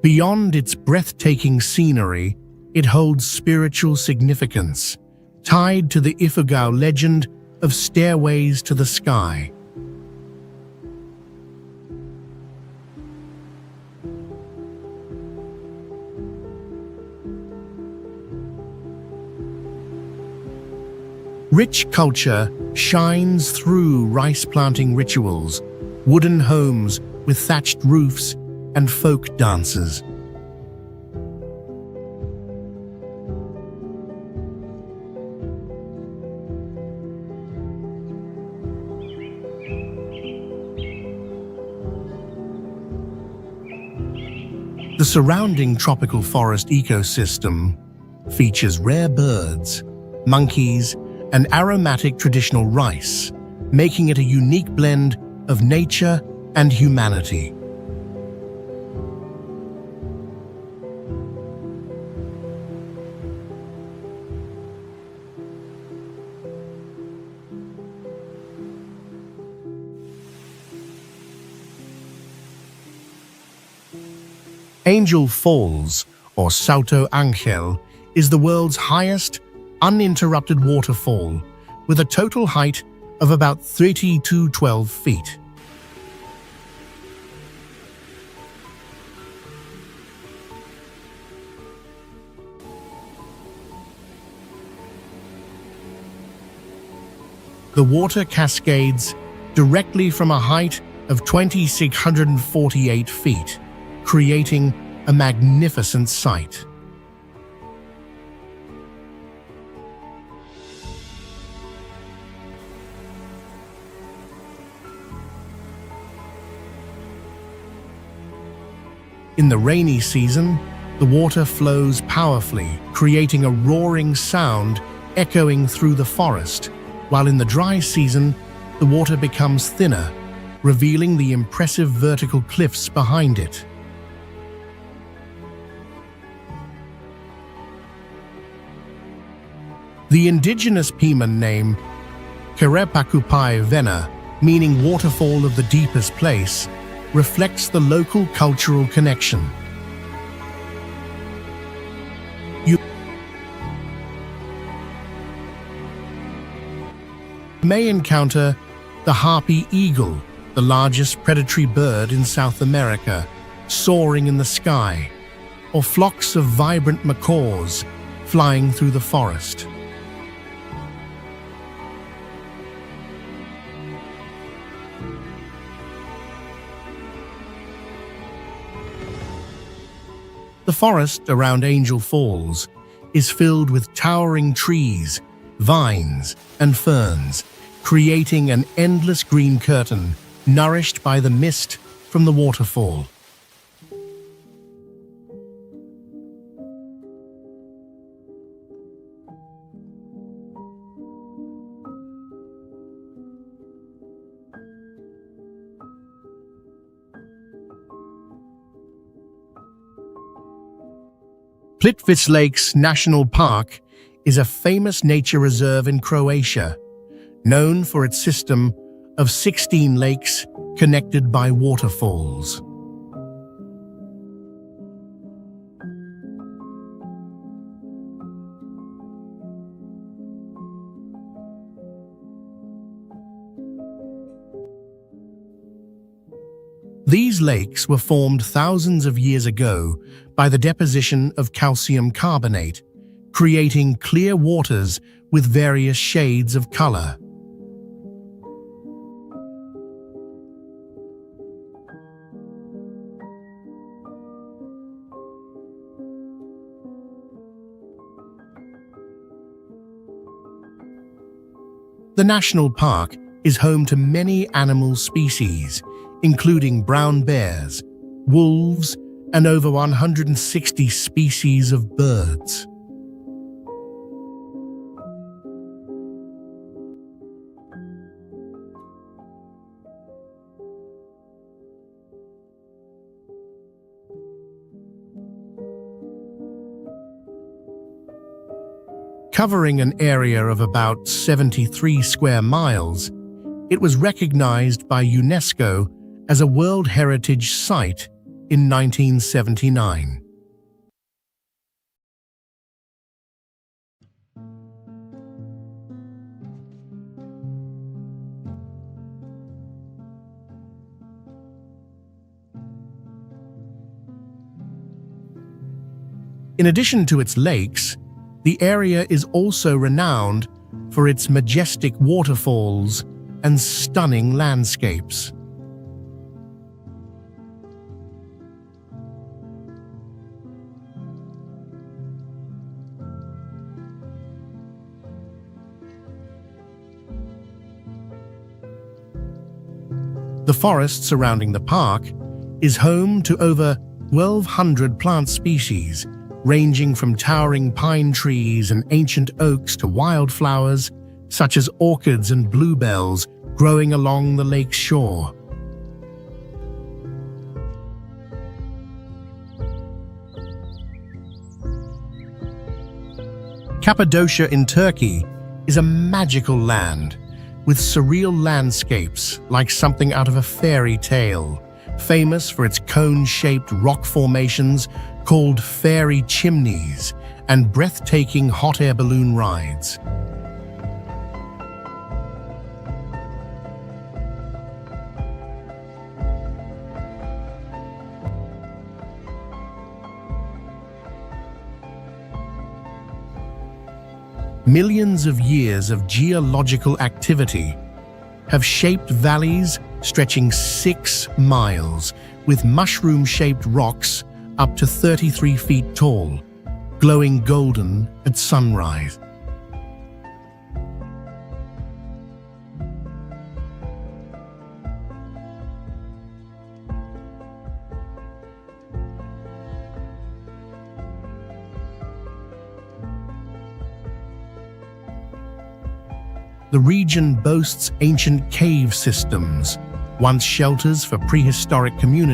Beyond its breathtaking scenery, it holds spiritual significance, tied to the Ifugao legend of stairways to the sky. Rich culture shines through rice planting rituals, wooden homes with thatched roofs, and folk dances. The surrounding tropical forest ecosystem features rare birds, monkeys, and aromatic traditional rice, making it a unique blend of nature and humanity. Angel Falls, or Salto Angel, is the world's highest, uninterrupted waterfall, with a total height of about 30 to 12 feet. The water cascades directly from a height of 2,648 feet, creating a magnificent sight. In the rainy season, the water flows powerfully, creating a roaring sound echoing through the forest, while in the dry season, the water becomes thinner, revealing the impressive vertical cliffs behind it. The indigenous Piman name, Kerepakupai Vena, meaning waterfall of the deepest place, reflects the local cultural connection. You may encounter the harpy eagle, the largest predatory bird in South America, soaring in the sky, or flocks of vibrant macaws flying through the forest. The forest around Angel Falls is filled with towering trees, vines, and ferns, creating an endless green curtain nourished by the mist from the waterfall. Plitvice Lakes National Park is a famous nature reserve in Croatia, known for its system of 16 lakes connected by waterfalls. These lakes were formed thousands of years ago by the deposition of calcium carbonate, creating clear waters with various shades of color. The national park is home to many animal species, including brown bears, wolves, and over 160 species of birds. Covering an area of about 73 square miles, it was recognized by UNESCO as a World Heritage Site in 1979. In addition to its lakes, the area is also renowned for its majestic waterfalls and stunning landscapes. The forest surrounding the park is home to over 1,200 plant species, ranging from towering pine trees and ancient oaks to wildflowers, such as orchids and bluebells growing along the lake's shore. Cappadocia in Turkey is a magical land with surreal landscapes like something out of a fairy tale, famous for its cone-shaped rock formations called fairy chimneys and breathtaking hot air balloon rides. Millions of years of geological activity have shaped valleys stretching 6 miles with mushroom-shaped rocks up to 33 feet tall, glowing golden at sunrise. The region boasts ancient cave systems, once shelters for prehistoric communities.